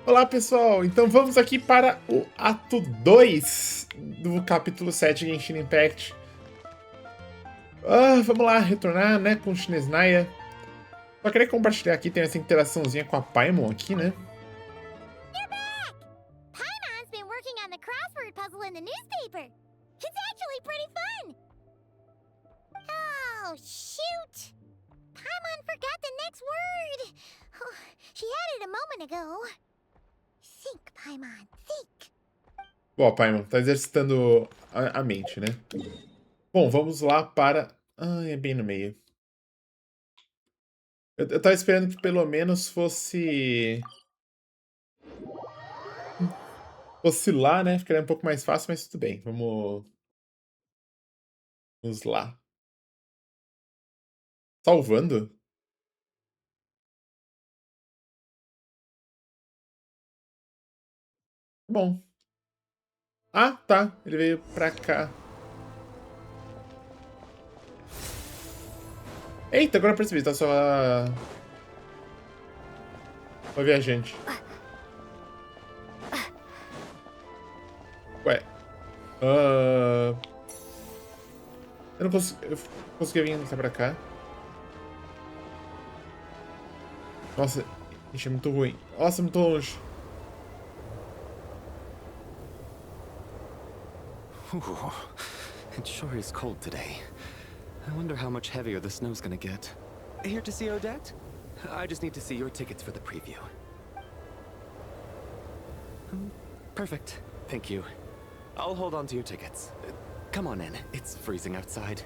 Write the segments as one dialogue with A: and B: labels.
A: Olá, pessoal! Então vamos aqui para o ato 2 do capítulo 7 de Genshin Impact. Vamos lá, retornar, né, com o Sneznahya. Só queria compartilhar aqui, tem essa interaçãozinha com a Paimon aqui, né?
B: You're back! Paimon's been working on the crossword puzzle in the newspaper. It's actually pretty fun. Oh, shoot! Paimon forgot the next word. Oh, she had it a moment ago. Think, Paimon, think.
A: Bom, a Paimon tá exercitando a mente, né? Bom, vamos lá para... é bem no meio. Eu tava esperando que pelo menos fosse lá, né? Ficaria um pouco mais fácil, mas tudo bem. Vamos lá. Salvando? Bom. Ah, tá. Ele veio pra cá. Eita, agora eu percebi. Tá só uma viajante. Ué. Eu não consigo... Eu consegui vir pra cá. Nossa, gente, é muito ruim. Nossa, muito longe.
C: Ooh, it sure is cold today. I wonder how much heavier the snow's gonna get. Here to see Odette? I just need to see your tickets for the preview. Perfect. Thank you. I'll hold on to your tickets. Come on in. It's freezing outside.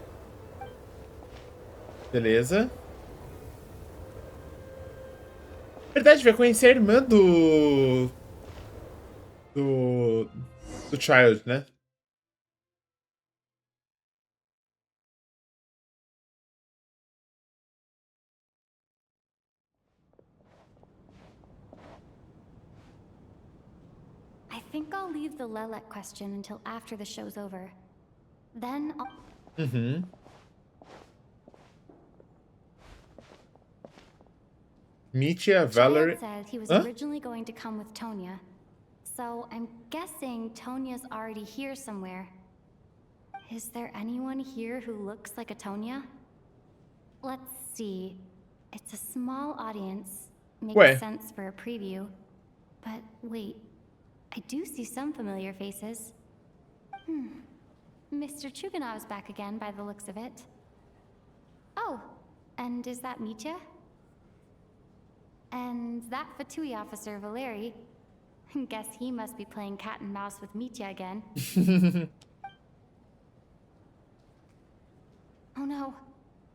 A: Beleza. Verdade, vai conhecer a irmã do Child, né?
D: I think I'll leave the Lelek question until after the show's over. Then I'll...
A: Uhum. Mitya, Valerie...
D: Child said he was
A: Hã?
D: originally going to come with Tonya. So I'm guessing Tonya's already here somewhere. Is there anyone here who looks like a Tonya? Let's see. It's a small audience. Makes
A: Ué.
D: sense for a preview. But wait, I do see some familiar faces. Mr. Chuganov's back again by the looks of it. Oh, and is that Mitya? And that Fatui officer, Valeri. Guess he must be playing cat and mouse with Mitya again. Oh no,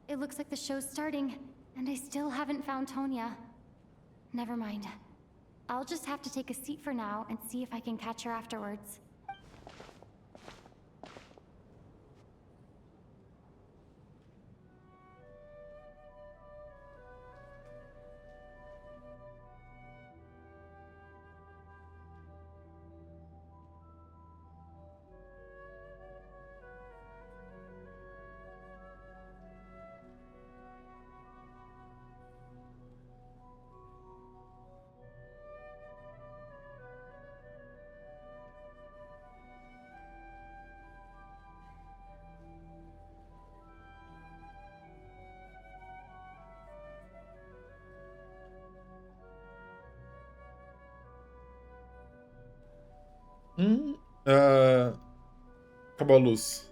D: it looks like the show's starting, and I still haven't found Tonya. Never mind. I'll just have to take a seat for now and see if I can catch her afterwards.
A: Acabou a luz.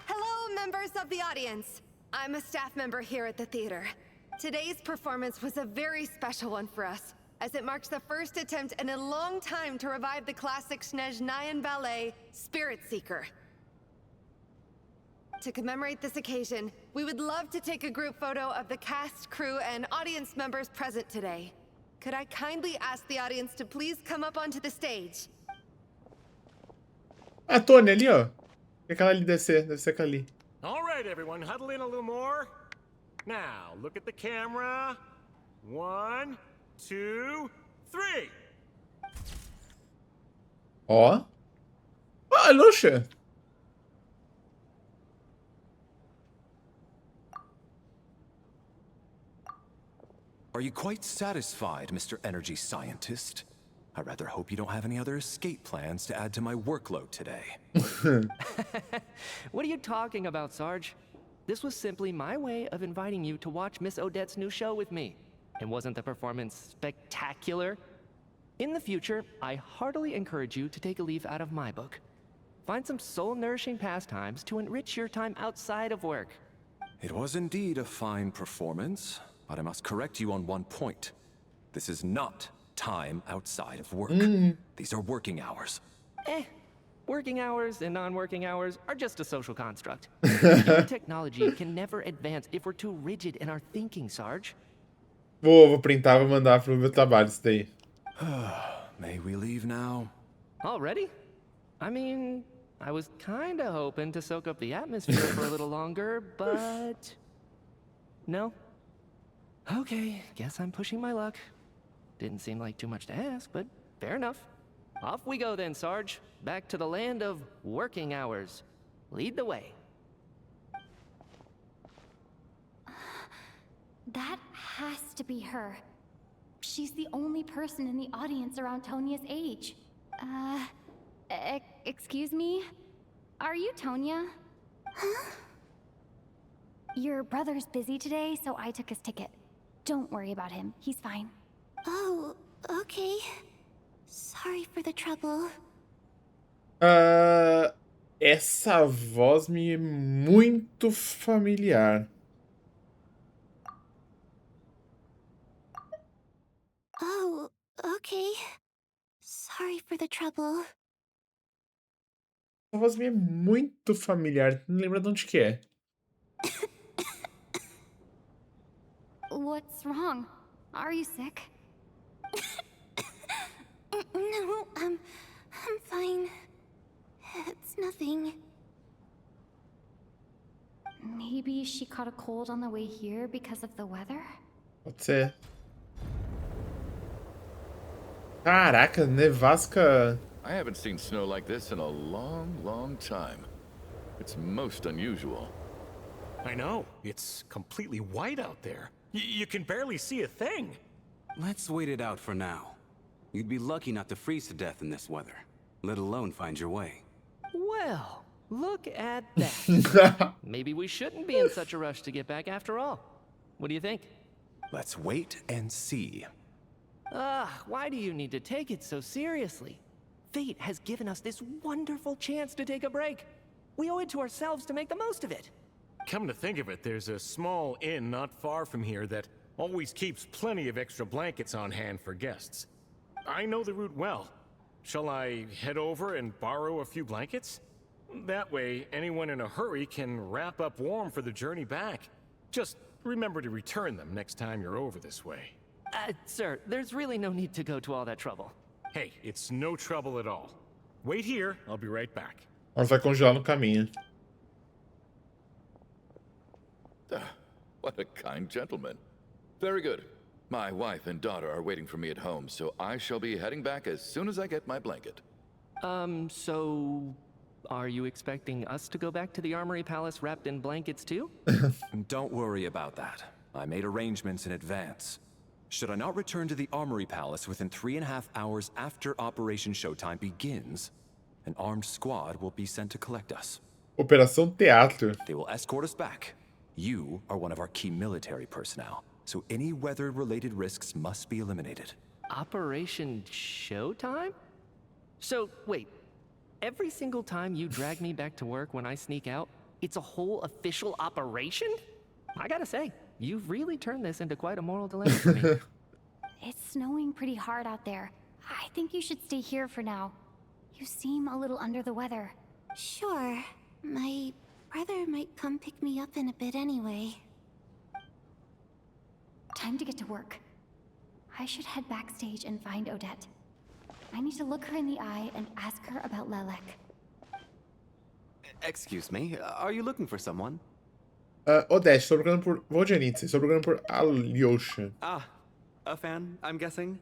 E: Hello, members of the audience. I'm a staff member here at the theater. Today's performance was a very special one for us, as it marks the first attempt in a long time to revive the classic Sneznahyan ballet, Spirit Seeker. To commemorate this occasion, we would love to take a group photo of the cast, crew, and audience members present today. Could I kindly ask the audience to please come up onto the stage?
A: A Tônia ali, ó. Aquela ali deve ser aquela ali.
F: All right, everyone, huddle in a little more. Now, look at the camera. 1, 2, 3.
A: Ó. Ah, Luxa.
G: Are you quite satisfied, Mr. Energy Scientist? I rather hope you don't have any other escape plans to add to my workload today.
H: What are you talking about, Sarge? This was simply my way of inviting you to watch Miss Odette's new show with me. And wasn't the performance spectacular? In the future, I heartily encourage you to take a leaf out of my book. Find some soul-nourishing pastimes to enrich your time outside of work.
G: It was indeed a fine performance, but I must correct you on one point. This is not time outside of work. These are working hours.
H: Working hours and non-working hours are just a social construct. Human technology can never advance if we're too rigid in our thinking, Sarge.
A: Vou printar, vou mandar pro meu trabalho isso daí.
G: May we leave now?
H: Already? I mean, I was kinda hoping to soak up the atmosphere for a little longer, but... No? Okay, guess I'm pushing my luck. Didn't seem like too much to ask, but fair enough. Off we go then, Sarge. Back to the land of working hours. Lead the way.
D: That has to be her. She's the only person in the audience around Tonia's age. Excuse me? Are you Tonia? Huh? Your brother's busy today, so I took his ticket. Don't worry about him. He's fine.
B: Oh, okay. Sorry for the trouble.
A: Essa voz me é muito familiar.
B: Oh, okay. Sorry for the trouble.
A: Essa voz me é muito familiar. Não lembro de onde que é.
D: What's wrong? Are you sick?
B: No, I'm fine. It's nothing.
D: Maybe she caught a cold on the way here because of the weather?
A: Pode ser. Caraca, nevasca.
I: I haven't seen snow like this in a long, long time. It's most unusual.
F: I know. It's completely white out there. You can barely see a thing.
J: Let's wait it out for now. You'd be lucky not to freeze to death in this weather, let alone find your way.
H: Well, look at that. Maybe we shouldn't be in such a rush to get back after all. What do you think?
G: Let's wait and see.
H: Why do you need to take it so seriously? Fate has given us this wonderful chance to take a break. We owe it to ourselves to make the most of it.
F: Come to think of it, there's a small inn not far from here that always keeps plenty of extra blankets on hand for guests. I know the route well. Shall I head over and borrow a few blankets? That way, anyone in a hurry can wrap up warm for the journey back. Just remember to return them next time you're over this way.
H: Sir, there's really no need to go to all that trouble.
F: Hey, it's no trouble at all. Wait here, I'll be right back.
A: Ela vai congelar no caminho.
I: What a kind gentleman. Very good. My wife and daughter are waiting for me at home, so I shall be heading back as soon as I get my blanket.
H: So... Are you expecting us to go back to the Armory Palace wrapped in blankets too?
G: Don't worry about that. I made arrangements in advance. Should I not return to the Armory Palace within 3.5 hours after Operation Showtime begins, an armed squad will be sent to collect us.
A: Operação Teatro.
G: They will escort us back. You are one of our key military personnel, so any weather-related risks must be eliminated.
H: Operation Showtime? So, wait. Every single time you drag me back to work when I sneak out, it's a whole official operation? I gotta say, you've really turned this into quite a moral dilemma for me.
D: It's snowing pretty hard out there. I think you should stay here for now. You seem a little under the weather.
B: Sure. My brother might come pick me up in a bit anyway.
D: Time to get to work. I should head backstage and find Odette. I need to look her in the eye and ask her about Lelek.
C: Excuse me, are you looking for someone?
A: Odete, estou procurando por Vojanitsa, estou procurando por Alyosha.
C: Ah, a fan, I'm guessing?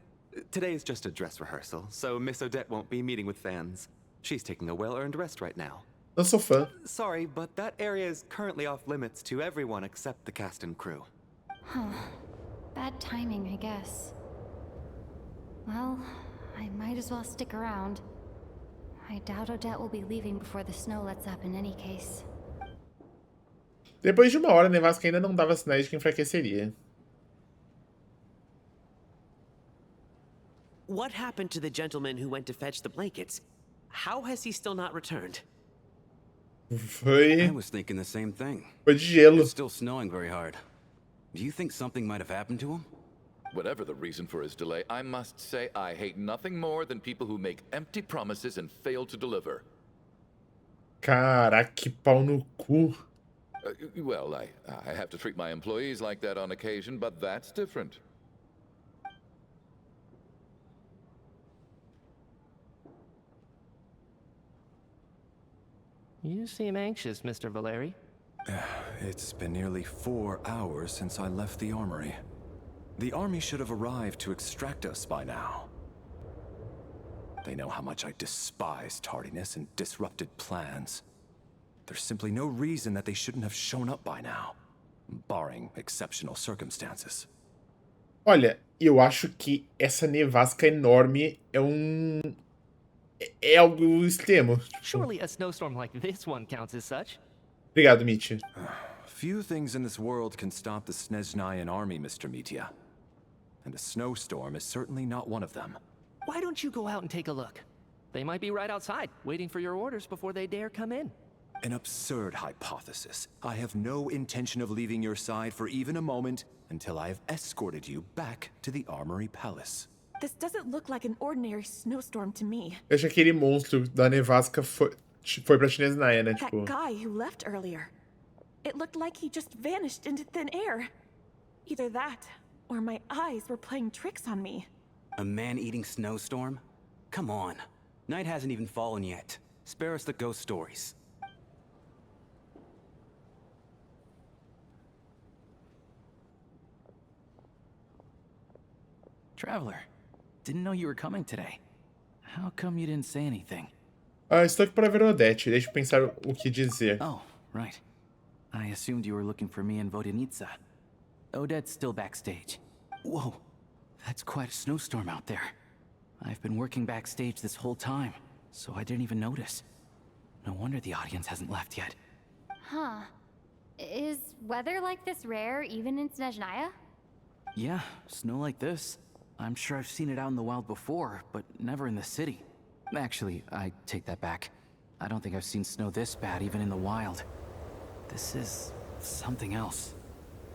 C: Today is just a dress rehearsal, so Miss Odette won't be meeting with fans. She's taking a well-earned rest right now.
A: Não sou fã.
C: Sorry, but that area is currently off limits to everyone except the cast and crew.
D: Huh. Bad timing, I guess. Well, I might as well stick around. I doubt Odette will be leaving before the snow lets up in any case.
A: Depois de 1 hora, a nevasca ainda não dava sinais de que enfraqueceria.
K: What happened to the gentleman who went to fetch the blankets? How has he still not returned?
J: I was thinking the same thing.
A: Foi de gelo.
J: It's still snowing very hard. Do you think something might have happened to him?
I: Whatever the reason for his delay, I must say I hate nothing more than people who make empty promises and fail to deliver.
A: Caraca, que pau no cu.
I: Well, I have to treat my employees like that on occasion, but that's different.
H: You seem anxious, Mr. Valeri.
G: It's been nearly 4 hours since I left the armory. The army should have arrived to extract us by now. They know how much I despise tardiness and disrupted plans. There's simply no reason that they shouldn't have shown up by now, barring exceptional circumstances.
A: Olha, eu acho que essa nevasca enorme é algo extremo.
H: Surely a snowstorm like this one counts as such.
A: Obrigado, Mitch.
G: Few things in this world can stop the Sneznahyan army, Mr. Mitya. And a snowstorm is certainly not one of them.
H: Why don't you go out and take a look? They might be right outside, waiting for your orders before they dare come in.
G: An absurd hypothesis. I have no intention of leaving your side for even a moment until I have escorted you back to the Armory Palace.
L: This doesn't look like an ordinary snowstorm to me.
A: Eu acho que aquele monstro da nevasca foi pra Sneznahya, né?
L: That
A: Tipo,
L: guy who left earlier. It looked like he just vanished into thin air. Either that, or my eyes were playing tricks on me.
J: A man-eating snowstorm? Come on. Night hasn't even fallen yet. Spare us the ghost stories.
M: Traveler, didn't know you were coming today. How come you didn't say anything?
A: estou aqui para ver Odete. Deixa eu pensar o que dizer.
M: Oh, right. I assumed you were looking for me and Vodanitsa. Odette's still backstage. Whoa, that's quite a snowstorm out there. I've been working backstage this whole time, so I didn't even notice. No wonder the audience hasn't left yet.
D: Huh. Is weather like this rare even in Sneznahya?
M: Yeah, snow like this. I'm sure I've seen it out in the wild before, but never in the city. Actually, I take that back. I don't think I've seen snow this bad even in the wild. This is something else.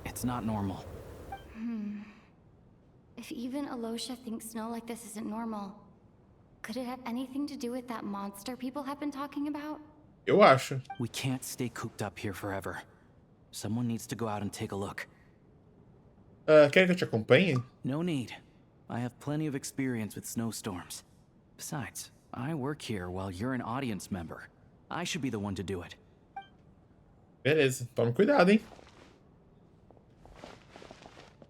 M: It's not normal.
D: If even Alyosha thinks snow like this isn't normal, could it have anything to do with that monster people have been talking about?
A: Eu acho.
M: We can't stay cooped up here forever. Someone needs to go out and take a look.
A: Quer que eu te acompanhe?
M: No need. I have plenty of experience with snowstorms. Besides, I work here while you're an audience member. I should be the one to do it.
A: Beleza, toma cuidado, hein?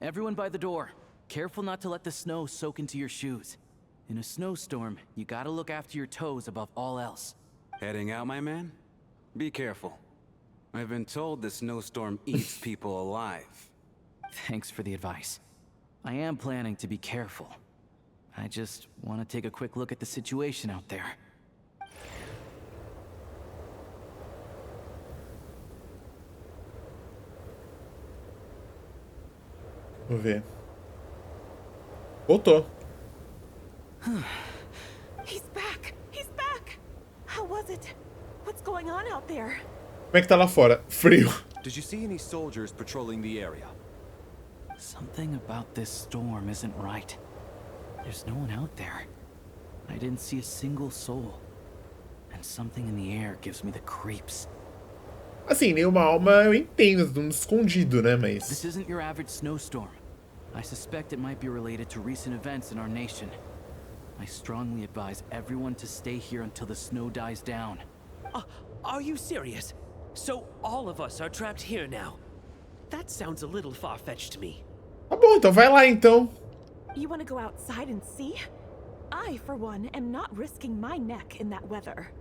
M: Everyone by the door. Careful not to let the snow soak into your shoes. In a snowstorm, you gotta look after your toes above all else.
J: Heading out, my man? Be careful. I've been told the snowstorm eats people alive.
M: Thanks for the advice. I am planning to be careful. I just want to take a quick look at the situation out there.
A: Vamos ver. Voltou.
L: He's back! He's back! How was it? What's going on out there?
A: Como é que tá lá fora? Frio.
G: Did you see any soldiers patrolling the area?
M: Something about this storm isn't right. There's no one out there. I didn't see a single soul. And something in the air gives me the creeps.
A: Assim, nenhuma alma eu entendo, tudo escondido, né? Mas.
M: This isn't your average snowstorm. I suspect it might be related to recent events in our nation. I strongly advise everyone to stay here until the snow dies down.
K: Are you serious? So all of us are trapped here now? That sounds a little far-fetched to me.
A: Tá bom, então vai lá então.
L: You want to go outside and see? I, for one, am not risking my neck in that weather.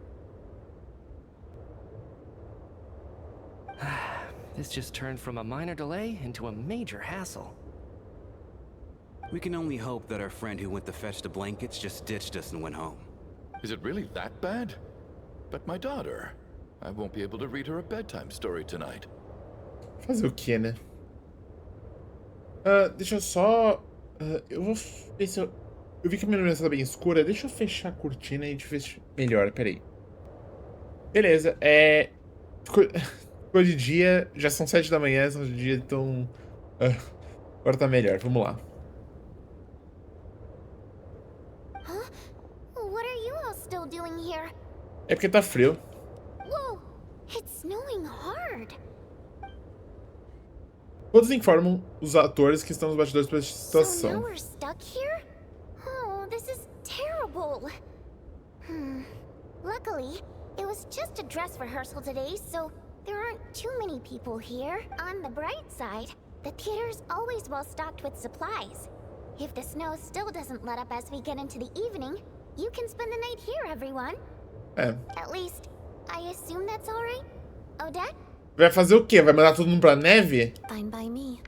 H: This just turned from a minor delay into a major hassle.
J: We can only hope that our friend who went to fetch the blankets just ditched us and went home.
I: Is it really that bad? But my daughter, I won't be able to read her a bedtime story tonight.
A: Fazer o quê, né? Deixa eu só... eu vou ver se eu... Eu vi que a minha iluminação tá bem escura. Deixa eu fechar a cortina e a gente vê melhor. Pera aí. Beleza. Ficou de dia. Já são 7 da manhã. São de dia, então... agora tá melhor. Vamos lá.
B: Huh? What are you all still doing here?
A: É porque tá frio.
B: Whoa! It's snowing hard.
A: Todos informam os atores que estão nos bastidores para essa
B: So now
A: situação.
B: we're stuck here? Oh, this is terrible. Luckily, it was just a dress rehearsal today, so there aren't too many people here. On the bright side, the theater's always well stocked with supplies. If the snow still doesn't let up as we get into the evening, you can spend the night here, everyone. At least, I assume that's alright. Odette?
A: Vai fazer o quê? Vai mandar todo mundo pra neve?
B: Fine by me.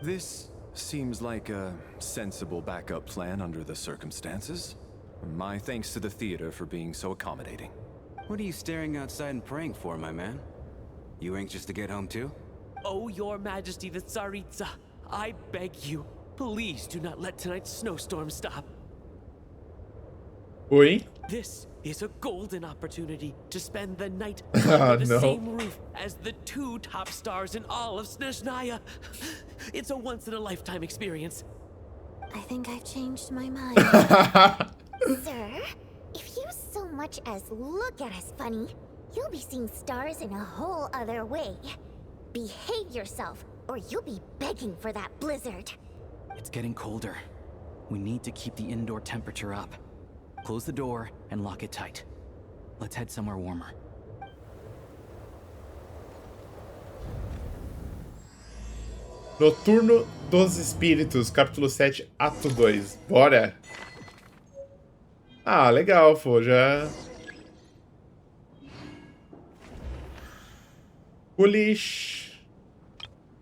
G: This seems like a sensible backup plan under the circumstances. My thanks to the theater for being so accommodating.
J: What are you staring outside and praying for, my man? You anxious to get home too?
K: Oh, Your Majesty the Tsaritsa, I beg you, please do not let tonight's snowstorm stop.
A: Oi?
K: This is a golden opportunity to spend the night
A: Oh,
K: under the
A: no.
K: same roof as the 2 top stars in all of Sneznahya. It's a once-in-a-lifetime experience.
B: I think I've changed my mind. Sir, if you so much as look at us funny, you'll be seeing stars in a whole other way. Behave yourself, or you'll be begging for that blizzard.
M: It's getting colder. We need to keep the indoor temperature up. Close the door and lock it tight. Let's head somewhere warmer.
A: Noturno dos Espíritos, capítulo 7, ato 2. Bora! Ah, legal, pô, já... Foolish.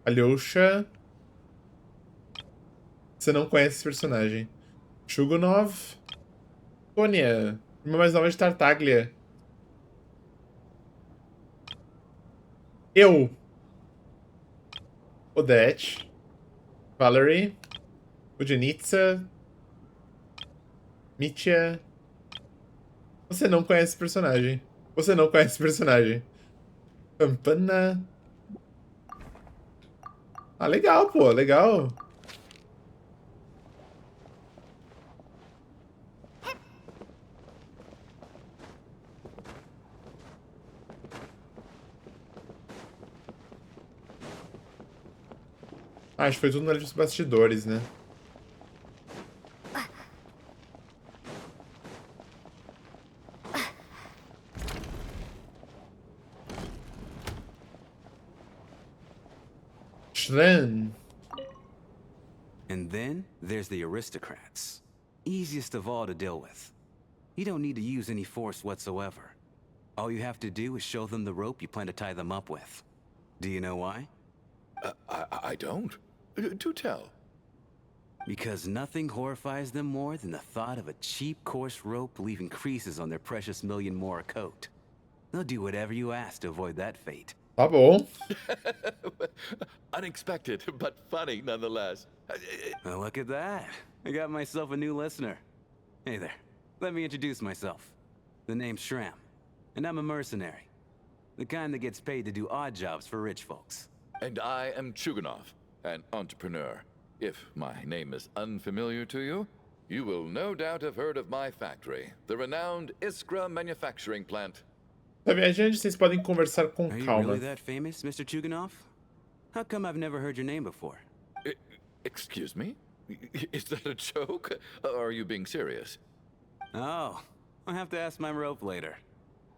A: Alyosha. Você não conhece esse personagem. Shugunov. Tônia, irmã mais nova de Tartaglia. Eu. Odette. Valerie. Udenitsa. Mitya. Você não conhece esse personagem. Você não conhece esse personagem. Campana. Ah, legal, pô, legal. Ah, acho que foi tudo ali dos bastidores, né? Shren.
J: And then there's the aristocrats. Easiest of all to deal with. You don't need to use any force whatsoever. All you have to do is show them the rope you plan to tie them up with. Do you know why?
I: I don't. Do tell.
J: Because nothing horrifies them more than the thought of a cheap, coarse rope leaving creases on their precious million Mora coat. They'll do whatever you ask to avoid that fate.
A: Tá bom.
I: Unexpected, but funny nonetheless.
J: Well, look at that. I got myself a new listener. Hey there. Let me introduce myself. The name's Shram, and I'm a mercenary. The kind that gets paid to do odd jobs for rich folks.
I: And I am Chuganov, an entrepreneur. If my name is unfamiliar to you, you will no doubt have heard of my factory, the renowned Iskra manufacturing plant.
A: Tá viajando, vocês podem conversar com
J: Are you
A: calma.
J: really that famous, Mr. Chuganov? How come I've never heard your name before?
I: Excuse me? Is that a joke? Or are you being serious?
J: Oh, I'll have to ask my rope later.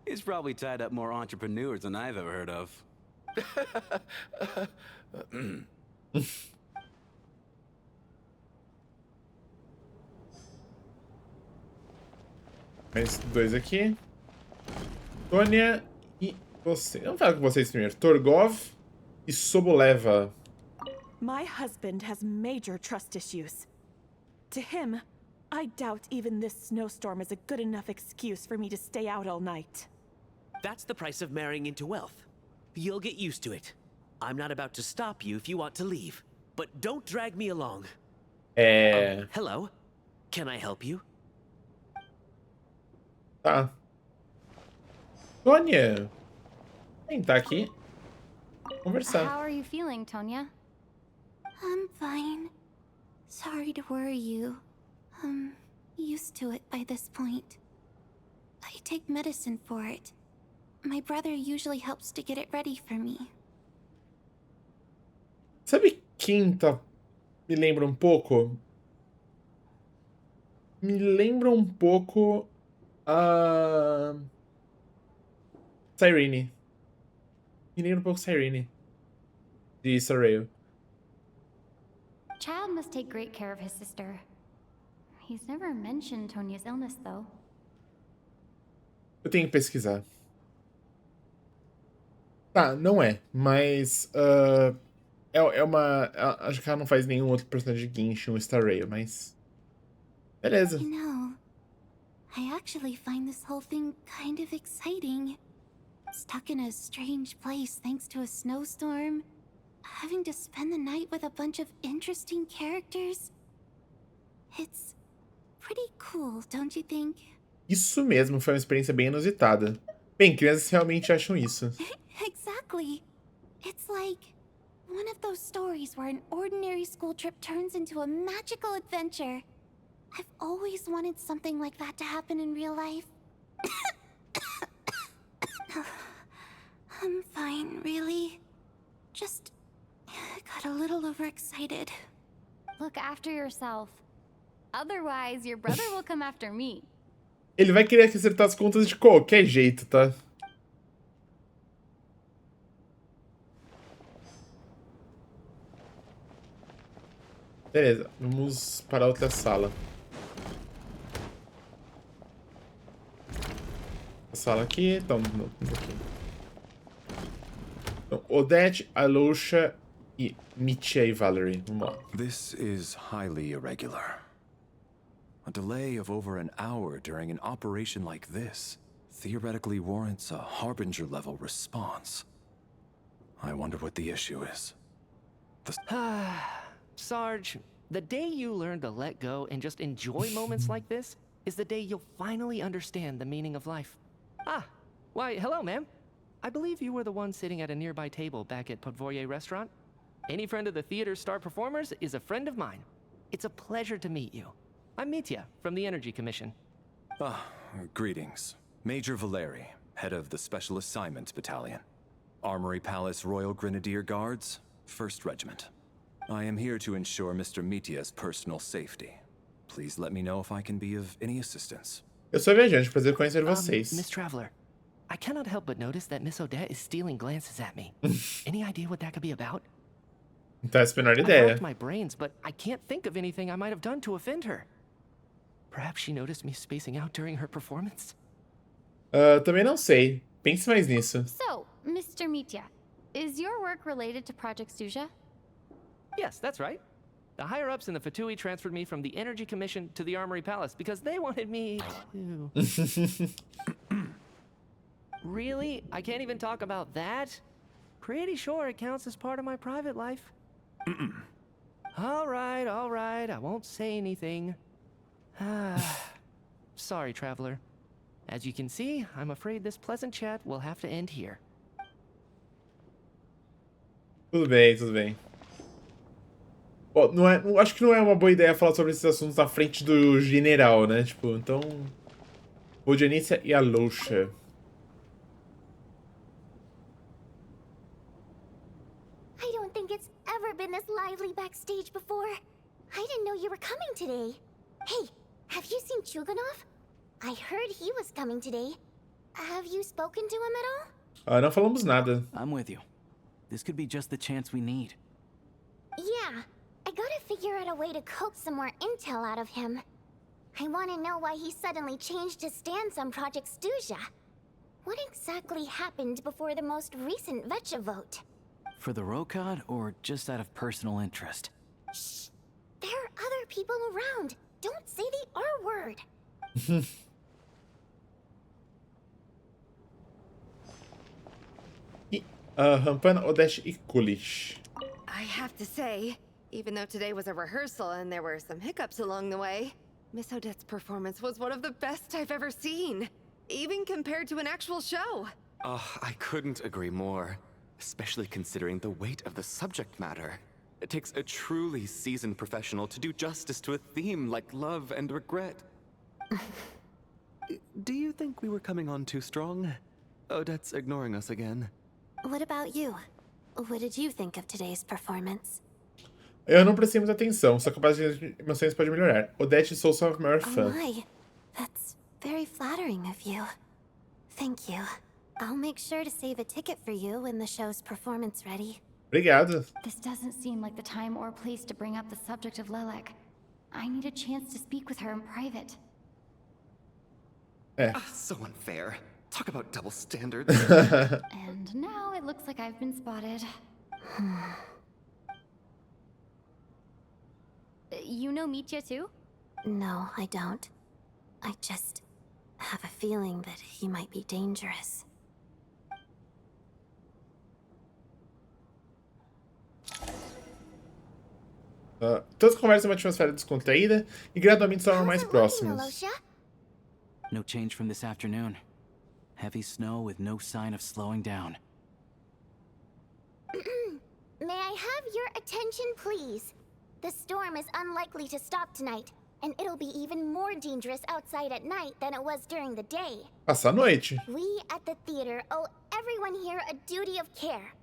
J: It's probably tied up more entrepreneurs than I've ever heard of.
A: Mais dois aqui. Tônia e você. Vamos falar com vocês primeiro. Torgov e Soboleva.
L: My husband has major trust issues. To him, I doubt even this snowstorm is a good enough excuse for me to stay out all night.
K: That's the price of marrying into wealth. You'll get used to it. I'm not about to stop you if you want to leave, but don't drag me along. Hello? Can I help you?
A: Tá. Tônia. Vem, tá aqui. Conversar.
D: How are you feeling, Tonya?
B: I'm fine. Sorry to worry you. I'm used to it by this point. I take medicine for it. My brother usually helps to get it ready for me.
A: Sabe quem tá... Me lembra um pouco? Me lembra um pouco a... Cyrene. Me lembra um pouco Cyrene. De Sorrel.
D: Child must take great care of his sister. He's never mentioned Tonya's illness, though.
A: Eu tenho que pesquisar. Tá, não é. Mas... é uma... Acho que ela não faz nenhum outro personagem de Genshin ou Star Rail, mas... Beleza.
B: You know, I actually find this whole thing kind of exciting. Stuck in a strange place thanks to a snowstorm. Having to spend the night with a bunch of interesting characters. It's pretty cool, don't you think?
A: Isso mesmo, foi uma experiência bem inusitada. Bem, crianças realmente acham isso.
B: Exactly. It's like one of those stories where an ordinary school trip turns into a magical adventure. I've always wanted something like that to happen in real life. I'm fine, really. Just got a little overexcited.
D: Look after yourself. Otherwise, your brother will come after me.
A: Ele vai querer acertar as contas de qualquer jeito, tá? Beleza, vamos para outra sala. A sala aqui, então, então Odette, Alosha e Mitya e Valerie. Vamos lá.
G: This is highly irregular. A delay of over an hour during an operation like this theoretically warrants a Harbinger-level response. I wonder what the issue is.
H: Sarge, the day you learn to let go and just enjoy moments like this is the day you'll finally understand the meaning of life. Ah, why, hello, ma'am. I believe you were the one sitting at a nearby table back at Podvorye Restaurant. Any friend of the theater's star performers is a friend of mine. It's a pleasure to meet you. I'm Mitya, from the Energy Commission.
G: Greetings. Major Valeri, head of the Special Assignments Battalion. Armory Palace Royal Grenadier Guards, 1st Regiment. I am here to ensure Mr. Mitya's personal safety. Please let me know if I can be of any assistance.
A: Eu sou viajante, prazer conhecer vocês.
H: Miss Traveler, I cannot help but notice that Miss Odette is stealing glances at me. Any idea what that could be about?
A: Não faço a menor
H: I've
A: ideia.
H: racked my brains, but I can't think of anything I might have done to offend her. Perhaps she noticed me spacing out during her performance?
A: Também não sei. Pense mais nisso.
D: So, Mr. Mitya, is your work related to Project Suja?
H: Yes, that's right. The higher-ups in the Fatui transferred me from the Energy Commission to the Armory Palace because they wanted me to... Really? I can't even talk about that? Pretty sure it counts as part of my private life. All right, I won't say anything. Sorry, Traveler. As you can see, I'm afraid this pleasant chat will have to end here.
A: Tudo bem, tudo bem. Bom, acho que não é uma boa ideia falar sobre esses assuntos na frente do general, né? Tipo, então... Vodyanícia e Alosha.
B: I don't think it's ever been this lively backstage before. I didn't know you were coming today. Hey, have you seen Chuganov? I heard he was coming today. Have you spoken to him at all?
A: Não falamos nada.
M: I'm with you. This could be just the chance we need.
B: Yeah, I gotta figure out a way to coax some more intel out of him. I want to know why he suddenly changed his stance on Project Stuja. What exactly happened before the most recent Vetcha vote?
M: For the Rokad, or just out of personal interest?
B: Shh! There are other people around. Don't say the R word.
A: Rampana, Odette e Kulish.
E: I have to say, even though today was a rehearsal and there were some hiccups along the way, Miss Odette's performance was one of the best I've ever seen, even compared to an actual show.
C: Oh, I couldn't agree more, especially considering the weight of the subject matter. It takes a truly seasoned professional to do justice to a theme like love and regret. Do you think we were coming on too strong? Odette's ignoring us again.
B: What about you? What did you think of today's performance?
A: Eu não prestei muita atenção, sua capacidade de emoções pode melhorar. Odette, sou sua maior
B: Oh
A: fã.
B: my, that's very flattering of you. Thank you. I'll make sure to save a ticket for you when the show's performance ready.
A: Obrigado.
D: This doesn't seem like the time or place to bring up the subject of Lelek. I need a chance to speak with her in private.
C: So unfair. Talk about double standards.
D: And now it looks like I've been spotted. You know Mitya too?
B: No, I don't. I just have a feeling that he might be dangerous.
A: Todas conversam em uma atmosfera descontraída e gradualmente se tornam mais próximos.
M: No change from this afternoon. Heavy snow with no sign of slowing down.
B: May I have your attention, please? The storm is unlikely to stop tonight, and it'll be even more dangerous outside at night than it was during the day.
A: Passa a noite.
B: We at the theater owe everyone here a duty of care.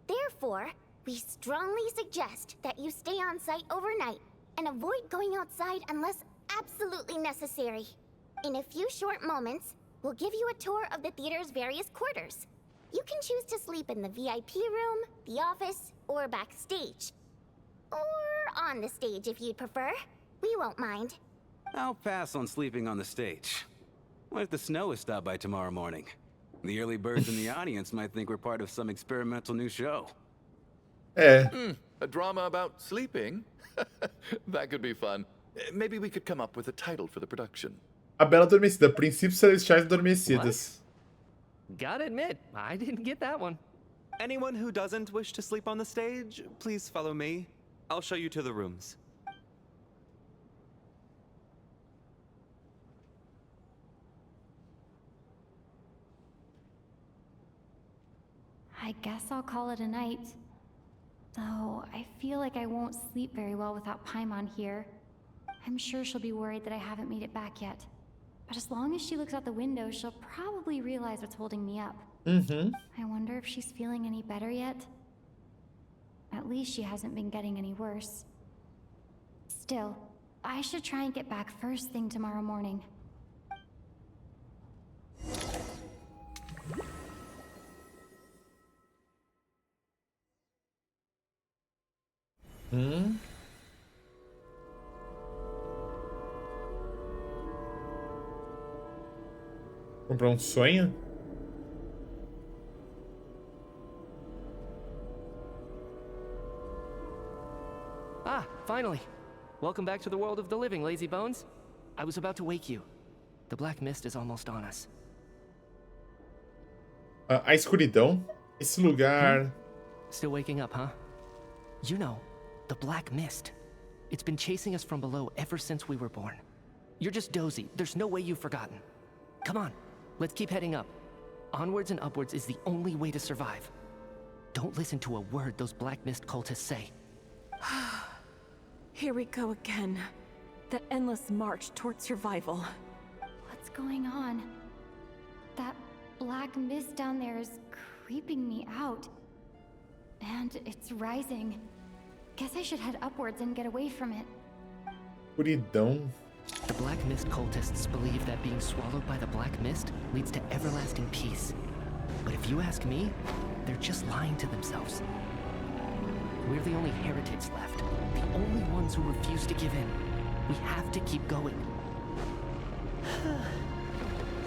B: Therefore, we strongly suggest that you stay on site overnight and avoid going outside unless absolutely necessary. In a few short moments, we'll give you a tour of the theater's various quarters. You can choose to sleep in the VIP room, the office, or backstage. Or on the stage if you'd prefer. We won't mind.
J: I'll pass on sleeping on the stage. What if the snow is stopped by tomorrow morning? The early birds in the audience might think we're part of some experimental new show.
I: A drama about sleeping? That could be fun. Maybe we could come up with a title for the production.
A: A Bela Adormecida, Princípios Celestiais Adormecidos.
H: Gotta admit, I didn't get that one.
C: Anyone who doesn't wish to sleep on the stage, please follow me. I'll show you to the rooms.
D: I guess I'll call it a night. Though, I feel like I won't sleep very well without Paimon here. I'm sure she'll be worried that I haven't made it back yet. But as long as she looks out the window, she'll probably realize what's holding me up. I wonder if she's feeling any better yet? At least she hasn't been getting any worse. Still, I should try and get back first thing tomorrow morning.
A: Comprar sonho?
H: Ah, finally. Welcome back to the world of the living, lazy bones. I was about to wake you. The black mist is almost on us.
A: A escuridão? Esse lugar...
H: Still waking up, huh? You know, the black mist. It's been chasing us from below ever since we were born. You're just dozy. There's no way you've forgotten. Come on, let's keep heading up. Onwards and upwards is the only way to survive. Don't listen to a word those black mist cultists say.
L: Here we go again. The endless march toward survival.
D: What's going on? That black mist down there is creeping me out. And it's rising. Guess I should head upwards and get away from it.
A: Escuridão.
H: The black mist cultists believe that being swallowed by the black mist leads to everlasting peace. But if you ask me, they're just lying to themselves. We're the only heretics left, the only ones who refuse to give in. We have to keep going.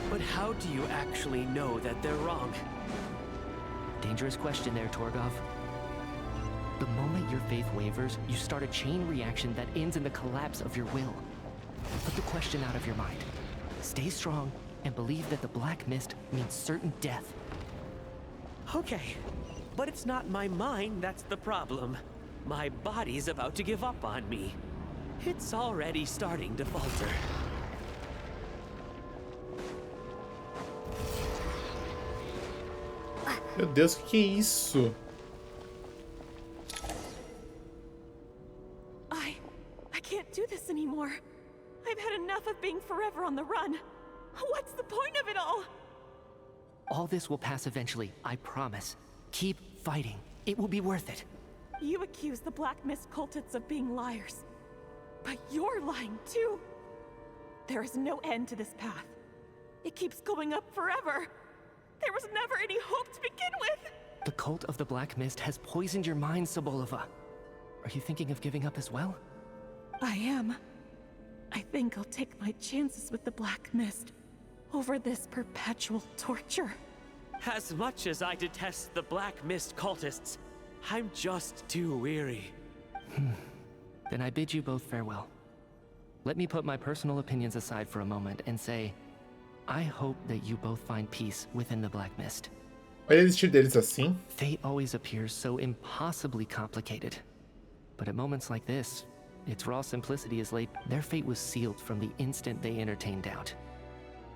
K: But how do you actually know that they're wrong?
H: Dangerous question there, Torgov. The moment your faith wavers, you start a chain reaction that ends in the collapse of your will. Put the question out of your mind. Stay strong and believe that the black mist means certain death.
K: Okay, but it's not my mind that's the problem. My body's about to give up on me. It's already starting to falter.
A: Meu Deus, que é isso?
L: I can't do this anymore. I've had enough of being forever on the run. What's the point of it all?
H: All this will pass eventually, I promise. Keep fighting. It will be worth it.
L: You accuse the Black Mist cultists of being liars. But you're lying too. There is no end to this path. It keeps going up forever. There was never any hope to begin with!
H: The cult of the Black Mist has poisoned your mind, Sobolova. Are you thinking of giving up as well?
L: I am. I think I'll take my chances with the Black Mist over this perpetual torture.
K: As much as I detest the Black Mist cultists, I'm just too weary.
H: Then I bid you both farewell. Let me put my personal opinions aside for a moment and say, I hope that you both find peace within the Black Mist.
A: Olha o destino deles assim.
H: Fate always appears so impossibly complicated. But at moments like this, its raw simplicity is laid. Their fate was sealed from the instant they entertained doubt.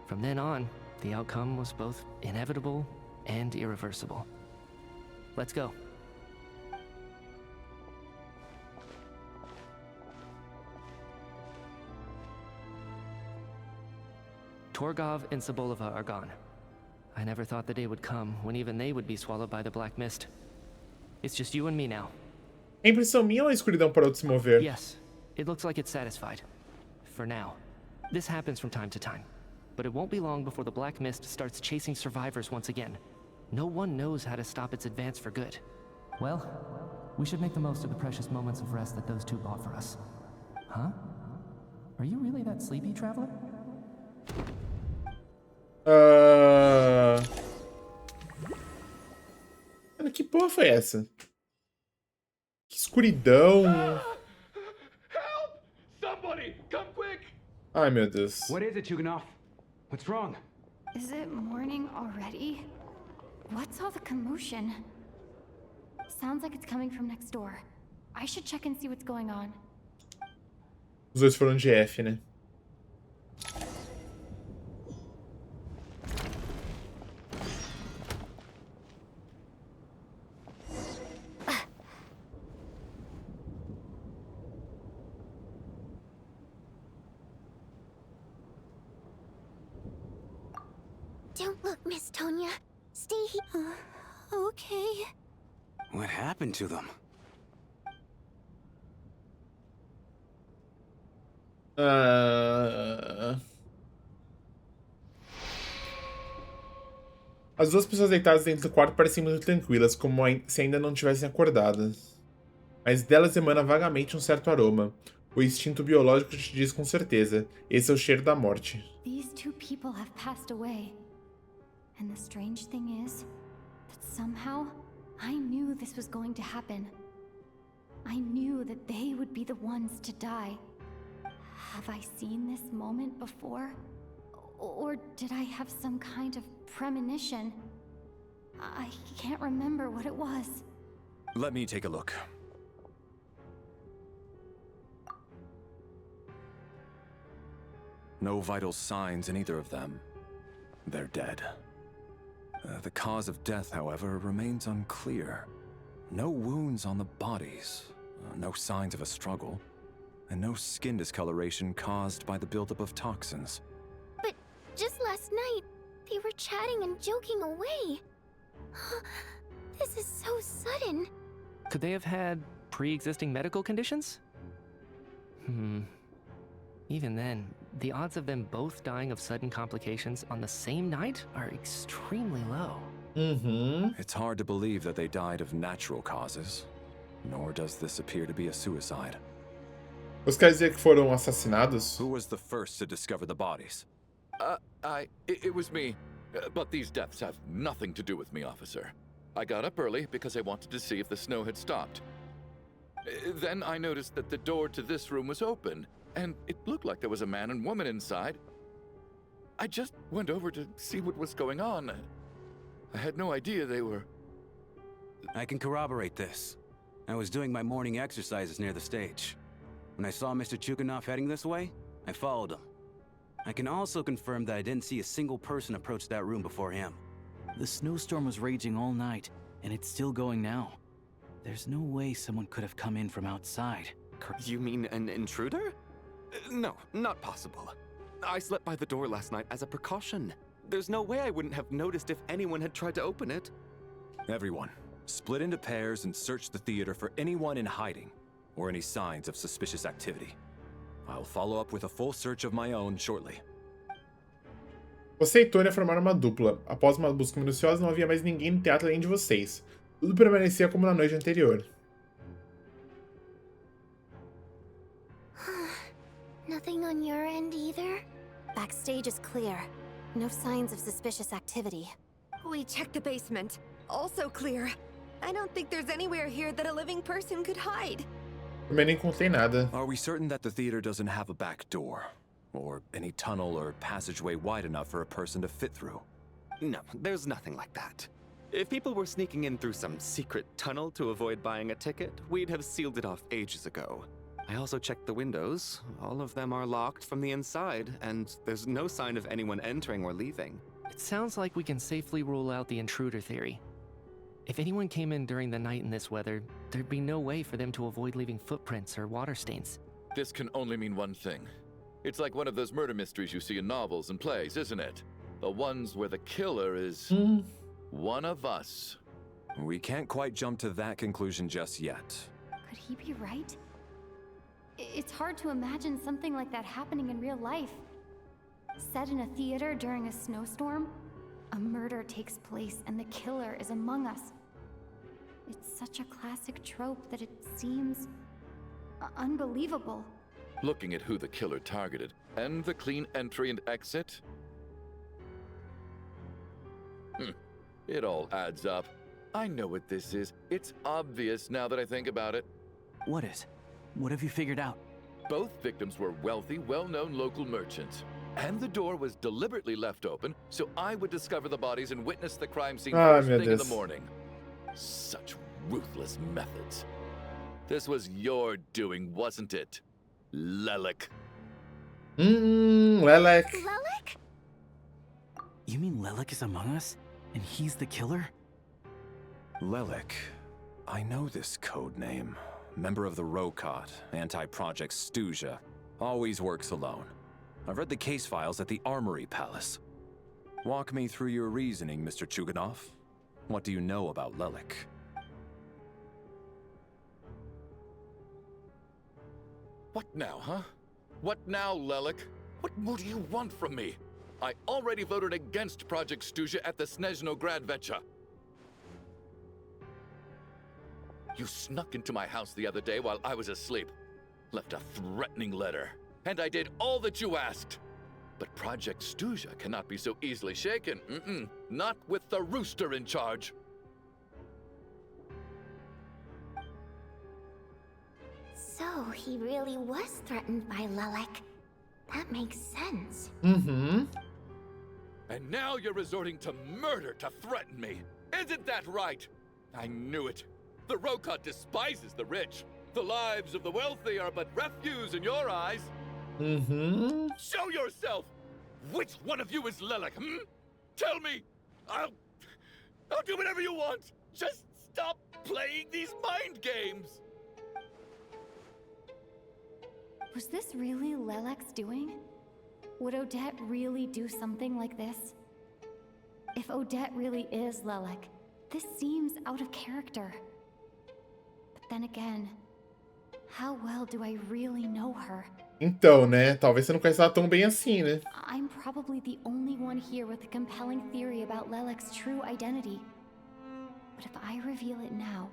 H: From then on, the outcome was both inevitable and irreversible. Let's go. Torgov and Sobolova are gone. I never thought the day would come when even they would be swallowed by the Black Mist. It's just you and me now.
A: É impressão minha ou a escuridão parou de se mover?
H: Yes, it looks like it's satisfied. For now. This happens from time to time. But it won't be long before the Black Mist starts chasing survivors once again. No one knows how to stop its advance for good. Well, we should make the most of the precious moments of rest that those two bought for us. Huh? Are you really that sleepy, traveler?
A: Mano, que porra foi essa? Que escuridão.
N: Help! Somebody, come quick!
A: Ai, meu Deus.
M: What is it, Chuganov? What's wrong?
D: Is it morning already? What's all the commotion? Sounds like it's coming from next door. I should check and see what's going on.
A: Os dois foram de F, né?
B: Don't look, Miss Tonya. Stay here. Okay.
J: What happened to them?
A: As duas pessoas deitadas dentro do quarto pareciam muito tranquilas, como se ainda não tivessem acordadas. Mas delas emana vagamente um certo aroma. O instinto biológico te diz com certeza. Esse é o cheiro da morte.
D: These two people have passed away. And the strange thing is that somehow I knew this was going to happen. I knew that they would be the ones to die. Have I seen this moment before? Or did I have some kind of premonition? I can't remember what it was.
G: Let me take a look. No vital signs in either of them. They're dead. The cause of death, however, remains unclear. No wounds on the bodies, no signs of a struggle, and no skin discoloration caused by the buildup of toxins.
B: But just last night, they were chatting and joking away. This is so sudden.
H: Could they have had pre-existing medical conditions? Even then, the odds of them both dying of sudden complications on the same night are extremely low.
G: It's hard to believe that they died of natural causes, nor does this appear to be a suicide.
A: Você quer dizer que foram assassinados?
G: Who was the first to discover the bodies?
I: It was me. But these deaths have nothing to do with me, officer. I got up early because I wanted to see if the snow had stopped. Then I noticed that the door to this room was open, and it looked like there was a man and woman inside. I just went over to see what was going on. I had no idea they were...
J: I can corroborate this. I was doing my morning exercises near the stage. When I saw Mr. Chuganov heading this way, I followed him. I can also confirm that I didn't see a single person approach that room before him.
M: The snowstorm was raging all night, and it's still going now. There's no way someone could have come in from outside.
C: You mean an intruder? No, not possible. I slept by the door last night as a precaution. There's no way I wouldn't have noticed if anyone had tried to open it.
G: Everyone, split into pairs and search the theater for anyone in hiding, or any signs of suspicious activity. I'll follow up with a full search of my own shortly.
A: Você e Tônia formaram uma dupla. Após uma busca minuciosa, não havia mais ninguém no teatro além de vocês. Tudo permanecia como na noite anterior.
B: Nothing on your end either? Backstage is clear. No signs of suspicious activity.
E: We checked the basement. Also clear. I don't think there's anywhere here that a living person could hide.
A: Também não encontrei nada.
G: Are we certain that the theater doesn't have a back door? Or any tunnel or passageway wide enough for a person to fit through?
C: No, there's nothing like that. If people were sneaking in through some secret tunnel to avoid buying a ticket, we'd have sealed it off ages ago. I also checked the windows. All of them are locked from the inside, and there's no sign of anyone entering or leaving.
H: It sounds like we can safely rule out the intruder theory. If anyone came in during the night in this weather, there'd be no way for them to avoid leaving footprints or water stains.
I: This can only mean one thing. It's like one of those murder mysteries you see in novels and plays, isn't it? The ones where the killer is one of us.
G: We can't quite jump to that conclusion just yet.
D: Could he be right? It's hard to imagine something like that happening in real life. Set in a theater during a snowstorm, a murder takes place and the killer is among us. It's such a classic trope that it seems unbelievable.
I: Looking at who the killer targeted, and the clean entry and exit, it all adds up. I know what this is. It's obvious now that I think about it.
M: What is? What have you figured out?
I: Both victims were wealthy, well-known local merchants. And the door was deliberately left open so I would discover the bodies and witness the crime scene first thing in the morning. Such ruthless methods. This was your doing, wasn't it? Lelek.
A: Lelek.
B: Lelek?
M: You mean Lelek is among us? And he's the killer?
G: Lelek. I know this code name. Member of the Rokot, anti-Project Stuzha. Always works alone. I've read the case files at the Armory Palace. Walk me through your reasoning, Mr. Chuganov. What do you know about Lelek?
I: What now, huh? What now, Lelek? What more do you want from me? I already voted against Project Stuzha at the Sneznahya. You snuck into my house the other day while I was asleep. Left a threatening letter. And I did all that you asked. But Project Stuzha cannot be so easily shaken. Not with the rooster in charge.
B: So he really was threatened by Lelek. That makes sense.
I: And now you're resorting to murder to threaten me. Isn't that right? I knew it. The Rokot despises the rich. The lives of the wealthy are but refuse in your eyes. Show yourself! Which one of you is Lelek, Tell me! I'll do whatever you want! Just stop playing these mind games!
D: Was this really Lelek's doing? Would Odette really do something like this? If Odette really is Lelek, this seems out of character. But then again, how well do I really know her?
A: Então, né? Talvez você não conheça ela tão bem assim, né?
D: I'm probably the only one here with a compelling theory about Lelek's true identity. But if I reveal it now,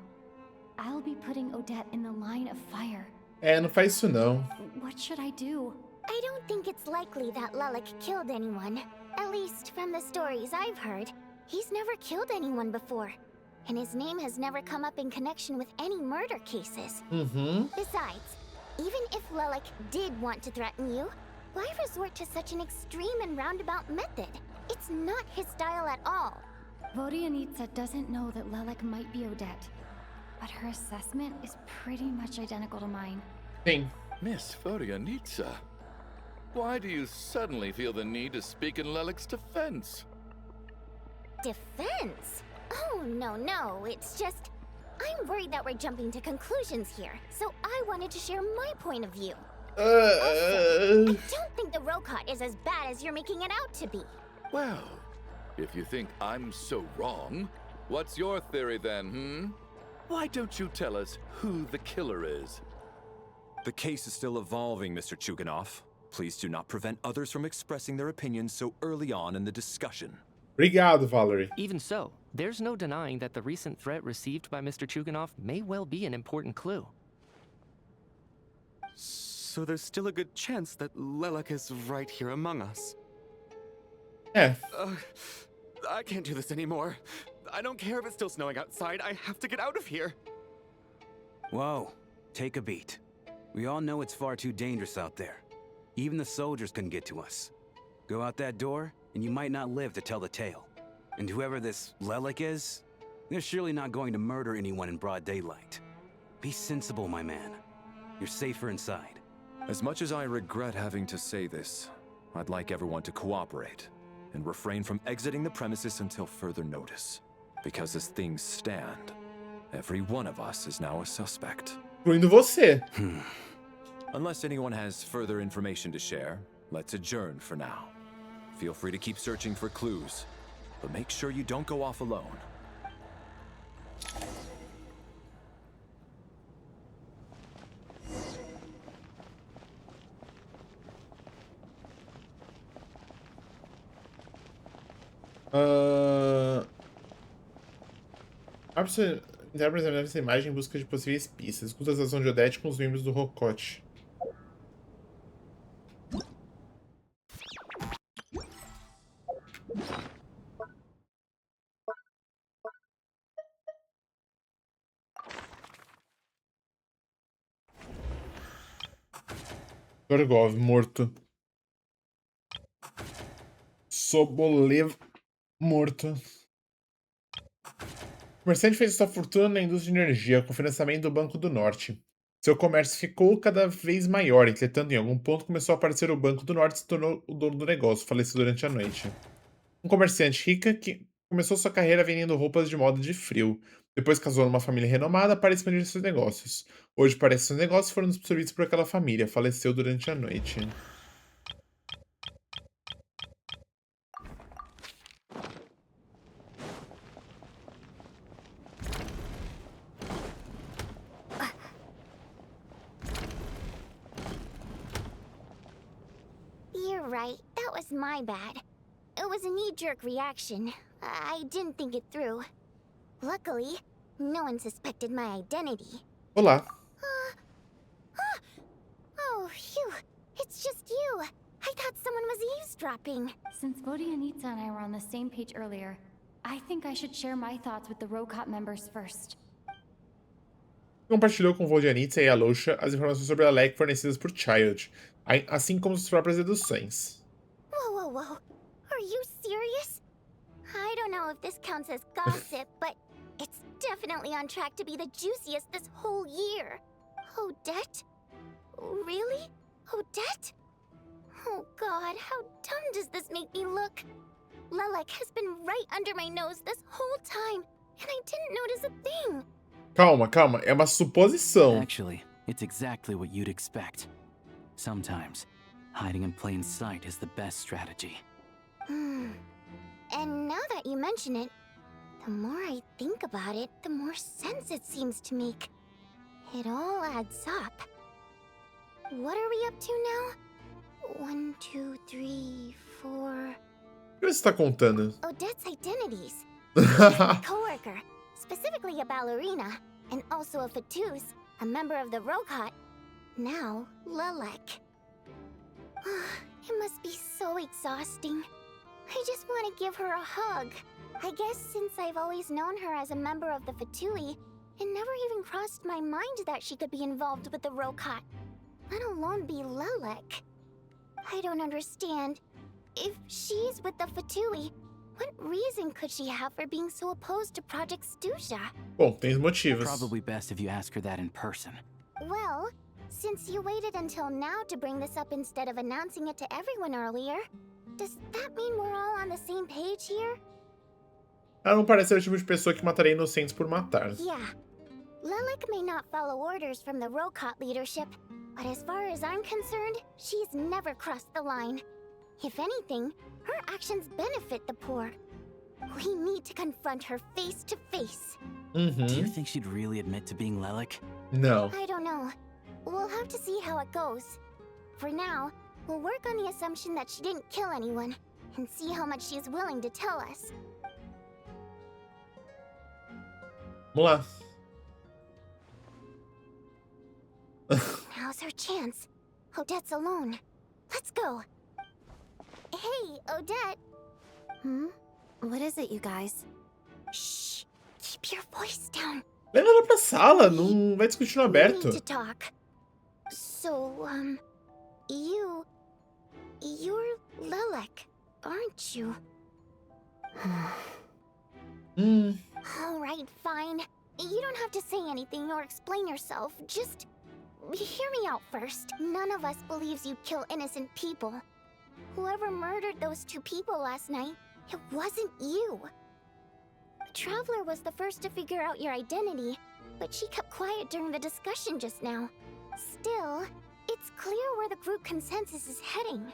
D: I'll be putting Odette in the line of fire.
A: É, não faz isso não.
D: What should I do?
B: I don't think it's likely that Lelek killed anyone. At least from the stories I've heard. He's never killed anyone before. And his name has never come up in connection with any murder cases. Besides, even if Lelek did want to threaten you, why resort to such an extreme and roundabout method? It's not his style at all.
D: Vodianitsa doesn't know that Lelek might be Odette, but her assessment is pretty much identical to mine.
A: Sim.
I: Miss Vodianitsa, why do you suddenly feel the need to speak in Lelek's defense?
B: Defense? Oh, no, it's just... I'm worried that we're jumping to conclusions here, so I wanted to share my point of view. Also, I don't think the Rokot is as bad as you're making it out to be.
I: Well, if you think I'm so wrong, what's your theory then, Why don't you tell us who the killer is?
G: The case is still evolving, Mr. Chuganov. Please do not prevent others from expressing their opinions so early on in the discussion.
A: Obrigado, Valerie.
H: Even so, there's no denying that the recent threat received by Mr. Chuganov may well be an important clue.
C: So there's still a good chance that Lelek is right here among us.
A: É.
C: I can't do this anymore. I don't care if it's still snowing outside. I have to get out of here.
J: Whoa, take a beat. We all know it's far too dangerous out there. Even the soldiers couldn't get to us. Go out that door, and you might not live to tell the tale. And whoever this Lelek is, they're surely not going to murder anyone in broad daylight. Be sensible, my man. You're safer inside.
G: As much as I regret having to say this, I'd like everyone to cooperate and refrain from exiting the premises until further notice. Because as things stand, every one of us is now a suspect.
A: Incluindo você.
G: Unless anyone has further information to share, let's adjourn for now. Feel free to keep searching for clues, but make sure you don't go off alone.
A: Tentar examinar essa imagem em busca de possíveis pistas. Escuta a ação de Odette com os membros do Rocote. Torgov, morto. Sobolev, morto. O comerciante fez sua fortuna na indústria de energia com financiamento do Banco do Norte. Seu comércio ficou cada vez maior, entretanto, em algum ponto começou a aparecer o Banco do Norte e se tornou o dono do negócio, faleceu durante a noite. Um comerciante rica que começou sua carreira vendendo roupas de moda de frio. Depois casou numa família renomada para expandir seus negócios. Hoje parece que seus negócios foram absorvidos por aquela família. Faleceu durante a noite.
B: You're right, that was my bad. It was a knee-jerk reaction. I didn't think it through. Luckily, no one suspected my identity.
A: Olá.
B: Oh, phew. It's just you. I thought someone was eavesdropping.
D: Since Vodianitsa and I were on the same page earlier, I think I should share my thoughts with the Rokot members first.
A: Compartilhou com Vodianitsa e Alosha as informações sobre a Lelek fornecidas por Child, assim como suas próprias deduções.
B: Whoa. Are you serious? I don't know if this counts as gossip, but it's definitely on track to be the juiciest this whole year. Odette? Really? Odette? Oh god, how dumb does this make me look? Lelek has been right under my nose this whole time, and I didn't notice a thing.
A: Calma, é uma suposição.
M: Actually, it's exactly what you'd expect. Sometimes, hiding in plain sight is the best strategy.
B: And now that you mention it, the more I think about it, the more sense it seems to make. It all adds up. What are we up to now? 1, 2, 3, 4...
A: O que você tá contando?
B: Odette's identities. She's a co-worker, specifically a ballerina, and also a Fatuz, a member of the Rokot. Now, Lelek. It must be so exhausting. I just want to give her a hug. I guess since I've always known her as a member of the Fatui, it never even crossed my mind that she could be involved with the Rokot, let alone be Lelek. I don't understand. If she's with the Fatui, what reason could she have for being so opposed to Project Stusha?
A: Bom, tem os motivos.
M: Probably best if you ask her that in person.
B: Well, since you waited until now to bring this up instead of announcing it to everyone earlier, does that mean we're all on the same page here?
A: Ela não parece ser o tipo de pessoa que mataria inocentes por matar.
B: Yeah. Lelek may not follow orders from the Rokot leadership, but as far as I'm concerned, she's never crossed the line. If anything, her actions benefit the poor. We need to confront her face to face.
M: Do you think she'd really admit to being Lelek?
A: No.
B: I don't know. We'll have to see how it goes. For now, we'll work on the assumption that she didn't kill anyone, and see how much she's willing to tell us.
A: Vamos lá.
B: Now's her chance. Odette's alone. Let's go. Hey, Odette.
D: What is it, you guys?
B: Shh. Keep your voice down.
A: Leva ela pra sala, não vai discutir no
B: We
A: aberto.
B: need to talk. So, you're Lelek, aren't you? Alright, fine. You don't have to say anything or explain yourself. Just hear me out first. None of us believes you kill innocent people. Whoever murdered those 2 people last night, it wasn't you. Traveler was the first to figure out your identity, but she kept quiet during the discussion just now. Still, it's clear where the group consensus is heading.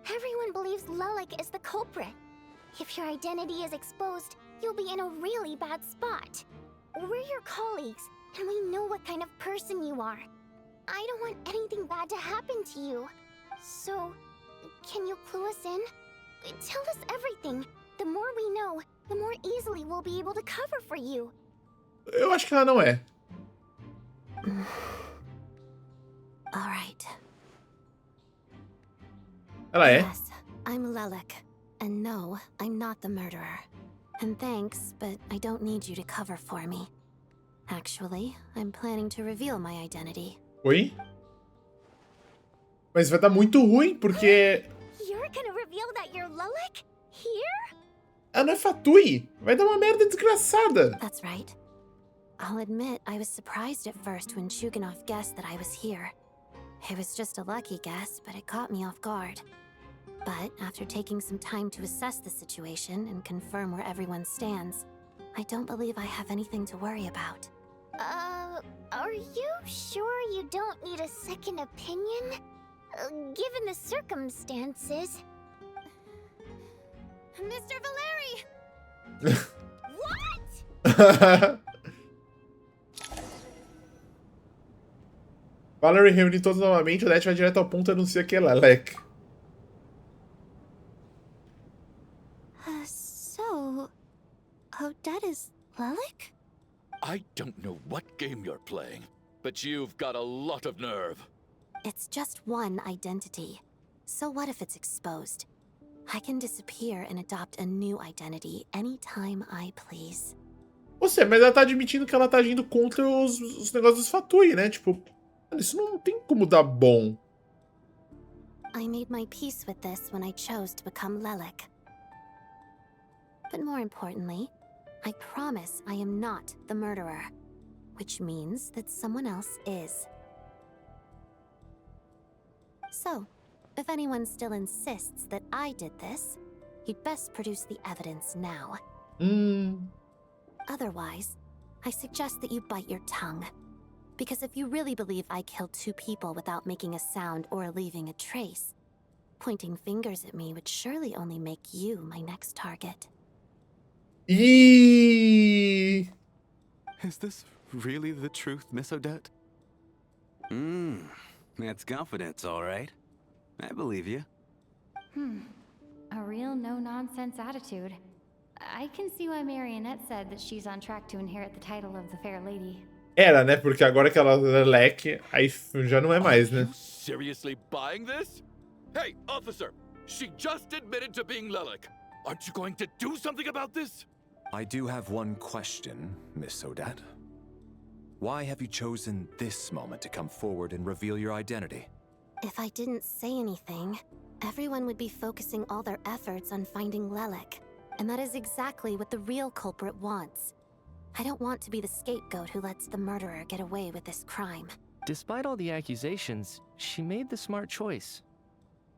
B: Everyone believes Lelek is the culprit. If your identity is exposed, you'll be in a really bad spot. We're your colleagues, and we know what kind of person you are. I don't want anything bad to happen to you. So, can you clue us in? Tell us everything. The more we know, the more easily we'll be able to cover for you.
A: Eu acho que ela não é.
D: All right.
A: Ela é?
D: Yes, I'm Lelek. And no, I'm not the murderer. And thanks, but I don't need you to cover for me. Actually, I'm planning to reveal my identity.
A: Oi? Mas vai dar muito ruim, porque...
B: You're gonna reveal that you're Lelek? Here?
A: Ela não é Fatui. Vai dar uma merda desgraçada.
D: That's right. I'll admit I was surprised at first when Chuganov guessed that I was here. It was just a lucky guess, but it caught me off guard. But after taking some time to assess the situation and confirm where everyone stands, I don't believe I have anything to worry about.
B: Are you sure you don't need a second opinion? Given the circumstances... Mr. Valeri! What?
A: Valerie reúne todos novamente, Odette vai direto ao ponto e anuncia que é Lelek.
D: So... Odette is Lelek?
I: I don't know what game you're playing, but you've got a lot of nerve.
D: It's just one identity. So what if it's exposed? I can disappear and adopt a new identity anytime I please.
A: Você, mas ela tá admitindo que ela tá agindo contra os negócios dos Fatui, né? Tipo, isso não tem como dar bom.
D: I made my peace with this when I chose to become Lelek. But more importantly, I promise I am not the murderer, which means that someone else is. So, if anyone still insists that I did this, you'd best produce the evidence now. Otherwise, I suggest that you bite your tongue. Because if you really believe I killed 2 people without making a sound or leaving a trace, pointing fingers at me would surely only make you my next target.
C: Is this really the truth, Miss Odette?
J: That's confidence, all right. I believe you.
D: A real no-nonsense attitude. I can see why Marionette said that she's on track to inherit the title of the Fair Lady.
A: Era, né? Porque agora que ela é leque, aí já não é mais, né?
I: Are you seriously buying this? Hey, officer! She just admitted to being Lelik. Aren't you going to do something about this?
G: I do have one question, Miss Odette. Why have you chosen this moment to come forward and reveal your identity?
O: If I didn't say anything, everyone would be focusing all their efforts on finding Lelik. And that is exactly what the real culprit wants. I don't want to be the scapegoat who lets the murderer get away with this crime.
H: Despite all the accusations, she made the smart choice.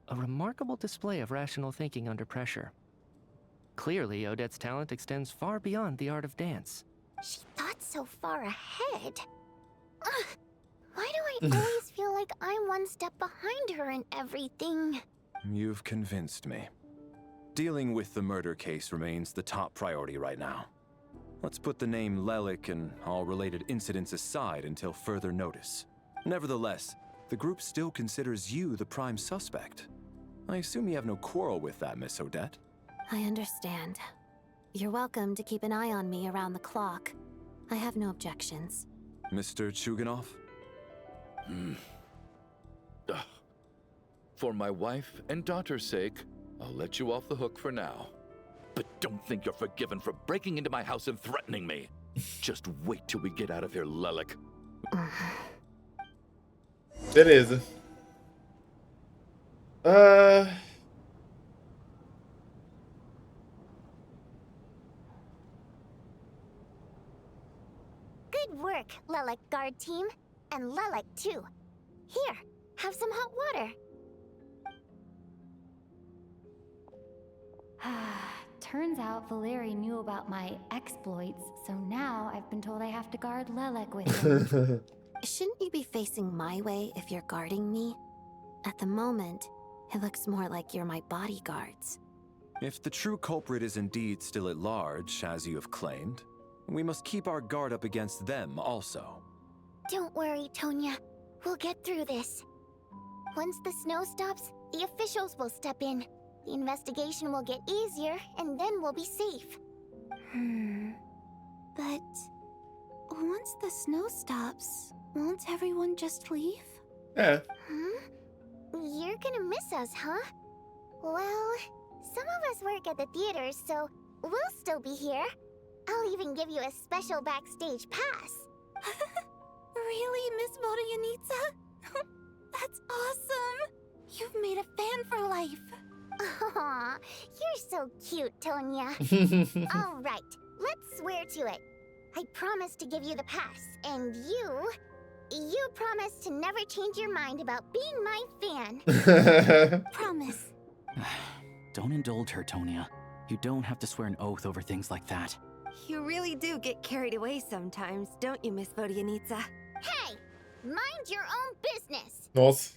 H: A remarkable display of rational thinking under pressure. Clearly, Odette's talent extends far beyond the art of dance.
B: She thought so far ahead. Ugh, why do I always feel like I'm one step behind her in everything?
G: You've convinced me. Dealing with the murder case remains the top priority right now. Let's put the name Lelik and all related incidents aside until further notice. Nevertheless, the group still considers you the prime suspect. I assume you have no quarrel with that, Miss Odette?
O: I understand. You're welcome to keep an eye on me around the clock. I have no objections.
G: Mr. Chuganov?
I: For my wife and daughter's sake, I'll let you off the hook for now. But don't think you're forgiven for breaking into my house and threatening me. Just wait till we get out of here, Lelik.
A: Beleza.
B: Good work, Lelik guard team. And Lelik too. Here, have some hot water.
D: Turns out Valeri knew about my exploits, so now I've been told I have to guard Lelik with him.
O: Shouldn't you be facing my way if you're guarding me? At the moment, it looks more like you're my bodyguards.
G: If the true culprit is indeed still at large, as you have claimed, we must keep our guard up against them also.
B: Don't worry, Tonya. We'll get through this. Once the snow stops, the officials will step in. The investigation will get easier, and then we'll be safe.
O: But once the snow stops, won't everyone just leave?
A: É.
B: You're gonna miss us, huh? Well, some of us work at the theaters, so we'll still be here. I'll even give you a special backstage pass.
O: Really, Miss Vodyanitsa? That's awesome! You've made a fan for life.
B: Aw, you're so cute, Tonya. All right, let's swear to it. I promise to give you the pass, and you promise to never change your mind about being my fan.
O: Promise.
M: Don't indulge her, Tonya. You don't have to swear an oath over things like that.
E: You really do get carried away sometimes, don't you, Miss Vodyanitsa?
B: Hey, mind your own business.
A: Nossa.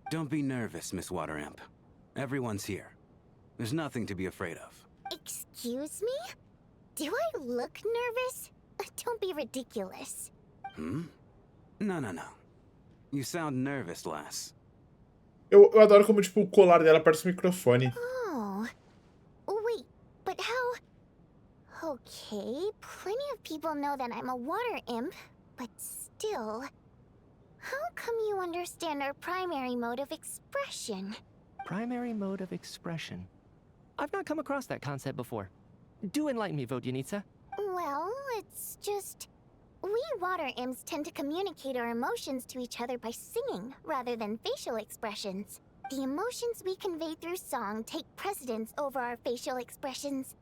J: Don't be nervous, Miss Water Imp. Everyone's here. There's nothing to be afraid of.
B: Excuse me? Do I look nervous? Don't be ridiculous.
J: No. You sound nervous, lass.
A: Eu adoro como, tipo, o colar dela parece um microfone.
B: Oh. Wait, but how... Okay, plenty of people know that I'm a water imp, but still... How come you understand our primary mode of expression?
H: Primary mode of expression. I've not come across that concept before. Do enlighten me, Vodyanitsa.
B: Well, it's just... We water imps tend to communicate our emotions to each other by singing, rather than facial expressions. The emotions we convey through song take precedence over our facial expressions.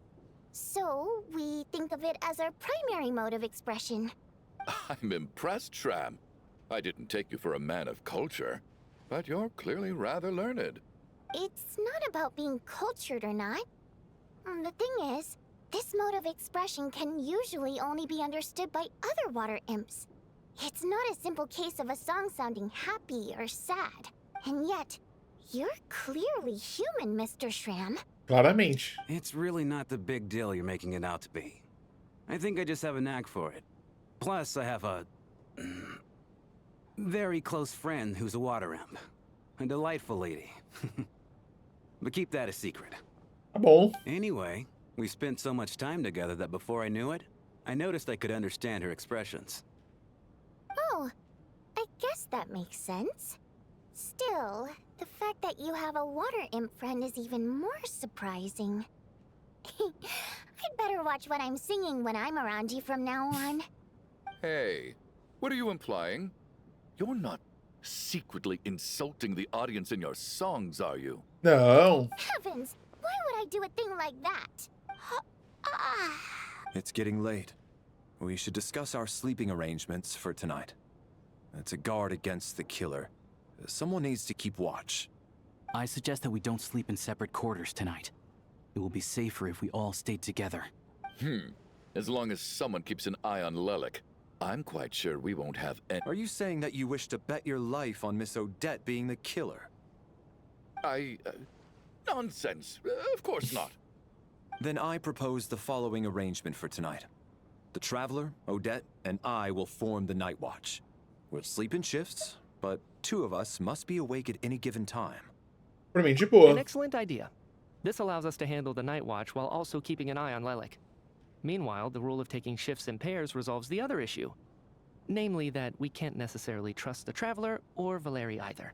B: So, we think of it as our primary mode of expression.
I: I'm impressed, Shram. I didn't take you for a man of culture, but you're clearly rather learned.
B: It's not about being cultured or not. The thing is, this mode of expression can usually only be understood by other water imps. It's not a simple case of a song sounding happy or sad. And yet, you're clearly human, Mr. Shram.
A: Claramente.
J: It's really not the big deal you're making it out to be. I think I just have a knack for it. Plus, I have a very close friend who's a water imp. A delightful lady. But keep that a secret.
A: Tá bom.
J: Anyway, we spent so much time together that before I knew it, I noticed I could understand her expressions.
B: Oh, I guess that makes sense. Still, the fact that you have a water imp friend is even more surprising. I'd better watch what I'm singing when I'm around you from now on.
I: Hey, what are you implying? You're not secretly insulting the audience in your songs, are you?
A: Não.
B: Heavens, why would I do a thing like that?
G: It's getting late. We should discuss our sleeping arrangements for tonight. To guard against the killer, someone needs to keep watch.
M: I suggest that we don't sleep in separate quarters tonight. It will be safer if we all stay together.
I: As long as someone keeps an eye on Lelik, I'm quite sure we won't have any—
G: Are you saying that you wish to bet your life on Miss Odette being the killer?
I: Nonsense. Of course not.
G: Then I propose the following arrangement for tonight. The Traveler, Odette, and I will form the Night Watch. We'll sleep in shifts, but 2 of us must be awake at any given time.
A: Pra mim, de boa.
H: An excellent idea. This allows us to handle the Night Watch while also keeping an eye on Lelik. Meanwhile, the rule of taking shifts in pairs resolves the other issue. Namely that we can't necessarily trust the Traveler or Valeri either.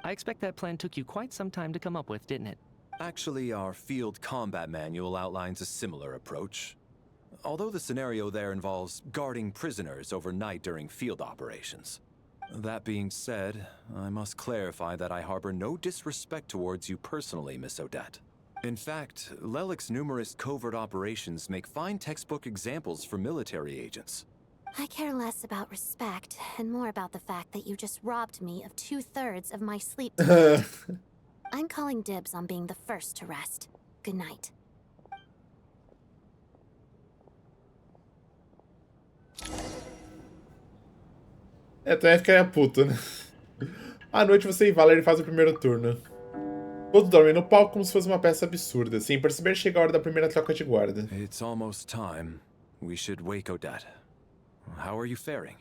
H: I expect that plan took you quite some time to come up with, didn't it?
G: Actually, our field combat manual outlines a similar approach. Although the scenario there involves guarding prisoners overnight during field operations. That being said, I must clarify that I harbor no disrespect towards you personally, Miss Odette. In fact, Lelik's numerous covert operations make fine textbook examples for military agents.
O: I care less about respect and more about the fact that you just robbed me of 2/3 of my sleep tonight. I'm calling dibs on being the first to rest. Good night.
A: Também ficaria puto, né? À noite você e Valerie fazem o primeiro turno. Todos dormem no palco como se fosse uma peça absurda. Sem perceber, chega a hora da primeira troca de guarda.
G: It's almost time. We should wake Odette. How are you faring?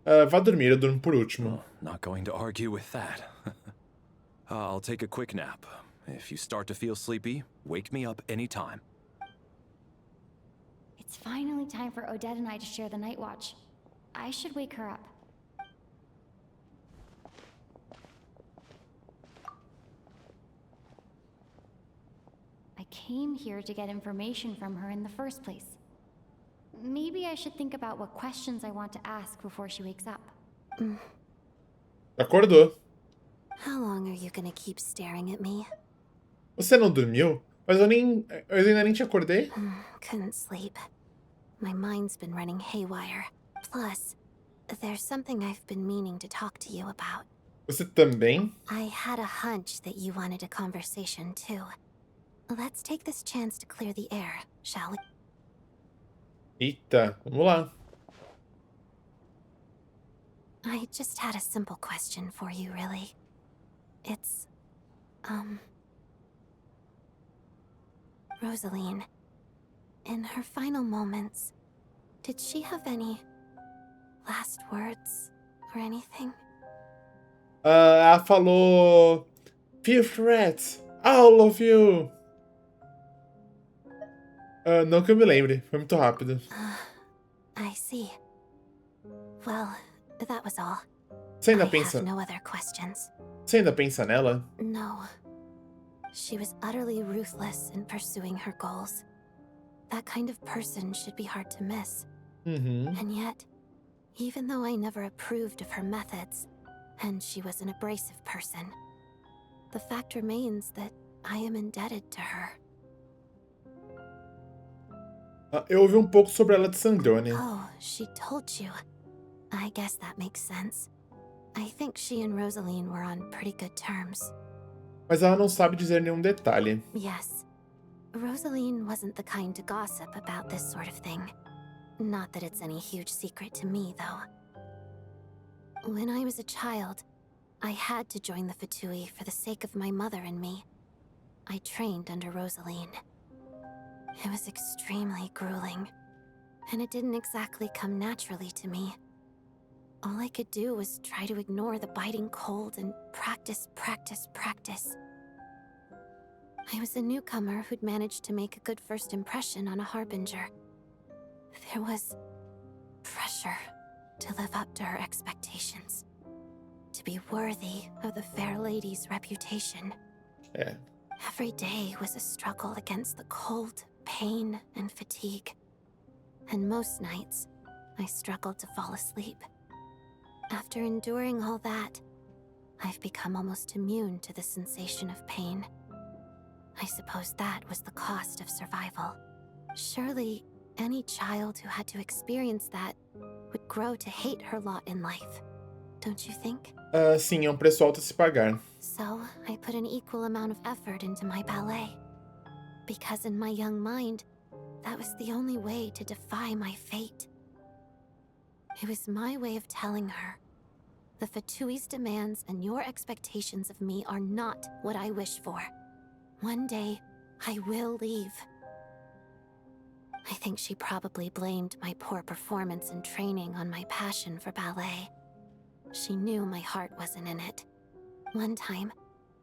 A: Vá dormir, eu durmo por último.
G: Not going to argue with that. I'll take a quick nap. If you start to feel sleepy, wake me up anytime.
D: It's finally time for Odette and I to share the night watch. I should wake her up. I came here to get information from her in the first place. Maybe I should think about what questions I want to ask before she wakes up.
A: Acordou.
O: How long are you gonna keep staring at me?
A: Você não dormiu? Mas eu ainda nem te acordei.
O: Couldn't sleep. My mind's been running haywire. Plus, there's something I've been meaning to talk to you about.
A: Você também?
O: I had a hunch that you wanted a conversation too. Let's take this chance to clear the air, shall we?
A: Eita, vamos lá.
O: I just had a simple question for you, really. It's, Rosaline, in her final moments, did she have any last words or anything?
A: Ela falou... Few threats, all of you. Não que eu me lembre, foi muito rápido.
O: I see. Well, that was all.
A: Você ainda
O: I
A: pensa...
O: have no other questions.
A: Você ainda pensa nela?
O: No. She was utterly ruthless in pursuing her goals. That kind of person should be hard to miss. And yet, even though I never approved of her methods, and she was an abrasive person, the fact remains that I am indebted to her.
A: Eu ouvi pouco sobre ela de Sandrone.
O: Oh, she told you. I guess that makes sense. I think she and Rosaline were on pretty good terms.
A: Mas ela não sabe dizer nenhum detalhe.
O: Yes. Rosaline wasn't the kind to gossip about this sort of thing. Not that it's any huge secret to me, though. When I was a child, I had to join the Fatui for the sake of my mother and me. I trained under Rosaline. It was extremely grueling, and it didn't exactly come naturally to me. All I could do was try to ignore the biting cold and practice. I was a newcomer who'd managed to make a good first impression on a harbinger. There was pressure to live up to her expectations, to be worthy of the fair lady's reputation.
A: Yeah.
O: Every day was a struggle against the cold, pain, and fatigue. And most nights, I struggled to fall asleep. After enduring all that, I've become almost immune to the sensation of pain. I suppose that was the cost of survival. Surely, any child who had to experience that would grow to hate her lot in life. Don't you think?
A: Sim, é preço alto a se pagar.
O: So, I put an equal amount of effort into my ballet. Because in my young mind, that was the only way to defy my fate. It was my way of telling her, the Fatui's demands and your expectations of me are not what I wish for. One day, I will leave. I think she probably blamed my poor performance in training on my passion for ballet. She knew my heart wasn't in it. One time,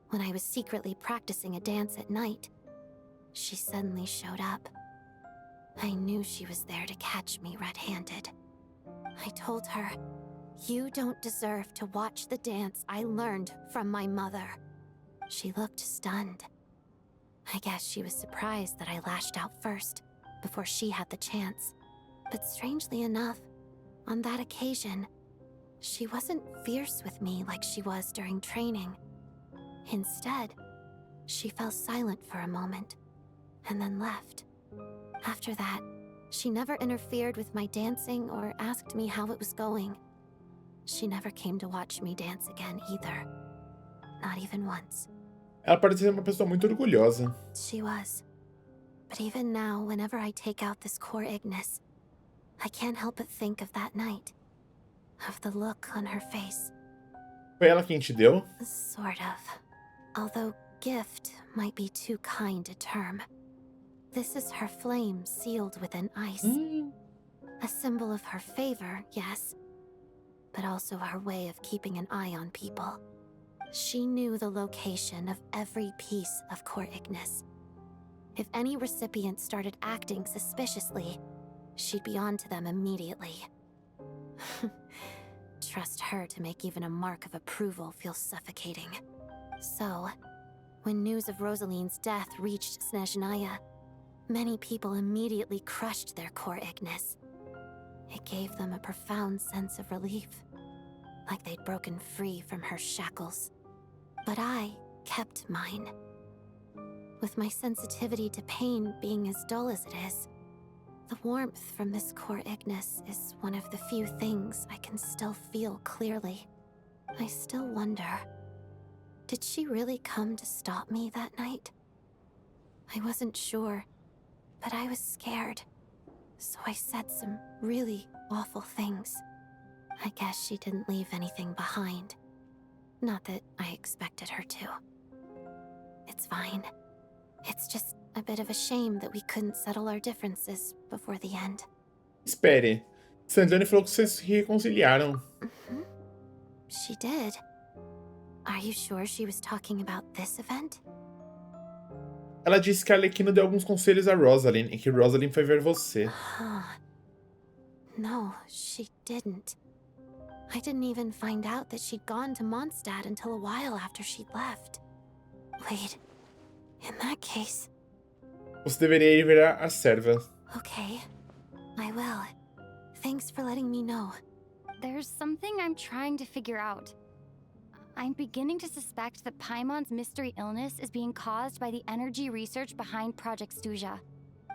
O: when I was secretly practicing a dance at night, she suddenly showed up. I knew she was there to catch me red-handed. I told her, "You don't deserve to watch the dance I learned from my mother." She looked stunned. I guess she was surprised that I lashed out first, before she had the chance. But strangely enough, on that occasion, she wasn't fierce with me like she was during training. Instead, she fell silent for a moment, and then left. After that, she never interfered with my dancing or asked me how it was going. She never came to watch me dance again either. Not even once.
A: Ela parece ser uma pessoa muito orgulhosa.
O: She was. But even now, whenever I take out this core Ignis, I can't help but think of that night. Of the look on her face.
A: Foi ela quem te deu?
O: Sort of. Although gift might be too kind a term. This is her flame sealed within ice. A symbol of her favor, yes, but also her way of keeping an eye on people. She knew the location of every piece of core Ignis. If any recipient started acting suspiciously, she'd be on to them immediately. Trust her to make even a mark of approval feel suffocating. So, when news of Rosaline's death reached Sneznahya, many people immediately crushed their core Ignis. It gave them a profound sense of relief, like they'd broken free from her shackles. But I kept mine. With my sensitivity to pain being as dull as it is, the warmth from this core Ignis is one of the few things I can still feel clearly. I still wonder, did she really come to stop me that night? I wasn't sure, but I was scared. So I said some really awful things. I guess she didn't leave anything behind. Not that I expected her to. It's fine. It's just a bit of a shame that we couldn't settle our differences before the end.
A: Espere. Sandrine falou que vocês se reconciliaram.
O: She did. Are you sure she was talking about this event?
A: Ela disse que a Arlequina deu alguns conselhos a Rosalind e que Rosalind foi ver você.
O: No, she didn't. I didn't even find out that she'd gone to Mondstadt until a while after she'd left. Wait, in that case...
A: Você deveria ir ver a serva.
O: Okay, I will. Thanks for letting me know.
D: There's something I'm trying to figure out. I'm beginning to suspect that Paimon's mystery illness is being caused by the energy research behind Project Stuja.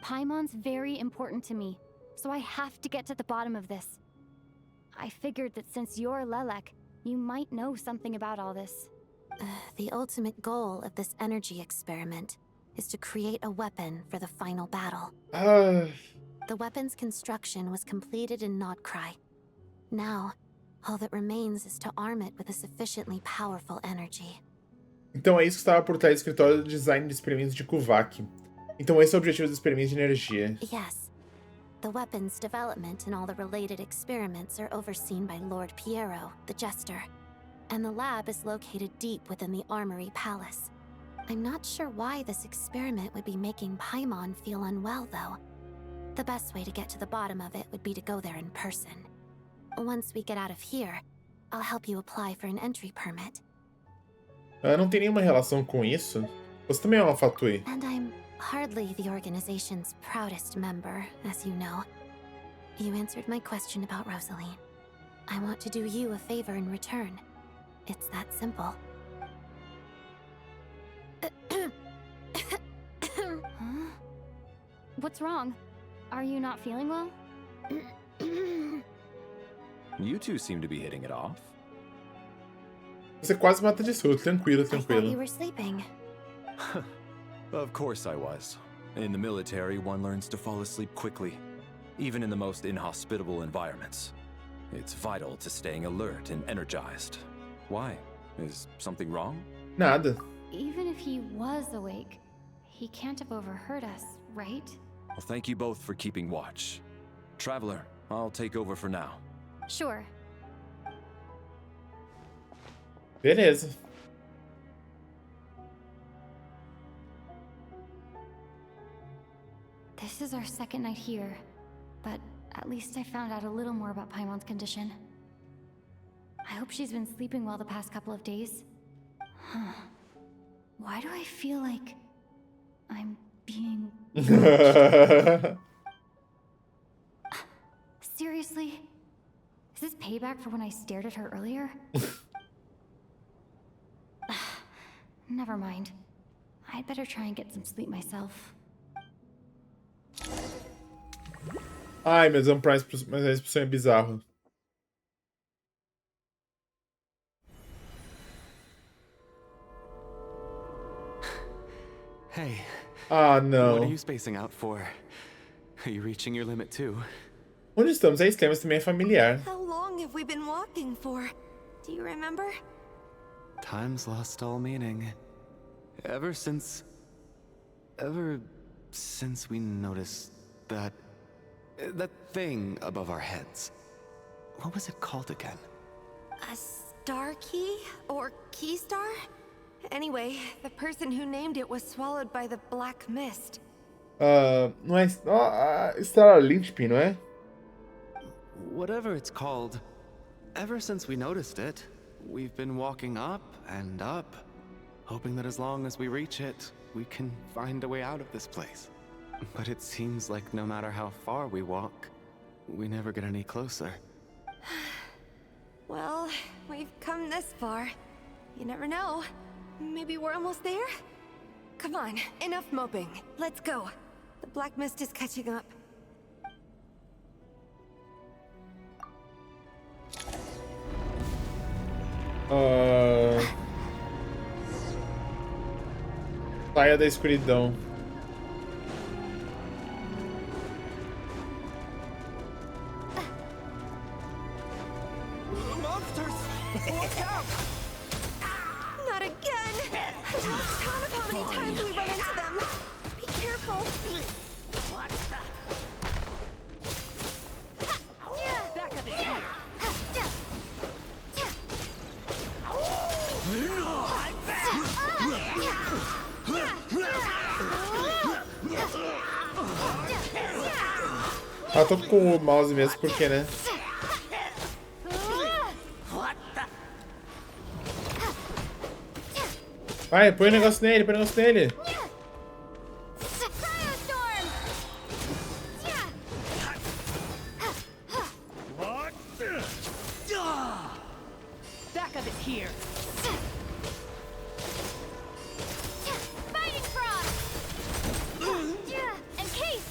D: Paimon's very important to me, so I have to get to the bottom of this. I figured that since you're Lelek, you might know something about all this.
O: The ultimate goal of this energy experiment is to create a weapon for the final battle. The weapon's construction was completed in Nodcry. Now, all that remains is to arm it with a sufficiently powerful energy.
A: Então é isso que estava por trás do escritório de design de experimentos de Kuvak. Então esse é o objetivo dos experimentos de energia.
O: Yes. The weapon's development and all the related experiments are overseen by Lord Piero, the Jester. And the lab is located deep within the Armory Palace. I'm not sure why this experiment would be making Paimon feel unwell, though. The best way to get to the bottom of it would be to go there in person. Once we get out of here, I'll help you apply for an entry permit.
A: Não tem nenhuma relação com isso? Você também é uma Fatui.
O: And I'm hardly the organization's proudest member, as you know. You answered my question about Rosaline. I want to do you a favor in return. It's that simple.
D: Huh? What's wrong? Are you not feeling well?
G: You two seem to be hitting it off.
A: Você quase mata de surto. Tranquilo,
O: I thought you
A: tranquilo.
O: were sleeping.
G: Of course I was. In the military, one learns to fall asleep quickly, even in the most inhospitable environments. It's vital to staying alert and energized. Why? Is something wrong?
A: Nada.
D: Even if he was awake, he can't have overheard us, right?
G: Well, thank you both for keeping watch. Traveler, I'll take over for now.
D: Sure.
A: Beleza.
D: This is our second night here, but at least I found out a little more about Paimon's condition. I hope she's been sleeping well the past couple of days. Huh. Why do I feel like I'm being... Seriously? Is this payback for when I stared at her earlier? Never mind. I'd better try and get some sleep myself.
A: Ai, meu Deus, mas a expressão é bizarro.
C: Hey.
A: Ah, não.
C: What are you spacing out for? Are you reaching your limit too?
A: Onde estamos é estranho, mas também é familiar.
E: How long have we been walking for? Do you remember?
C: Time's lost all meaning. Ever since we noticed that thing above our heads. What was it called again?
E: A star key? Or key star? Anyway, the person who named it was swallowed by the black mist.
A: Não é... Star Linchpin, não é?
C: Whatever it's called, ever since we noticed it, we've been walking up and up, hoping that as long as we reach it, we can find a way out of this place. But it seems like no matter how far we walk, we never get any closer.
E: Well, we've come this far. You never know. Maybe we're almost there? Come on, enough moping. Let's go. The black mist is catching up.
A: Saia da escuridão.
E: Monsters! Watch out! Not again! I've lost count of how many times we run into them. Be careful. Back up here.
A: Ah, tô com o mouse mesmo, porque, né? Vai, põe o negócio nele, põe o negócio nele.
L: Backup is here.
B: Fighting frog! Encase!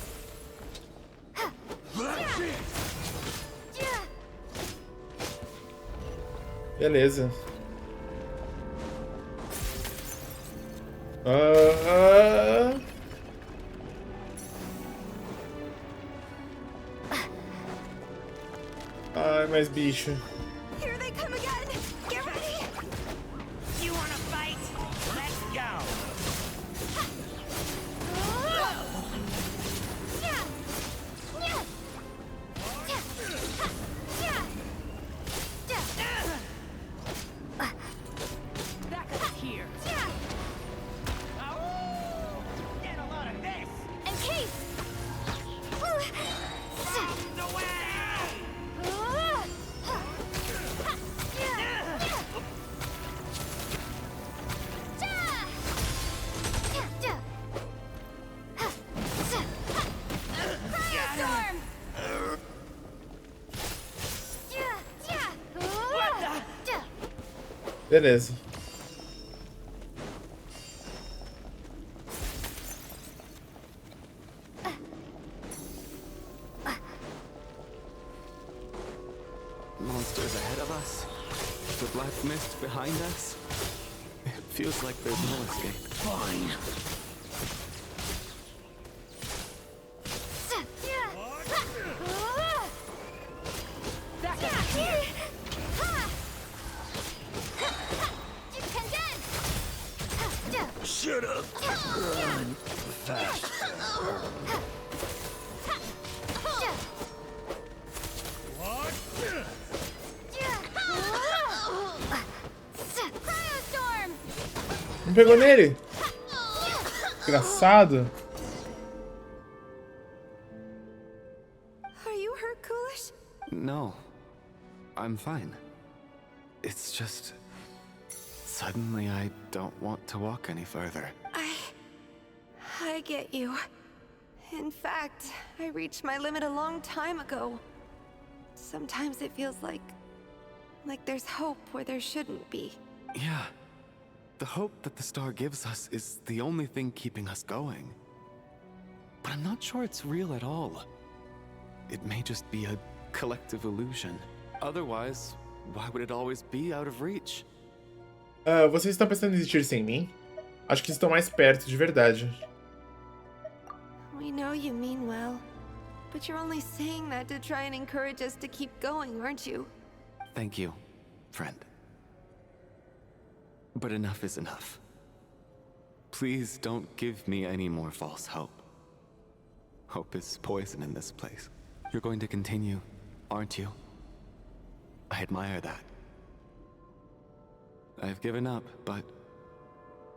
A: Beleza. mais bicho.
E: Here they come again. Get ready.
K: You wanna fight? Let's go. Back up here. Get a lot of this.
B: And Case!
K: The way.
A: Beleza.
C: Monsters ahead of us. The black mist behind us. It feels like there's no escape.
K: Fine. Back up here. Shut up. Run fast.
A: Não pegou nele? Engraçado.
E: Are you hurt, Coolish?
C: No. I'm fine. It's just... Suddenly I don't want to walk any further.
E: I get you. In fact, I reached my limit a long time ago. Sometimes it feels like there's hope where there shouldn't be.
C: Yeah. The hope that the star gives us is the only thing keeping us going. But I'm not sure it's real at all. It may just be a collective illusion. Otherwise, why would it always be out of reach?
A: Vocês estão pensando em desistir sem mim? Acho que estão mais perto, de verdade.
E: We know you mean well, but you're only saying that to try and encourage us to keep going, aren't you?
C: Thank you, friend. But enough is enough. Please don't give me any more false hope. Hope is poison in this place. You're going to continue, aren't you? I admire that. I've given up, but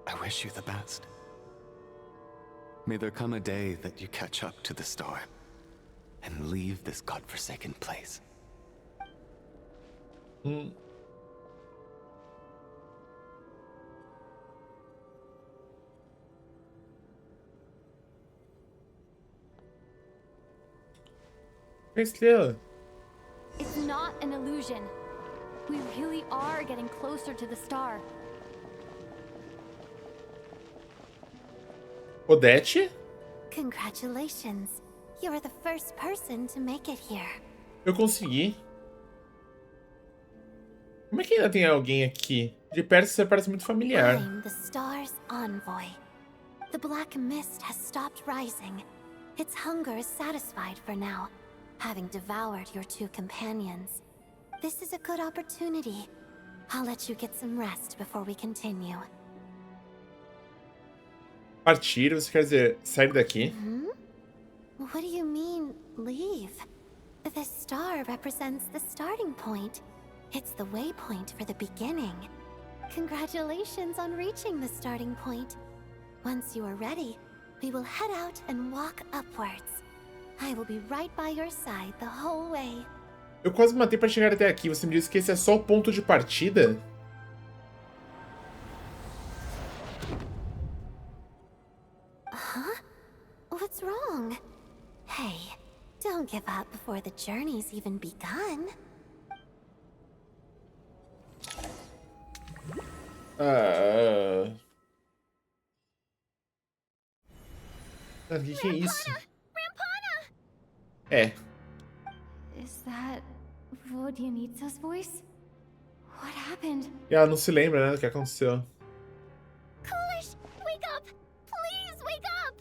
C: I wish you the best. May there come a day that you catch up to the star and leave this godforsaken place.
A: Estrela.
D: It's not an illusion. We really are getting closer to the star.
A: Odete?
O: Congratulations. You're the first person to make it here.
A: Eu consegui. Como é que ainda tem alguém aqui? De perto você parece muito familiar.
O: I'm the star's envoy. The black mist has stopped rising. Its hunger is satisfied for now, having devoured your two companions. This is a good opportunity. I'll let you get some rest before we continue.
A: Partir, você quer dizer sair daqui?
O: What do you mean, leave? The star represents the starting point. It's the waypoint for the beginning. Congratulations on reaching the starting point. Once you are ready, we will head out and walk upwards. I will be right by your side the whole way.
A: Eu quase me matei pra chegar até aqui. Você me disse que esse é só o ponto de partida?
O: Huh? What's wrong? Hey, don't give up before the journey's even begun.
A: O que é isso? É.
D: Is that Vodyanitsa's voice? What happened?
A: E ela não se lembra, né, do que aconteceu.
B: Coolish, wake up! Please wake up!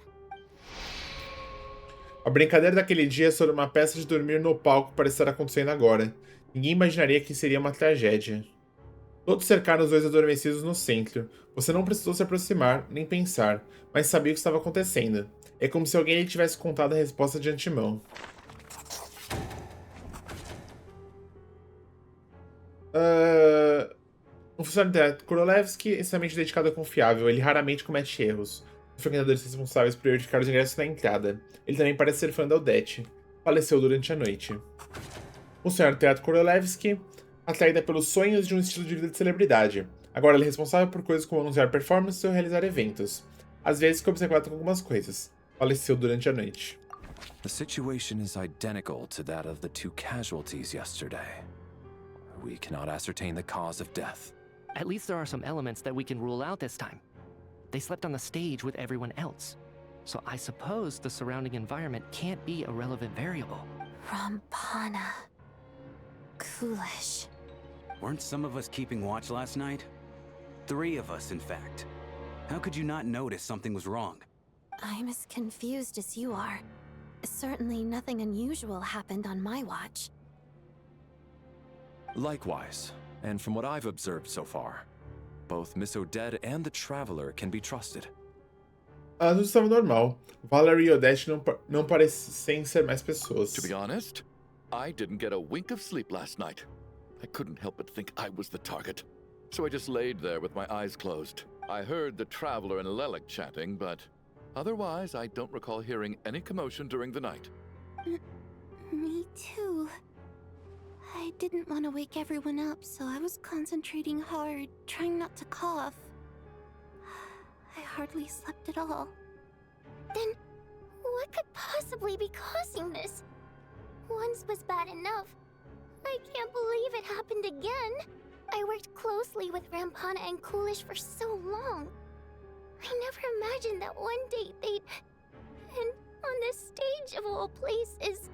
A: A brincadeira daquele dia sobre uma peça de dormir no palco parece estar acontecendo agora. Ninguém imaginaria que seria uma tragédia. Todos cercaram os dois adormecidos no centro. Você não precisou se aproximar, nem pensar, mas sabia o que estava acontecendo. É como se alguém lhe tivesse contado a resposta de antemão. Um funcionário da Korolevski é extremamente dedicado e confiável. Ele raramente comete erros. Os frequentadores responsáveis por verificar os ingressos na entrada. Ele também parece ser fã da Odete. Faleceu durante a noite. Funcionário do Teatro Korolevski, atraída pelos sonhos de um estilo de vida de celebridade. Agora ele é responsável por coisas como anunciar performances ou realizar eventos. Às vezes fica obcecado com algumas coisas. Faleceu durante a noite.
G: The situation is identical to that of the 2 casualties yesterday. We cannot ascertain the cause of death.
H: At least there are some elements that we can rule out this time. They slept on the stage with everyone else. So I suppose the surrounding environment can't be a relevant variable.
O: Rampana. Coolish.
J: Weren't some of us keeping watch last night? 3 of us, in fact. How could you not notice something was wrong?
O: I'm as confused as you are. Certainly nothing unusual happened on my watch.
G: Likewise, and from what I've observed so far, both Miss Odette and the Traveler can be trusted.
A: Tudo estava normal. Valerie e Odette não parecem ser mais pessoas.
I: To be honest, I didn't get a wink of sleep last night. I couldn't help but think I was the target. So I just laid there with my eyes closed. I heard the Traveler and Lelek chatting, but otherwise I don't recall hearing any commotion during the night.
O: Me too. I didn't want to wake everyone up, so I was concentrating hard, trying not to cough. I hardly slept at all.
B: Then, what could possibly be causing this? Once was bad enough. I can't believe it happened again. I worked closely with Rampana and Coolish for so long. I never imagined that one day they'd... And on the stage of all places...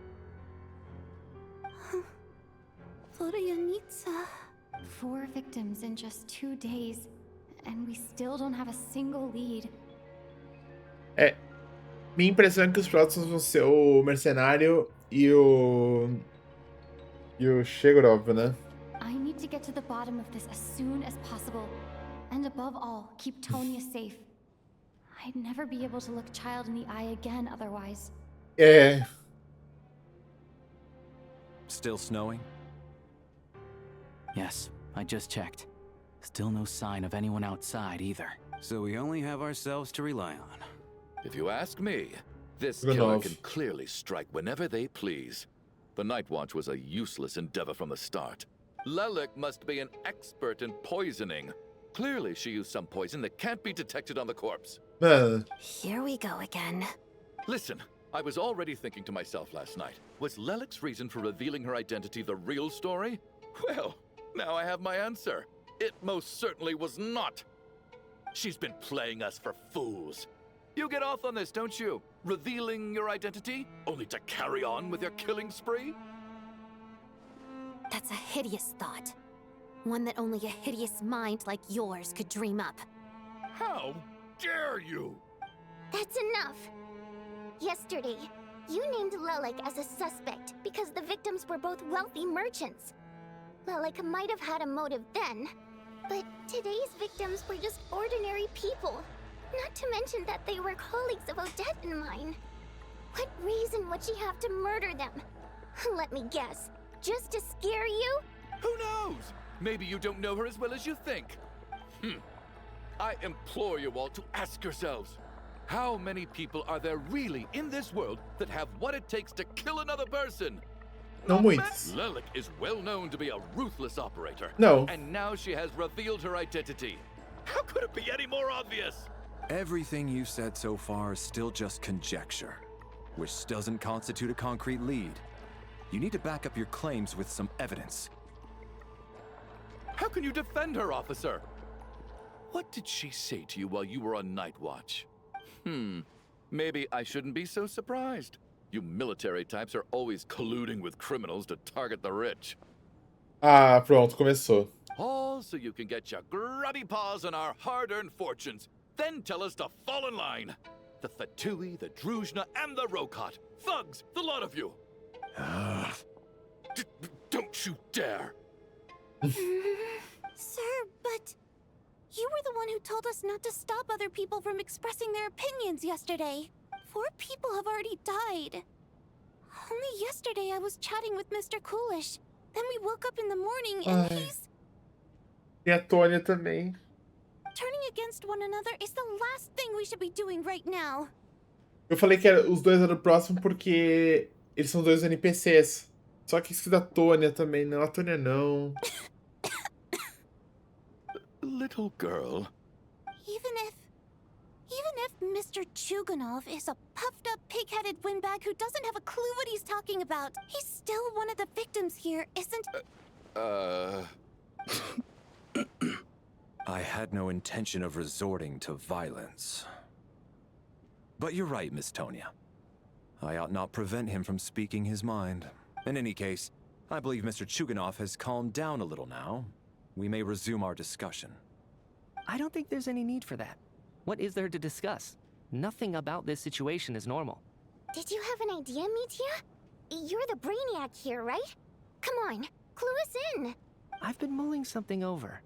O: Voronitsa.
D: 4 victims in just 2 days, and we still don't have a single lead.
A: Minha impressão é que os próximos vão ser o Mercenário e o Shegorov, né?
D: I need to get to the bottom of this as soon as possible. And above all, keep Tonya safe. I'd never be able to look Child in the eye again otherwise.
G: Still snowing?
M: Yes, I just checked. Still no sign of anyone outside either.
J: So we only have ourselves to rely on.
I: If you ask me, this
A: Good
I: killer
A: enough.
I: can clearly strike whenever they please. The Night Watch was a useless endeavor from the start. Lelek must be an expert in poisoning. Clearly she used some poison that can't be detected on the corpse.
O: Here we go again.
I: Listen, I was already thinking to myself last night, was Lelek's reason for revealing her identity the real story? Well, now I have my answer. It most certainly was not. She's been playing us for fools. You get off on this, don't you? Revealing your identity, only to carry on with your killing spree?
O: That's a hideous thought. One that only a hideous mind like yours could dream up.
I: How dare you?
B: That's enough. Yesterday, you named Lelek as a suspect because the victims were both wealthy merchants. Lelek might have had a motive then, but today's victims were just ordinary people. Not to mention that they were colleagues of Odette and mine. What reason would she have to murder them? Let me guess. Just to scare you?
I: Who knows? Maybe you don't know her as well as you think. I implore you all to ask yourselves, how many people are there really in this world that have what it takes to kill another person?
A: Não muitos.
I: Lelek is well known to be a ruthless operator.
A: No.
I: And now she has revealed her identity. How could it be any more obvious?
G: Everything you've said so far is still just conjecture, which doesn't constitute a concrete lead. You need to back up your claims with some evidence.
I: How can you defend her, officer? What did she say to you while you were on night watch? Maybe I shouldn't be so surprised. You military types are always colluding with criminals to target the rich.
A: Ah, pronto, começou.
I: All so you can get your grubby paws on our hard-earned fortunes. Then tell us to fall in line. The Fatui, the Druzhna, and the Rokot. Thugs, the lot of you. Don't you dare!
O: Sir, but you were the one who told us not to stop other people from expressing their opinions yesterday. 4 people have already died. Only yesterday I was chatting with Mr. Coolish. Then we woke up in the morning and he's...
A: E a Tônia também.
O: Turning against one another is the last thing we should be doing right now.
A: Eu falei que os dois eram próximos porque eles são 2 NPCs. Só que isso da Tônia também, não. A Tônia não.
I: Little girl.
O: Even if Mr. Chuganov is a puffed-up, pig-headed windbag who doesn't have a clue what he's talking about, he's still one of the victims here, isn't...
G: I had no intention of resorting to violence. But you're right, Miss Tonya. I ought not prevent him from speaking his mind. In any case, I believe Mr. Chuganov has calmed down a little now. We may resume our discussion.
H: I don't think there's any need for that. What is there to discuss? Nothing about this situation is normal.
B: Did you have an idea, Mitya? You're the brainiac here, right? Come on, clue us in.
H: I've been mulling something over.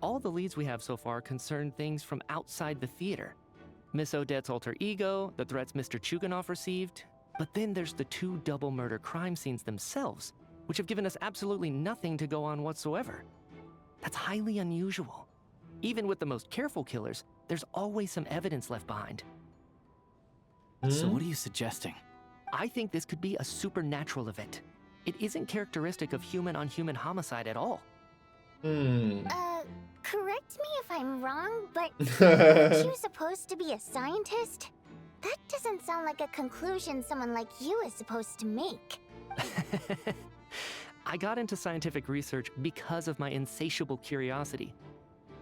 H: All the leads we have so far concern things from outside the theater. Miss Odette's alter ego, the threats Mr. Chuganov received, but then there's the 2 double murder crime scenes themselves, which have given us absolutely nothing to go on whatsoever. That's highly unusual. Even with the most careful killers, there's always some evidence left behind.
M: So what are you suggesting?
H: I think this could be a supernatural event. It isn't characteristic of human-on-human homicide at all.
B: Correct me if I'm wrong, but aren't you supposed to be a scientist? That doesn't sound like a conclusion someone like you is supposed to make.
H: I got into scientific research because of my insatiable curiosity.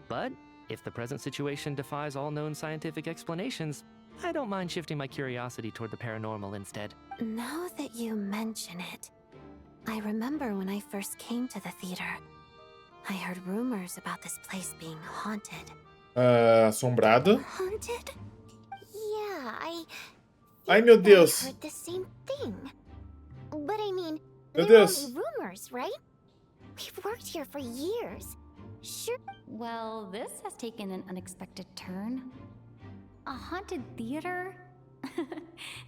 H: But if the present situation defies all known scientific explanations, I don't mind shifting my curiosity toward the paranormal instead.
O: Now that you mention it, I remember when I first came to the theater. I heard rumors about this place being haunted.
A: Assombrado.
B: Haunted? Yeah,
A: Ai, meu Deus.
B: I heard the same thing. But I mean,
A: Meu
B: they're
A: Deus.
B: only rumors, right? We've worked here for years. Sure.
D: Well, this has taken an unexpected turn. A haunted theater?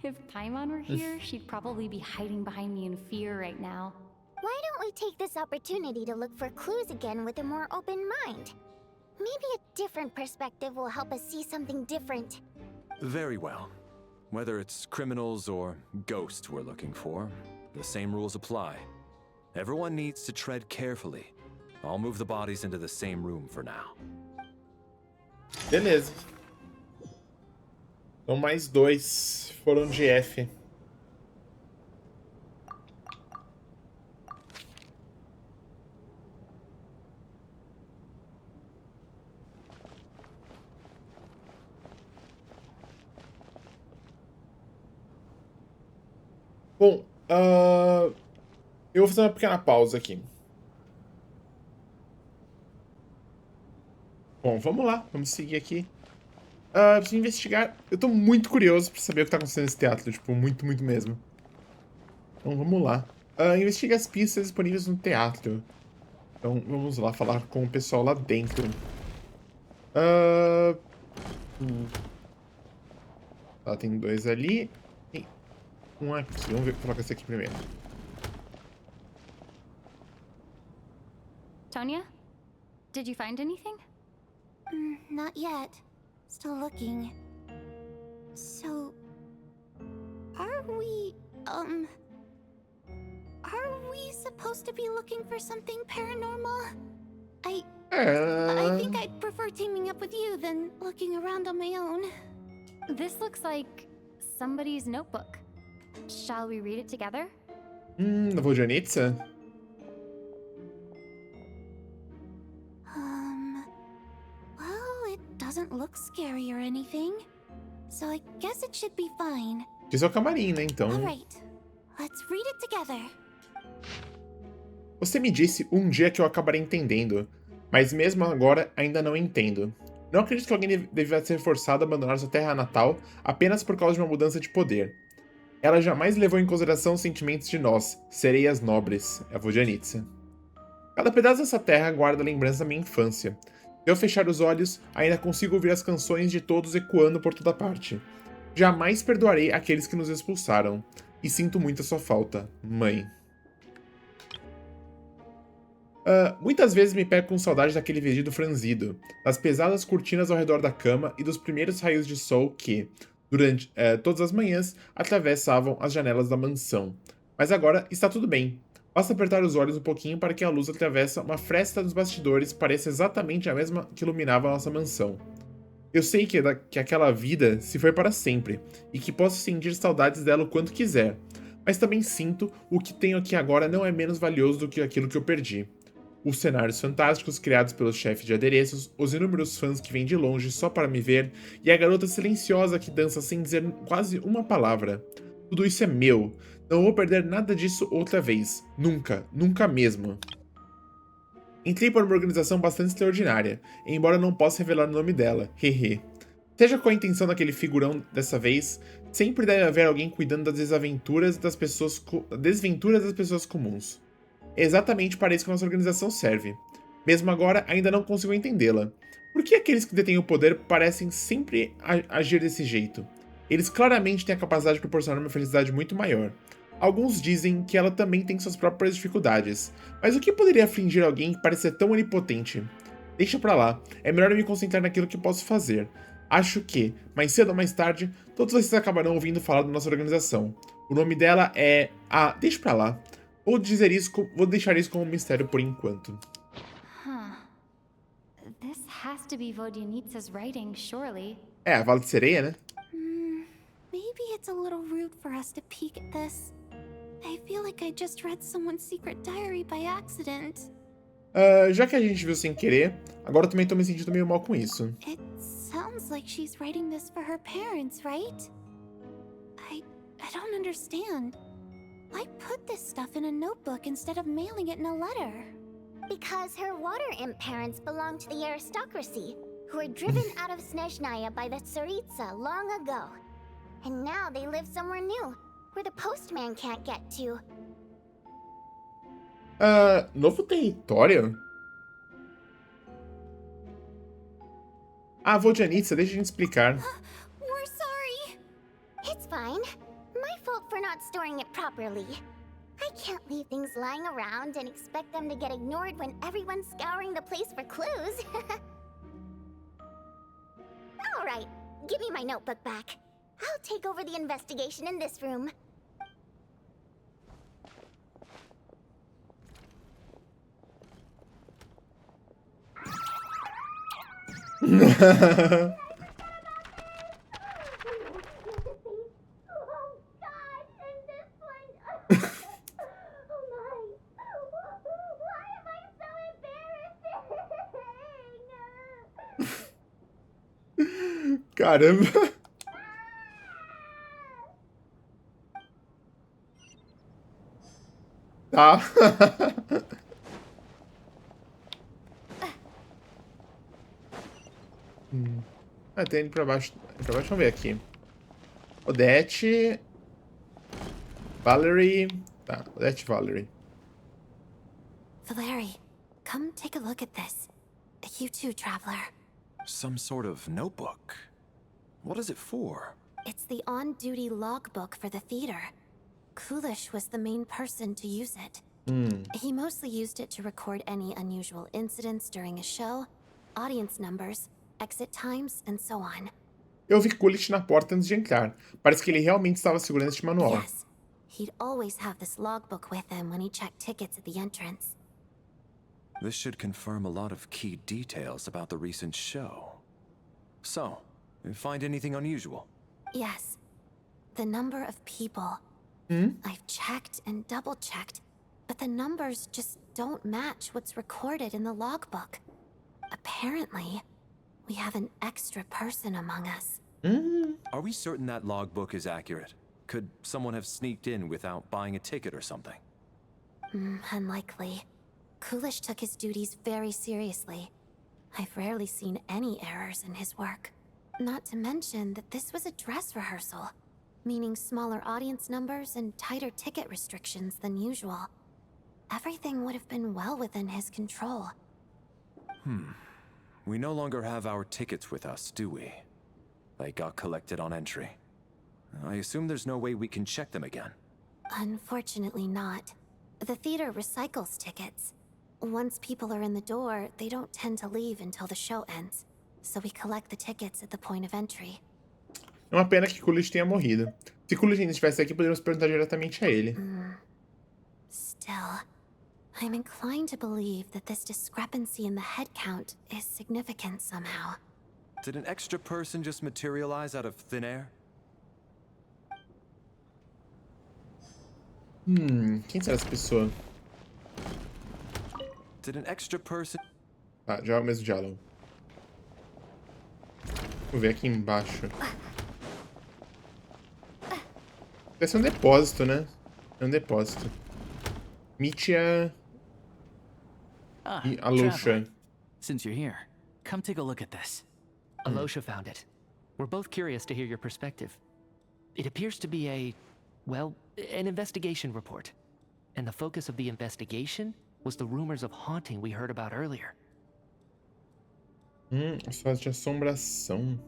D: If Paimon were here, she'd probably be hiding behind me in fear right now.
B: Why don't we take this opportunity to look for clues again with a more open mind? Maybe a different perspective will help us see something different.
G: Very well. Whether it's criminals or ghosts we're looking for, the same rules apply. Everyone needs to tread carefully. I'll move the bodies into the same room for now.
A: Beleza. Então mais 2 foram de F. Bom, eu vou fazer uma pequena pausa aqui. Bom, vamos lá, vamos seguir aqui. Preciso investigar. Eu tô muito curioso pra saber o que tá acontecendo nesse teatro, tipo, muito, muito mesmo. Então vamos lá. Investiga as pistas disponíveis no teatro. Então vamos lá falar com o pessoal lá dentro. Tem 2 ali. E um aqui. Vamos ver, coloca esse aqui primeiro.
D: Tonya? Did you find anything?
O: Not yet. Still looking. So... Are we supposed to be looking for something paranormal? I think I'd prefer teaming up with you than looking around on my own.
D: This looks like somebody's notebook. Shall we read it together?
A: Da Vojanitsa?
O: Well, it doesn't look scary or anything. So I guess it should be fine.
A: Esse é o camarim, né, então.
O: Alright, let's read it together.
A: Você me disse um dia que eu acabarei entendendo, mas mesmo agora ainda não entendo. Não acredito que alguém devia ser forçado a abandonar sua terra natal apenas por causa de uma mudança de poder. Ela jamais levou em consideração os sentimentos de nós, sereias nobres, a Vodyanitsa. Cada pedaço dessa terra guarda lembrança da minha infância. Se eu fechar os olhos, ainda consigo ouvir as canções de todos ecoando por toda parte. Jamais perdoarei aqueles que nos expulsaram. E sinto muito a sua falta, mãe. Muitas vezes me pego com saudade daquele vestido franzido, das pesadas cortinas ao redor da cama e dos primeiros raios de sol que, durante todas as manhãs, atravessavam as janelas da mansão. Mas agora está tudo bem. Basta apertar os olhos um pouquinho para que a luz atravessa uma fresta dos bastidores pareça exatamente a mesma que iluminava a nossa mansão. Eu sei que aquela vida se foi para sempre, e que posso sentir saudades dela o quanto quiser, mas também sinto o que tenho aqui agora não é menos valioso do que aquilo que eu perdi. Os cenários fantásticos criados pelo chefe de adereços, os inúmeros fãs que vêm de longe só para me ver, e a garota silenciosa que dança sem dizer quase uma palavra. Tudo isso é meu. Não vou perder nada disso outra vez. Nunca. Nunca mesmo. Entrei para uma organização bastante extraordinária, embora não possa revelar o nome dela. Hehe. Seja qual a intenção daquele figurão dessa vez, sempre deve haver alguém cuidando das desventuras das pessoas comuns. É exatamente para isso que nossa organização serve. Mesmo agora, ainda não consigo entendê-la. Por que aqueles que detêm o poder parecem sempre agir desse jeito? Eles claramente têm a capacidade de proporcionar uma felicidade muito maior. Alguns dizem que ela também tem suas próprias dificuldades. Mas o que poderia afligir alguém que parece ser tão onipotente? Deixa pra lá. É melhor eu me concentrar naquilo que posso fazer. Acho que, mais cedo ou mais tarde, todos vocês acabarão ouvindo falar da nossa organização. O nome dela é... deixa pra lá. Vou deixar isso como um mistério por enquanto.
D: This has to be Vodyanitsa's writing, surely.
A: É, a Vala de Sereia, né?
O: Maybe it's a little rude for us to peek at this. I feel like I just read someone's secret diary by accident.
A: Já que a gente viu sem querer, agora eu também tô me sentindo meio mal com isso.
O: It sounds like she's writing this for her parents, right? I don't understand. Why put this stuff in a notebook instead of mailing it in a letter?
B: Because her water imp parents belong to the aristocracy, who were driven out of Sneznahya by the Tsaritsa long ago. And now they live somewhere new, where the postman can't get to.
A: Novo território? Vodyanitsa, deixa a gente explicar.
B: We're sorry. It's fine. My fault for not storing it properly. I can't leave things lying around and expect them to get ignored when everyone's scouring the place for clues. Alright, give me my notebook back. I'll take over the investigation in this room.
A: Caramba. Tá. Tem indo pra baixo. Vamos ver aqui. Odette. Valerie. Tá, Odette, Valerie.
O: Valerie, come take a look at this. You too, traveler.
G: Some sort of notebook. What is it for?
O: It's the on-duty logbook for the theater. Kulish was the main person to use it. He mostly used it to record any unusual incidents during a show, audience numbers, exit times, and so on.
A: Eu vi Kulish na porta antes de entrar. Parece que ele realmente estava segurando este manual.
O: Yes. He'd always have this logbook with him when he checked tickets at the entrance.
G: This should confirm a lot of key details about the recent show. So, you find anything unusual?
O: Yes. The number of people. I've checked and double-checked, but the numbers just don't match what's recorded in the logbook. Apparently, we have an extra person among us.
G: Are we certain that logbook is accurate? Could someone have sneaked in without buying a ticket or something?
O: Unlikely. Kulish took his duties very seriously. I've rarely seen any errors in his work. Not to mention that this was a dress rehearsal. meaning smaller audience numbers and tighter ticket restrictions than usual. Everything would have been well within his control.
G: We no longer have our tickets with us, do we? They got collected on entry. I assume there's no way we can check them again.
O: Unfortunately not. The theater recycles tickets. Once people are in the door, they don't tend to leave until the show ends. So we collect the tickets at the point of entry.
A: É uma pena que Coolidge tenha morrido. Se Coolidge ainda estivesse aqui, poderíamos perguntar diretamente a ele.
O: Still, I'm inclined to believe that this discrepancy in the head count is significant somehow.
G: Did an extra person just materialize out of thin air?
A: Quem será essa pessoa?
G: Did an extra person...
A: Ah, já é o mesmo diálogo. Vou ver aqui embaixo. Deve ser um depósito, né? É um depósito. Mitya e Alosha.
M: Since you're here, come take a look at this.
H: Alosha found it. We're both curious to hear your perspective. It appears to be an investigation report. And the focus of the investigation was the rumors of haunting we heard about earlier.
A: As fases de assombração.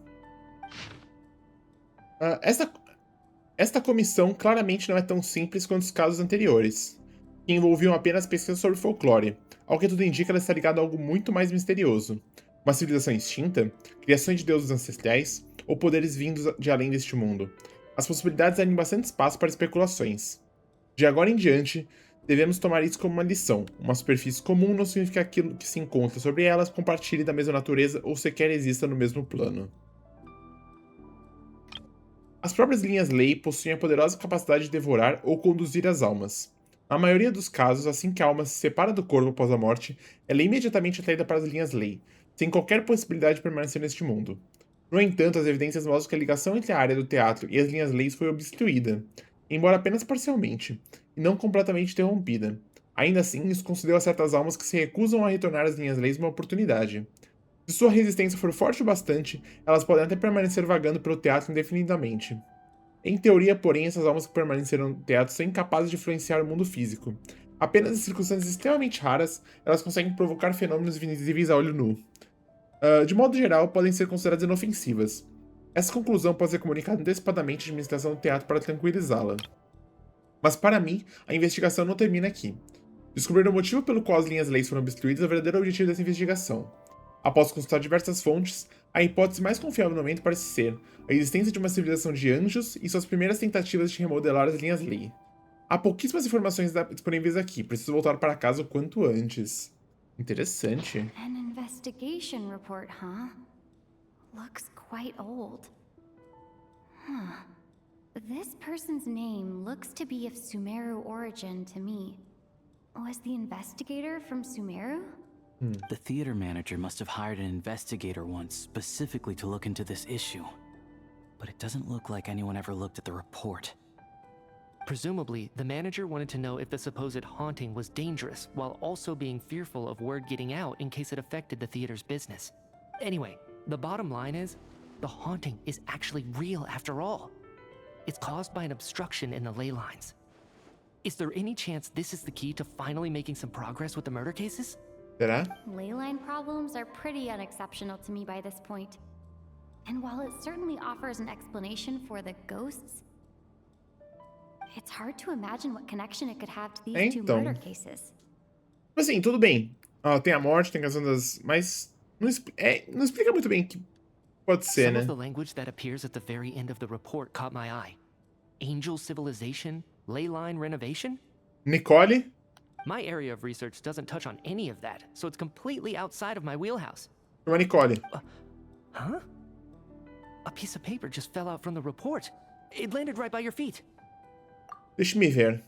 A: Esta comissão claramente não é tão simples quanto os casos anteriores, que envolviam apenas pesquisa sobre folclore. Ao que tudo indica, ela está ligada a algo muito mais misterioso. Uma civilização extinta, criações de deuses ancestrais ou poderes vindos de além deste mundo. As possibilidades abrem bastante espaço para especulações. De agora em diante, devemos tomar isso como uma lição. Uma superfície comum não significa que aquilo que se encontra sobre elas compartilhe da mesma natureza ou sequer exista no mesmo plano. As próprias linhas lei possuem a poderosa capacidade de devorar ou conduzir as almas. Na maioria dos casos, assim que a alma se separa do corpo após a morte, ela é imediatamente atraída para as linhas lei, sem qualquer possibilidade de permanecer neste mundo. No entanto, as evidências mostram que a ligação entre a área do teatro e as linhas leis foi obstruída, embora apenas parcialmente, e não completamente interrompida. Ainda assim, isso concedeu a certas almas que se recusam a retornar às linhas leis uma oportunidade. Se sua resistência for forte o bastante, elas podem até permanecer vagando pelo teatro indefinidamente. Em teoria, porém, essas almas que permaneceram no teatro são incapazes de influenciar o mundo físico. Apenas em circunstâncias extremamente raras, elas conseguem provocar fenômenos invisíveis a olho nu. De modo geral, podem ser consideradas inofensivas. Essa conclusão pode ser comunicada antecipadamente à administração do teatro para tranquilizá-la. Mas para mim, a investigação não termina aqui. Descobrir o motivo pelo qual as linhas leis foram obstruídas é o verdadeiro objetivo dessa investigação. Após consultar diversas fontes, a hipótese mais confiável no momento parece ser a existência de uma civilização de anjos e suas primeiras tentativas de remodelar as linhas lei. Há pouquíssimas informações disponíveis aqui, preciso voltar para casa o quanto antes. Interessante.
D: An investigation report, huh? Looks quite old. This person's name looks to be of Sumeru origin to me. Was the investigator from Sumeru?
M: The theater manager must have hired an investigator once specifically to look into this issue. But it doesn't look like anyone ever looked at the report.
H: Presumably, the manager wanted to know if the supposed haunting was dangerous, while also being fearful of word getting out in case it affected the theater's business. Anyway, the bottom line is, the haunting is actually real after all. It's caused by an obstruction in the ley lines. Is there any chance this is the key to finally making some progress with the murder cases?
A: Será?
D: Leyline problems are pretty unexceptional to me by this point. And while it certainly offers an explanation for the ghosts, it's hard to imagine what connection it could have to these two murder cases.
A: Assim, tudo bem. Tem a morte, tem a questão das... Mas não explica muito bem o que pode ser,
H: Some
A: né?
H: of the language that appears at the very end of the report caught my eye. Angel civilization, leyline renovation?
A: Nicole?
H: My area of research doesn't touch on any of that, so it's completely outside of my wheelhouse.
A: Chama Nicole.
H: Huh? A piece of paper just fell out from the report. It landed right by your feet.
A: Deixa-me ver.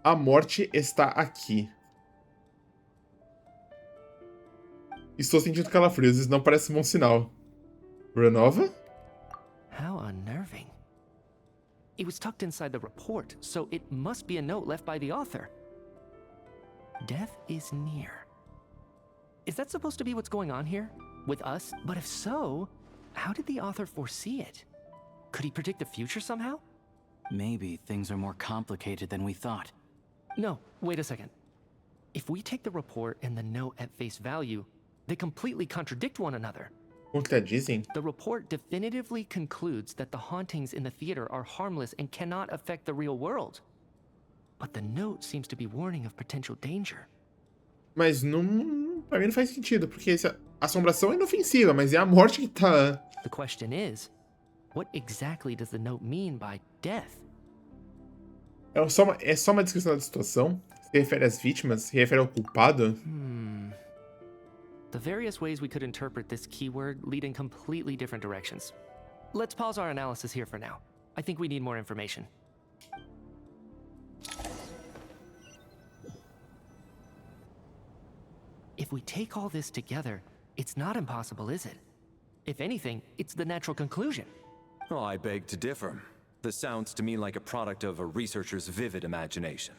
A: A morte está aqui. Estou sentindo calafrios, isso não parece um bom sinal. Renova?
H: How unnerving. It was tucked inside the report, so it must be a note left by the author. Death is near. Is that supposed to be what's going on here? With us? But if so, How did the author foresee it? Could he predict the future somehow?
M: Maybe things are more complicated than we thought.
H: No, wait a second. If we take the report and the note at face value, they completely contradict one another.
A: Contradizem?
H: The report definitively concludes that the hauntings in the theater are harmless and cannot affect the real world. But the note seems to be warning of potential danger.
A: Mas não, pra mim não faz sentido, porque essa assombração é inofensiva, mas é a morte que tá...
H: The question is, what exactly does the note mean by death?
A: É só uma descrição da situação? Se refere às vítimas? Se refere ao culpado?
H: The various ways we could interpret this keyword lead in completely different directions. Let's pause our analysis here for now. I think we need more information. If we take all this together, it's not impossible, is it? If anything, it's the natural conclusion.
G: Oh, I beg to differ. This sounds to me like a product of a researcher's vivid imagination.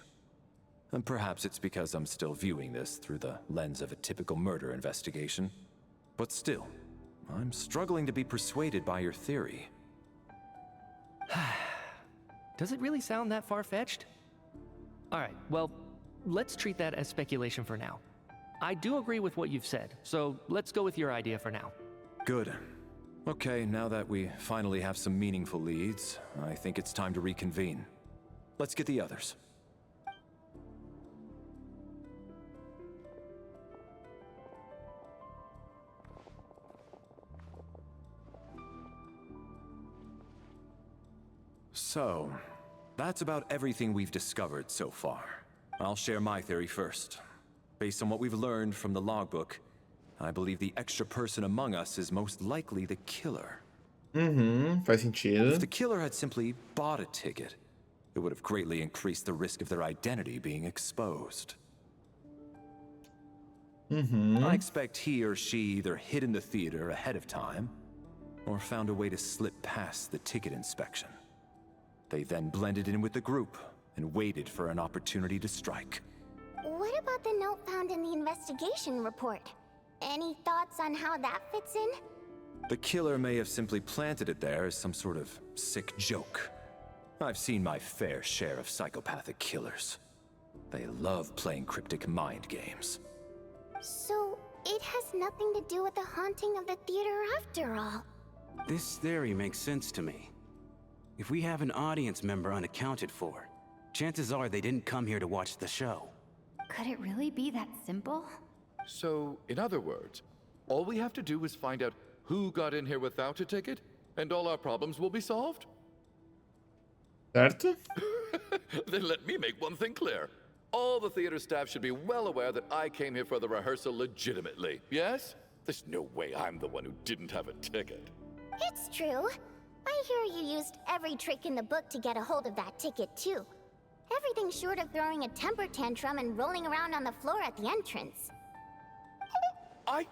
G: And perhaps it's because I'm still viewing this through the lens of a typical murder investigation. But still, I'm struggling to be persuaded by your theory.
H: Does it really sound that far-fetched? Alright, well, let's treat that as speculation for now. I do agree with what you've said, so let's go with your idea for now.
G: Good. Okay, now that we finally have some meaningful leads, I think it's time to reconvene. Let's get the others. So, that's about everything we've discovered so far. I'll share my theory first. Based on what we've learned from the logbook, I believe the extra person among us is most likely the killer.
A: Faz sentido.
G: If the killer had simply bought a ticket, it would have greatly increased the risk of their identity being exposed. I expect he or she either hid in the theater ahead of time, or found a way to slip past the ticket inspection. They then blended in with the group and waited for an opportunity to strike.
B: What about the note found in the investigation report? Any thoughts on how that fits in?
G: The killer may have simply planted it there as some sort of sick joke. I've seen my fair share of psychopathic killers. They love playing cryptic mind games.
B: So, it has nothing to do with the haunting of the theater after all.
J: This theory makes sense to me. If we have an audience member unaccounted for, chances are they didn't come here to watch the show.
D: Could it really be that simple?
I: So, in other words, all we have to do is find out who got in here without a ticket, and all our problems will be solved?
A: Certo?
I: Then let me make one thing clear. All the theater staff should be well aware that I came here for the rehearsal legitimately, yes? There's no way I'm the one who didn't have a ticket.
B: It's true. I hear you used every trick in the book to get a hold of that ticket, too. Everything short of throwing a temper tantrum and rolling around on the floor at the entrance.
I: I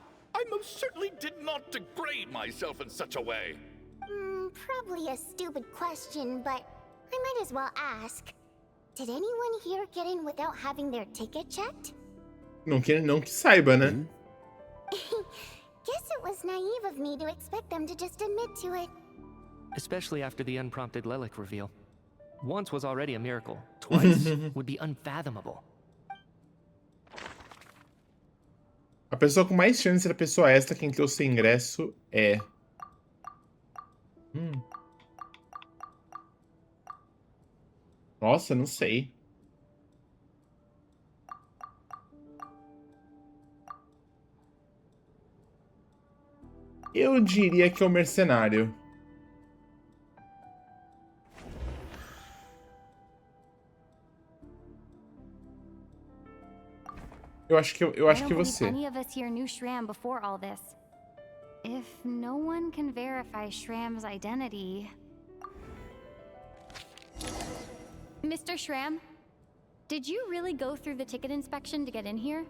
I: most certainly did not degrade myself in such a way.
B: Probably a stupid question, but I might as well ask. Did anyone here get in without having their ticket checked?
A: Não que saiba, né?
B: Guess it was naive of me to expect them to just admit to it.
H: Especially after the unprompted Lelik reveal. Once was already a miracle. Twice would be unfathomable.
A: A pessoa com mais chance da pessoa esta quem tem o seu ingresso é... Nossa, não sei. Eu diria que é o mercenário. Eu acho que você.
D: Any of us here knew Shram before all this. If no one can verify Shram's identity... Mr. Shram, did you really go through the ticket inspection to get in here?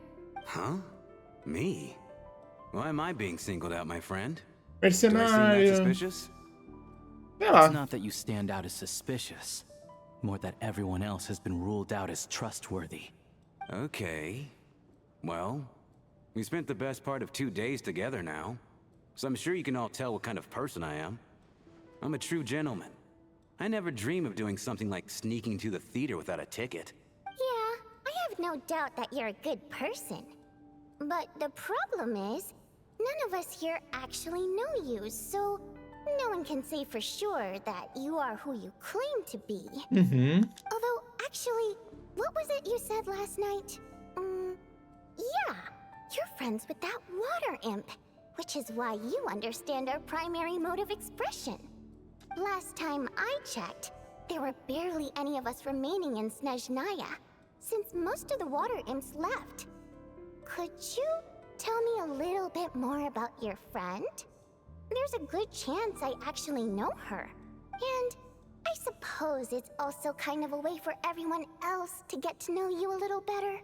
J: Huh? Me? Why am I being singled out, my friend?
A: Mercenário.
J: Do I seem that suspicious?
M: It's not that you stand out as suspicious, more that everyone else has been ruled out as trustworthy.
J: Okay. Well, we spent the best part of 2 days together now. so I'm sure you can all tell what kind of person I am. I'm a true gentleman. I never dream of doing something like sneaking to the theater without a ticket.
B: Yeah, I have no doubt that you're a good person. But the problem is, none of us here actually know you, so no one can say for sure that you are who you claim to be. Although, actually, what was it you said last night? Yeah, you're friends with that water imp, which is why you understand our primary mode of expression. Last time I checked, there were barely any of us remaining in Sneznahya, since most of the water imps left. Could you tell me a little bit more about your friend? There's a good chance I actually know her. And I suppose it's also kind of a way for everyone else to get to know you a little better.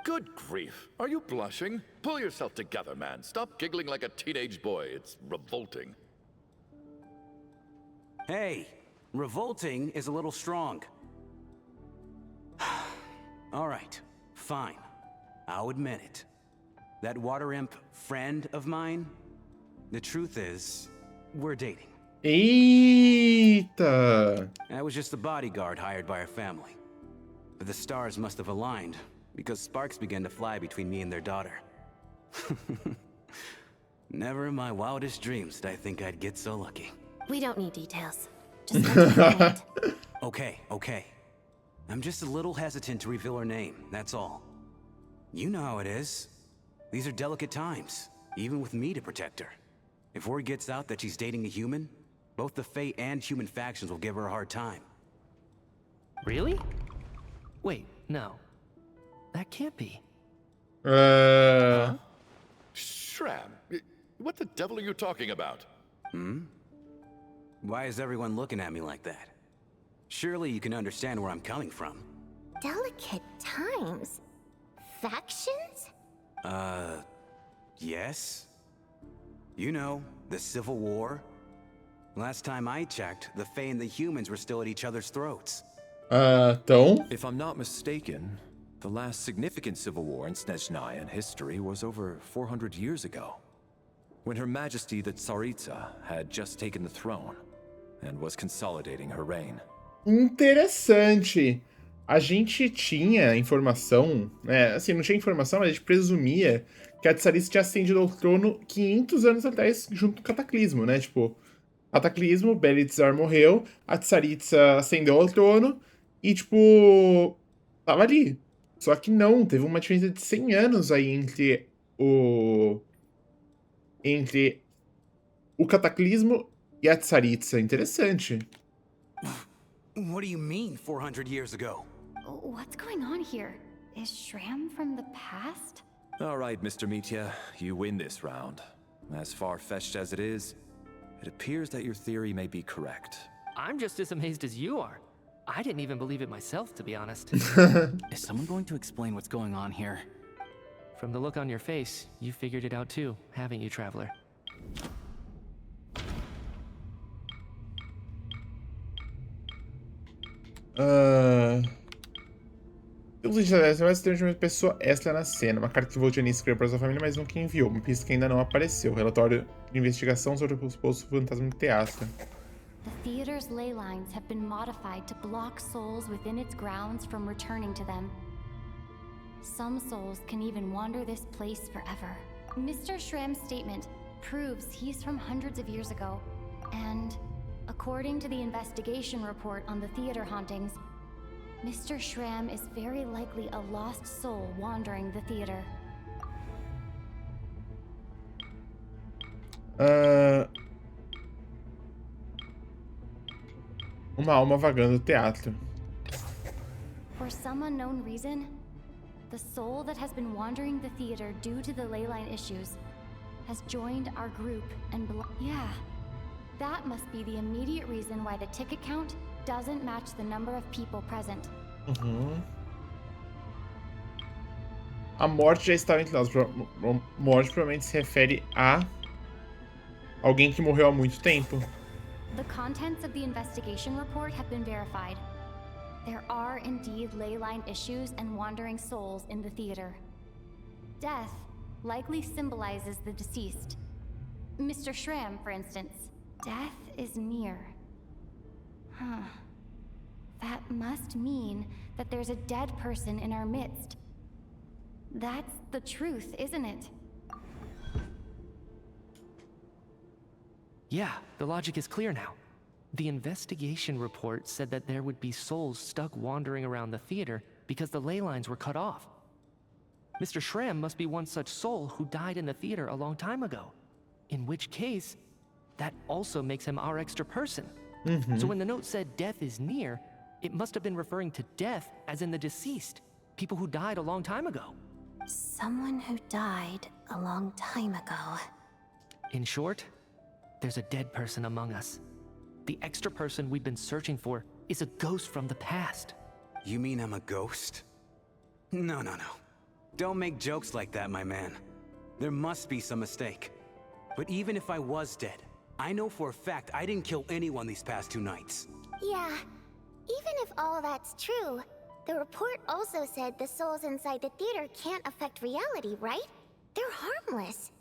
I: Good grief. Are you blushing? Pull yourself together, man. Stop giggling like a teenage boy. It's revolting.
J: Hey, revolting is a little strong. All right, fine. I'll admit it. That water imp friend of mine, the truth is, we're dating.
A: Eita!
J: I was just a bodyguard hired by our family. But the stars must have aligned, because sparks began to fly between me and their daughter. Never in my wildest dreams did I think I'd get so lucky.
O: We don't need details. Just mention it.
J: Okay. I'm just a little hesitant to reveal her name, that's all. You know how it is. These are delicate times, even with me to protect her. If word gets out that she's dating a human, both the Fae and human factions will give her a hard time.
H: Really? Wait, no. That can't be.
I: Shram, what the devil are you talking about?
J: Why is everyone looking at me like that? Surely you can understand where I'm coming from.
B: Delicate times? Factions?
J: Yes. You know, the Civil War. Last time I checked, the Fae and the humans were still at each other's throats.
A: Então?
G: If I'm not mistaken, the last significant civil war in Sneznahya history was over 400 years ago, when Her Majesty the Tsaritsa had just taken the throne and was consolidating her reign.
A: Interessante. A gente tinha informação, né? Assim, não tinha informação, mas a gente presumia que a Tsaritsa tinha ascendido ao trono 500 anos atrás, junto com o Cataclismo, né? Tipo, Cataclismo, Belitzar morreu, a Tsaritsa ascendeu ao trono e, tipo, tava ali. Só que não, teve uma diferença de 100 anos aí entre o Cataclismo e a Tsaritsa. Interessante.
J: What do you mean, 400 years ago?
D: What's going on here? Is Shram from the past?
G: All right, Mr. Mitya, you win this round. As far-fetched as it is, it appears that your theory may be correct.
H: I'm just as amazed as you are. I didn't even believe it myself, to be honest.
M: Is someone going to explain what's going on here?
H: From the look on your face, you figured it out too, haven't you, Traveler?
A: Pelos indicados, mais tem uma pessoa extra na cena. Uma carta que Voltini escreveu para sua família, mas nunca enviou. Uma pista que ainda não apareceu. Relatório de investigação sobre o suposto fantasma do teatro.
D: The theater's ley lines have been modified to block souls within its grounds from returning to them. Some souls can even wander this place forever. Mr. Shram's statement proves he's from hundreds of years ago. And according to the investigation report on the theater hauntings, Mr. Shram is very likely a lost soul wandering the theater.
A: Uma alma vagando no teatro.
D: For some unknown reason, the soul that has been wandering the theater due to the leyline issues has joined our group and yeah, that must be the immediate reason why the ticket count doesn't match the number of people present.
A: A morte já estava entre nós. Morte provavelmente se refere a alguém que morreu há muito tempo.
D: The contents of the investigation report have been verified. There are indeed ley line issues and wandering souls in the theater. Death likely symbolizes the deceased. Mr. Shram, for instance. Death is near. Huh. That must mean that there's a dead person in our midst. That's the truth, isn't it?
H: Yeah, the logic is clear now. The investigation report said that there would be souls stuck wandering around the theater because the ley lines were cut off. Mr. Shram must be one such soul who died in the theater a long time ago. In which case, that also makes him our extra person. So when the note said death is near, it must have been referring to death as in the deceased, people who died a long time ago.
O: Someone who died a long time ago.
H: In short, there's a dead person among us. The extra person we've been searching for is a ghost from the past.
J: You mean I'm a ghost? No. Don't make jokes like that, my man. There must be some mistake. But even if I was dead, I know for a fact I didn't kill anyone these past 2 nights.
B: Yeah, even if all that's true, the report also said the souls inside the theater can't affect reality, right? They're harmless.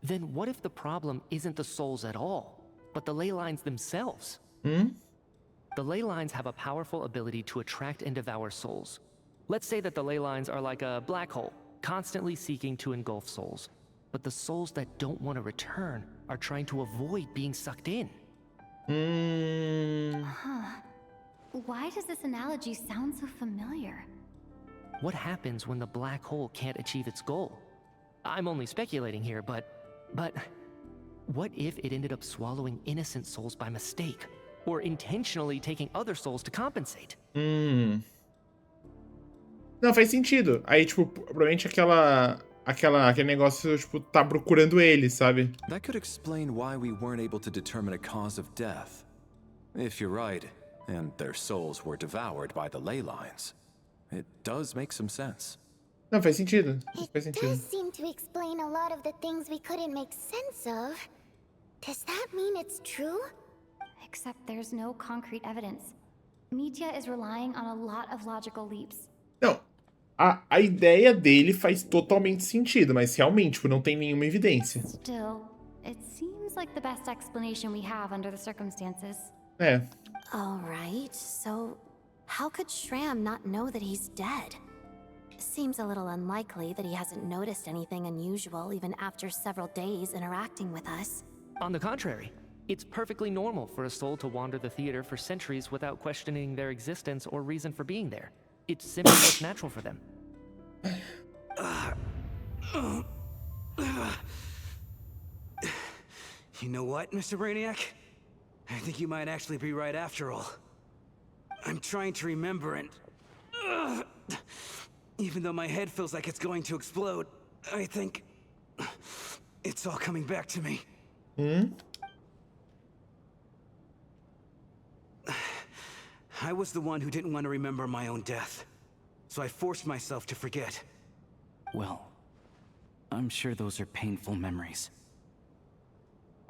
H: Then what if the problem isn't the souls at all, but the ley lines themselves? The ley lines have a powerful ability to attract and devour souls. Let's say that the ley lines are like a black hole, constantly seeking to engulf souls. But the souls that don't want to return are trying to avoid being sucked in.
D: Why does this analogy sound so familiar?
H: What happens when the black hole can't achieve its goal? I'm only speculating here, but what if it ended up swallowing innocent souls by mistake? Or intentionally taking other souls to compensate?
A: Não, faz sentido. Aí, tipo, provavelmente aquele negócio, tipo, tá procurando ele, sabe?
G: That could explain why we weren't able to determine a cause of death. If you're right, and their souls were devoured by the ley lines, it does make some sense.
A: Não, faz sentido. Faz
B: It
A: sentido.
B: does seem to explain a lot of the things we couldn't make sense of. Does that mean it's true?
D: Except there's no concrete evidence. Mitya is relying on a lot of logical leaps.
A: Não, a ideia dele faz totalmente sentido, mas realmente, tipo, não tem nenhuma evidência.
D: Still, it seems like the best explanation we have under the circumstances.
A: É.
O: Alright, so how could Shram not know that he's dead? Seems a little unlikely that he hasn't noticed anything unusual even after several days interacting with us.
H: On the contrary, it's perfectly normal for a soul to wander the theater for centuries without questioning their existence or reason for being there. It's simply what's natural for them.
J: You know what, Mr. Brainiac? I think you might actually be right after all. I'm trying to remember and... even though my head feels like it's going to explode, I think... it's all coming back to me. I was the one who didn't want to remember my own death, so I forced myself to forget.
M: Well, I'm sure those are painful memories.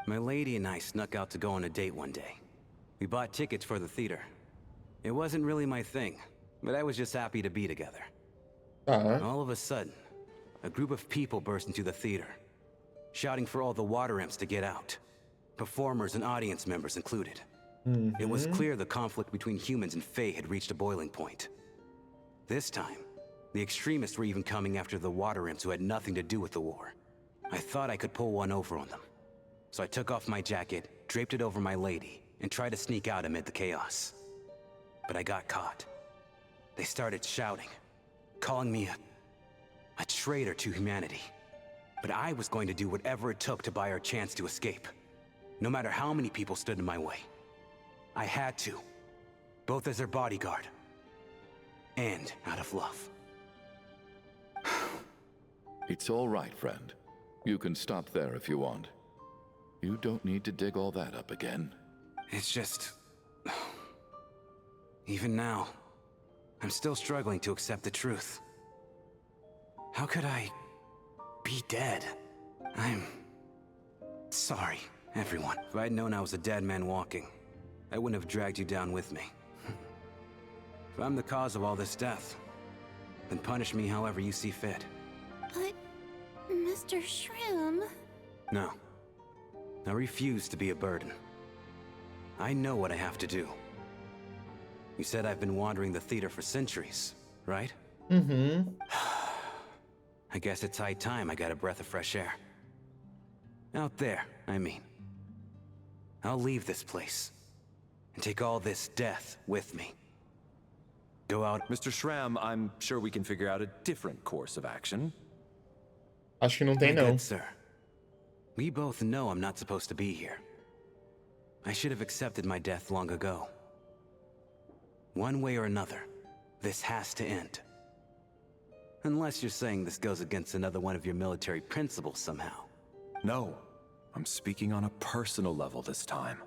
J: My lady and I snuck out to go on a date one day. We bought tickets for the theater. It wasn't really my thing, but I was just happy to be together. All of a sudden, a group of people burst into the theater, shouting for all the water imps to get out, performers and audience members included. It was clear the conflict between humans and Fae had reached a boiling point. This time, the extremists were even coming after the water imps who had nothing to do with the war. I thought I could pull one over on them. So I took off my jacket, draped it over my lady, and tried to sneak out amid the chaos. But I got caught. They started shouting, calling me a traitor to humanity. But I was going to do whatever it took to buy our chance to escape, no matter how many people stood in my way. I had to, both as their bodyguard and out of love.
I: It's all right, friend. You can stop there if you want. You don't need to dig all that up again.
J: It's just... even now, I'm still struggling to accept the truth. How could I be dead? I'm sorry, everyone. If I'd known I was a dead man walking, I wouldn't have dragged you down with me. If I'm the cause of all this death, then punish me however you see fit.
O: But, Mr. Shrim...
J: No. I refuse to be a burden. I know what I have to do. You said I've been wandering the theater for centuries, right?
A: Mm-hmm.
J: I guess it's high time I got a breath of fresh air. Out there, I mean. I'll leave this place and take all this death with me. Go out...
G: Mr. Shram, I'm sure we can figure out a different course of action.
A: Acho que não tem, não.
J: Good, sir. We both know I'm not supposed to be here. I should have accepted my death long ago. One way or another, this has to end. Unless you're saying this goes against another one of your military principles somehow.
G: No. I'm speaking on a personal level this time.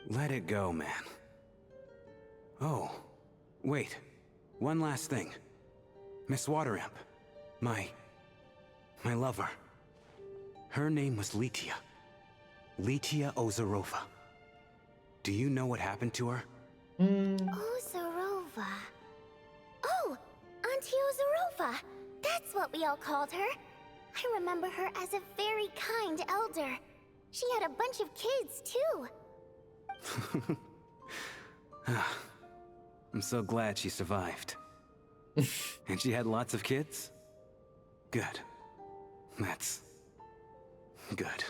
J: Let it go, man. Oh, wait. One last thing. Miss Wateramp. My lover. Her name was Letia. Letia Ozarova. Do you know what happened to her?
B: Ozarova. Oh, Auntie Ozarova. That's what we all called her. I remember her as a very kind elder. She had a bunch of kids, too.
J: I'm so glad she survived. And she had lots of kids? Good. That's... good.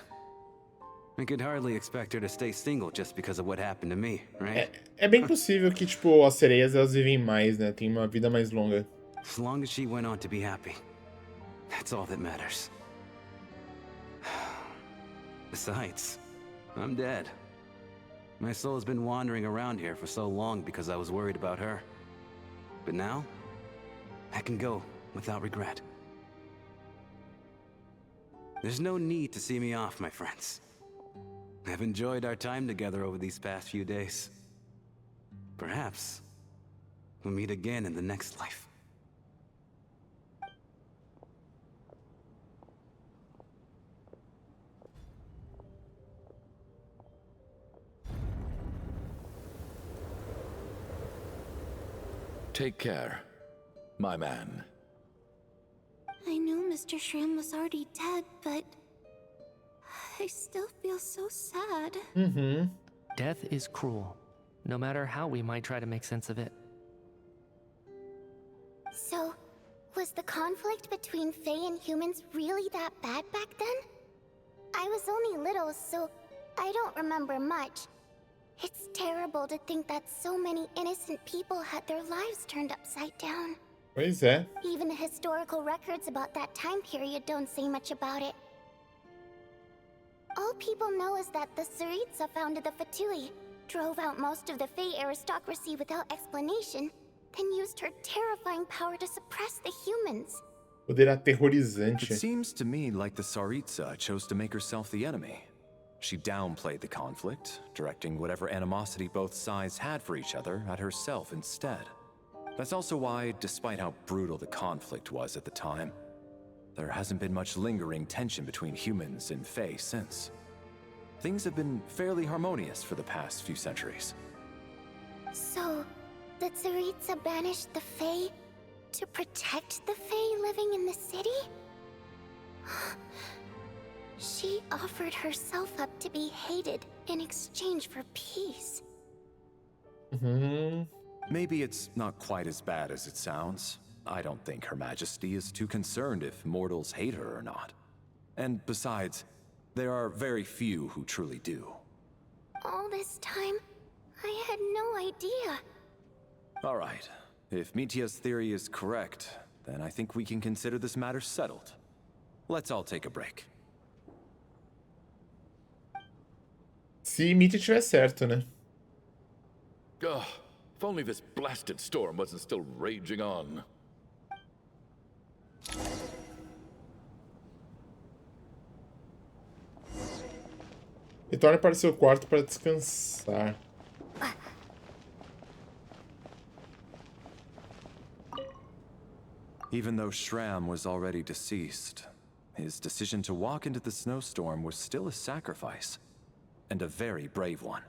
J: I could hardly expect her to stay single just because of what happened to me, right?
A: É bem possível que, tipo, as sereias, elas vivem mais, né? Tem uma vida mais longa.
J: As long as she went on to be happy. That's all that matters. Besides, I'm dead. My soul has been wandering around here for so long because I was worried about her. But now, I can go without regret. There's no need to see me off, my friends. I've enjoyed our time together over these past few days. Perhaps we'll meet again in the next life.
I: Take care, my man.
O: I knew Mr. Shrim was already dead, but... I still feel so sad.
H: Mm-hmm. Death is cruel, no matter how we might try to make sense of it.
B: So, was the conflict between Fae and humans really that bad back then? I was only little, so I don't remember much. It's terrible to think that so many innocent people had their lives turned upside down.
A: Pois é.
B: Even the historical records about that time period don't say much about it. All people know is that the Tsaritsa founded the Fatui, drove out most of the Fae aristocracy without explanation, then used her terrifying power to suppress the humans.
A: Poder aterrorizante.
G: It seems to me like the Tsaritsa chose to make herself the enemy. She downplayed the conflict, directing whatever animosity both sides had for each other at herself instead. That's also why, despite how brutal the conflict was at the time, there hasn't been much lingering tension between humans and Fae since. Things have been fairly harmonious for the past few centuries.
B: So, the Tsaritsa banished the Fae to protect the Fae living in the city? She offered herself up to be hated in exchange for peace.
G: Maybe it's not quite as bad as it sounds. I don't think Her Majesty is too concerned if mortals hate her or not. And besides, there are very few who truly do.
B: All this time, I had no idea.
G: All right. If Mitia's theory is correct, then I think we can consider this matter settled. Let's all take a break.
A: Se Mitia tiver certo, né?
I: Ugh, if only this blasted storm wasn't still raging on.
A: Retorne para seu quarto para descansar.
G: Even though Shram was already deceased, his decision to walk into the snowstorm was still a sacrifice, and a very brave one.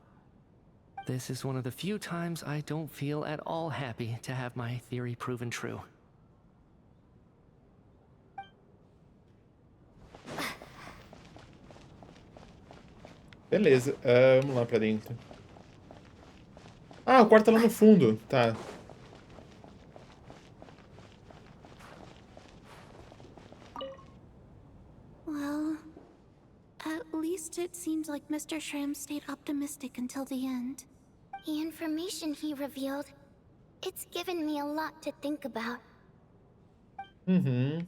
H: This is one of the few times I don't feel at all happy to have my theory proven true.
A: Beleza, vamos lá pra dentro. Ah, o quarto tá lá no fundo. Tá.
O: Well, at least it seems like Mr. Shram stayed optimistic until the end.
B: The information he revealed, it's given me a lot to think about.
A: Uhum.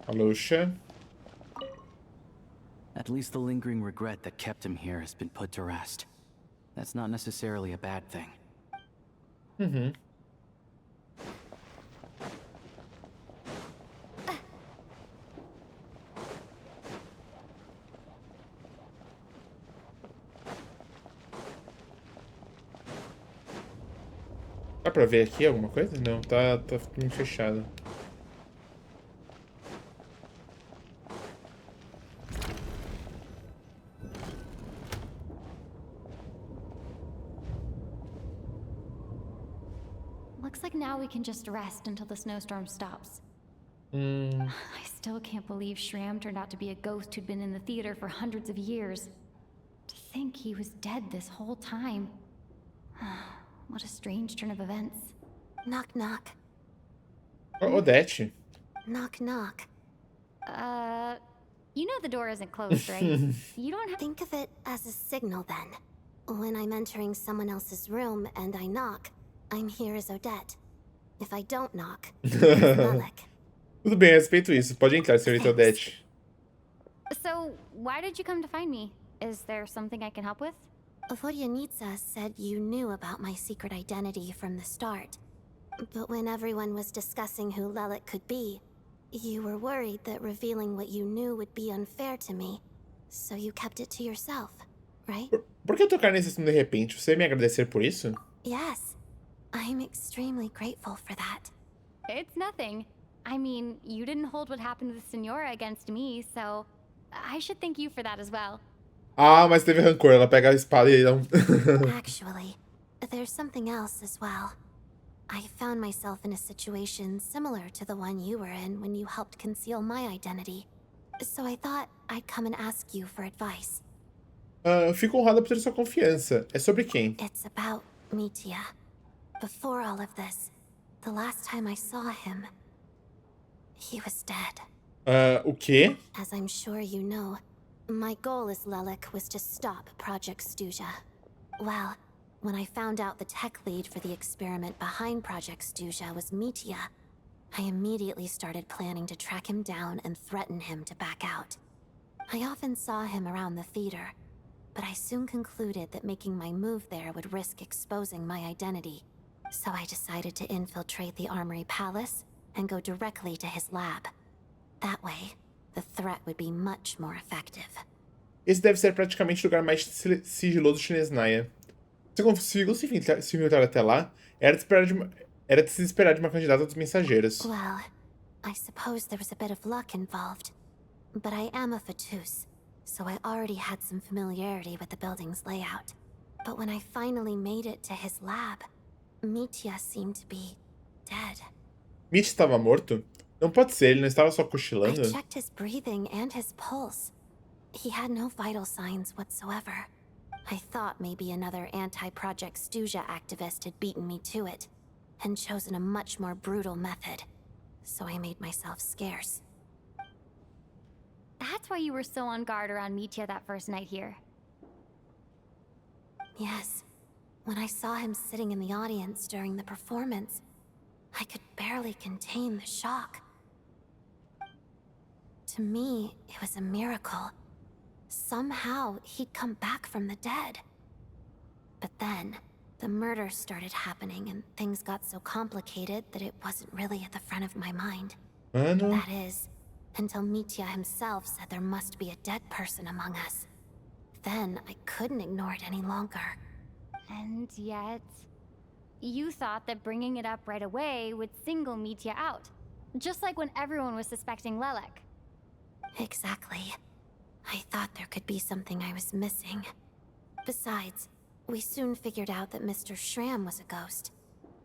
A: Aloxa.
M: At least the lingering regret that kept him here has been put to rest. That's not necessarily a bad thing.
A: Uhum. Dá pra ver aqui alguma coisa? Não, tá muito fechado.
D: Looks like now we can just rest until the snowstorm stops.
A: Hum.
D: I still can't believe Shram turned out to be a ghost who'd been in the theater for hundreds of years. To think he was dead this whole time. What a strange turn of events.
O: Knock knock.
A: Odete.
O: Knock knock.
D: You know the door isn't closed, right? You don't have—
O: Think of it as a signal then. When I'm entering someone else's room and I knock, I'm here as Odette. If I don't knock, it's Lelek.
A: Tudo bem, eu respeito isso. Pode entrar, senhorita Odete.
D: So, why did you come to find me? Is there something I can help with?
O: Vodyanitsa said you knew about my secret identity from the start. But when everyone was discussing who Lelek could be, you were worried that revealing what you knew would be unfair to me. So you kept it to yourself, right?
A: Por que tocar nesse assunto de repente? Você me agradecer por isso?
O: Yes. I'm extremely grateful for that.
D: It's nothing. I mean, you didn't hold what happened with Senora against me, so I should thank you for that as well.
A: Ah, mas teve rancor. Ela pega a espada e dá
O: Actually, there's something else as well. I found myself in a situation similar to the one you were in when you helped conceal my identity. So I thought I'd come and ask you for advice.
A: Fico honrada por ter sua confiança. É sobre quem?
O: It's about Mitya. Before all of this, the last time I saw him, he was dead.
A: O quê?
O: As I'm sure you know, my goal as Lelek was to stop Project Stuja. Well, when I found out the tech lead for the experiment behind Project Stuja was Mitya, I immediately started planning to track him down and threaten him to back out. I often saw him around the theater, but I soon concluded that making my move there would risk exposing my identity. So I decided to infiltrate the Armory Palace and go directly to his lab. That way, the threat would be much more effective.
A: Esse deve ser praticamente o lugar mais sigiloso de Sneznahya. Se conseguiu se infiltrar até lá, era de se esperar de uma candidata dos mensageiros.
O: Well, I suppose there was a bit of luck involved. But I am a Fatus, so I already had some familiarity with the building's layout. But when I finally made it to his lab, Mitya seemed to be dead.
A: Mitch estava morto? Não pode ser, ele não estava só cochilando?
O: I checked his breathing and his pulse. He had no vital signs whatsoever. I thought maybe another anti-Project Stuja activist had beaten me to it, and chosen a much more brutal method. So I made myself scarce.
D: That's why you were so on guard around Mitya that first night here.
O: Yes. When I saw him sitting in the audience during the performance, I could barely contain the shock. To me, it was a miracle. Somehow, he'd come back from the dead. But then, the murders started happening and things got so complicated that it wasn't really at the front of my mind. That is, until Mitya himself said there must be a dead person among us. Then, I couldn't ignore it any longer.
D: And yet, you thought that bringing it up right away would single Mitya out. Just like when everyone was suspecting Lelek.
O: Exactly. I thought there could be something I was missing. Besides, we soon figured out that Mr. Schramm was a ghost.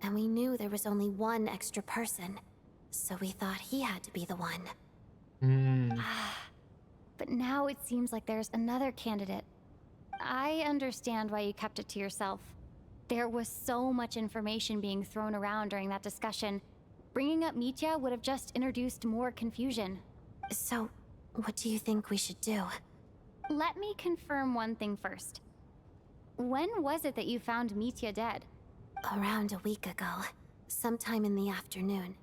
O: And we knew there was only one extra person. So we thought he had to be the one.
D: But now it seems like there's another candidate. I understand why you kept it to yourself. There was so much information being thrown around during that discussion. Bringing up Mitya would have just introduced more confusion.
O: So, what do you think we should do?
D: Let me confirm one thing first. When was it that you found Mitya dead?
O: Around a week ago. Sometime in the afternoon.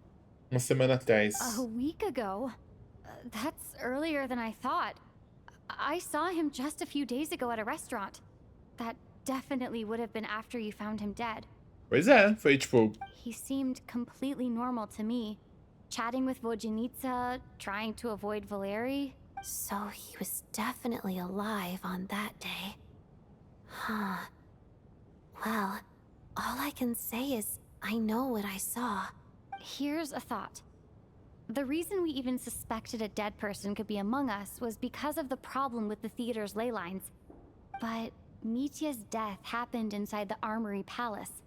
A: Uma semana atrás.
D: A week ago? That's earlier than I thought. I saw him just a few days ago at a restaurant. That definitely would have been after you found him dead.
A: Pois é, foi tipo...
D: He seemed completely normal to me. Chatting with Vodyanitsa, trying to avoid Valeri.
O: So he was definitely alive on that day. Huh. Well, all I can say is I know what I saw.
D: Here's a thought. The reason we even suspected a dead person could be among us was because of the problem with the theater's ley lines. But Mitya's death happened inside the Armory Palace.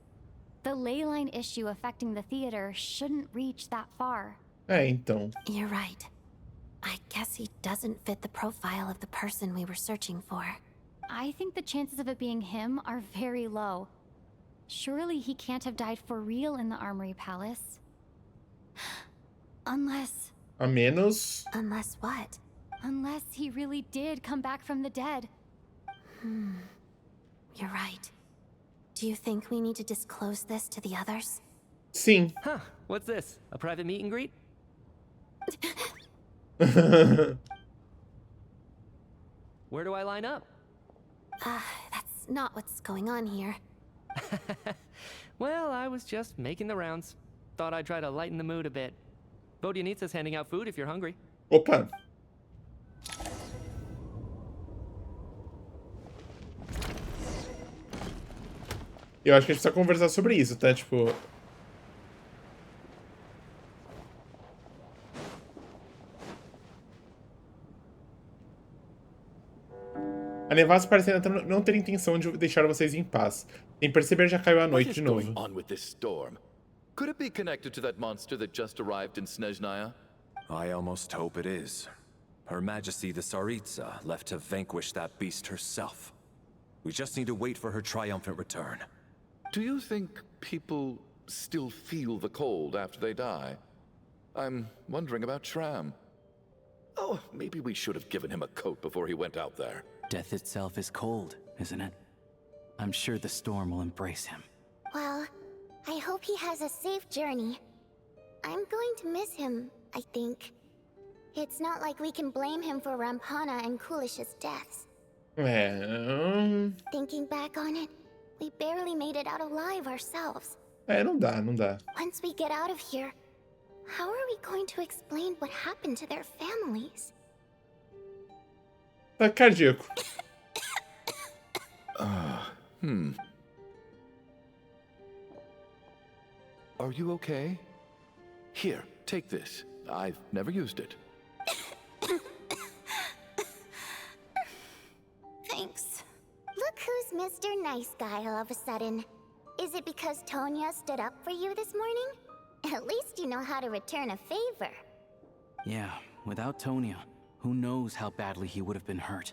D: The ley line issue affecting the theater shouldn't reach that far.
A: Então.
O: You're right. I guess he doesn't fit the profile of the person we were searching for.
D: I think the chances of it being him are very low. Surely he can't have died for real in the Armory Palace. Unless...
A: A menos...
O: Unless what?
D: Unless he really did come back from the dead.
O: You're right. Do you think we need to disclose this to the others?
A: Sim.
H: Huh, what's this? A private meet and greet? Where do I line up?
O: That's not what's going on here.
H: Well, I was just making the rounds. Thought I'd try to lighten the mood a bit. Vodyanitsa's handing out food if you're hungry.
A: Opa. Eu acho que a gente precisa conversar sobre isso, tá? Tipo... A nevasca parece ainda não ter intenção de deixar vocês em paz. Sem perceber, já caiu a noite de novo.
I: What is going on with this storm? Could it be connected to that monster that just arrived in Sneznahya?
G: I almost hope it is. Her Majesty the Tsaritsa left to vanquish that beast herself. We just need to wait for her triumphant return.
I: Do you think people still feel the cold after they die? I'm wondering about Schramm. Oh, maybe we should have given him a coat before he went out there.
M: Death itself is cold, isn't it? I'm sure the storm will embrace him.
B: Well, I hope he has a safe journey. I'm going to miss him, I think. It's not like we can blame him for Rampana and Kulish's deaths. Thinking back on it, we barely made it out alive ourselves.
A: Não dá.
B: Once we get out of here, how are we going to explain what happened to their families?
A: Tá cardíaco.
I: Are you okay? Here, take this. I've never used it.
B: Thanks. Look who's Mr. Nice Guy all of a sudden. Is it because Tonya stood up for you this morning? At least you know how to return a favor.
M: Yeah, without Tonya, who knows how badly he would have been hurt.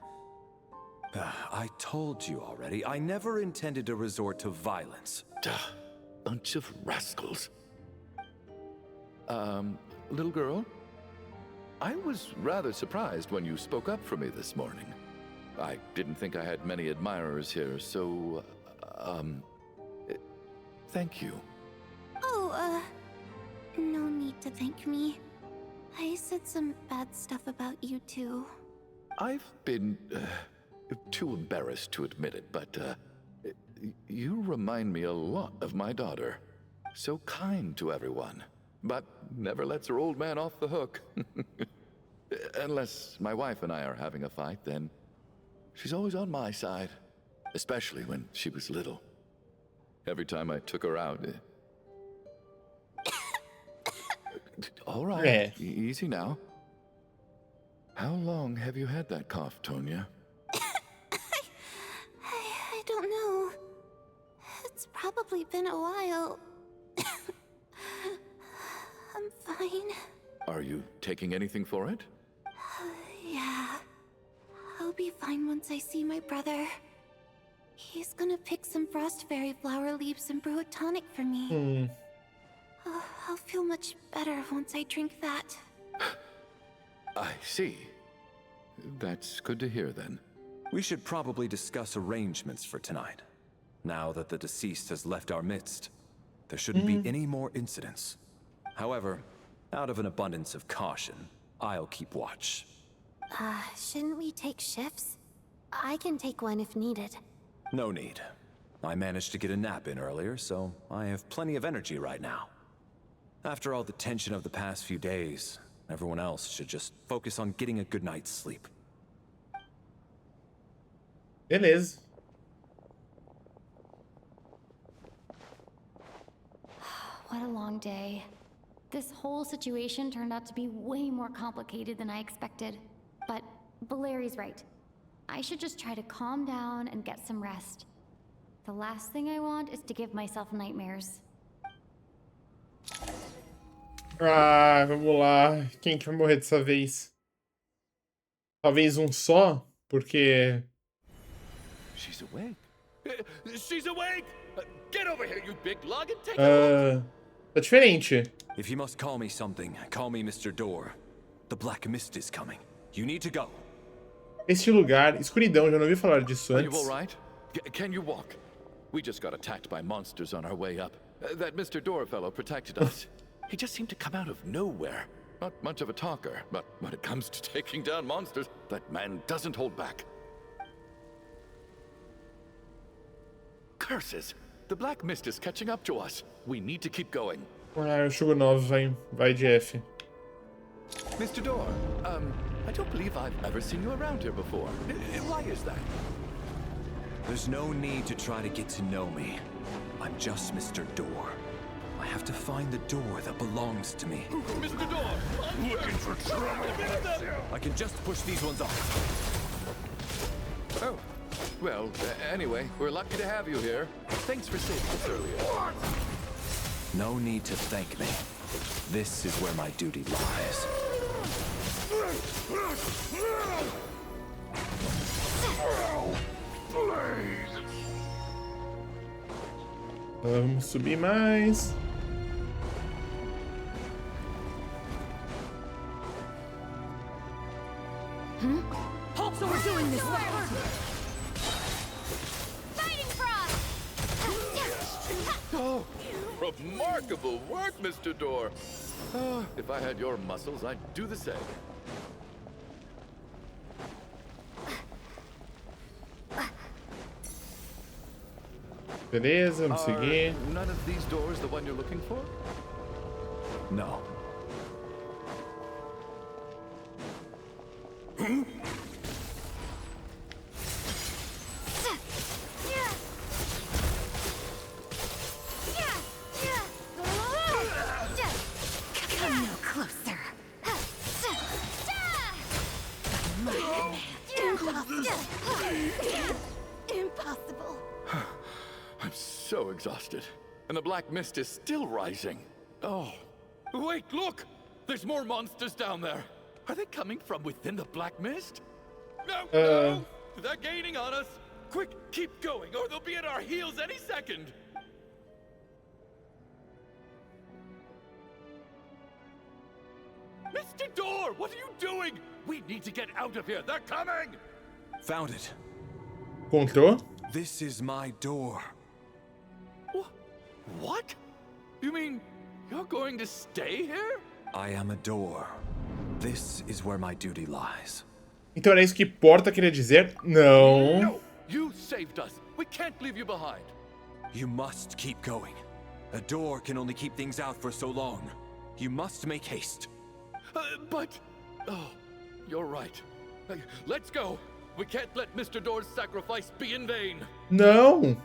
G: I told you already, I never intended to resort to violence.
I: Bunch of rascals. Little girl? I was rather surprised when you spoke up for me this morning. I didn't think I had many admirers here, so, thank you.
O: Oh, no need to thank me. I said some bad stuff about you too.
I: I've been, too embarrassed to admit it, but, you remind me a lot of my daughter. So kind to everyone, but never lets her old man off the hook. Unless my wife and I are having a fight, then she's always on my side. Especially when she was little. Every time I took her out... All right, easy now. How long have you had that cough, Tonya?
O: don't know. It's probably been a while. I'm fine.
I: Are you taking anything for it?
O: Yeah. I'll be fine once I see my brother. He's gonna pick some frost fairy flower leaves and brew a tonic for me. I'll feel much better once I drink that.
I: I see. That's good to hear then.
G: We should probably discuss arrangements for tonight. Now that the deceased has left our midst, there shouldn't be any more incidents. However, out of an abundance of caution, I'll keep watch.
O: Shouldn't we take shifts? I can take one if needed.
G: No need. I managed to get a nap in earlier, so I have plenty of energy right now. After all the tension of the past few days, everyone else should just focus on getting a good night's sleep.
A: Beleza.
D: What a long day. This whole situation turned out to be way more complicated than I expected. But Valeri's right. I should just try to calm down and get some rest. The last thing I want is to give myself nightmares.
A: Vamos lá. Quem que vai morrer dessa vez? Talvez um só, porque...
I: She's awake. She's awake! Get over here, you big lug, and take a look!
A: Tá diferente.
G: If you must call me something, call me Mr. Door. The Black Mist is coming. You need to go.
A: Este lugar, escuridão, já não ouvi falar disso
I: Are you
A: antes.
I: all right? Can you walk? We just got attacked by monsters on our way up. That Mr. Door fellow protected us. He just seemed to come out of nowhere. Not much of a talker, but when it comes to taking down monsters, that man doesn't hold back. Curses! The Black Mist is catching up to us. We need to keep going.
A: Eu jogo 9, vai de F.
I: Mr. Door, I don't believe I've ever seen you around here before. Why is that?
G: There's no need to try to get to know me. I'm just Mr. Door. I have to find the door that belongs to me.
I: Mr. Door! I'm looking for trouble!
G: I can just push these ones off.
I: Oh. Well, anyway, we're lucky to have you here. Thanks for saving us earlier.
G: No need to thank me. This is where my duty lies.
A: Vamos subir mais.
E: So we're doing this.
B: Fighting frost!
I: Oh, remarkable work, Mr. Door. If I had your muscles, I'd do the same.
A: Beleza, vamos seguir.
I: None of these doors the one you're looking for?
G: No.
E: Come no closer. Impossible.
I: I'm so exhausted. And the Black Mist is still rising. Oh. Wait, look! There's more monsters down there. Are they coming from within the Black Mist? No, no! They're gaining on us! Quick, keep going, or they'll be at our heels any second! Mr. Door, what are you doing? We need to get out of here. They're coming!
G: Found it.
A: Encontrou?
G: This is my door.
I: What? You mean you're going to stay here?
G: I am a door. This is where my duty lies.
A: Então era isso que porta queria dizer? Não.
I: No! You saved us. We can't leave you behind.
G: You must keep going. A door can only keep things out for so long. You must make haste.
I: But... Oh, you're right. Let's go. We can't let Mr. Door's sacrifice be in vain.
A: Não.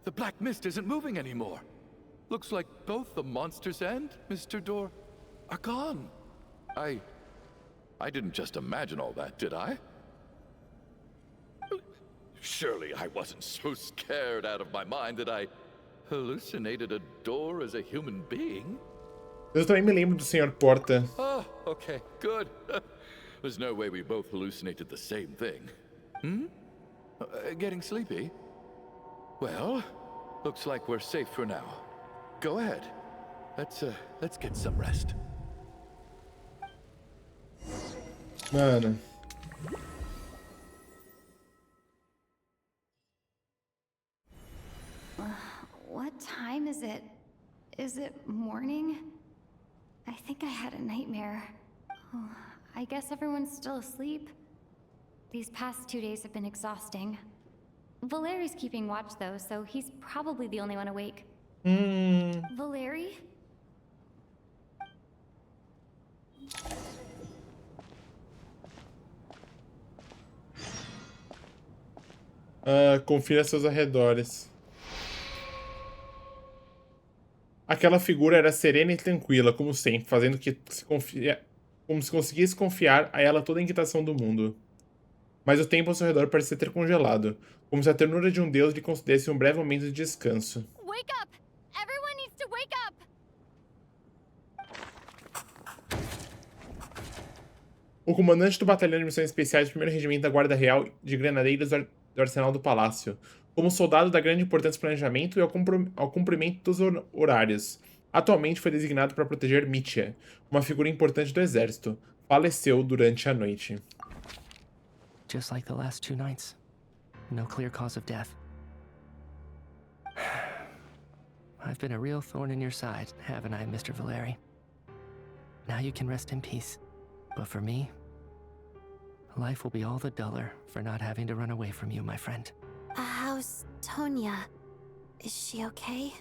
I: The Black Mist isn't moving anymore. Looks like both the monsters and Mr. Door are gone. I didn't just imagine all that, did I? Surely I wasn't so scared out of my mind that I hallucinated a door as a human being?
A: Eu também me lembro do Senhor Porta.
I: Oh, okay, good. There's no way we both hallucinated the same thing. Getting sleepy? Well, looks like we're safe for now. Go ahead. Let's get some rest.
A: Mano.
D: What time is it? Is it morning? I think I had a nightmare. Oh, I guess everyone's still asleep. These past 2 days have been exhausting. Valeri's keeping watch though, so he's probably the only one awake. Valeri?
A: Confira seus arredores. Aquela figura era serena e tranquila, como sempre, fazendo que como se conseguisse confiar a ela toda a inquietação do mundo. Mas o tempo ao seu redor parecia ter congelado, como se a ternura de um deus lhe concedesse um breve momento de descanso.
D: Wake up! Everyone needs to wake up!
A: O comandante do batalhão de missões especiais do 1º Regimento da Guarda Real de Grenadeiros do Arsenal do Palácio, como soldado da grande importância do planejamento e ao cumprimento dos horários. Atualmente foi designado para proteger Mitya, uma figura importante do exército. Faleceu durante a noite.
H: Just like the last 2 nights. No clear cause of death. I've been a real thorn in your side, haven't I, Mr. Valeri? Now you can rest in peace. But for me, life will be all the duller for not having to run away from you, my friend.
O: How's Tonya? Is she okay?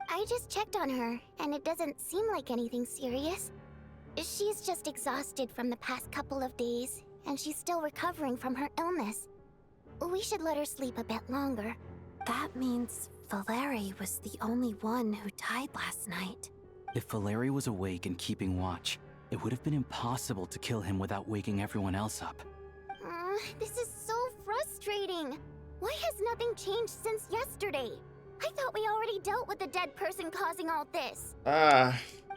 B: I just checked on her, and it doesn't seem like anything serious. She's just exhausted from the past couple of days, and she's still recovering from her illness. We should let her sleep a bit longer.
O: That means Valeri was the only one who died last night.
M: If Valeri was awake and keeping watch, it would have been impossible to kill him without waking everyone else up.
B: This is so frustrating. Why has nothing changed since yesterday? I thought we already dealt with the dead person causing all this.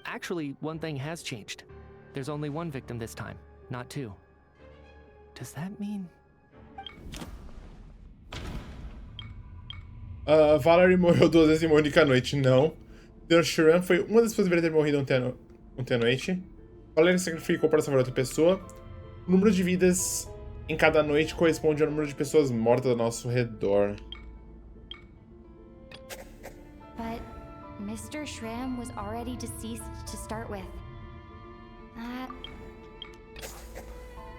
H: Actually, one thing has changed. There's only 1 victim this time, not 2. Does that mean...
A: Valerie morreu 2 vezes em uma única noite, não. Sr. Shram foi uma das pessoas que deveria ter morrido ontem à noite. Valerie sacrificou para salvar outra pessoa. O número de vidas em cada noite corresponde ao número de pessoas mortas ao nosso redor.
D: But Mr. Shram was already deceased to start with.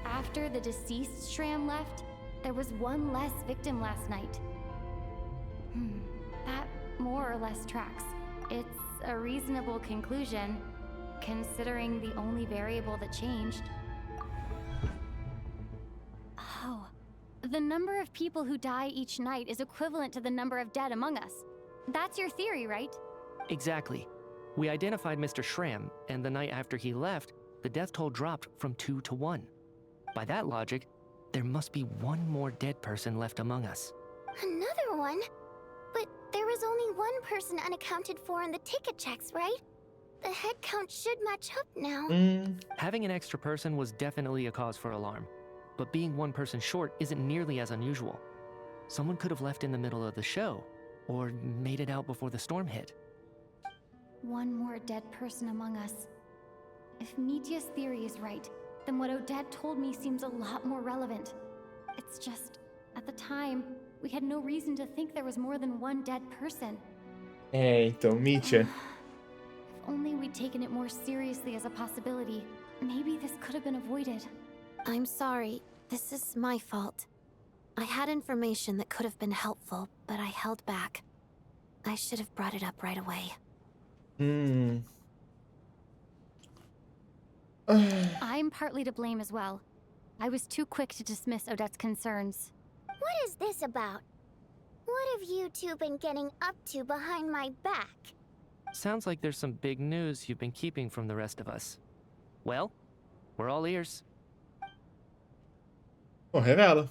D: After the deceased Shram left, there was 1 less victim last night. That more or less tracks. It's a reasonable conclusion, considering the only variable that changed. Oh, the number of people who die each night is equivalent to the number of dead among us. That's your theory, right?
H: Exactly. We identified Mr. Shram, and the night after he left, the death toll dropped from 2 to 1. By that logic, there must be 1 more dead person left among us.
B: Another one? But there was only 1 person unaccounted for in the ticket checks, right? The head count should match up now.
H: Having an extra person was definitely a cause for alarm, but being 1 person short isn't nearly as unusual. Someone could have left in the middle of the show, or made it out before the storm hit.
D: 1 more dead person among us. If Mitya's theory is right, then what Odette told me seems a lot more relevant. It's just, at the time, we had no reason to think there was more than 1 dead person.
A: Então, Mitya.
D: If only we'd taken it more seriously as a possibility, maybe this could have been avoided.
O: I'm sorry. This is my fault. I had information that could have been helpful, but I held back. I should have brought it up right away.
D: I'm partly to blame as well. I was too quick to dismiss Odette's concerns.
B: What is this about? What have you 2 been getting up to behind my back?
H: Sounds like there's some big news you've been keeping from the rest of us. Well, We're all ears.
A: Bom, revela.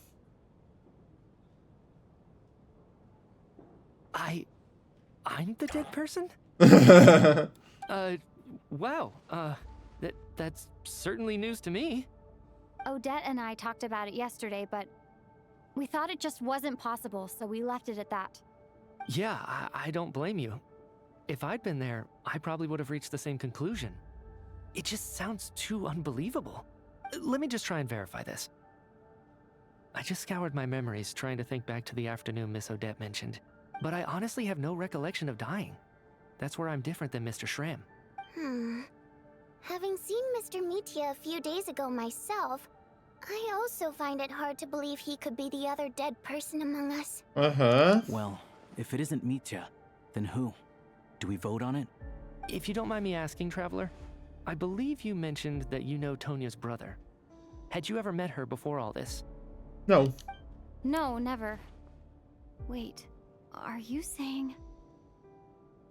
H: I'm the dead person? Wow. That's certainly news to me.
D: Odette and I talked about it yesterday, but we thought it just wasn't possible, so we left it at that.
H: Yeah, I don't blame you. If I'd been there, I probably would have reached the same conclusion. It just sounds too unbelievable. Let me just try and verify this. I just scoured my memories trying to think back to the afternoon Miss Odette mentioned, but I honestly have no recollection of dying. That's where I'm different than Mr. Shram.
B: Having seen Mr. Mitya a few days ago myself, I also find it hard to believe he could be the other dead person among us.
M: Well, if it isn't Mitya, then who? Do we vote on it?
H: If you don't mind me asking, Traveler, I believe you mentioned that you know Tonya's brother. Had you ever met her before all this?
A: No.
D: No, never. Wait, are you saying...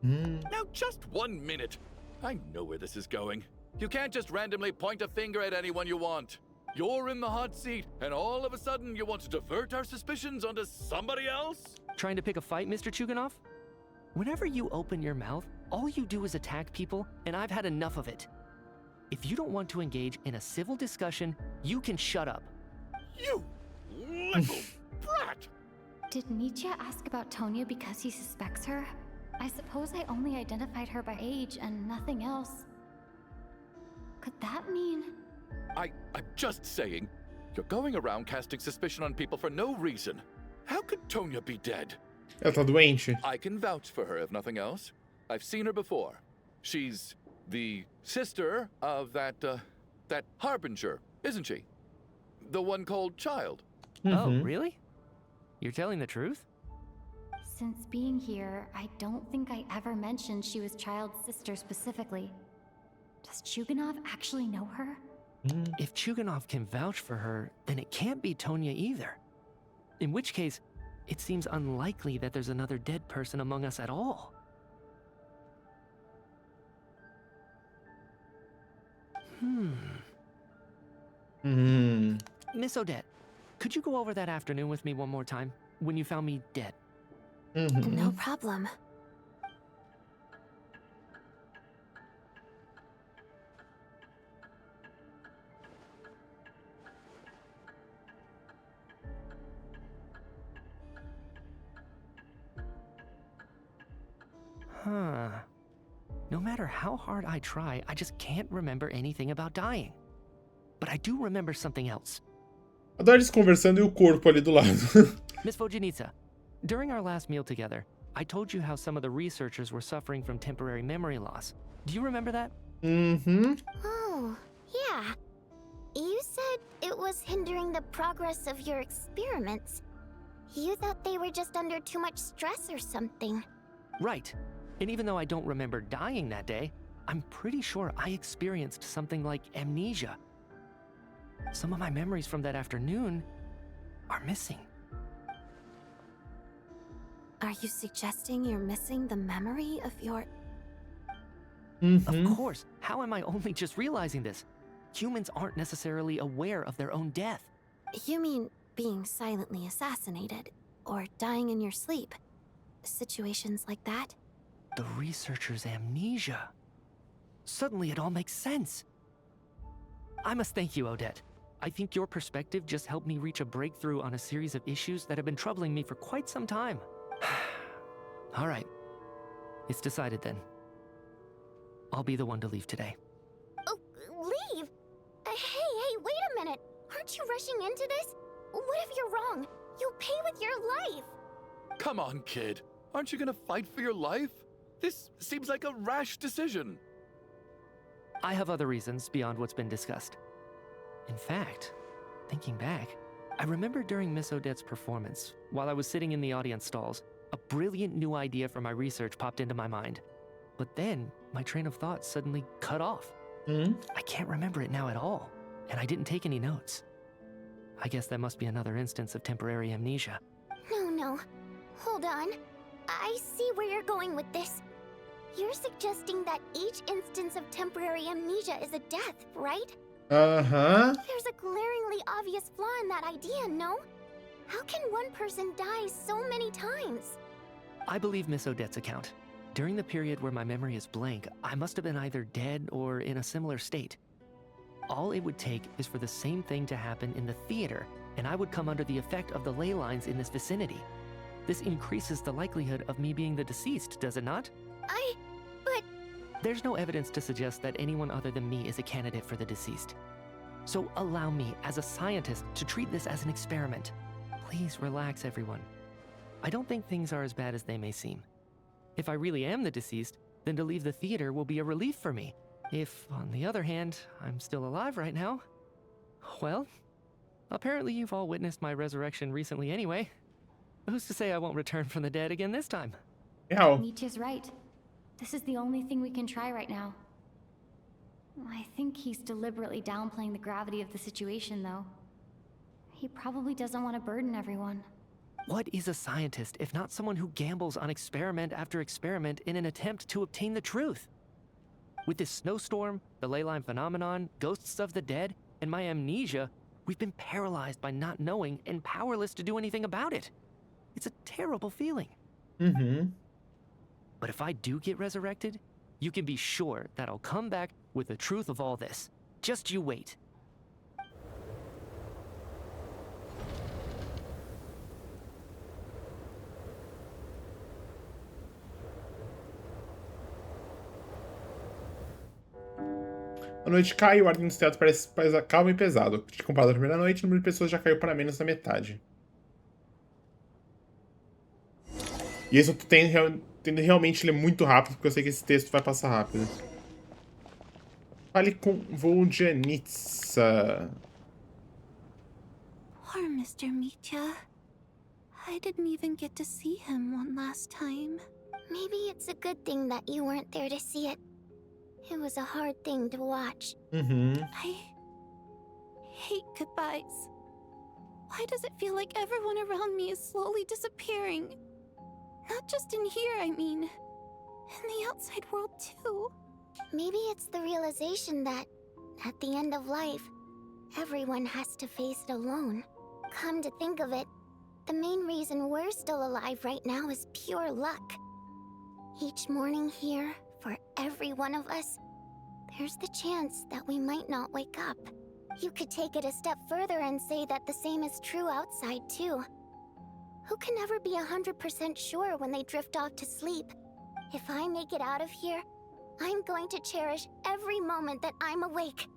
I: Now just 1 minute. I know where this is going. You can't just randomly point a finger at anyone you want. You're in the hot seat, and all of a sudden you want to divert our suspicions onto somebody else?
H: Trying to pick a fight, Mr. Chuganov? Whenever you open your mouth, all you do is attack people, and I've had enough of it. If you don't want to engage in a civil discussion, you can shut up.
I: You little brat!
D: Did Mitya ask about Tonya because he suspects her? I suppose I only identified her by age and nothing else. Could that mean...
I: I'm just saying, you're going around casting suspicion on people for no reason. How could Tonya be dead?
A: Ela tá doente.
I: I can vouch for her if nothing else. I've seen her before. She's the sister of that Harbinger, isn't she? The one called Child.
H: Oh, really? You're telling the truth?
D: Since being here, I don't think I ever mentioned she was Child's sister specifically. Does Chuganov actually know her?
H: If Chuganov can vouch for her, then it can't be Tonya either. In which case, it seems unlikely that there's another dead person among us at all. Miss Odette, could you go over that afternoon with me one more time, when you found me dead?
O: No problem.
H: No matter how hard I try, I just can't remember anything about dying. But I do remember something else.
A: Adoro eles conversando e o corpo ali do lado.
H: Miss Vojanitsa, during our last meal together, I told you how some of the researchers were suffering from temporary memory loss. Do you remember that?
B: Oh, yeah. You said it was hindering the progress of your experiments. You thought they were just under too much stress or something.
H: Right. And even though I don't remember dying that day, I'm pretty sure I experienced something like amnesia. Some of my memories from that afternoon are missing.
O: Are you suggesting you're missing the memory of your...
H: Of course. How am I only just realizing this? Humans aren't necessarily aware of their own death.
O: You mean being silently assassinated, or dying in your sleep? Situations like that?
H: The researcher's amnesia. Suddenly it all makes sense. I must thank you, Odette. I think your perspective just helped me reach a breakthrough on a series of issues that have been troubling me for quite some time. All right. It's decided then. I'll be the one to leave today.
B: Oh, leave? Hey, wait a minute. Aren't you rushing into this? What if you're wrong? You'll pay with your life.
I: Come on, kid. Aren't you gonna fight for your life? This seems like a rash decision.
H: I have other reasons beyond what's been discussed. In fact, thinking back, I remember during Miss Odette's performance, while I was sitting in the audience stalls, a brilliant new idea for my research popped into my mind. But then, my train of thought suddenly cut off. I can't remember it now at all, and I didn't take any notes. I guess that must be another instance of temporary amnesia.
B: No. Hold on. I see where you're going with this. You're suggesting that each instance of temporary amnesia is a death, right?
A: Aham.
B: There's a glaringly obvious flaw in that idea, no? How can one person die so many times?
H: I believe Miss Odette's account. During the period where my memory is blank, I must have been either dead or in a similar state. All it would take is for the same thing to happen in the theater, and I would come under the effect of the ley lines in this vicinity. This increases the likelihood of me being the deceased, does it not?
B: But...
H: There's no evidence to suggest that anyone other than me is a candidate for the deceased. So allow me, as a scientist, to treat this as an experiment. Please relax, everyone. I don't think things are as bad as they may seem. If I really am the deceased, then to leave the theater will be a relief for me. If, on the other hand, I'm still alive right now, well, apparently you've all witnessed my resurrection recently anyway. Who's to say I won't return from the dead again this time?
A: Yeah.
D: Nietzsche's right. This is the only thing we can try right now. I think he's deliberately downplaying the gravity of the situation, though. He probably doesn't want to burden everyone.
H: What is a scientist if not someone who gambles on experiment after experiment in an attempt to obtain the truth? With this snowstorm, the ley line phenomenon, ghosts of the dead, and my amnesia, we've been paralyzed by not knowing and powerless to do anything about it. It's a terrible feeling.
A: Mm-hmm.
H: But if I do get resurrected, you can be sure that I'll come back with the truth of all this. Just you wait.
A: A noite cai e o ar nos tetos parece calmo e pesado. Comparado à primeira noite, o número de pessoas já caiu para menos da metade. E isso eu tô tendo realmente ler muito rápido, porque eu sei que esse texto vai passar rápido. Fale com Vojanitsa.
O: Poor Mr. Mitya. I didn't even get to see him one last time.
B: Maybe it's a good thing that you weren't there to see it. It was a hard thing to watch.
A: Mm-hmm.
O: I hate goodbyes. Why does it feel like everyone around me is slowly disappearing? Not just in here, I mean. In the outside world, too.
B: Maybe it's the realization that, at the end of life, everyone has to face it alone. Come to think of it, the main reason we're still alive right now is pure luck. Each morning here, for every one of us, there's the chance that we might not wake up. You could take it a step further and say that the same is true outside, too. Who can ever be 100% sure when they drift off to sleep? If I make it out of here, I'm going to cherish every moment that I'm awake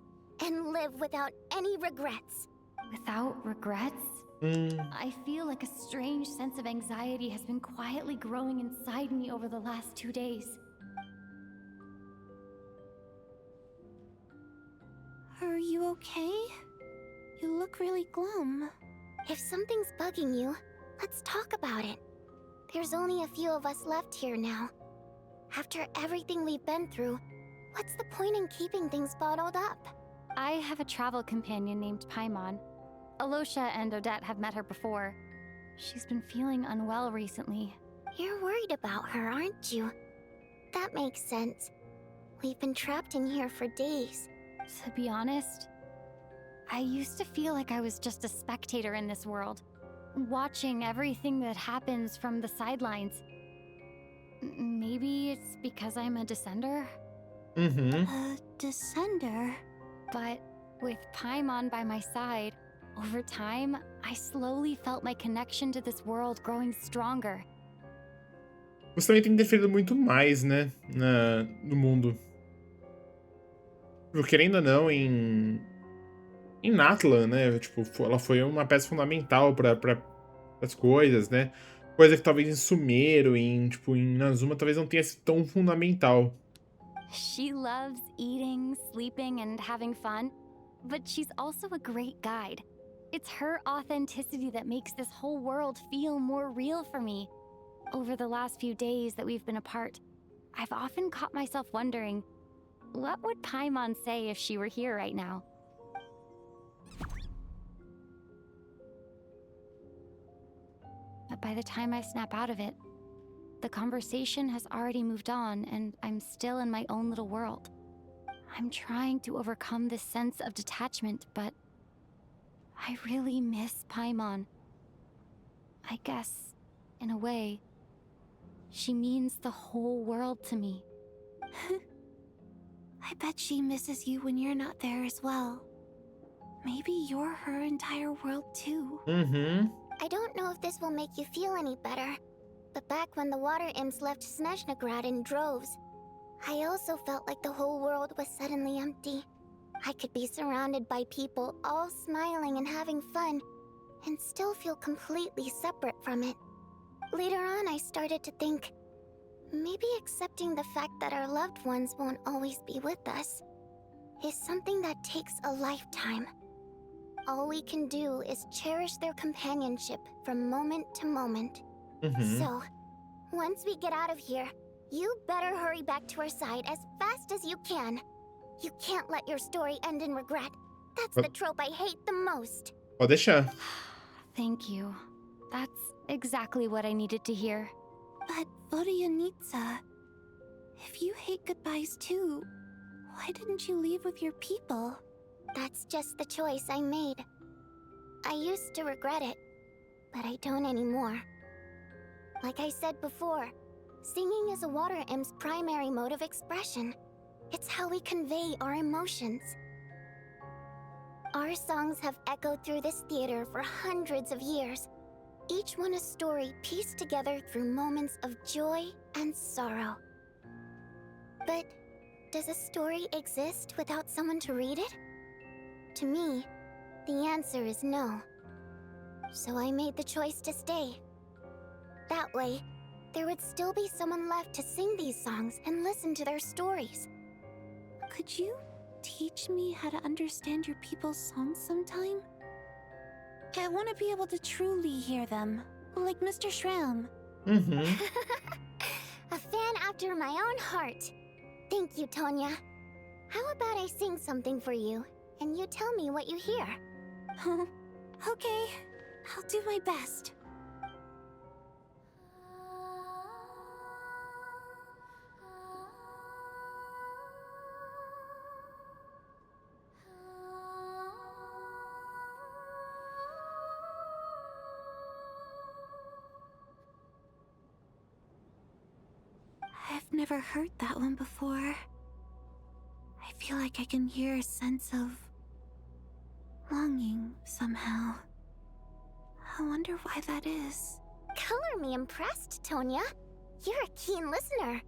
B: and live without any regrets.
D: Without regrets? I feel like a strange sense of anxiety has been quietly growing inside me over the last 2 days.
O: Are you okay? You look really glum.
B: If something's bugging you, let's talk about it. There's only a few of us left here now. After everything we've been through, what's the point in keeping things bottled up?
D: I have a travel companion named Paimon. Alosha and Odette have met her before. She's been feeling unwell recently.
B: You're worried about her, aren't you? That makes sense. We've been trapped in here for days.
D: To be honest, I used to feel like I was just a spectator in this world, watching everything that happens from the sidelines. Maybe it's because I'm a descender?
A: Mm-hmm.
O: A descender?
D: But with Paimon by my side, over time, I slowly felt my connection to this world growing stronger.
A: Você também tem interferido muito mais, né, no mundo. Tipo, querendo ou não, em Natlan, né, tipo, ela foi uma peça fundamental para as coisas, né, coisa que talvez em Sumeru, em Inazuma, talvez não tenha sido tão fundamental.
D: She loves eating, sleeping, and having fun, but she's also a great guide. It's her authenticity that makes this whole world feel more real for me. Over the last few days that we've been apart, I've often caught myself wondering, what would Paimon say if she were here right now? But by the time I snap out of it, the conversation has already moved on and I'm still in my own little world. I'm trying to overcome this sense of detachment, but I really miss Paimon. I guess, in a way, she means the whole world to me.
O: I bet she misses you when you're not there as well. Maybe you're her entire world too.
B: I don't know if this will make you feel any better, but back when the water imps left Sneznahya in droves, I also felt like the whole world was suddenly empty. I could be surrounded by people all smiling and having fun, and still feel completely separate from it. Later on, I started to think, maybe accepting the fact that our loved ones won't always be with us is something that takes a lifetime. All we can do is cherish their companionship from moment to moment. So, once we get out of here, you better hurry back to our side as fast as you can. You can't let your story end in regret. That's the trope I hate the most.
A: Pode deixar.
D: Thank you. That's exactly what I needed to hear.
O: But Vodyanitsa, if you hate goodbyes too, why didn't you leave with your people?
B: That's just the choice I made. I used to regret it, but I don't anymore. Like I said before, singing is a water imp's primary mode of expression. It's how we convey our emotions. Our songs have echoed through this theater for hundreds of years, each one a story pieced together through moments of joy and sorrow. But does a story exist without someone to read it? To me, the answer is no. So I made the choice to stay. That way, there would still be someone left to sing these songs and listen to their stories.
O: Could you teach me how to understand your people's songs sometime? I want to be able to truly hear them, like Mr. Shram.
B: A fan after my own heart. Thank you, Tonya. How about I sing something for you, and you tell me what you hear?
O: Okay, I'll do my best. I've never heard that one before. I feel like I can hear a sense of longing somehow. I wonder why that is.
B: Color me impressed, Tonya. You're a keen listener.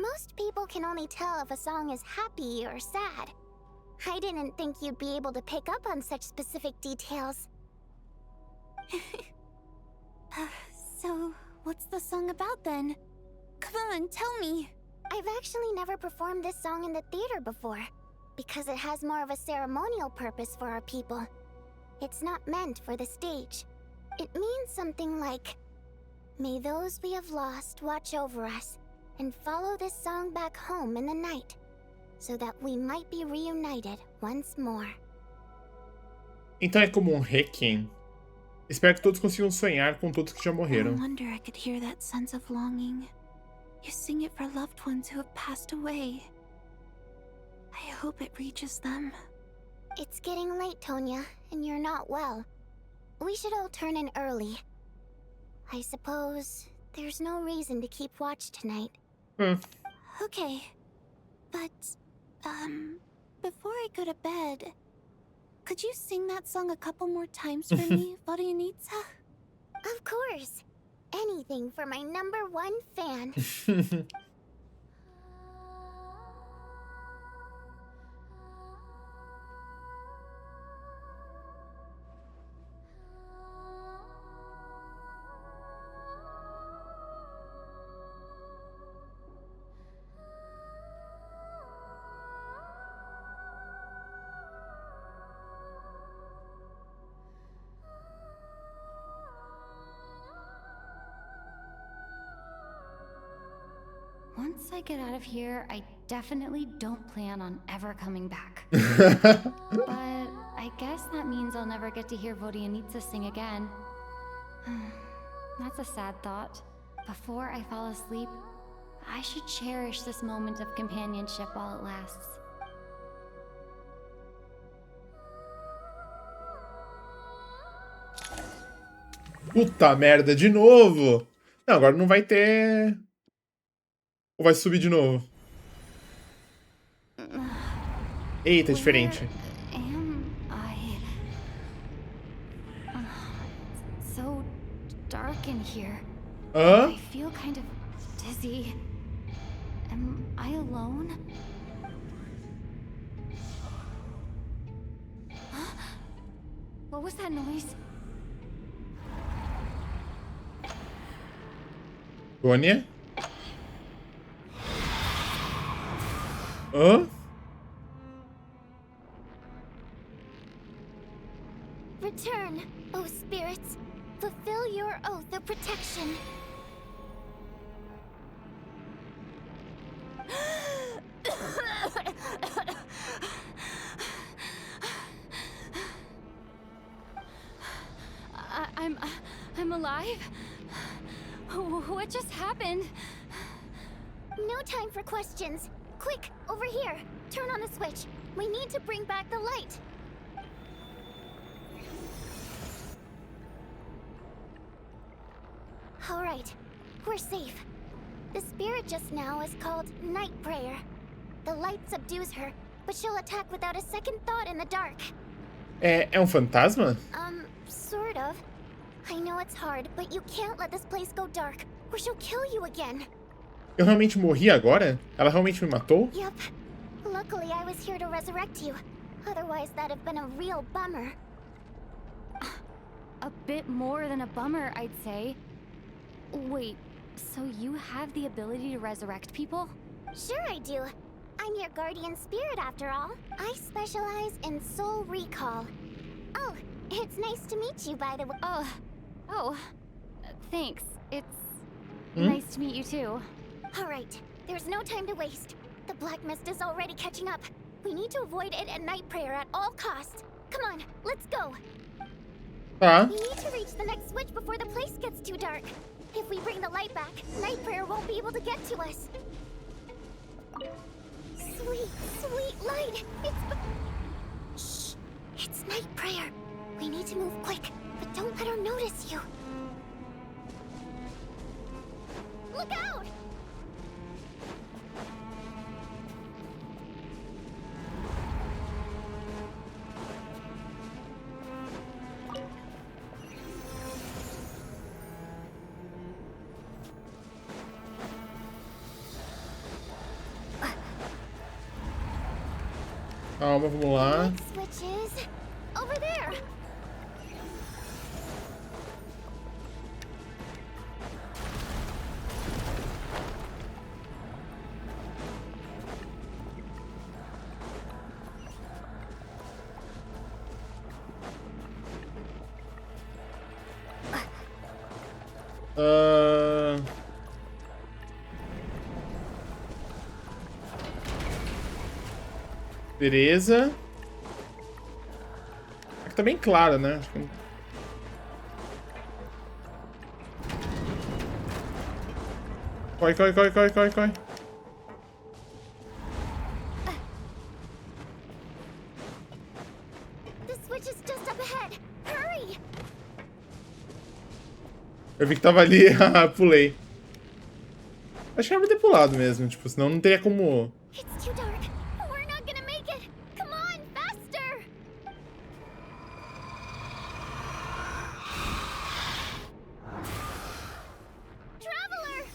B: Most people can only tell if a song is happy or sad. I didn't think you'd be able to pick up on such specific details.
O: So, what's the song about then? Come on, tell me.
B: I've actually never performed this song in the theater before, because it has more of a ceremonial purpose for our people. It's not meant for the stage. It means something like, may those we have lost watch over us, and follow this song back home in the night, so that we might be reunited once more.
A: Então é como requiem. Espero que todos consigam sonhar com todos que já morreram.
O: No wonder I could hear that sense of longing. You sing it for loved ones who have passed away. I hope it reaches them.
B: It's getting late, Tonya, and you're not well. We should all turn in early. I suppose there's no reason to keep watch tonight.
O: Okay, but, before I go to bed, could you sing that song a couple more times for me, Vodyanitsa?
B: Of course. Anything for my #1 fan.
D: Once I get out of here, I definitely don't plan on ever coming back. But I guess that means I'll never get to hear Vodyanitsa sing again. That's a sad thought. Before I fall asleep, I should cherish this moment of companionship while it lasts.
A: Puta merda, de novo! Não, agora não vai ter... Ou vai subir de novo? Eita, diferente.
D: Am I? It's so dark in here.
A: Hã?
D: I feel kind of dizzy. Am I alone? What was that noise?
A: Tônia? Hã?
B: Return, O spirits. Fulfill your oath of protection.
D: I'm alive? What just happened?
B: No time for questions. Quick, over here. Turn on the switch. We need to bring back the light. All right, we're safe. The spirit just now is called Night Prayer. The light subdues her, but she'll attack without a second thought in the dark.
A: É fantasma?
B: Sort of. I know it's hard, but you can't let this place go dark, or she'll kill you again.
A: Eu realmente morri agora? Ela realmente me matou?
B: Yep. Luckily, I was here to resurrect you. Otherwise, that'd have been a real bummer.
D: A bit more than a bummer, I'd say. Wait, so you have the ability to resurrect people?
B: Sure I do. I'm your guardian spirit after all. I specialize in soul recall. Oh, it's nice to meet you, by the way.
D: Oh, thanks. It's nice to meet you too.
B: All right, there's no time to waste. The black mist is already catching up. We need to avoid it at night prayer at all costs. Come on, let's go.
A: Tá.
B: We need to reach the next switch before the place gets too dark. If we bring the light back, night prayer won't be able to get to us. Sweet, sweet light. Shh. It's night prayer. We need to move quick, but don't let her notice you. Look out!
A: Calma, vamos lá.
B: Switch is over there.
A: Beleza. Aqui tá bem claro, né? Acho que... Corre, corre, corre, corre, corre, corre.
B: The switch is just up ahead. Hurry!
A: Eu vi que tava ali, pulei. Acho que era pra ter pulado mesmo, tipo, senão não teria como...
B: It's too dark. We're not gonna make it. Come on, faster! Traveler!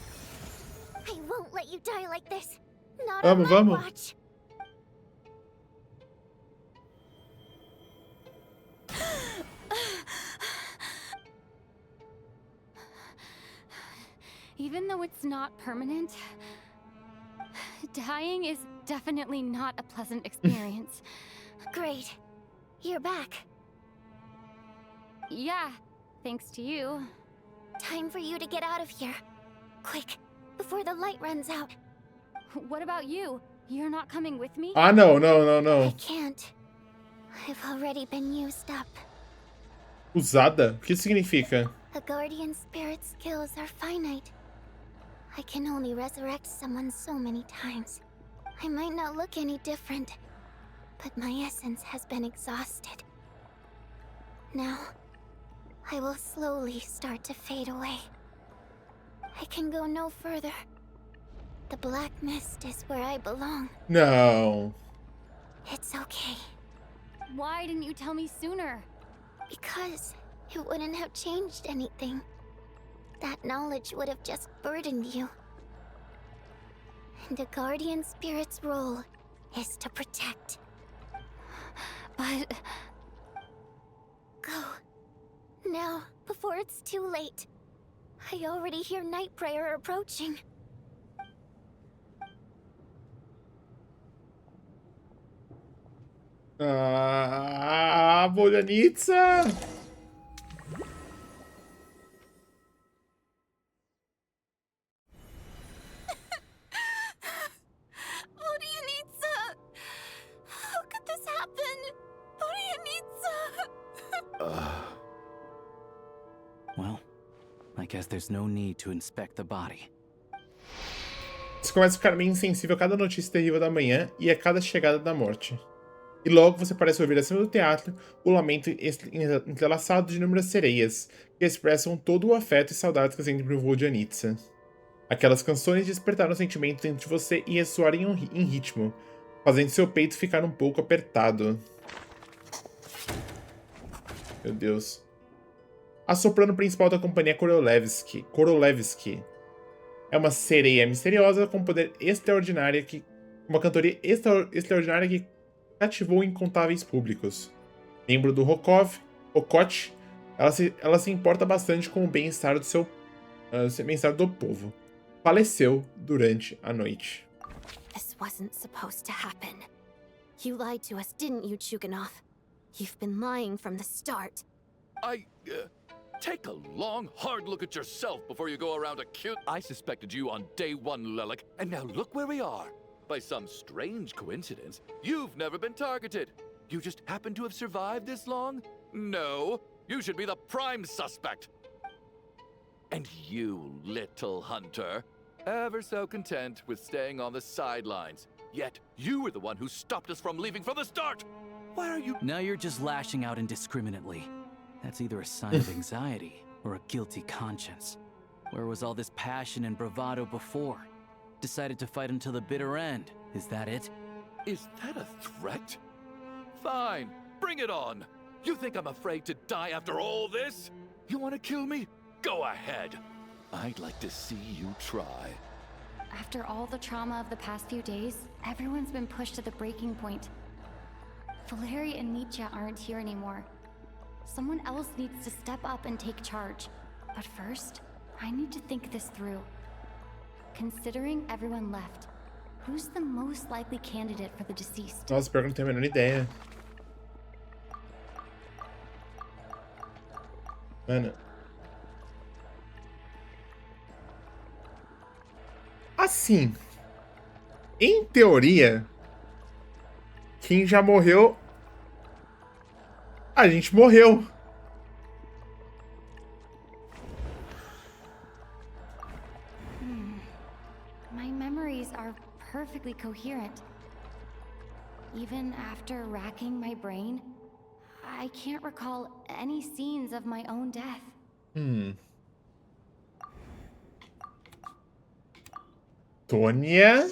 B: I won't let you die like this. Not on my watch.
D: Even though it's not permanent, dying is definitely not a pleasant experience.
B: Great. You're back.
D: Yeah, thanks to you.
B: Time for you to get out of here. Quick, before the light runs out.
D: What about you? You're not coming with me?
A: Ah, no, no, no, no.
B: I can't. I've already been used up.
A: Usada? O que isso significa?
B: A guardian spirit's skills are finite. I can only resurrect someone so many times. I might not look any different, but my essence has been exhausted. Now, I will slowly start to fade away. I can go no further. The black mist is where I belong.
A: No.
B: It's okay.
D: Why didn't you tell me sooner?
B: Because it wouldn't have changed anything. That knowledge would have just burdened you. And a guardian spirit's role is to protect.
D: But...
B: Go. Now, before it's too late. I already hear Night Prayer approaching.
A: Vojanitsa!
B: Vojanitsa! How could this happen? Vojanitsa!
M: Well, I guess there's no need to inspect the body.
A: Você começa a ficar meio insensível a cada notícia terrível da manhã e a cada chegada da morte. E logo você parece ouvir acima do teatro o lamento entrelaçado de inúmeras sereias, que expressam todo o afeto e saudades que sentem por Vojanitsa. Aquelas canções despertaram sentimentos dentro de você e ressoaram em ritmo, fazendo seu peito ficar um pouco apertado. Meu Deus. A soprano principal da companhia Korolevsky é uma sereia misteriosa com poder extraordinário uma cantoria extraordinária que cativou incontáveis públicos. Membro do Hocote, ela se importa bastante com o bem-estar do povo. Faleceu durante a noite.
O: This wasn't supposed to happen. You lied to us, didn't you, Chuganov? You've been lying from the start.
I: Take a long, hard look at yourself before you go around I suspected you on day one, Lelik, and now look where we are. By some strange coincidence, you've never been targeted. You just happen to have survived this long? No, you should be the prime suspect. And you, little hunter, ever so content with staying on the sidelines. Yet, you were the one who stopped us from leaving from the start! Why are you—
M: Now you're just lashing out indiscriminately. That's either a sign of anxiety or a guilty conscience. Where was all this passion and bravado before? Decided to fight until the bitter end. Is that it?
I: Is that a threat? Fine, bring it on. You think I'm afraid to die after all this? You want to kill me? Go ahead. I'd like to see you try.
D: After all the trauma of the past few days, everyone's been pushed to the breaking point. Valeri and Nietzsche aren't here anymore. Someone else needs to step up and take charge. But first, I need to think this through. Considering everyone left, who's the most likely candidate for the deceased?
A: Nossa, pior que não tenho a menor ideia. Mano. Assim, em teoria, quem já morreu, a gente morreu.
D: My memories are perfectly coherent. Even after racking my brain, I can't recall any scenes of my own death.
A: Tonya?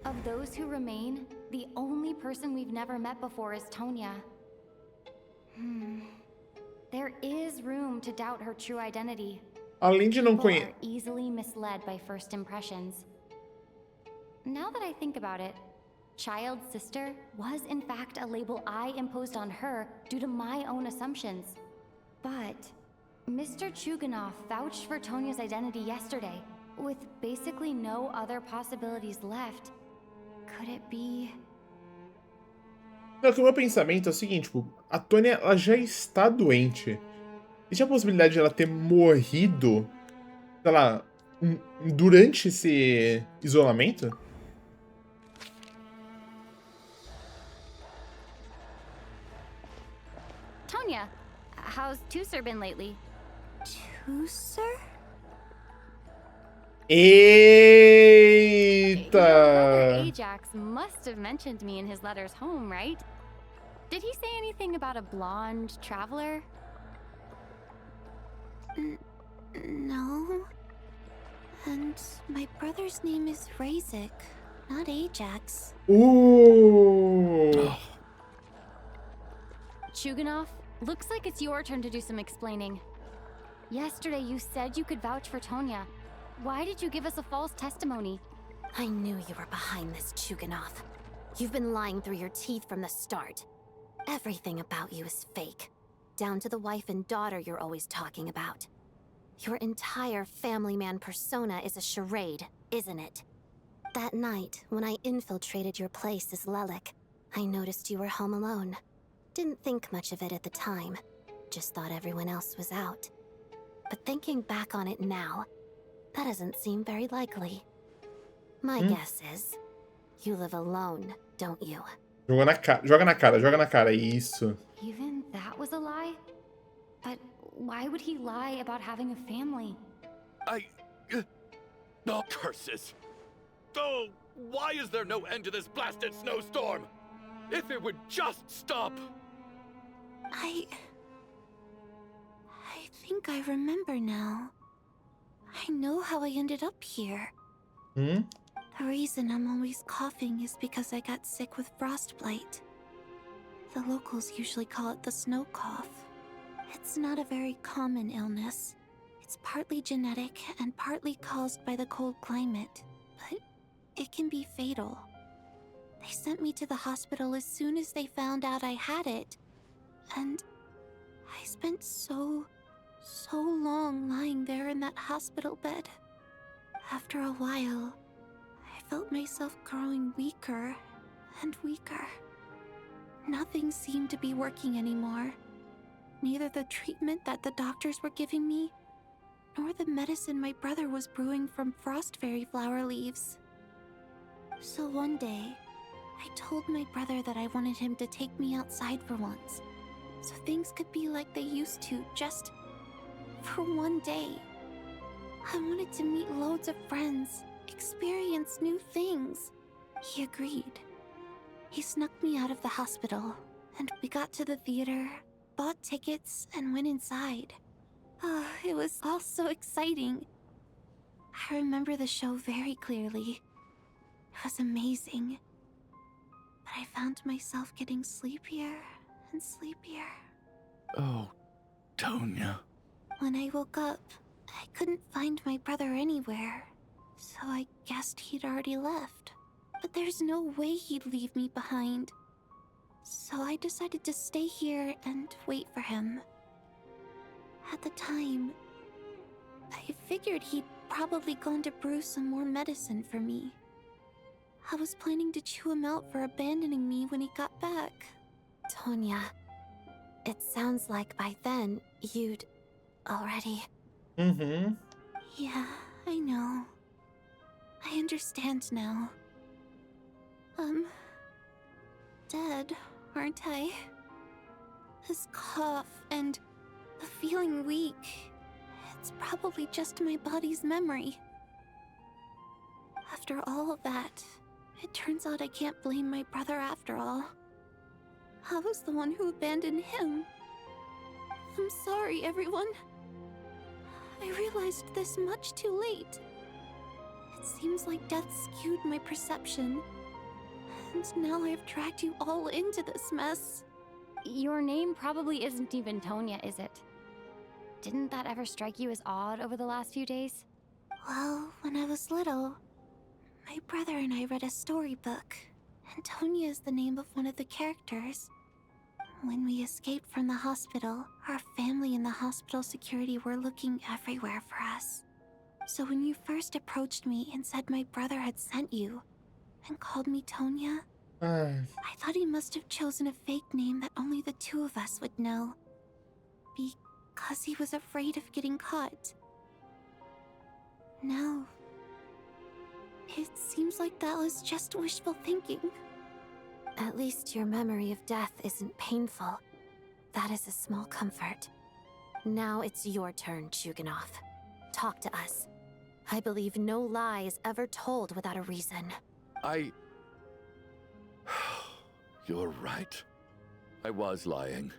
D: Of those who remain, the only person we've never met before is Tonya. There is room to doubt her true identity.
A: Além de não
D: People
A: conhecer.
D: are easily misled by first impressions. Now that I think about it, Child's sister was in fact a label I imposed on her due to my own assumptions. But Mr. Chuganov vouched for Tonya's identity yesterday, with basically no other possibilities left. Could it be...
A: Não, que o meu pensamento é o seguinte, tipo, a Tonya, ela já está doente. Existe a possibilidade de ela ter morrido, sei lá, durante esse isolamento?
D: Tonya, how's Tusser been lately?
B: Tusser?
A: Eita!
D: Your brother Ajax must have mentioned me in his letters home, right? Did he say anything about a blonde traveler?
O: No. And my brother's name is Razik, not Ajax.
A: Ooh.
D: Chuganov, looks like it's your turn to do some explaining. Yesterday you said you could vouch for Tonya. Why did you give us a false testimony?
O: I knew you were behind this, Chuganov. You've been lying through your teeth from the start. Everything about you is fake. Down to the wife and daughter you're always talking about. Your entire family man persona is a charade, isn't it? That night, when I infiltrated your place as Lelik, I noticed you were home alone. Didn't think much of it at the time. Just thought everyone else was out. But thinking back on it now, that doesn't seem very likely. My guess is, you live alone, don't you?
A: Joga na cara, isso.
D: Even that was a lie? But why would he lie about having a family?
I: Oh, curses! Oh, why is there no end to this blasted snowstorm? If it would just stop!
O: I think I remember now. I know how I ended up here. The reason I'm always coughing is because I got sick with frostbite. The locals usually call it the snow cough. It's not a very common illness. It's partly genetic and partly caused by the cold climate, but it can be fatal. They sent me to the hospital as soon as they found out I had it. And I spent so long lying there in that hospital bed. After a while, I felt myself growing weaker and weaker. Nothing seemed to be working anymore. Neither the treatment that the doctors were giving me, nor the medicine my brother was brewing from frost fairy flower leaves. So one day, I told my brother that I wanted him to take me outside for once, so things could be like they used to, just for one day. I wanted to meet loads of friends, experience new things. He agreed. He snuck me out of the hospital, and we got to the theater, bought tickets, and went inside. Oh, it was all so exciting. I remember the show very clearly. It was amazing. But I found myself getting sleepier and sleepier.
I: Oh, Tonya.
O: When I woke up, I couldn't find my brother anywhere, so I guessed he'd already left. But there's no way he'd leave me behind. So I decided to stay here and wait for him. At the time, I figured he'd probably gone to brew some more medicine for me. I was planning to chew him out for abandoning me when he got back.
B: Tonya, it sounds like by then you'd already...
O: Yeah, I know. I understand now. Dead, aren't I? This cough and the feeling weak, it's probably just my body's memory. After all of that, it turns out I can't blame my brother after all. I was the one who abandoned him. I'm sorry, everyone. I realized this much too late. It seems like death skewed my perception. And now I've dragged you all into this mess.
D: Your name probably isn't even Tonya, is it? Didn't that ever strike you as odd over the last few days?
O: Well, when I was little, my brother and I read a storybook, and Tonya is the name of one of the characters. When we escaped from the hospital, our family and the hospital security were looking everywhere for us. So when you first approached me and said my brother had sent you, and called me Tonya, I thought he must have chosen a fake name that only the two of us would know. Because he was afraid of getting caught. No. It seems like that was just wishful thinking.
B: At least your memory of death isn't painful. That is a small comfort. Now it's your turn, Chuganov. Talk to us. I believe no lie is ever told without a reason.
I: You're right. I was lying.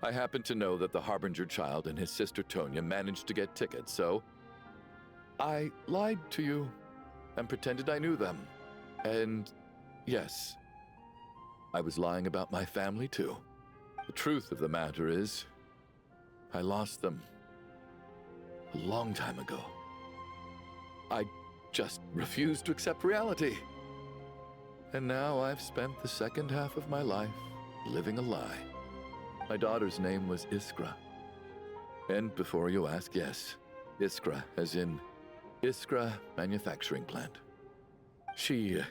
I: I happen to know that the Harbinger child and his sister Tonya managed to get tickets, so I lied to you and pretended I knew them. And yes, I was lying about my family too. The truth of the matter is, I lost them a long time ago. I just refused to accept reality. And now I've spent the second half of my life living a lie. My daughter's name was Iskra. And before you ask, yes, Iskra, as in Iskra Manufacturing Plant. She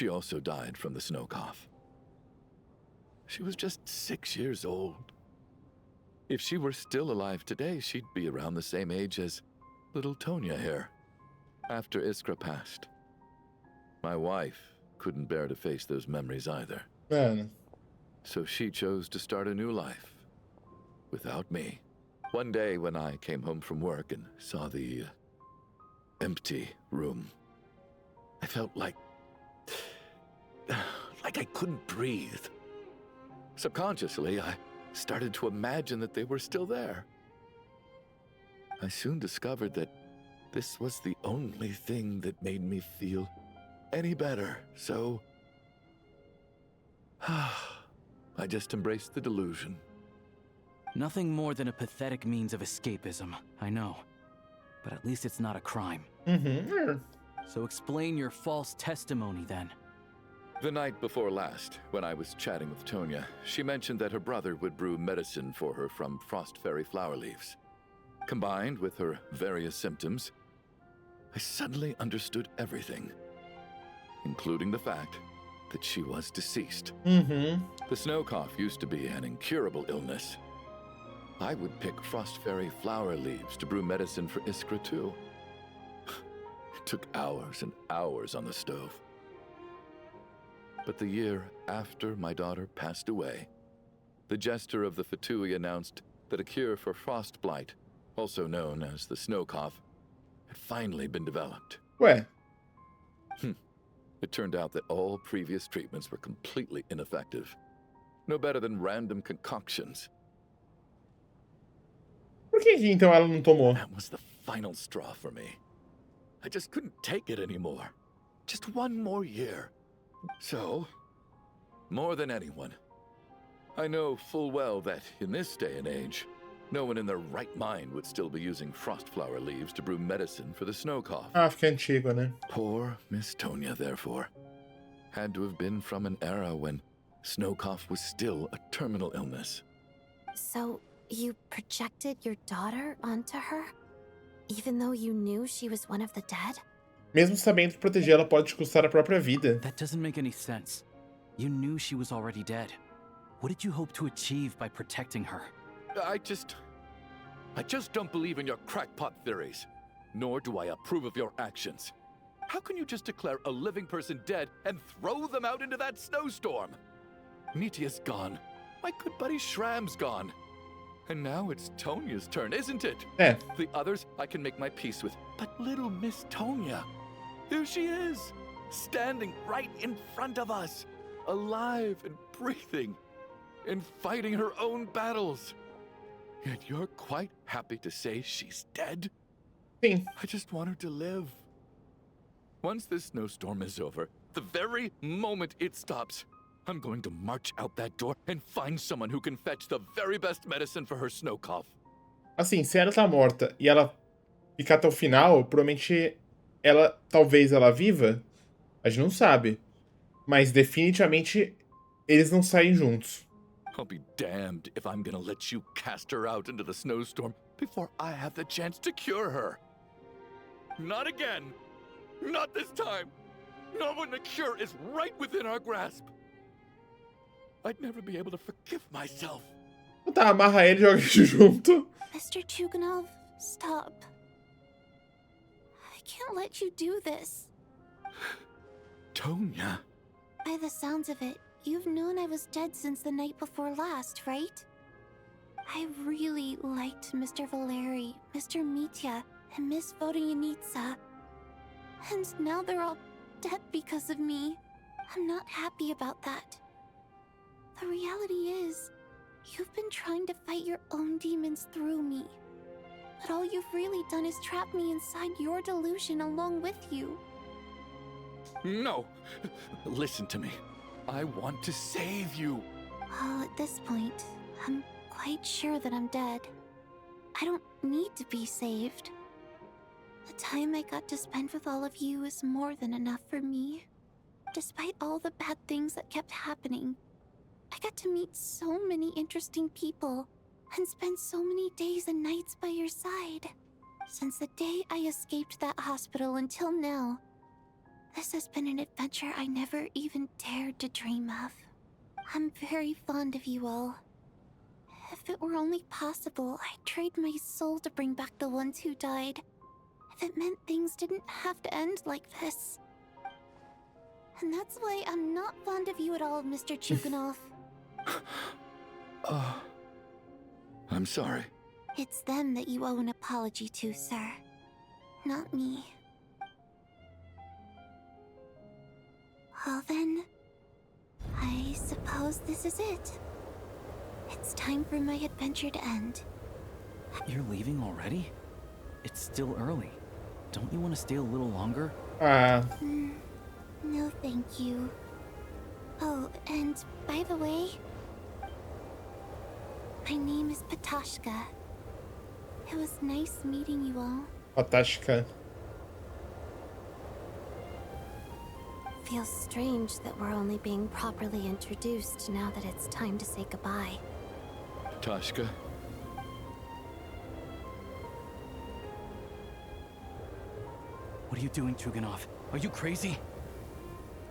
I: also died from the snow cough. She was just 6 years old. If she were still alive today, she'd be around the same age as little Tonya here. After Iskra passed, my wife couldn't bear to face those memories either. So she chose to start a new life without me. One day when I came home from work and saw the empty room, I felt like I couldn't breathe. Subconsciously, I started to imagine that they were still there. I soon discovered that this was the only thing that made me feel any better, so I just embraced the delusion.
M: Nothing more than a pathetic means of escapism, I know. But at least it's not a crime. So explain your false testimony then.
I: The night before last, when I was chatting with Tonya, she mentioned that her brother would brew medicine for her from frost fairy flower leaves. Combined with her various symptoms, I suddenly understood everything, including the fact that she was deceased. The snow cough used to be an incurable illness. I would pick frost fairy flower leaves to brew medicine for Iskra too. It took hours and hours on the stove. But the year after my daughter passed away, the jester of the Fatui announced that a cure for frost blight, also known as the snow cough, had finally been developed.
A: Ué.
I: It turned out that all previous treatments were completely ineffective. No better than random concoctions.
A: Por que então ela não tomou?
I: That was the final straw for me. I just couldn't take it anymore. Just one more year. So, more than anyone, I know full well that in this day and age, no one in their right mind would still be using frost flower leaves to brew medicine for the snow cough.
A: Fica antigo, né?
I: Poor Miss Tonya, therefore, had to have been from an era when snow cough was still a terminal illness.
O: So, you projected your daughter onto her? Even though you knew she was one of the dead?
A: Mesmo sabendo que protegê-la pode custar a própria vida.
M: That doesn't make any sense. You knew she was already dead. What did you hope to achieve by protecting her?
I: I just don't believe in your crackpot theories. Nor do I approve of your actions. How can you just declare a living person dead and throw them out into that snowstorm? Nitia's gone. My good buddy Shram's gone. And now it's Tonya's turn, isn't it?
A: Yeah.
I: The others I can make my peace with. But little Miss Tonya, there she is, standing right in front of us, alive and breathing, and fighting her own battles. Yet you're quite happy to say she's dead?
A: Sim.
I: I just want her to live. Once this snowstorm is over, the very moment it stops, I'm going to march out that door and find someone who can fetch the very best medicine for her snow cough.
A: Assim, se ela tá morta e ela ficar até o final, provavelmente talvez ela viva, a gente não sabe. Mas definitivamente eles não saem juntos.
I: I'll be damned if I'm gonna let you cast her out into the snowstorm before I have the chance to cure her. Not again. Not this time. Not when the cure is right within our grasp. I'd never be able to forgive myself.
A: Tá, amarra ele e joga isso junto.
O: Mr. Chuganov, stop. I can't let you do this.
I: Tonya.
O: By the sounds of it, you've known I was dead since the night before last, right? I really liked Mr. Valeri, Mr. Mitya, and Miss Vodyanitsa. And now they're all dead because of me. I'm not happy about that. The reality is, you've been trying to fight your own demons through me. But all you've really done is trap me inside your delusion along with you.
I: No! Listen to me. I want to save you.
O: Well, at this point, I'm quite sure that I'm dead. I don't need to be saved. The time I got to spend with all of you is more than enough for me. Despite all the bad things that kept happening, I got to meet so many interesting people and spend so many days and nights by your side. Since the day I escaped that hospital until now, this has been an adventure I never even dared to dream of. I'm very fond of you all. If it were only possible, I'd trade my soul to bring back the ones who died. If it meant things didn't have to end like this. And that's why I'm not fond of you at all, Mr. Chuganov.
I: I'm sorry.
O: It's them that you owe an apology to, sir. Not me. Well then, I suppose this is it. It's time for my adventure to end.
M: You're leaving already? It's still early. Don't you want to stay a little longer?
O: No, thank you. Oh, and by the way, my name is Patashka. It was nice meeting you all.
A: Patashka.
O: Feels strange that we're only being properly introduced now that it's time to say goodbye.
I: Tashka.
M: What are you doing, Chuganov? Are you crazy?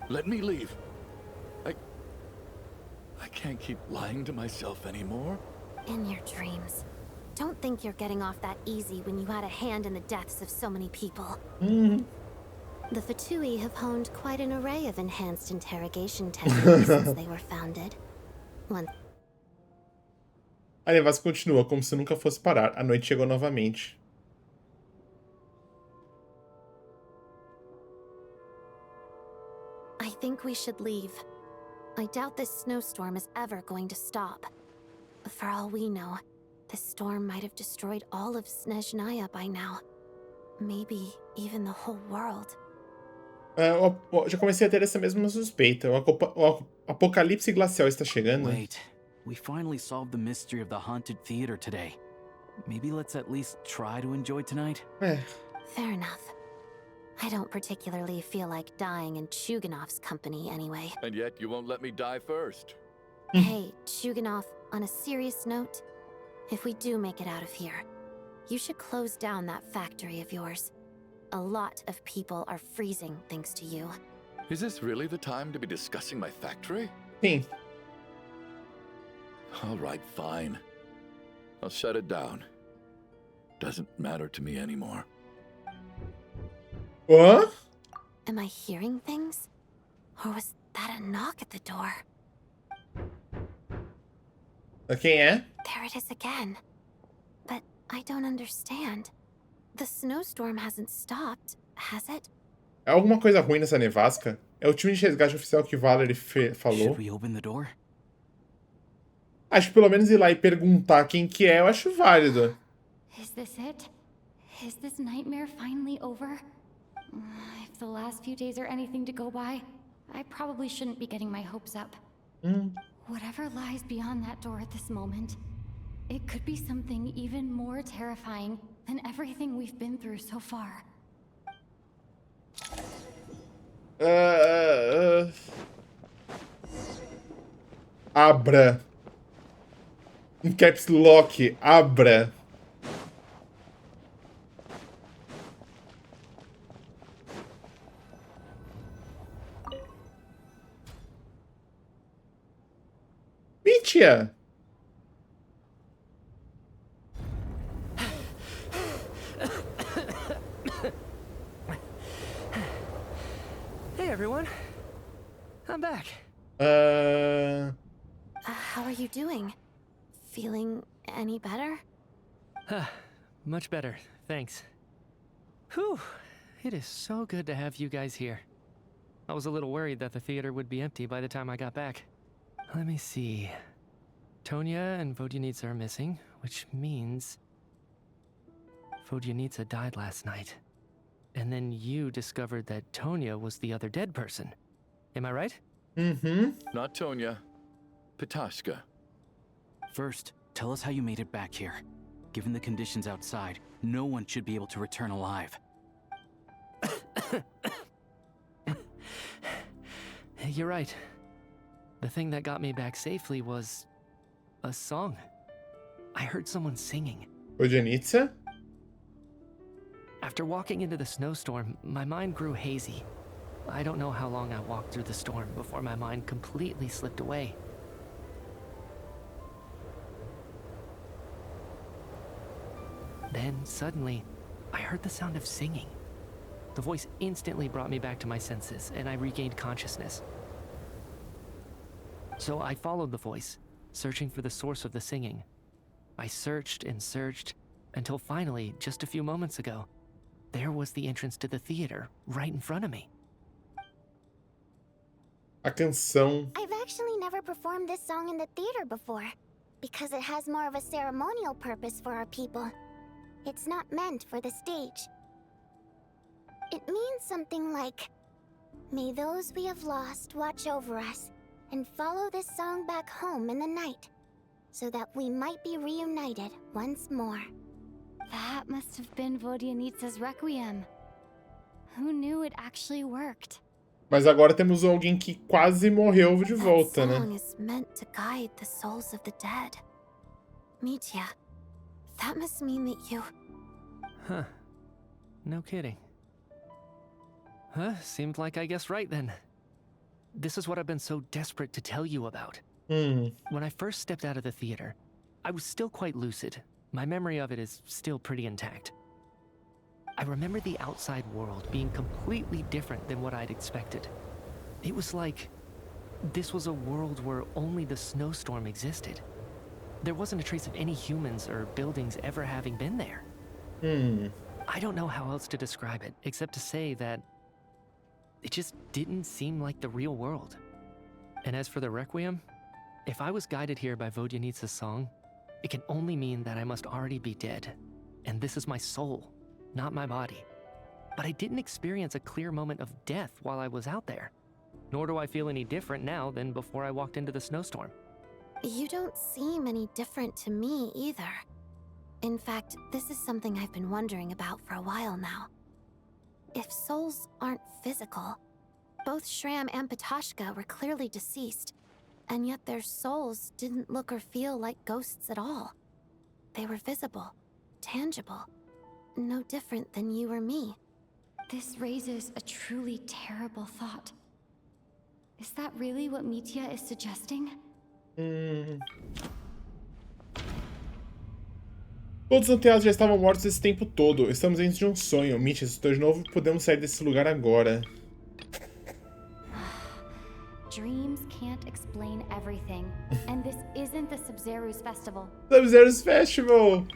I: Let me leave. I can't keep lying to myself anymore.
O: In your dreams. Don't think you're getting off that easy when you had a hand in the deaths of so many people. The Fatui have honed quite an array of enhanced interrogation techniques since they were founded.
A: A nevasca continua, como se nunca fosse parar. A noite chegou novamente.
O: I think we should leave. I doubt this snowstorm is ever going to stop. For all we know, this storm might have destroyed all of Sneznahya by now. Maybe even the whole world.
A: Já comecei a ter essa mesma suspeita. O apocalipse glacial está chegando.
M: Wait, we finally solved the mystery of the haunted theater today. Maybe let's at least try to enjoy tonight?
O: Fair enough. I don't particularly feel like dying in Chuganov's company anyway.
I: And yet you won't let me die first.
O: Hey, Chuganov, on a serious note, if we do make it out of here, you should close down that factory of yours. A lot of people are freezing thanks to you.
I: Is this really the time to be discussing my factory?
A: Sim.
I: All right, fine. I'll shut it down. Doesn't matter to me anymore.
A: What?
O: Am I hearing things? Or was that a knock at the door?
A: Quem é?
O: There it is again. But I don't understand. The snowstorm hasn't stopped, has it?
A: É alguma coisa ruim nessa nevasca? É o time de resgate oficial que Valerie falou.
M: Should we open the door?
A: Acho que pelo menos ir lá e perguntar quem que é, eu acho válido.
D: Is this it? Is this nightmare finally over? If the last few days are anything to go by, I probably shouldn't be getting my hopes up. Whatever lies beyond that door at this moment, it could be something even more terrifying than everything we've been through so far.
A: Abra. Em caps lock, abra. Mitya!
H: Hey everyone, I'm back.
O: How are you doing? Feeling any better?
H: Much better, thanks. Whew, it is so good to have you guys here. I was a little worried that the theater would be empty by the time I got back. Let me see. Tonya and Vodyanitsa are missing, which means Vodyanitsa died last night. And then you discovered that Tonya was the other dead person. Am I right?
A: Mm-hmm.
I: Not Tonya. Petashka.
M: First, tell us how you made it back here. Given the conditions outside, no one should be able to return alive.
H: You're right. The thing that got me back safely was a song. I heard someone singing.
A: Vodyanitsa?
H: After walking into the snowstorm, my mind grew hazy. I don't know how long I walked through the storm before my mind completely slipped away. Then, suddenly, I heard the sound of singing. The voice instantly brought me back to my senses, and I regained consciousness. So I followed the voice, searching for the source of the singing. I searched and searched, until finally, just a few moments ago, there was the entrance to the theater, right in front of me.
A: A canção.
B: I've actually never performed this song in the theater before, because it has more of a ceremonial purpose for our people. It's not meant for the stage. It means something like, "May those we have lost watch over us, and follow this song back home in the night, so that we might be reunited once more."
D: That must have been Vodyanitsa's Requiem. Who knew it actually worked?
A: Mas agora temos alguém que quase morreu de volta,
O: That song
A: né?
O: is meant to guide the souls of the dead. Mitya, that must mean that you...
H: Huh. No kidding. Huh? Seemed like I guessed right then. This is what I've been so desperate to tell you about. When I first stepped out of the theater, I was still quite lucid. My memory of it is still pretty intact. I remember the outside world being completely different than what I'd expected. It was like this was a world where only the snowstorm existed. There wasn't a trace of any humans or buildings ever having been there. I don't know how else to describe it, except to say that it just didn't seem like the real world. And as for the Requiem, if I was guided here by Vodyanitsa's song, it can only mean that I must already be dead. And this is my soul, not my body. But I didn't experience a clear moment of death while I was out there. Nor do I feel any different now than before I walked into the snowstorm.
O: You don't seem any different to me either. In fact, this is something I've been wondering about for a while now. If souls aren't physical, both Shram and Petashka were clearly deceased, and yet their souls didn't look or feel like ghosts at all. They were visible, tangible, no different than you or me.
D: This raises a truly terrible thought. Is that really what Mitya is suggesting?
A: Todos no teatro já estavam mortos esse tempo todo. Estamos dentro de um sonho. Mitya, estou de novo. Podemos sair desse lugar agora.
D: Dreams can't explain everything. And this isn't the Sub-Zero's festival.
A: Sub-Zero's festival!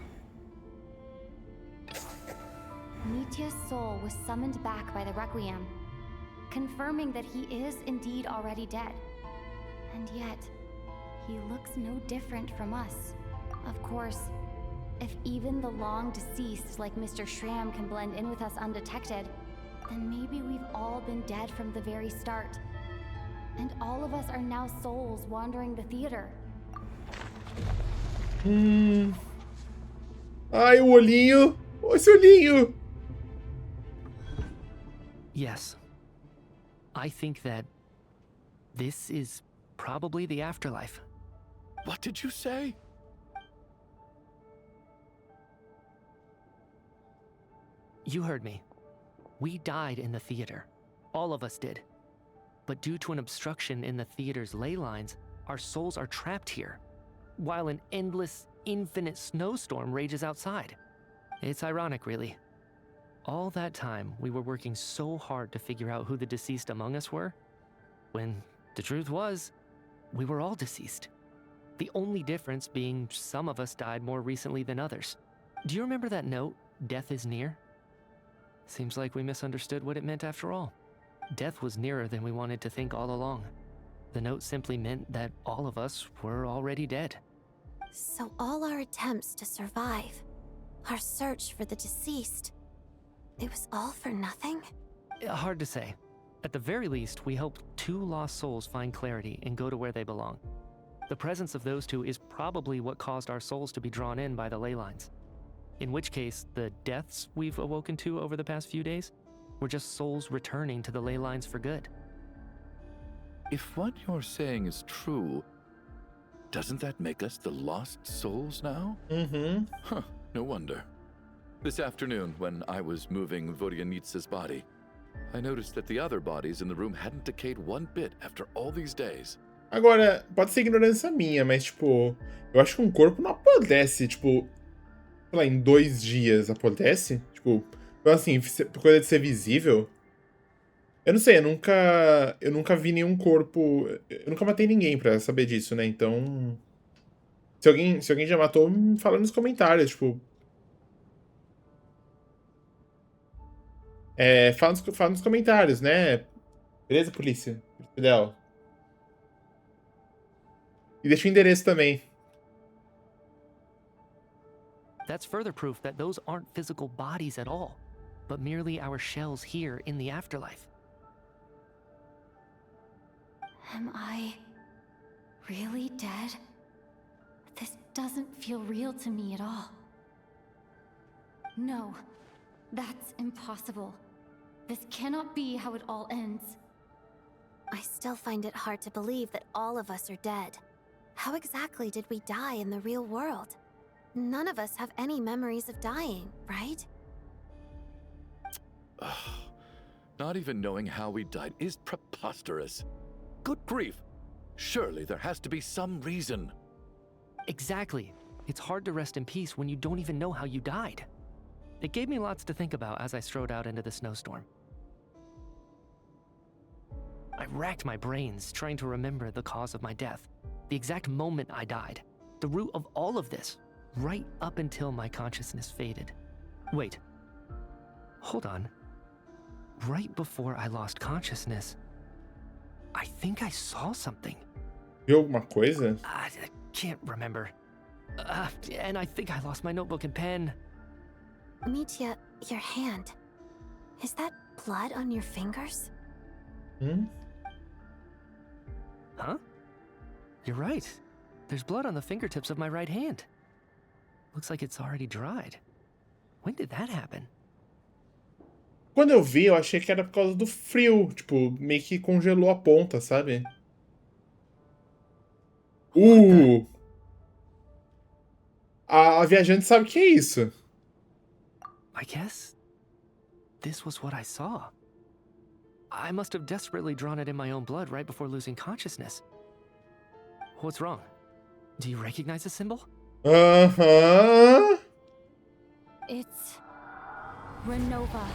D: Mitya's soul was summoned back by the Requiem, confirming that he is indeed already dead. And yet, he looks no different from us. Of course, if even the long-deceased like Mr. Shram can blend in with us undetected, then maybe we've all been dead from the very start. And all of us are now souls wandering the theater.
A: Ai, o olhinho! Esse olhinho!
H: Yes. I think that this is probably the afterlife.
I: What did you say?
H: You heard me. We died in the theater. All of us did. But due to an obstruction in the theater's ley lines, our souls are trapped here, while an endless, infinite snowstorm rages outside. It's ironic, really. All that time, we were working so hard to figure out who the deceased among us were, when the truth was, we were all deceased. The only difference being some of us died more recently than others. Do you remember that note, "Death is near"? Seems like we misunderstood what it meant after all. Death was nearer than we wanted to think all along. The note simply meant that all of us were already dead.
O: So all our attempts to survive, our search for the deceased, it was all for nothing?
H: Hard to say. At the very least, we hope 2 lost souls find clarity and go to where they belong. The presence of those 2 is probably what caused our souls to be drawn in by the ley lines. In which case, the deaths we've awoken to over the past few days were just souls returning to the ley lines for good.
I: If what you're saying is true, doesn't that make us the lost souls now?
A: Mm-hmm.
I: Huh, no wonder. This afternoon, when I was moving Vodyanitsa's body, I noticed that the other bodies in the room hadn't decayed one bit after all these days.
A: Agora, pode ser ignorância minha, mas, tipo, eu acho que um corpo não apodrece, tipo, sei lá, em 2 dias apodrece? Tipo, assim, coisa de ser visível. Eu não sei, eu nunca vi nenhum corpo. Eu nunca matei ninguém pra saber disso, né? Então. Se alguém já matou, fala nos comentários, tipo. Fala nos comentários, né? Beleza, polícia? Fidel. E deixa o endereço também.
H: That's further proof that those aren't physical bodies at all, but merely our shells here in the afterlife.
D: Am I really dead? This doesn't feel real to me at all. No, that's impossible. This cannot be how it all ends.
O: I still find it hard to believe that all of us are dead. How exactly did we die in the real world? None of us have any memories of dying, right?
I: Not even knowing how we died is preposterous. Good grief. Surely there has to be some reason.
H: Exactly. It's hard to rest in peace when you don't even know how you died. It gave me lots to think about as I strode out into the snowstorm. I racked my brains trying to remember the cause of my death, the exact moment I died, the root of all of this, right up until my consciousness faded. Wait. Hold on. Right before I lost consciousness, I think I saw something.
A: Viu alguma coisa?
H: I can't remember. And I think I lost my notebook and pen.
O: Mitya, your hand. Is that blood on your fingers?
A: Hmm?
H: Huh? You're right. There's blood on the fingertips of my right hand. Looks like it's already dried. When did that happen?
A: Quando eu vi, eu achei que era por causa do frio. Tipo, meio que congelou a ponta, sabe? A viajante sabe o que é isso.
H: I guess this was what I saw. I must have desperately drawn it in my own blood right before losing consciousness. What's wrong? Do you recognize the symbol?
A: Uh-huh.
D: It's Renova,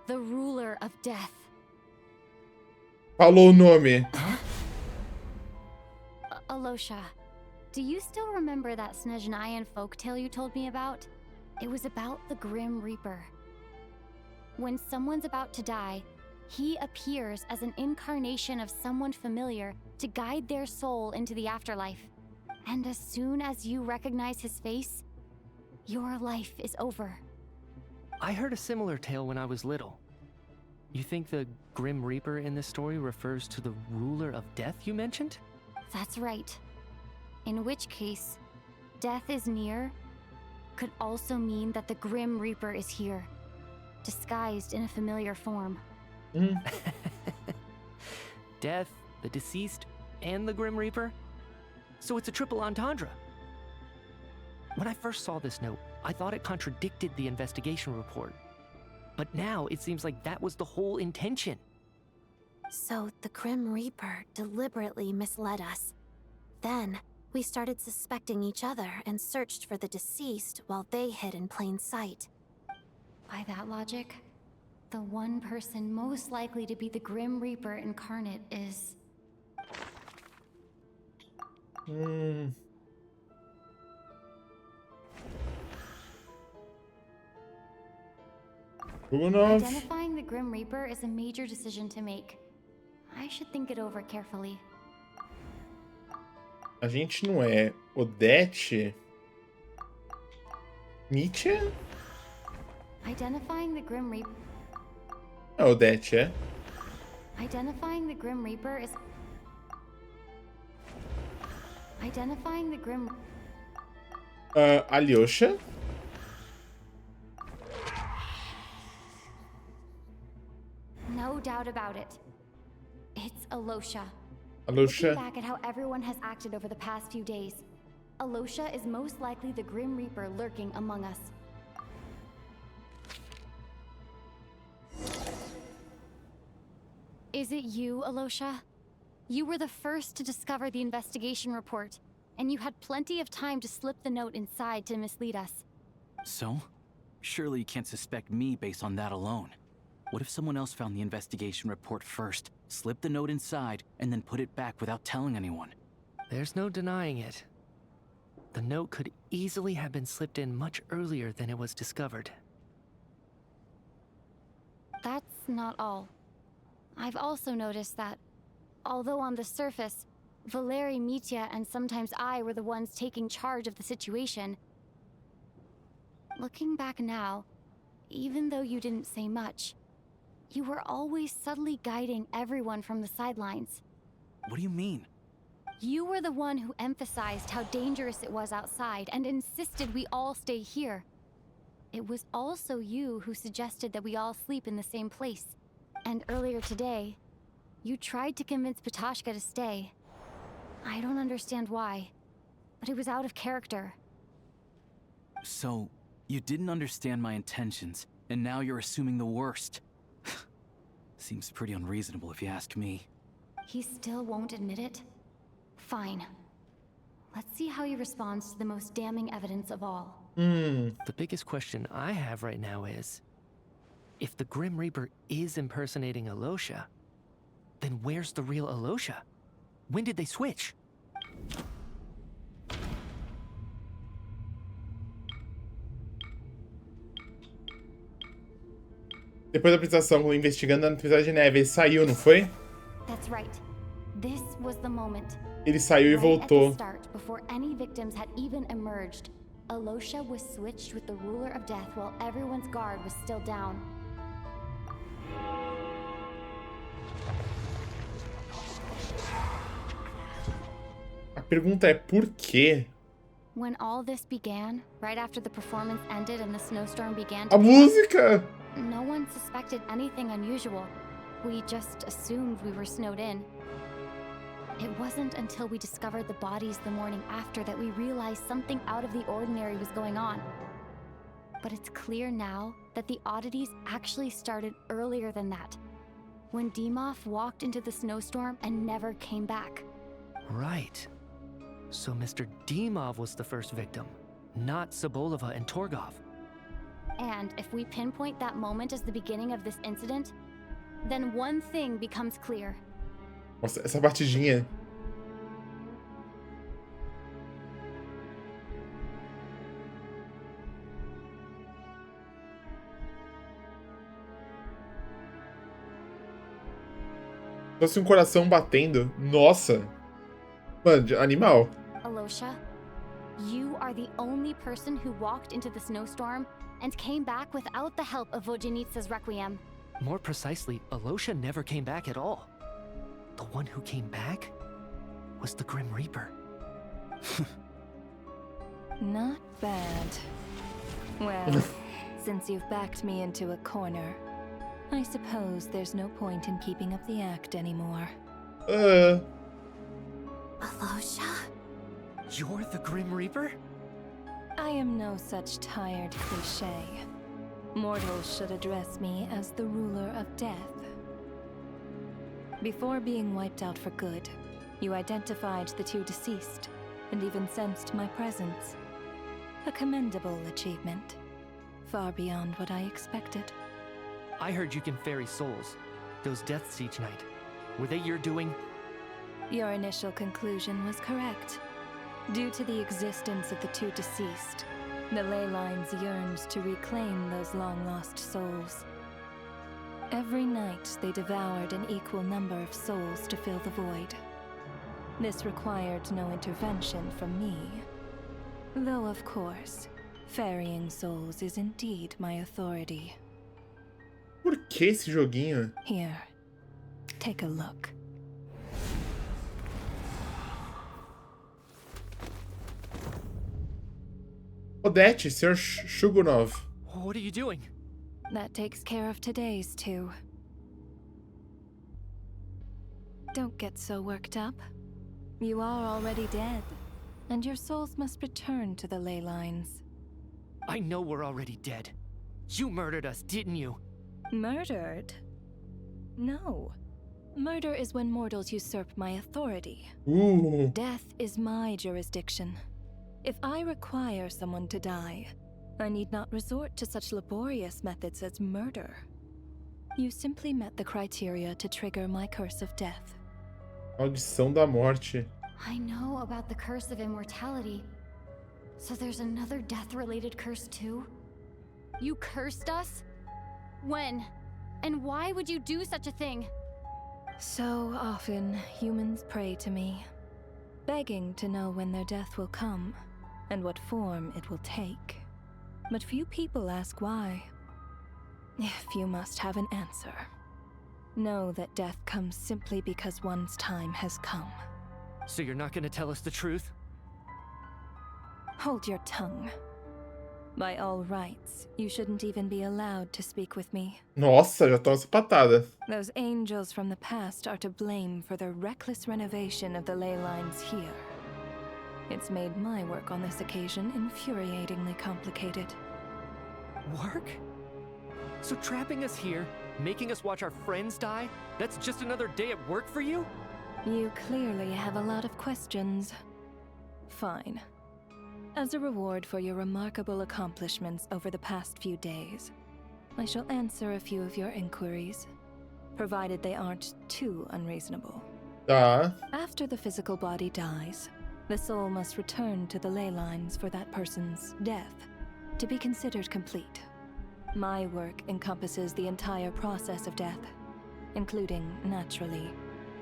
D: the ruler of death.
A: Falou o nome.
D: Alosha, do you still remember that Sneznahyan folktale you told me about? It was about the Grim Reaper. When someone's about to die, he appears as an incarnation of someone familiar to guide their soul into the afterlife. And as soon as you recognize his face, your life is over.
H: I heard a similar tale when I was little. You think the Grim Reaper in this story refers to the ruler of death you mentioned?
D: That's right. In which case, death is near could also mean that the Grim Reaper is here, disguised in a familiar form.
H: Death, the deceased, and the Grim Reaper? So it's a triple entendre. When I first saw this note, I thought it contradicted the investigation report. But now it seems like that was the whole intention.
O: So the Grim Reaper deliberately misled us. Then, we started suspecting each other and searched for the deceased while they hid in plain sight.
D: By that logic, the one person most likely to be the Grim Reaper incarnate is... Identifying the Grim Reaper is a major decision to make. I should think it over carefully.
A: A gente não é Odete? Nietzsche?
D: Identifying the Grim Reaper.
A: É Odete, é?
D: Identifying the Grim Reaper is... Identifying the Grim...
A: Alyosha?
D: No doubt about it. It's Alosha.
A: Alosha.
D: Looking back at how everyone has acted over the past few days, Alosha is most likely the Grim Reaper lurking among us. Is it you, Alosha? You were the first to discover the investigation report, and you had plenty of time to slip the note inside to mislead us.
M: So? Surely you can't suspect me based on that alone. What if someone else found the investigation report first, slipped the note inside, and then put it back without telling anyone?
H: There's no denying it. The note could easily have been slipped in much earlier than it was discovered.
D: That's not all. I've also noticed that, although on the surface, Valeri, Mitya, and sometimes I were the ones taking charge of the situation, looking back now, even though you didn't say much, you were always subtly guiding everyone from the sidelines.
M: What do you mean?
D: You were the one who emphasized how dangerous it was outside and insisted we all stay here. It was also you who suggested that we all sleep in the same place. And earlier today, you tried to convince Patashka to stay. I don't understand why, but it was out of character.
M: So, you didn't understand my intentions, and now you're assuming the worst. Seems pretty unreasonable if you ask me.
D: He still won't admit it? Fine. Let's see how he responds to the most damning evidence of all.
H: The biggest question I have right now is, if the Grim Reaper is impersonating Alosha, then where's the real Alosha? When did they switch?
A: Depois da apresentação, investigando a Tempestade de Neve, ele saiu, não foi?
D: That's right. This was the moment.
A: Ele saiu e voltou.
D: At the start, before any victims had even emerged, Alosha was switched with the Ruler of Death while everyone's guard was still down.
A: A pergunta é por quê?
D: When all this began, right after the performance ended and the snowstorm began
A: A música!
D: No one suspected anything unusual. We just assumed we were snowed in. It wasn't until we discovered the bodies the morning after that we realized something out of the ordinary was going on. But it's clear now that the oddities actually started earlier than that, when Dimov walked into the snowstorm and never came back.
H: Right. So Mr. Dimov was the first victim, not Sobolova and Torgov.
D: And if we pinpoint that moment as the beginning of this incident, then one thing becomes clear.
A: Nossa, essa batidinha. Fosse um coração batendo. Nossa. Mano, animal.
D: Alosha, you are the only person who walked into the snowstorm and came back without the help of Vojanitsa's Requiem.
H: More precisely, Alosha never came back at all. The one who came back was the Grim Reaper.
P: Not bad. Well, since you've backed me into a corner, I suppose there's no point in keeping up the act anymore.
O: Alosha?
H: You're the Grim Reaper?
P: I am no such tired cliché. Mortals should address me as the ruler of death. Before being wiped out for good, you identified the two deceased, and even sensed my presence. A commendable achievement. Far beyond what I expected.
H: I heard you can ferry souls. Those deaths each night. Were they your doing?
P: Your initial conclusion was correct. Due to the existence of the two deceased, the ley lines yearns to reclaim those long-lost souls. Every night, they devoured an equal number of souls to fill the void. This required no intervention from me. Though, of course, ferrying souls is indeed my authority.
A: Por que esse joguinho?
P: Here, take a look.
A: Odette, Sr. Shugunov.
H: What are you doing?
P: That takes care of today's too. Don't get so worked up. You are already dead, and your souls must return to the ley lines.
H: I know we're already dead. You murdered us, didn't you?
P: Murdered? No. Murder is when mortals usurp my authority.
A: Ooh.
P: Death is my jurisdiction. If I require someone to die, I need not resort to such laborious methods as murder. You simply met the criteria to trigger my curse of death.
A: Maldição da morte.
D: I know about the curse of immortality. So there's another death-related curse too? You cursed us? When? And why would you do such a thing?
P: So often, humans pray to me, begging to know when their death will come, and what form it will take. But few people ask why. If you must have an answer, know that death comes simply because one's time has come.
H: So you're not gonna tell us the truth?
P: Hold your tongue. By all rights, you shouldn't even be allowed to speak with me.
A: Nossa, já tô essa patada.
P: Those angels from the past are to blame for the reckless renovation of the ley lines here. It's made my work on this occasion infuriatingly complicated.
H: Work? So trapping us here, making us watch our friends die, that's just another day at work for you?
P: You clearly have a lot of questions. Fine. As a reward for your remarkable accomplishments over the past few days, I shall answer a few of your inquiries, provided they aren't too unreasonable. After the physical body dies, the soul must return to the ley lines for that person's death to be considered complete. My work encompasses the entire process of death, including, naturally,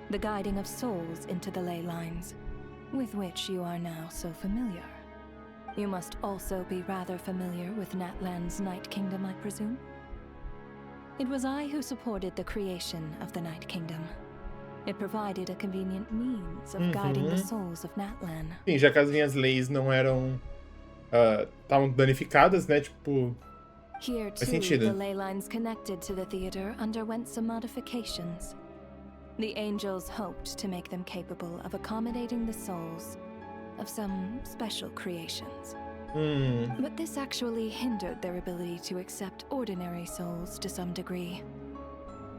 P: the guiding of souls into the ley lines, with which you are now so familiar. You must also be rather familiar with Natlan's Night Kingdom, I presume? It was I who supported the creation of the Night Kingdom. It provided a convenient means of guiding the souls of Natlan.
A: Sim, já que as minhas leis não eram... estavam danificadas, né? Tipo...
P: Here too, the ley lines connected to the theater underwent some modifications. The angels hoped to make them capable of accommodating the souls of some special creations. But this actually hindered their ability to accept ordinary souls to some degree.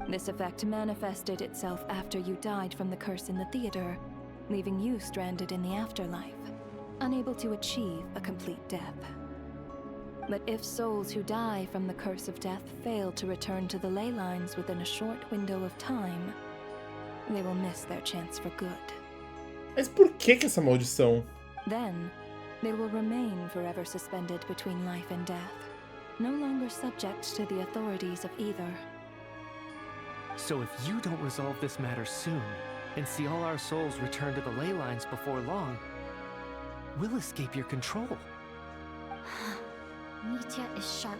P: This effect manifested itself after you died from the curse in the theater, leaving you stranded in the afterlife, unable to achieve a complete death. But if souls who die from the curse of death fail to return to the ley lines within a short window of time, they will miss their chance for good.
A: Mas por que essa maldição?
P: Then, they will remain forever suspended between life and death, no longer subject to the authorities of either.
H: So if you don't resolve this matter soon, and see all our souls return to the ley lines before long, we'll escape your control.
D: Mitya is sharp.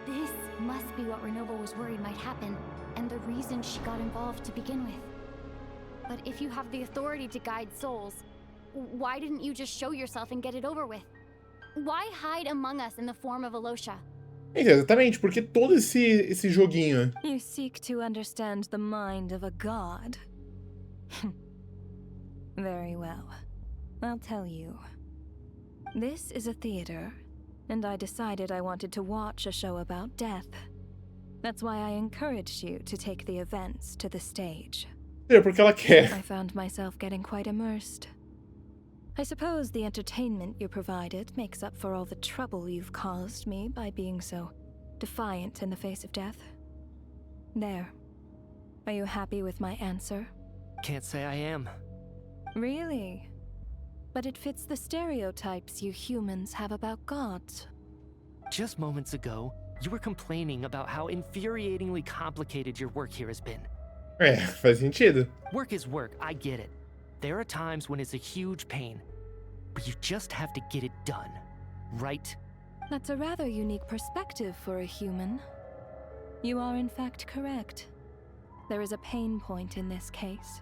D: This must be what Renova was worried might happen, and the reason she got involved to begin with. But if you have the authority to guide souls, why didn't you just show yourself and get it over with? Why hide among us in the form of Alosha?
A: Exatamente, porque todo esse joguinho.
P: You seek to understand the mind of a god. Very well. I'll tell you. This is a theater, and I decided I wanted to watch a show about death. That's why I encouraged you to take the events to the stage.
A: É porque ela quer.
P: I found myself getting quite immersed. I suppose the entertainment you provided makes up for all the trouble you've caused me by being so defiant in the face of death. There. Are you happy with my answer?
H: Can't say I am.
P: Really? But it fits the stereotypes you humans have about gods.
H: Just moments ago, You were complaining about how infuriatingly complicated your work here has been.
A: Faz sentido.
H: Work is work, I get it. There are times when it's a huge pain, but you just have to get it done, right?
P: That's a rather unique perspective for a human. You are in fact correct. There is a pain point in this case.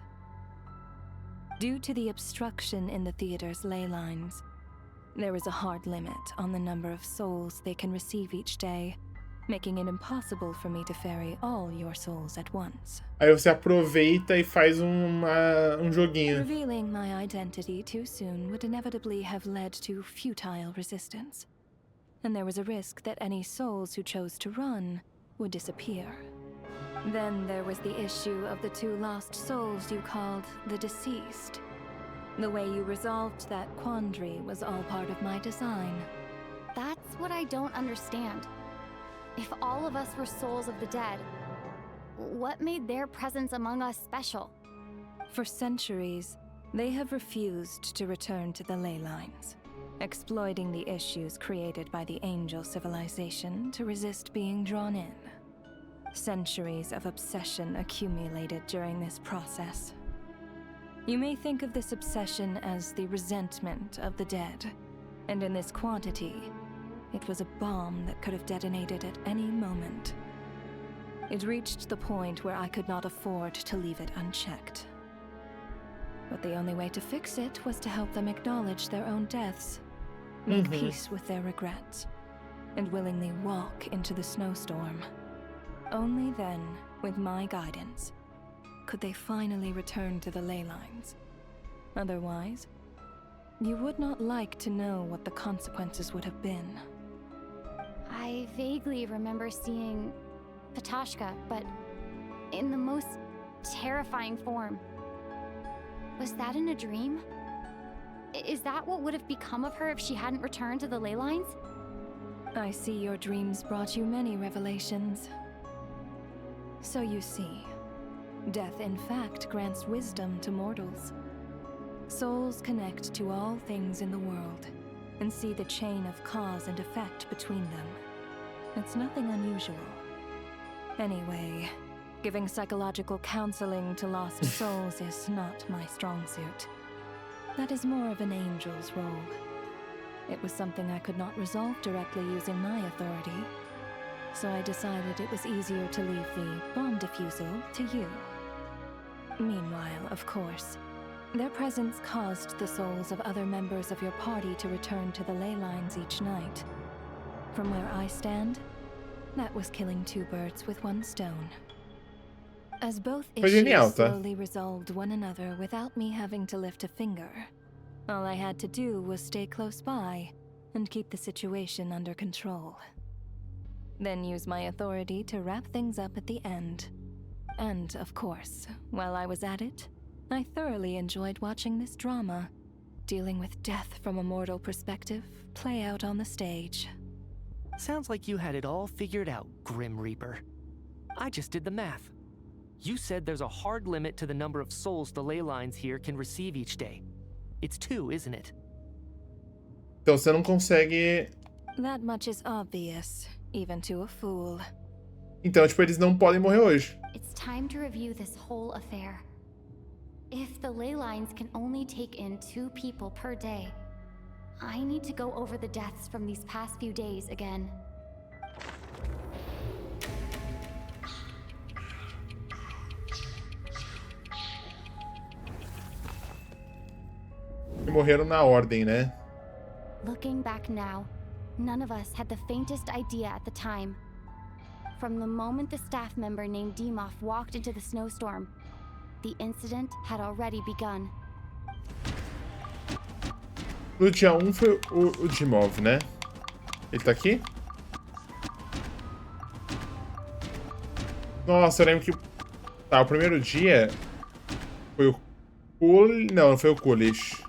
P: Due to the obstruction in the theater's ley lines, there is a hard limit on the number of souls they can receive each day, making it impossible for me to ferry all your souls at once.
A: Aí você aproveita e faz um joguinho.
P: Revealing my identity too soon would inevitably have led to futile resistance. And there was a risk that any souls who chose to run would disappear. Then there was the issue of the 2 lost souls you called the deceased. The way you resolved that quandary was all part of my design.
D: That's what I don't understand. If all of us were souls of the dead, what made their presence among us special?
P: For centuries, they have refused to return to the ley lines, exploiting the issues created by the angel civilization to resist being drawn in. Centuries of obsession accumulated during this process. You may think of this obsession as the resentment of the dead, and in this quantity, it was a bomb that could have detonated at any moment. It reached the point where I could not afford to leave it unchecked. But the only way to fix it was to help them acknowledge their own deaths, make peace with their regrets, and willingly walk into the snowstorm. Only then, with my guidance, could they finally return to the ley lines. Otherwise, you would not like to know what the consequences would have been.
D: I vaguely remember seeing Patoshka, but in the most terrifying form. Was that in a dream? Is that what would have become of her if she hadn't returned to the ley lines?
P: I see your dreams brought you many revelations. So you see, death in fact grants wisdom to mortals. Souls connect to all things in the world and see the chain of cause and effect between them. It's nothing unusual. Anyway, giving psychological counseling to lost souls is not my strong suit. That is more of an angel's role. It was something I could not resolve directly using my authority, so I decided it was easier to leave the bomb defusal to you. Meanwhile, of course, their presence caused the souls of other members of your party to return to the ley lines each night. From where I stand, that was killing 2 birds with 1 stone. As both issues slowly resolved one another without me having to lift a finger, all I had to do was stay close by and keep the situation under control. Then use my authority to wrap things up at the end. And, of course, while I was at it, I thoroughly enjoyed watching this drama, dealing with death from a mortal perspective, play out on the stage.
H: Sounds like you had it all figured out, Grim Reaper. I just did the math. You said there's a hard limit to the number of souls the ley lines here can receive each day. It's 2, isn't it?
A: Então você não consegue...
P: That much is obvious, even to a fool.
A: Então, tipo, eles não podem morrer hoje.
D: It's time to review this whole affair. If the ley lines can only take in 2 people per day, I need to go over the deaths from these past few days again.
A: E morreram na ordem, né?
D: Looking back now, none of us had the faintest idea at the time. From the moment the staff member named Dimov walked into the snowstorm, the incident had already begun.
A: No dia 1 foi o Dimov, né? Ele tá aqui? Nossa, eu lembro que... Tá, o primeiro dia foi o Kul... Não foi o Kulish.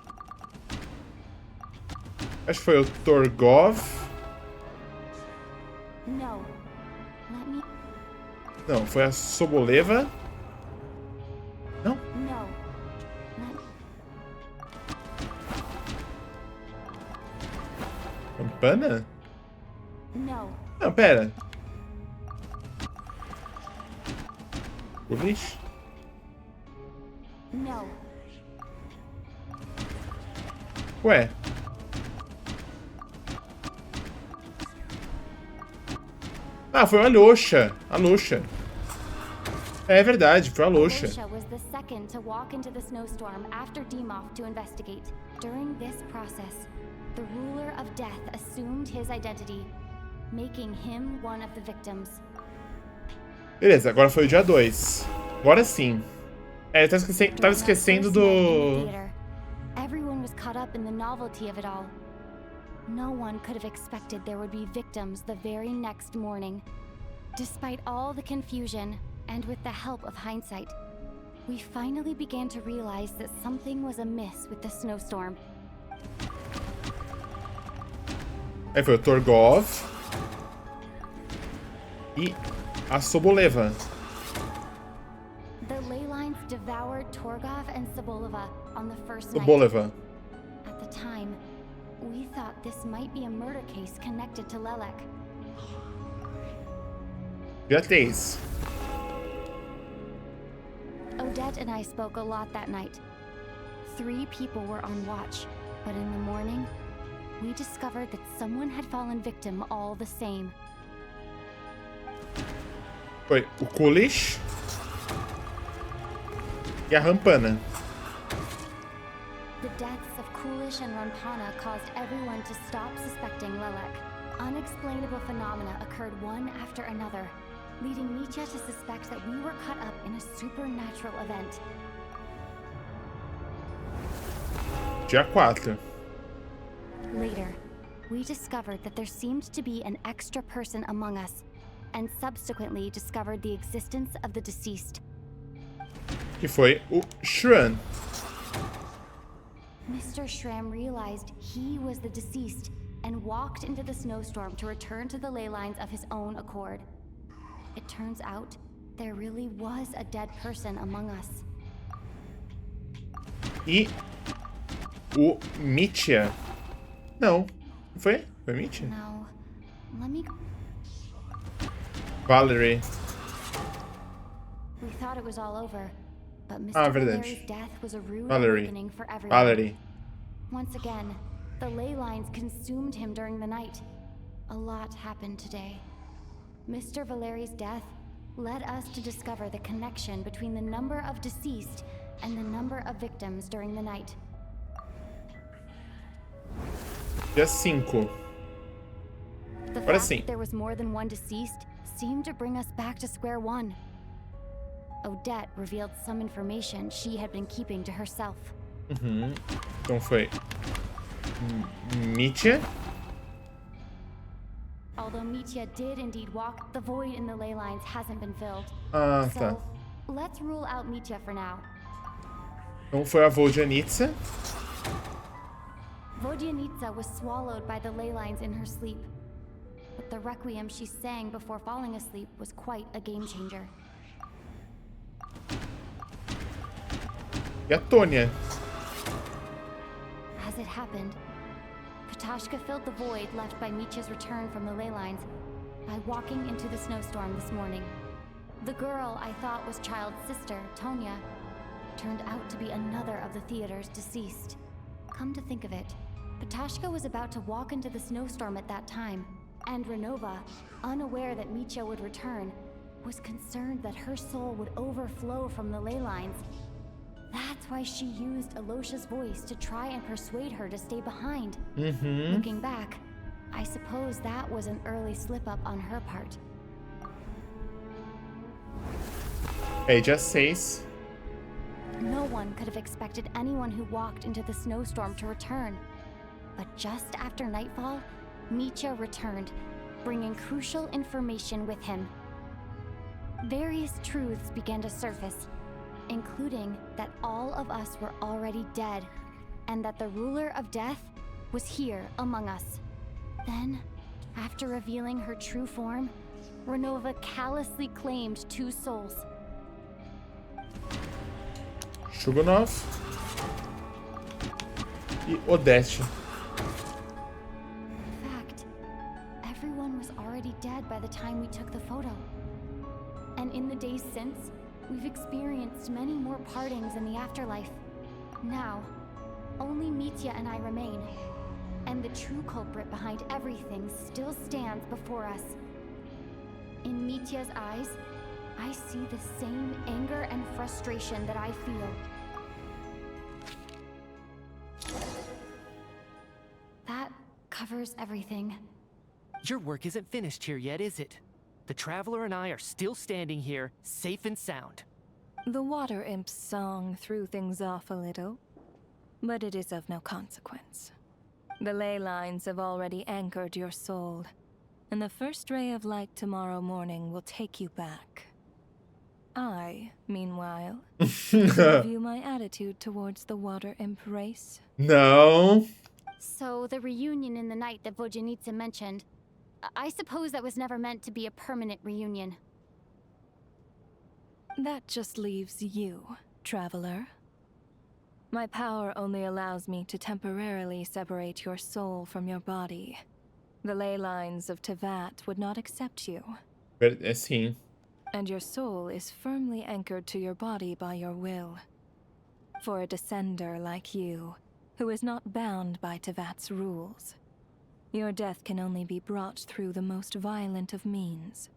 A: Acho que foi o Torgov.
D: No. Let me...
A: Não, foi a Soboleva. Não?
D: No.
A: Campana?
D: No.
A: Não, pera. Coolish?
D: No.
A: Ué. Ah, foi uma Aloxa. A Aloxa. É verdade, foi a Aloxa.
D: Aloxa was the second to walk into the snowstorm after Demoff to investigate. During this process, the ruler of death assumed his identity, making him one of the victims.
A: Beleza, agora foi o dia 2. Agora sim. É, eu tava esquecendo do...
D: Everyone was caught up in the novelty of it all. No one could have expected there would be victims the very next morning. Despite all the confusion, and with the help of hindsight, we finally began to realize that something was amiss with the snowstorm.
A: Aí foi o Torgov. E a Soboleva.
D: The ley lines devoured Torgov and Soboleva on the first night.
A: Soboleva.
D: At the time, we thought this might be a murder case connected to Lelek.
A: Dia 3.
D: Odette and I spoke a lot that night. 3 people were on watch, but in the morning, we discovered that someone had fallen victim all the same.
A: Foi o Coolish e a Rampana.
D: The deaths of Coolish and Rampana caused everyone to stop suspecting Lelek. Unexplainable phenomena occurred one after another, leading Mitya to suspect that we were caught up in a supernatural event.
A: Dia 4.
D: Later, we discovered that there seemed to be an extra person among us, and subsequently discovered the existence of the deceased.
A: Que foi o Shran.
D: Mr. Shram realized he was the deceased and walked into the snowstorm to return to the ley lines of his own accord. It turns out there really was a dead person among us.
A: E o Mitya. Não. Foi? Foi Mitya?
D: No. Let me...
A: Valerie.
D: We thought it was all over, but Mr. Valeri's death was a rude awakening for everyone.
A: Valerie.
D: Once again, the ley lines consumed him during the night. A lot happened today. Mr. Valeri's death led us to discover the connection between the number of deceased and the number of victims during the night.
A: Dia 5.
D: The
A: Agora
D: fact
A: sim.
D: that there was more than one deceased seemed to bring us back to square one. Odette revealed some information she had been keeping to herself.
A: Então foi Mitya.
D: Although Mitya did indeed walk, the void in the ley lines hasn't been filled.
A: Ah,
D: so,
A: tá.
D: let's rule out Mitya for now.
A: Então foi a Vodyanitsa.
D: Vodyanitsa was swallowed by the ley lines in her sleep. But the requiem she sang before falling asleep was quite a game changer.
A: E a Tônia.
D: As it happened, Katashka filled the void left by Mitya's return from the ley lines by walking into the snowstorm this morning. The girl I thought was Child's sister, Tonya, turned out to be another of the theater's deceased. Come to think of it, Katashka was about to walk into the snowstorm at that time, and Renova, unaware that Mitya would return, was concerned that her soul would overflow from the ley lines. That's why she used Alosha's voice to try and persuade her to stay behind. Looking back, I suppose that was an early slip-up on her part.
A: É, dia 6.
D: No one could have expected anyone who walked into the snowstorm to return. But just after nightfall, Mitya returned, bringing crucial information with him. Various truths began to surface, including that all of us were already dead, and that the ruler of death was here among us. Then, after revealing her true form, Renova callously claimed 2 souls.
A: Shugunov. E Odette.
D: In fact, everyone was already dead by the time we took the photo. And in the days since, We've experienced many more partings in the afterlife. Now, only Mitya and I remain. And the true culprit behind everything still stands before us. In Mitya's eyes, I see the same anger and frustration that I feel. That covers everything.
H: Your work isn't finished here yet, is it? The Traveler and I are still standing here, safe and sound.
P: The Water Imp's song threw things off a little, but it is of no consequence. The ley lines have already anchored your soul, and the first ray of light tomorrow morning will take you back. I, meanwhile, review my attitude towards the Water Imp race.
A: No.
D: So the reunion in the night that Vojanitsa mentioned, I suppose that was never meant to be a permanent reunion.
P: That just leaves you, Traveler. My power only allows me to temporarily separate your soul from your body. The ley lines of Tevat would not accept you.
A: Sim.
P: And your soul is firmly anchored to your body by your will. For a descender like you, who is not bound by Tevat's rules, your death can only be brought through the most violent of means,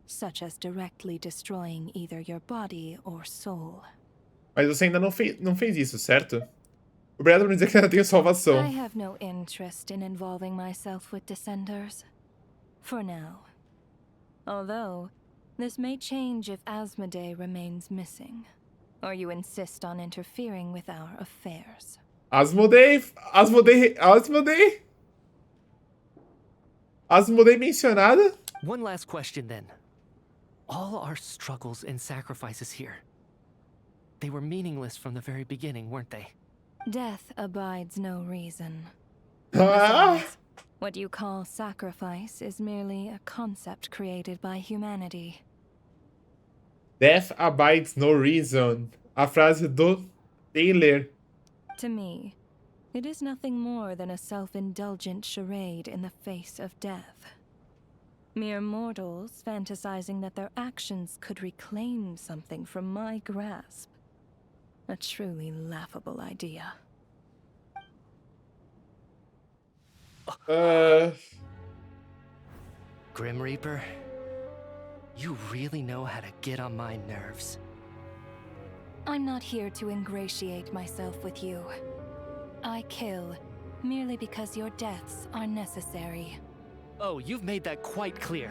P: such as directly destroying either your body or soul.
A: Mas você ainda não fez isso, certo? Obrigado por dizer que ainda tenho salvação.
P: I have no interest in involving myself with descenders. For now. Although, this may change if Asmodee remains missing, or you insist on interfering with our affairs.
A: Asmodee mencionada?
H: One last question then. All our struggles and sacrifices here, they were meaningless from the very beginning, weren't they?
P: Death abides no reason.
A: Ah!
P: Besides, what you call sacrifice is merely a concept created by humanity.
A: Death abides no reason. A frase do Taylor.
P: To me, it is nothing more than a self-indulgent charade in the face of death. Mere mortals fantasizing that their actions could reclaim something from my grasp. A truly laughable idea.
H: Grim Reaper, you really know how to get on my nerves.
P: I'm not here to ingratiate myself with you. I kill merely because your deaths are necessary.
H: Oh, you've made that quite clear.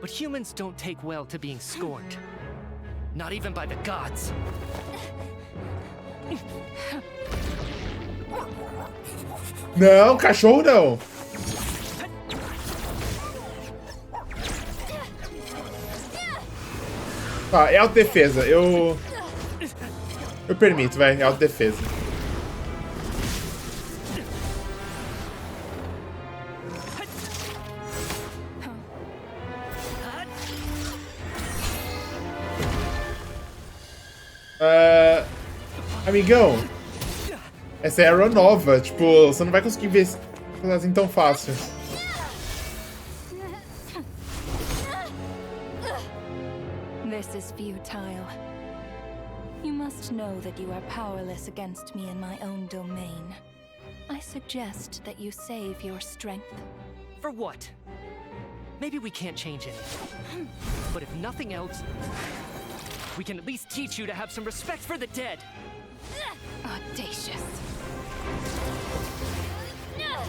H: But humans don't take well to being scorned. Not even by the gods.
A: Não, cachorro não. Tá, é autodefesa. Eu permito, vai. É autodefesa. Amigão, essa é arrow nova, tipo, você não vai conseguir ver assim tão fácil.
P: This is futile. You must know that you are powerless against me in my own domain. I suggest that you save your strength.
H: For what? Maybe we can't change anything. But if nothing else, we can at least teach you to have some respect for the dead.
P: Audacious.
A: Não.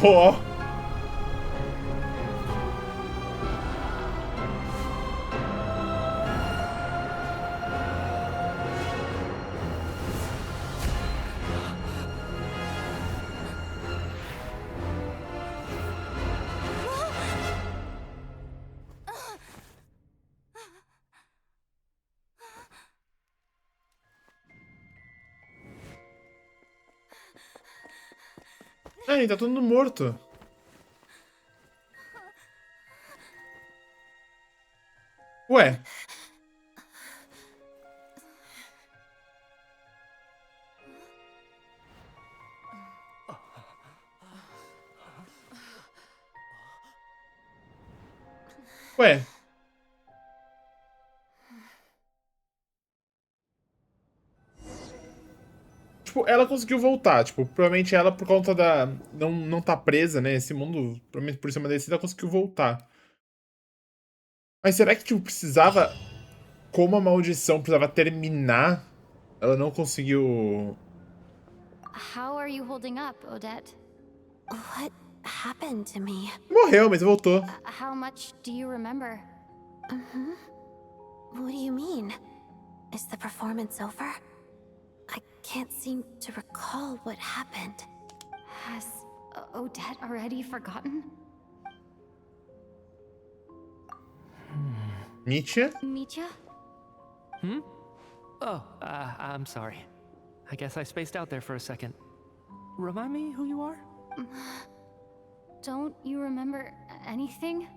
A: Oh. Ai, tá todo mundo morto. Ué. Ué. Tipo, ela conseguiu voltar. Tipo, provavelmente ela, por conta da... Não tá presa, né? Esse mundo, provavelmente por cima desse, ela conseguiu voltar. Mas será que, tipo, precisava... Como a maldição precisava terminar, ela não conseguiu...
D: How are you holding up, Odette?
O: What happened to me?
A: Morreu, mas voltou.
D: How much do you remember?
O: What do you mean? Is the performance over? I can't seem to recall what happened.
D: Has Odette already forgotten?
A: Mitya?
D: Mitya?
H: Oh, I'm sorry. I guess I spaced out there for a second. Remind me who you are?
D: Don't you remember anything?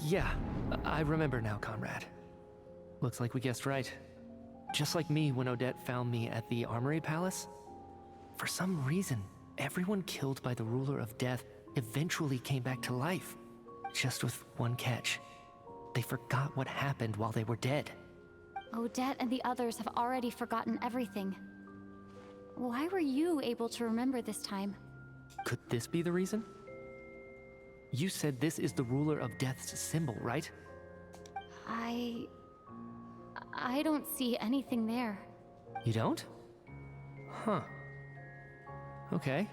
H: Yeah, I remember now, Conrad. Looks like we guessed right. Just like me when Odette found me at the Armory Palace. For some reason, everyone killed by the Ruler of Death eventually came back to life. Just with one catch. They forgot what happened while they were dead.
D: Odette and the others have already forgotten everything. Why were you able to remember this time?
H: Could this be the reason? You said this is the Ruler of Death's symbol, right?
D: I don't see anything there.
H: You don't? Huh. Okay,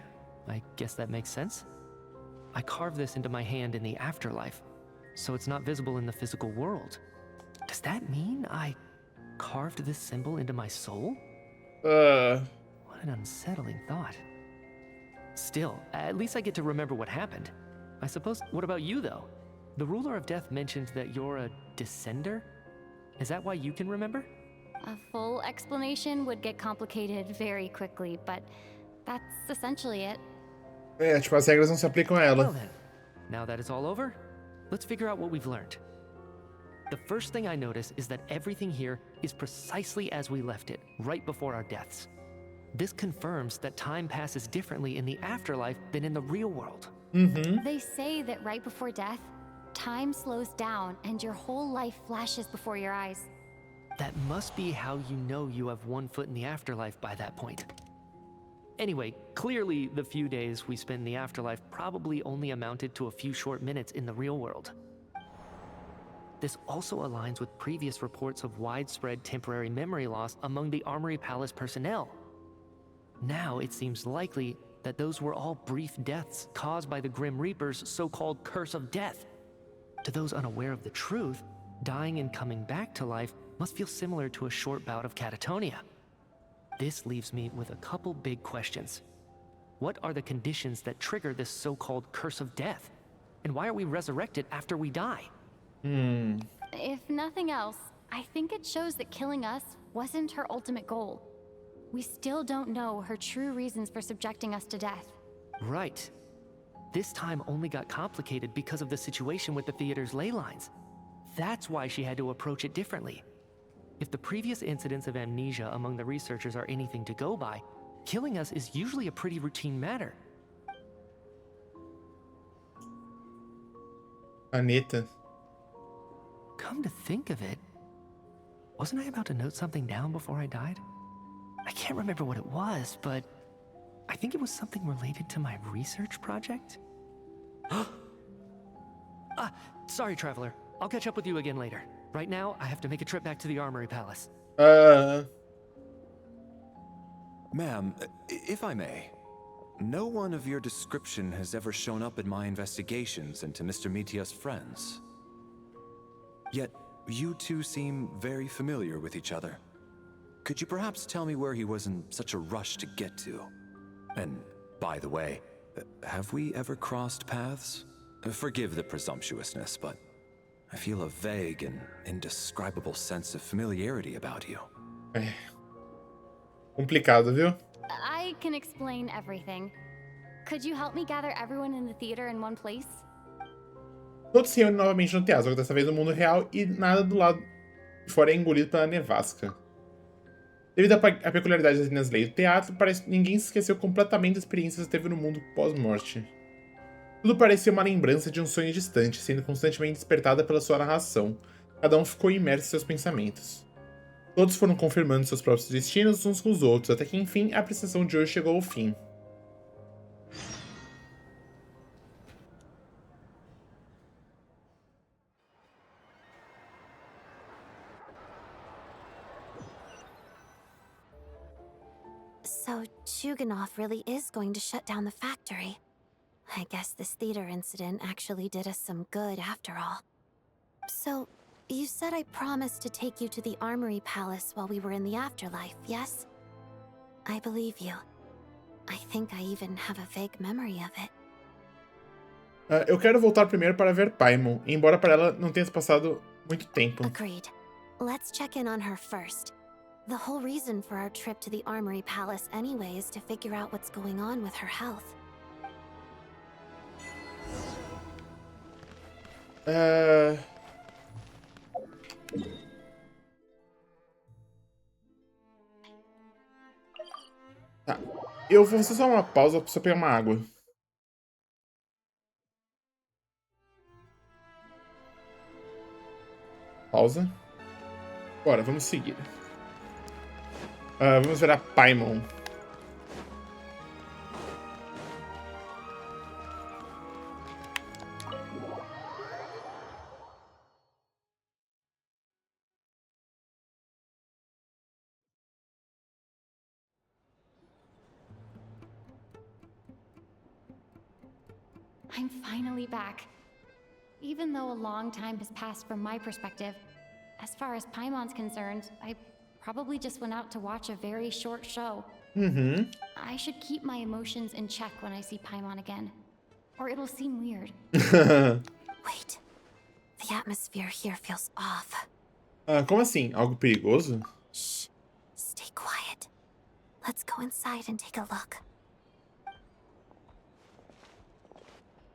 H: I guess that makes sense. I carved this into my hand in the afterlife, so it's not visible in the physical world. Does that mean I carved this symbol into my soul? What an unsettling thought. Still, at least I get to remember what happened. I suppose, what about you though? The Ruler of Death mentioned that you're a descender? Is that why you can remember?
D: A full explanation would get complicated very quickly, but that's essentially it.
A: É, tipo, as regras não se aplicam a ela.
H: Well then, now that it's all over, let's figure out what we've learned. The first thing I notice is that everything here is precisely as we left it, right before our deaths. This confirms that time passes differently in the afterlife than in the real world.
D: They say that right before death, time slows down and your whole life flashes before your eyes.
H: That must be how you know you have one foot in the afterlife by that point. Anyway, clearly the few days we spend in the afterlife probably only amounted to a few short minutes in the real world. This also aligns with previous reports of widespread temporary memory loss among the Armory Palace personnel. Now it seems likely that those were all brief deaths caused by the Grim Reaper's so-called curse of death. To those unaware of the truth, dying and coming back to life must feel similar to a short bout of catatonia. This leaves me with a couple big questions. What are the conditions that trigger this so-called curse of death? And why are we resurrected after we die?
D: If nothing else, I think it shows that killing us wasn't her ultimate goal. We still don't know her true reasons for subjecting us to death.
H: Right. This time only got complicated because of the situation with the theater's ley lines. That's why she had to approach it differently. If the previous incidents of amnesia among the researchers are anything to go by, killing us is usually a pretty routine matter.
A: Anita.
H: Come to think of it, wasn't I about to note something down before I died? I can't remember what it was, but I think it was something related to my research project. Sorry, Traveler. I'll catch up with you again later. Right now, I have to make a trip back to the Armory Palace.
G: Ma'am, if I may, no one of your description has ever shown up in my investigations into Mr. Mitya's friends. Yet, you two seem very familiar with each other. Could you perhaps tell me where he was in such a rush to get to? And, by the way, have we ever crossed paths? Forgive the presumptuousness, but I feel a vague and indescribable sense of familiarity about you.
A: Complicado, viu?
D: I can explain everything. Could you help me gather everyone in the theater in one place?
A: Todos se reúnem novamente no teatro, só que dessa vez no mundo real e nada do lado de fora é engolido pela nevasca. Devido à peculiaridade das linhas leis do teatro, parece que ninguém se esqueceu completamente das experiências que teve no mundo pós-morte. Tudo parecia uma lembrança de um sonho distante, sendo constantemente despertada pela sua narração. Cada um ficou imerso em seus pensamentos. Todos foram confirmando seus próprios destinos uns com os outros, até que enfim a apresentação de hoje chegou ao fim.
O: So, Chuganov really is going to shut down the factory. I guess this theater incident actually did us some good after all. So, you said I promised to take you to the Armory Palace while we were in the afterlife, yes? I believe you. I think I even have a vague memory of it.
A: Eu quero voltar primeiro para ver Paimon, embora para ela não tenha passado muito tempo.
O: Agreed. Let's check in on her first. The whole reason for our trip to the Armory Palace anyway is to figure out what's going on with her health.
A: Tá. Eu vou fazer só uma pausa pra só pegar uma água. Pausa. Bora, vamos seguir. Vamos ver a Paimon.
D: I'm finally back. Even though a long time has passed from my perspective, as far as Paimon's concerned, I probably just went out to watch a very short show. I should keep my emotions in check when I see Paimon again, or it'll seem weird.
O: Wait. The atmosphere here feels off.
A: Como assim? Algo perigoso?
O: Shh. Stay quiet. Let's go inside and take a look.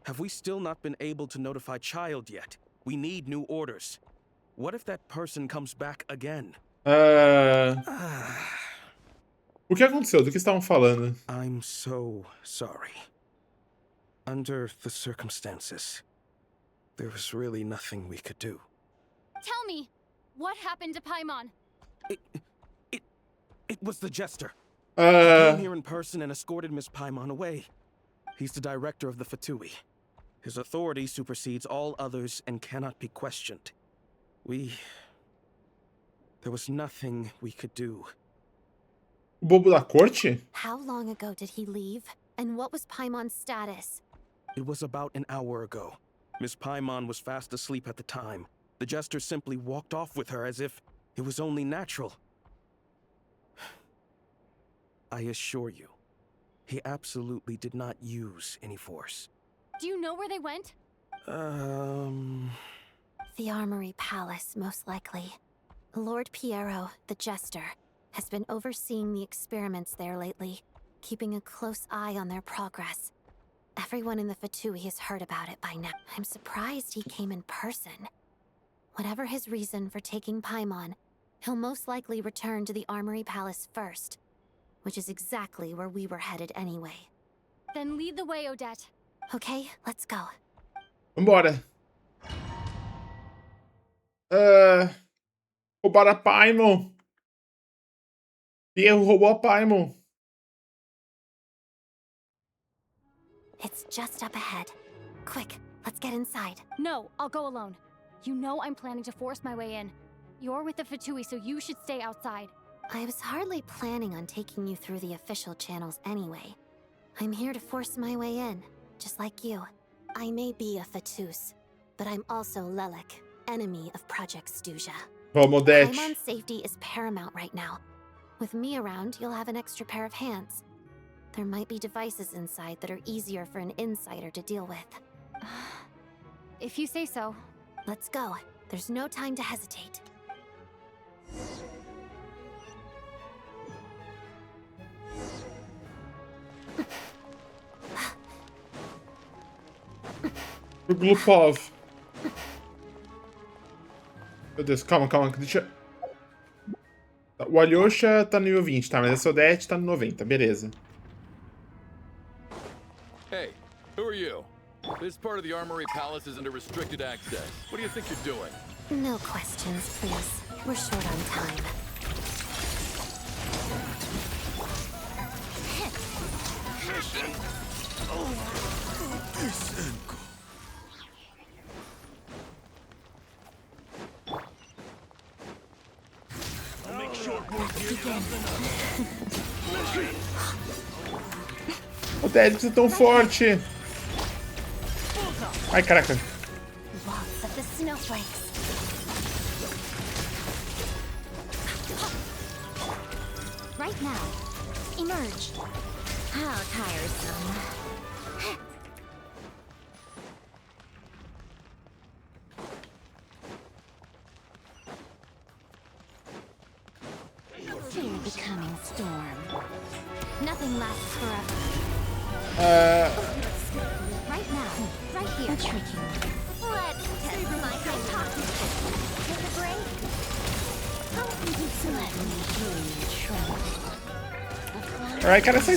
Q: Have we still not been able to notify Child yet? We need new orders. What if that person comes back again?
A: O que aconteceu? Do que estavam falando?
Q: I'm so sorry. Under the circumstances, there was really nothing we could do.
D: Tell me, what happened to Paimon?
Q: It was the Jester. He came here in person and escorted Miss Paimon away. He's the director of the Fatui. His authority supersedes all others and cannot be questioned. There was nothing we could do.
A: O bobo da corte?
O: How long ago did he leave? And what was Paimon's status?
Q: It was about an hour ago. Miss Paimon was fast asleep at the time. The Jester simply walked off with her as if it was only natural. I assure you, he absolutely did not use any force.
D: Do you know where they went?
O: The Armory Palace, most likely. Lord Piero, the Jester, has been overseeing the experiments there lately, keeping a close eye on their progress. Everyone in the Fatui has heard about it by now. I'm surprised he came in person. Whatever his reason for taking Paimon, he'll most likely return to the Armory Palace first, which is exactly where we were headed anyway.
D: Then lead the way, Odette.
O: Okay, let's go.
A: Vambora. Roubaram a Paimon. Piero roubou a Paimon.
O: It's just up ahead. Quick, let's get inside.
D: No, I'll go alone. You know I'm planning to force my way in. You're with the Fatui, so you should stay outside.
O: I was hardly planning on taking you through the official channels anyway. I'm here to force my way in, just like you. I may be a Fatus, but I'm also Lelek, enemy of Project Stuzha.
A: Vamos, Odette.
O: Paimon's safety is paramount right now. With me around, you'll have an extra pair of hands. There might be devices inside that are easier for an insider to deal with.
D: If you say so.
O: Let's go. There's no time to hesitate.
A: Glupov. Meu Deus, calma, deixa... O Alyosha tá no nível 20, tá? Mas a Odette tá no 90, beleza.
I: Hey, who are you? This part of the Armory Palace is under restricted access. What do you think you're doing?
O: No questions, please. We're short on time.
A: O Ted precisa tão forte. Ai, caraca.
B: Lots of the snowflakes. Right now, emerge. How tiresome. Fear the coming storm. Nothing lasts forever. Right now, right here. A tricky one. Let's test my hypothesis. Take a break. Let me hear you try.
A: Alright, cara, sai.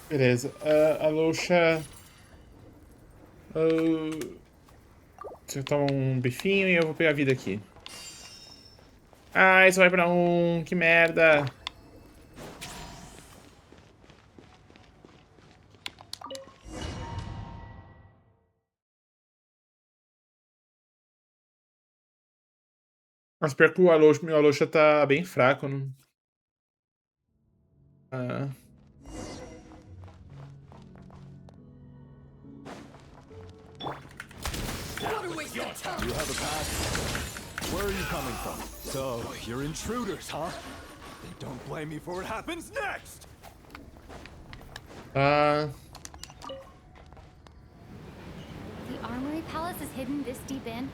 A: Beleza. Alyosha. Você toma um bifinho e eu vou pegar a vida aqui. Ah, isso vai pra um. Que merda. Mas pior que meu Alyosha tá bem fraco. Não...
N: You have a pass? Where are you coming from? So, you're intruders, huh? Then don't blame me for what happens next!
D: The Armory Palace is hidden this deep in?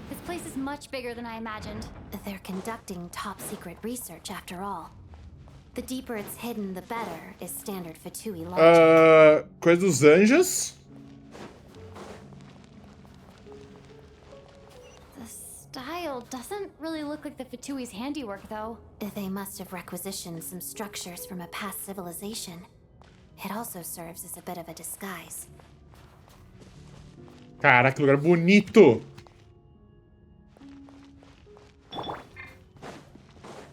D: This place is much bigger than I imagined.
O: They're conducting top-secret research, after all. The deeper it's hidden, the better, is standard Fatui logic.
A: Coisa dos anjos?
D: Style doesn't really look like the Fatui's handiwork, though.
O: They must have requisitioned some structures from a past civilization. It also serves as a bit of a disguise.
A: Caraca, que lugar bonito!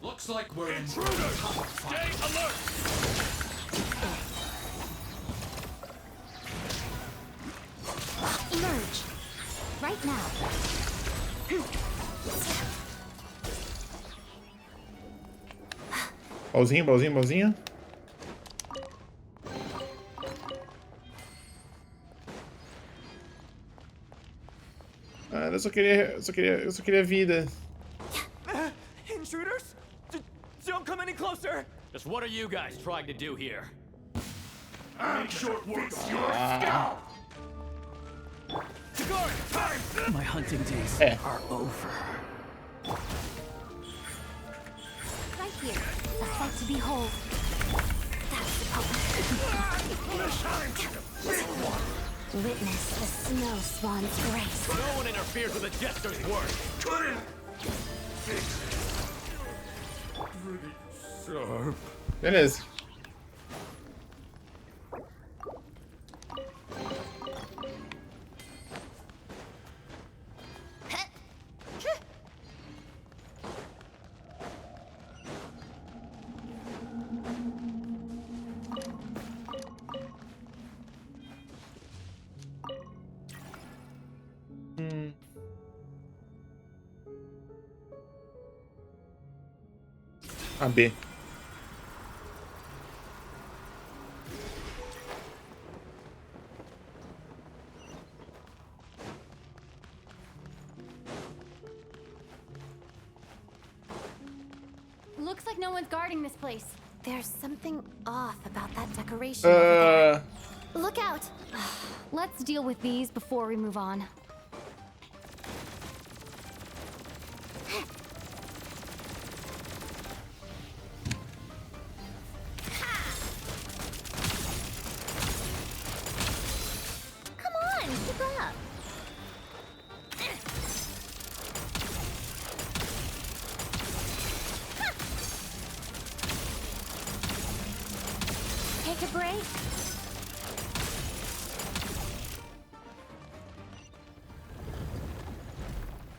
N: Looks like we're intruders! Stay alert!
B: Emerge. Right now.
A: Baúzinho. Ah, eu só queria vida.
N: Intruders? Don't come any closer! Just what are you guys trying to do here? I'm short work of your scalp!
M: My hunting days are over.
B: Right here. A sight to behold. That's the power. Witness the snow swan's grace.
N: No one interferes with a jester's work! Couldn't fix it. Pretty sharp.
A: Beleza. A B.
D: Looks like no one's guarding this place.
O: There's something off about that decoration over there.
B: Look out!
D: Let's deal with these before we move on.
B: Take a break.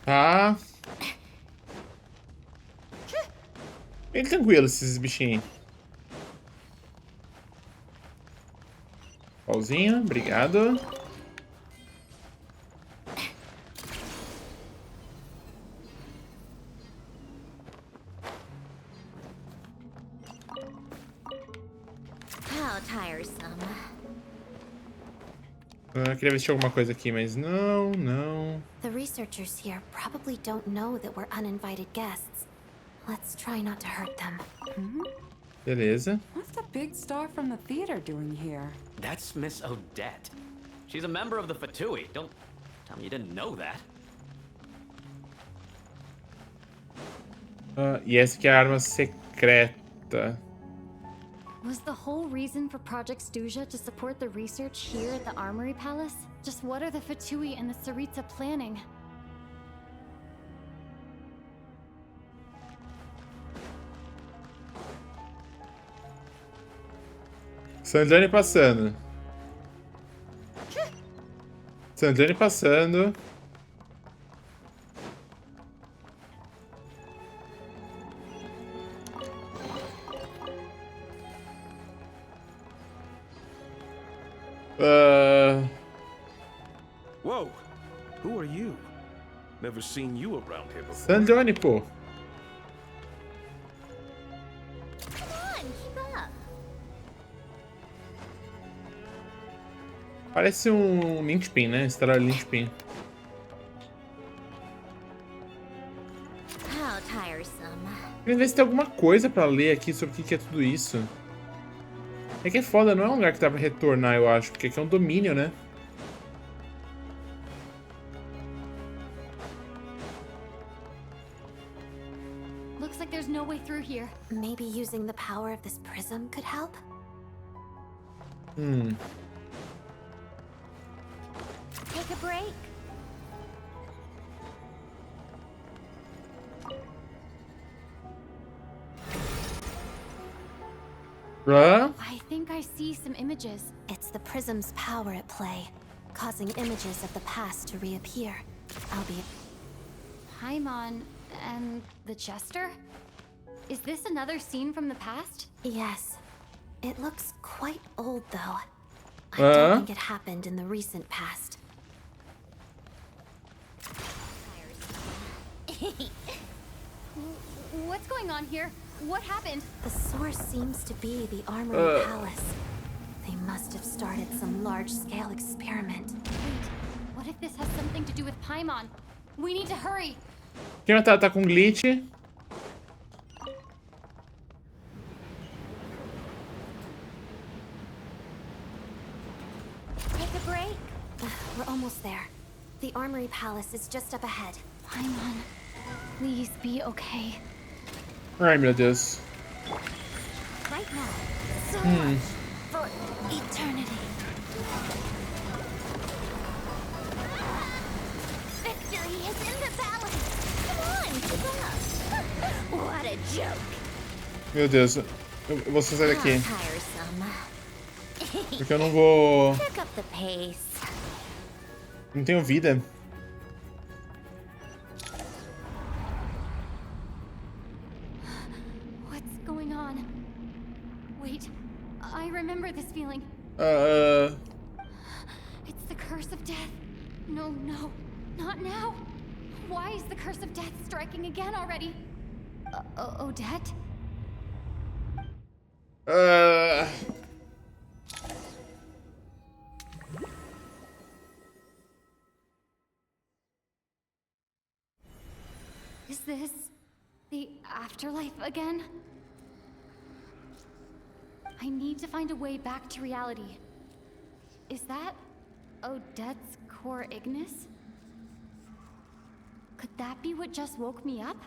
A: Tá. Bem tranquilo esses bichinhos. Pauzinho, obrigado.
B: How tiresome.
A: Queria ver se tinha alguma coisa aqui, mas não.
O: The researchers here probably don't know that we're uninvited guests. Let's try not to hurt them.
A: Beleza.
R: What's the big star from the theater doing here?
N: That's Miss Odette. She's a member of the Fatui. Don't tell me you didn't know that.
A: E essa aqui é a arma secreta.
D: Was the whole reason for Project Stuzia to support the research here at the Armory Palace? Just what are the Fatui and the Tsaritsa planning?
A: Sandrine passando. Sandrine passando.
Q: Whoa, who are you? Never seen you around here before.
A: Sandrine, pô.
B: Come on, keep up.
A: Parece um linchpin, né? Estrela linchpin.
B: How tiresome.
A: Queria ver se tem alguma coisa pra ler aqui sobre o que é tudo isso. É que é foda, não é um lugar que dá pra retornar, eu acho. Porque aqui é um domínio, né?
D: Looks like there's no way through here.
O: Maybe using the power of this prism could help?
B: Take a break.
D: I think I see some images.
O: It's the prism's power at play, causing images of the past to reappear. Albeit
D: Paimon and the Jester? Is this another scene from the past?
O: yes. It looks quite old, though. I don't think it happened in the recent past.
D: What's going on here? What happened?
O: The source seems to be the Armory Palace. They must have started some large-scale experiment.
D: Wait, what if this has something to do with Paimon? We need to hurry.
A: Quem tá com glitch?
B: Take a break.
O: We're almost there. The Armory Palace is just up ahead.
D: Paimon, please be okay.
A: Ai, meu Deus.
B: Right now. So much for eternity. Victory is in the palace. Come on, keep up. What a joke.
A: Meu Deus. Eu vou sair daqui.
B: Tiresome.
A: Porque eu não vou...
B: Pick up the pace.
A: Não tenho vida.
D: What's going on? Wait, I remember this feeling. It's the curse of death. No, not now. Why is the curse of death striking again already? Odette? Is this the afterlife again? I need to find a way back to reality. Is that Odette's core Ignis? Could that be what just woke me up?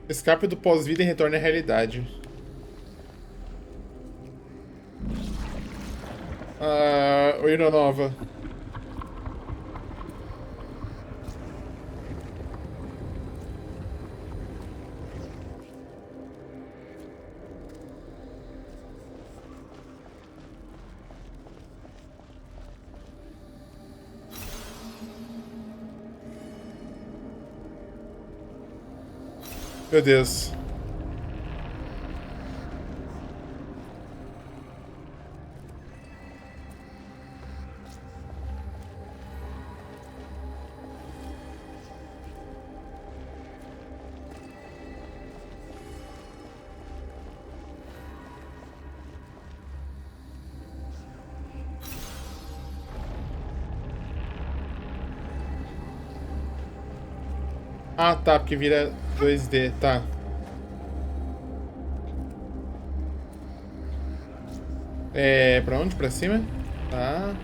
A: Escape do pós-vida e retorne à realidade. Oi, Nova. Meu Deus. Ah, tá, porque vira 2D, tá. Pra onde? Pra cima? Tá.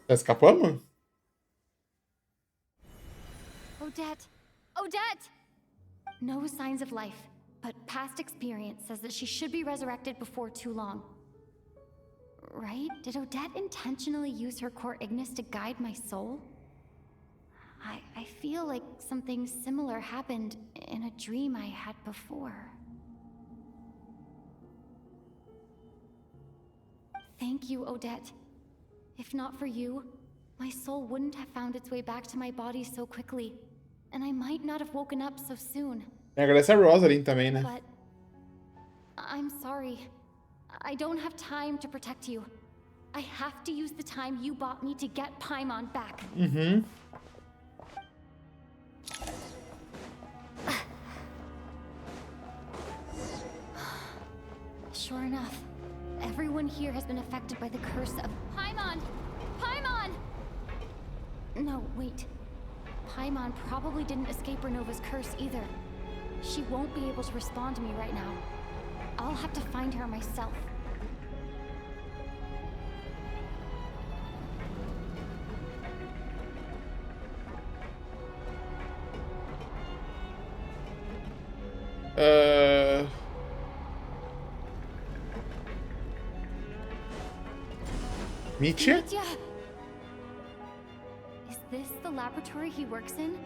A: Já escapamos?
D: Odette! Odette! No signs of life, but past experience says that she should be resurrected before too long. Right? Did Odette intentionally use her core Ignis to guide my soul? I feel like something similar happened in a dream I had before. Thank you, Odette. If not for you, my soul wouldn't have found its way back to my body so quickly, and I might not have woken up so soon.
A: Agradece a Rosalind também, né?
D: But I'm sorry. I don't have time to protect you. I have to use the time you bought me to get Paimon back.
A: Uhum.
D: Sure enough, everyone here has been affected by the curse of Paimon! Paimon! No, wait. Paimon probably didn't escape Renova's curse either. She won't be able to respond to me right now. I'll have to find her myself.
A: Mitya?
D: Is this the laboratory he works in?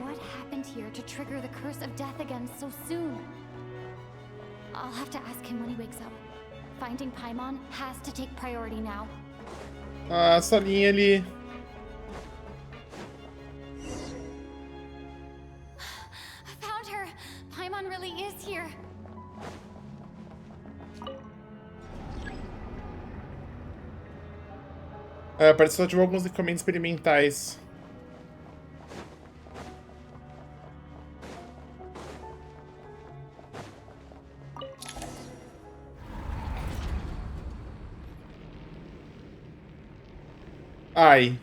D: What happened here to trigger the curse of death again so soon? I'll have to ask him when he wakes up. Finding Paimon has to take priority now.
A: Ah, essa linha ali.
D: I found her! Paimon really is here!
A: Participou de alguns equipamentos experimentais. Ai.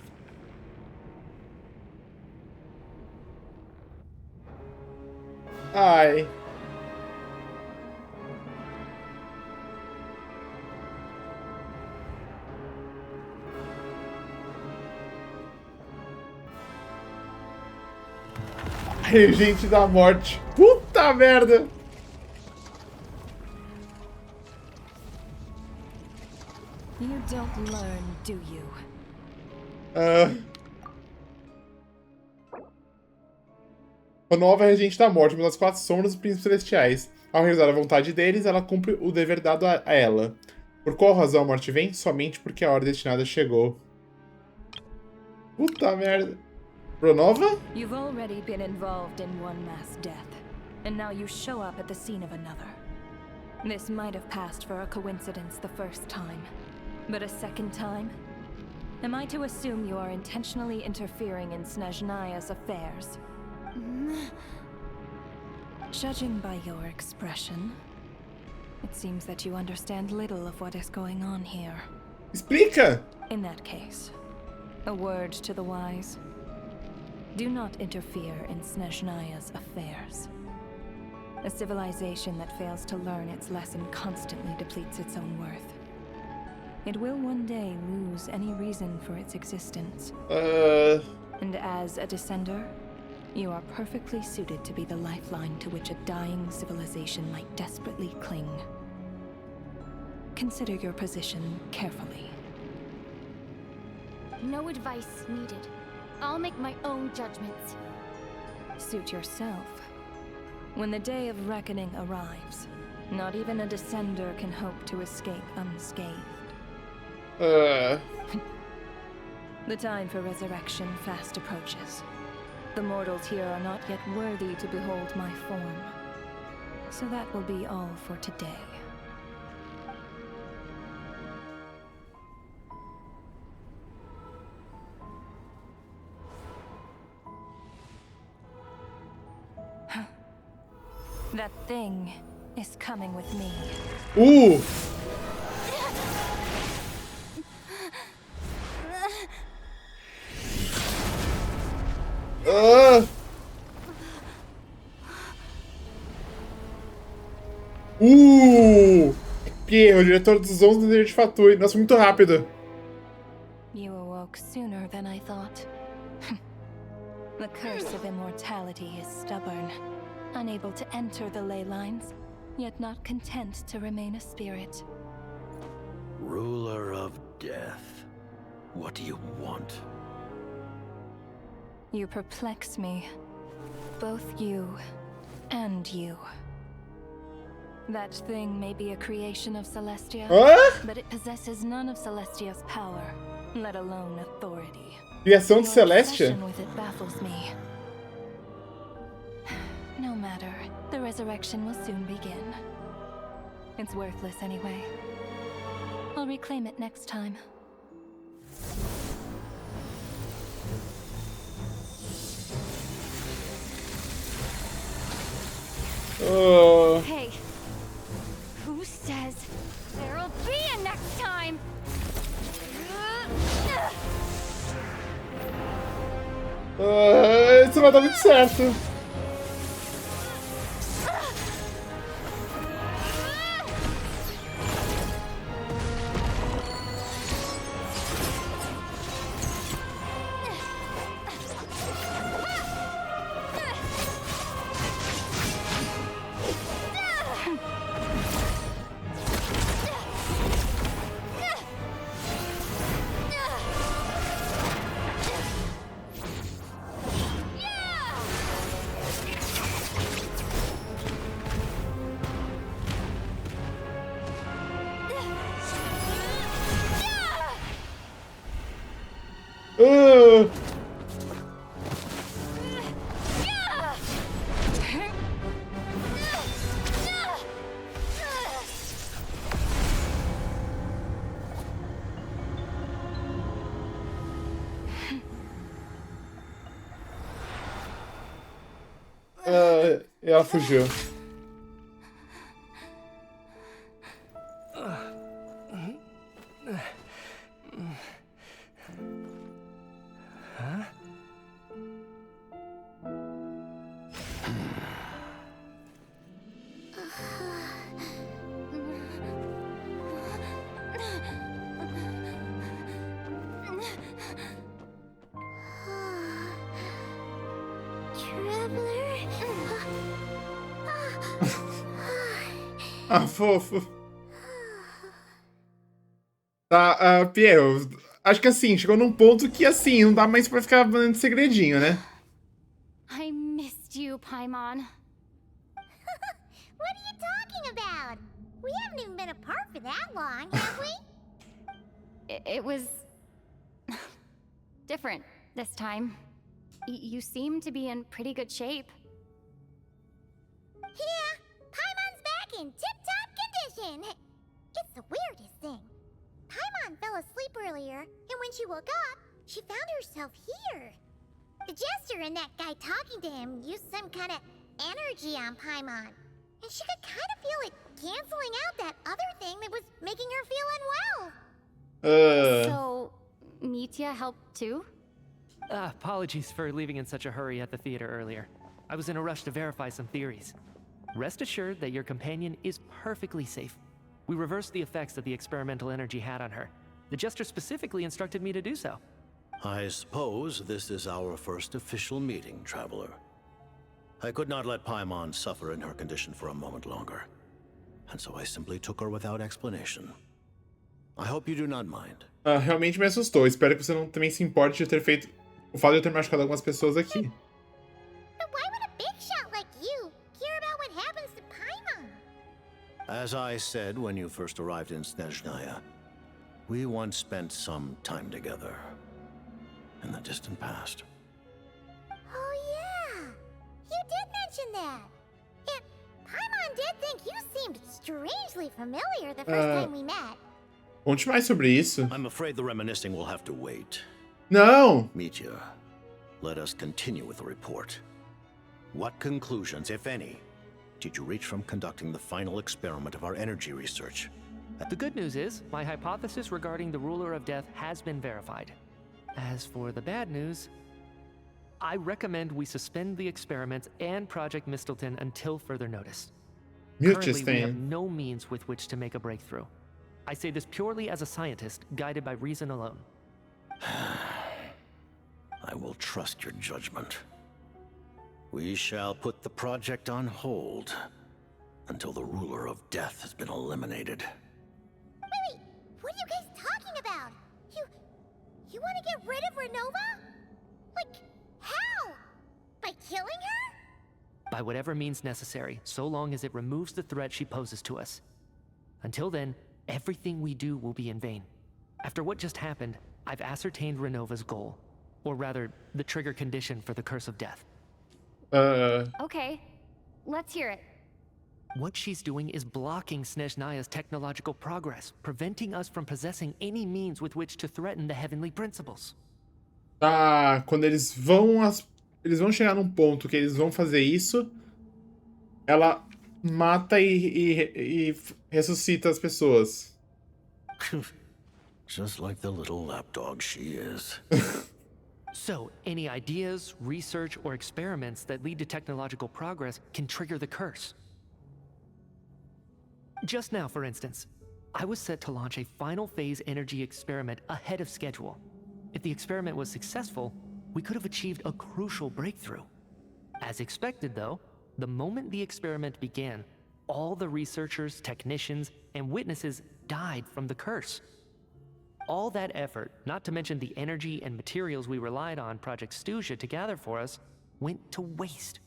A: Ai. Regente da morte. Puta merda.
P: You don't learn, do you?
A: A nova regente da morte, uma das 4 sombras dos príncipes celestiais. Ao realizar a vontade deles, ela cumpre o dever dado a ela. Por qual razão a morte vem? Somente porque a hora destinada chegou. Puta merda. Pronova?
P: You've already been involved in one mass death, and now you show up at the scene of another. This might have passed for a coincidence the first time, but a second time? Am I to assume you are intentionally interfering in Sneznahya's affairs? Judging by your expression, it seems that you understand little of what is going on here.
A: Explica!
P: In that case, a word to the wise. Do not interfere in Sneznahya's affairs. A civilization that fails to learn its lesson constantly depletes its own worth. It will one day lose any reason for its existence.
A: And
P: as a descender, you are perfectly suited to be the lifeline to which a dying civilization might desperately cling. Consider your position carefully.
D: No advice needed. I'll make my own judgments.
P: Suit yourself. When the day of reckoning arrives, not even a descender can hope to escape unscathed. The time for resurrection fast approaches. The mortals here are not yet worthy to behold my form. So that will be all for today. That thing is coming with me.
A: Ooh! Pierre, o diretor dos 11 de Fatui. Nossa, muito rápido.
P: You awoke sooner than I thought. The curse of immortality is stubborn, unable to enter the ley lines, yet not content to remain a spirit.
S: Ruler of death, what do you want?
P: You perplex me. Both you and you. That thing may be a creation of Celestia, but it possesses none of Celestia's power, let alone authority.
A: Criação de Celestia?
P: Your obsession with it baffles me. No matter, the resurrection will soon begin. It's worthless anyway. I'll reclaim it next time.
D: Hey, who says there'll be a next time?
A: Isso vai dar muito certo. Ela fugiu. Ah, fofo. Tá, Pierre, acho que assim, chegou num ponto que assim, não dá mais pra ficar dando segredinho, né?
D: I missed you, Paimon.
B: What are you talking about? We haven't even been apart for that long, have we?
D: It was different this time. You seem to be in pretty good shape.
B: Yeah, Paimon's back in tip-top condition. It's the weirdest thing. Paimon fell asleep earlier, and when she woke up, she found herself here. The jester and that guy talking to him used some kind of energy on Paimon, and she could kind of feel it canceling out that other thing that was making her feel unwell.
D: So, Mitya helped too?
H: Apologies for leaving in such a hurry at the theater earlier. I was in a rush to verify some theories. Rest assured that your companion is perfectly safe. We reversed the effects that the experimental energy had on her. The jester specifically instructed me to do so.
S: I suppose this is our first official meeting, Traveler. I could not let Paimon suffer in her condition for a moment longer, and so I simply took her without explanation. I hope you do not mind.
A: Realmente me assustou. Espero que você não também se importe de ter feito o fato de eu ter machucado algumas pessoas aqui.
B: But why would a big shot like you care about what happens to Paimon?
S: As I said when you first arrived in Sneznahya, we once spent some time together in the distant past.
B: Oh yeah, you did mention that. And Paimon did think you seemed strangely familiar the first time we met.
A: Conte mais sobre isso.
S: I'm afraid the reminiscing will have to wait.
A: Não!
S: Meteor, let us continue with the report. What conclusions, if any, did you reach from conducting the final experiment of our energy research?
H: The good news is, my hypothesis regarding the Ruler of Death has been verified. As for the bad news, I recommend we suspend the experiments and Project Mistleton until further notice. Currently, we have no means with which to make a breakthrough. I say this purely as a scientist, guided by reason alone.
S: I will trust your judgment. We shall put the project on hold until the Ruler of Death has been eliminated.
B: Wait, what are you guys talking about? You want to get rid of Renova? Like, how? By killing her?
H: By whatever means necessary, so long as it removes the threat she poses to us. Until then, everything we do will be in vain. After what just happened, I've ascertained Renova's goal. Or rather, the trigger condition for the Curse of Death.
D: Okay, let's hear it.
H: What she's doing is blocking Sneznahya's technological progress, preventing us from possessing any means with which to threaten the heavenly principles.
A: Quando eles vão chegar num ponto que eles vão fazer isso, ela mata e ressuscita as pessoas.
S: Just like the little lapdog she is.
H: So, any ideas, research, or experiments that lead to technological progress can trigger the curse. Just now, for instance, I was set to launch a final phase energy experiment ahead of schedule. If the experiment was successful, we could have achieved a crucial breakthrough. As expected, though, the moment the experiment began, all the researchers, technicians, and witnesses died from the curse. All that effort, not to mention the energy and materials we relied on Project Sneznahya to gather for us, went to waste.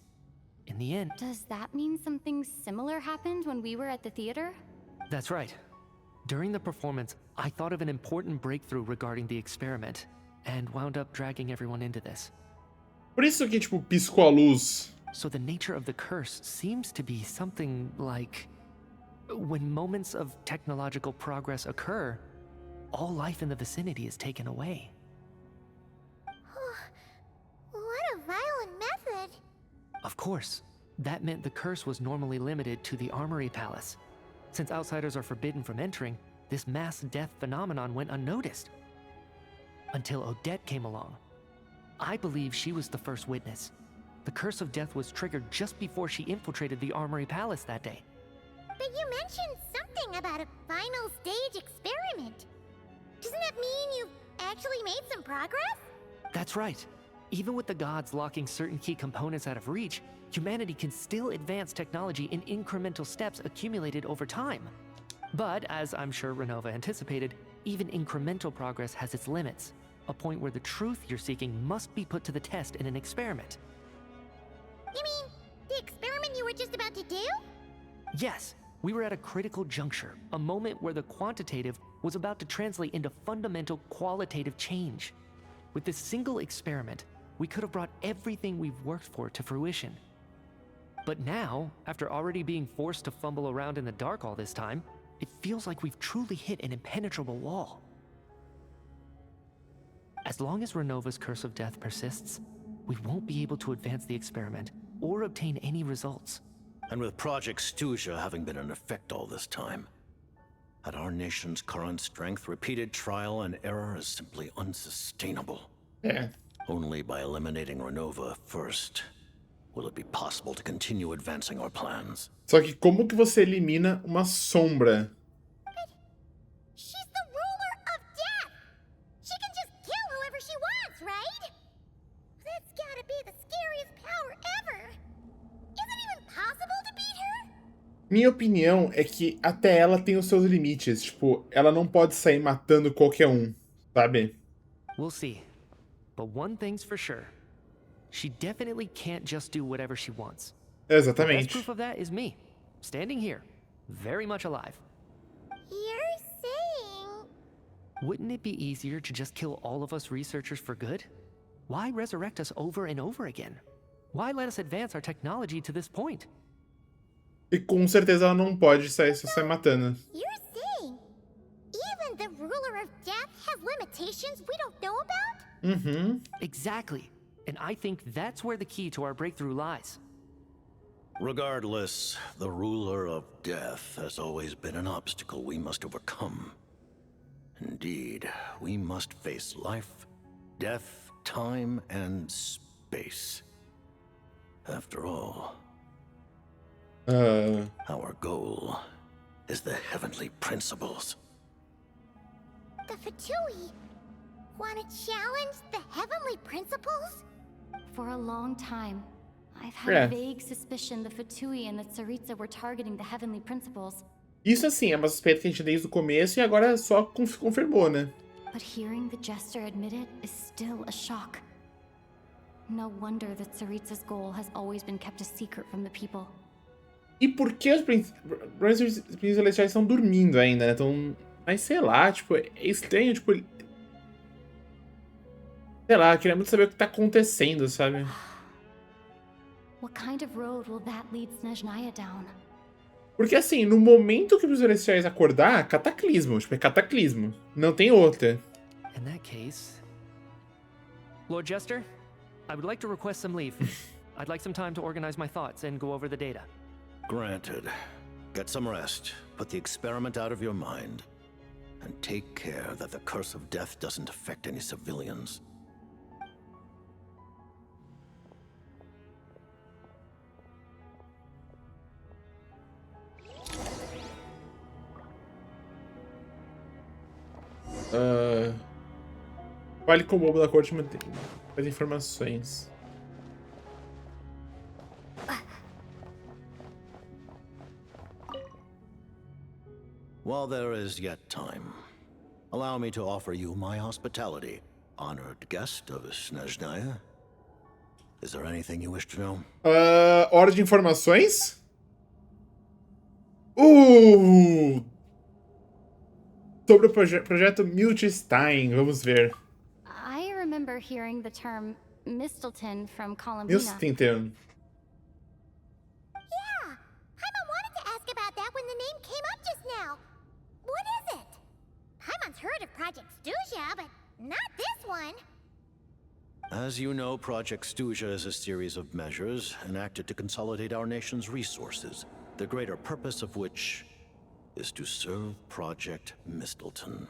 H: In the end...
D: Does that mean something similar happened when we were at the theater?
H: That's right. During the performance, I thought of an important breakthrough regarding the experiment, and wound up dragging everyone into this.
A: Por isso que, tipo, piscou a luz.
H: So the nature of the curse seems to be something like... When moments of technological progress occur, all life in the vicinity is taken away.
B: What a violent method.
H: Of course, that meant the curse was normally limited to the Armory Palace. Since outsiders are forbidden from entering, this mass death phenomenon went unnoticed. Until Odette came along. I believe she was the first witness. The Curse of Death was triggered just before she infiltrated the Armory Palace that day.
B: But you mentioned something about a final stage experiment. Doesn't that mean you've actually made some progress?
H: That's right. Even with the gods locking certain key components out of reach, humanity can still advance technology in incremental steps accumulated over time. But, as I'm sure Renova anticipated, even incremental progress has its limits. A point where the truth you're seeking must be put to the test in an experiment.
B: You mean, the experiment you were just about to do?
H: Yes, we were at a critical juncture, a moment where the quantitative was about to translate into fundamental qualitative change. With this single experiment, we could have brought everything we've worked for to fruition. But now, after already being forced to fumble around in the dark all this time, it feels like we've truly hit an impenetrable wall. As long as Renova's Curse of Death persists, we won't be able to advance the experiment or obtain any results.
S: And with Project Sneznahya having been in effect all this time, at our nation's current strength, repeated trial and error is simply unsustainable.
A: Yeah.
S: Only by eliminating Renova first will it be possible to continue advancing our plans.
A: Só que como que você elimina uma sombra?
B: She's the ruler of death! She can just kill whoever she wants, right? That's gotta be the scariest power ever! Is it even possible to beat her?
A: Minha opinião é que até ela tem os seus limites. Tipo, ela não pode sair matando qualquer um, sabe?
H: We'll see. But one thing's for sure. She definitely can't just do whatever she wants. The best
A: Exatamente.
H: proof of that is me, standing here, very much alive.
B: You're saying...
H: Wouldn't it be easier to just kill all of us researchers for good? Why resurrect us over and over again? Why let us advance our technology to this point?
A: E com certeza ela não pode sair matando.
B: You're saying... Even the ruler of death has limitations we don't know about?
H: Exactly. And I think that's where the key to our breakthrough lies.
S: Regardless, the ruler of death has always been an obstacle we must overcome. Indeed, we must face life, death, time, and space. After all, our goal is the heavenly principles.
B: The Fatui want to challenge the heavenly principles?
D: For a long time, I've had a vague suspicion the Fatui and the Tsaritsa were targeting the heavenly principles.
A: Isso, assim, é uma suspeita que a gente tinha desde o começo e agora só confirmou, né?
D: But hearing the Jester admit it is still a shock. No wonder that Tsaritsa's goal has always been kept a secret from the people.
A: E por que os príncipes celestiais estão dormindo ainda, né? Mas sei lá, tipo, é estranho, tipo... Sei lá, eu queria muito saber o que tá acontecendo, sabe?
D: What kind of road will that lead Sneznahya down?
A: Porque assim, no momento que os celestiais acordar, cataclismo. Tipo, é cataclismo. Não tem outra.
H: In that case... Lord Jester, I would like to request some leave. I'd like some time to organize my thoughts and go over the data.
S: Granted. Get some rest, put the experiment out of your mind, and take care that the curse of death doesn't affect any civilians.
A: Fale com o bobo da corte mantém as informações.
S: While there is yet time, allow me to offer you my hospitality, honored guest of Sneznahya. Is there anything you wish to know?
A: Hora de informações? Sobre o projeto Miltstein, vamos ver.
D: I remember hearing the term Mistelton from Columbina.
A: Miltstein.
B: Yeah, Paimon wanted to ask about that when the name came up just now. What is it? Paimon's heard of Project Stuja, but not this one.
S: As you know, Project Stuja is a series of measures enacted to consolidate our nation's resources, the greater purpose of which is to serve Project Mistelton.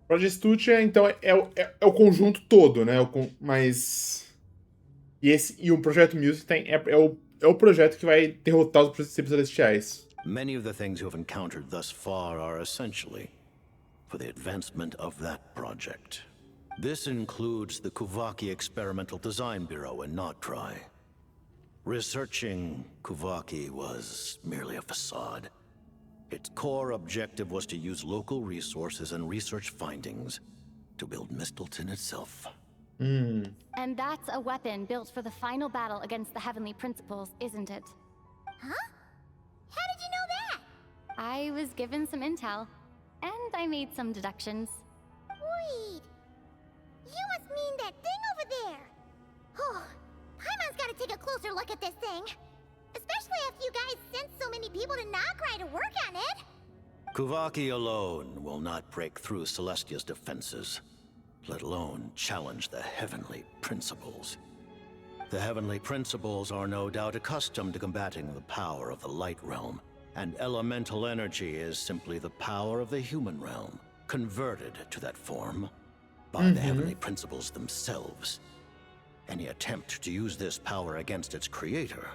A: Project Stuja, então, é o conjunto todo, né? Mas... E o projeto Miltstein é o projeto que vai derrotar os princípios celestiais.
S: Many of the things you have encountered thus far are essentially for the advancement of that project. This includes the Kuvaki Experimental Design Bureau in Notdry. Researching Kuvaki was merely a facade. Its core objective was to use local resources and research findings to build Mistelton itself.
D: And that's a weapon built for the final battle against the Heavenly Principles, isn't it?
B: Huh? How did you know that?
D: I was given some intel, and I made some deductions.
B: Wait. You must mean that thing over there. Oh, Paimon's gotta take a closer look at this thing. Especially after you guys sent so many people to Notdry to work on it.
S: Kuvaki alone will not break through Celestia's defenses, let alone challenge the Heavenly Principles. The Heavenly Principles are no doubt accustomed to combating the power of the Light Realm, and elemental energy is simply the power of the human realm, converted to that form by the Heavenly Principles themselves. Any attempt to use this power against its creator.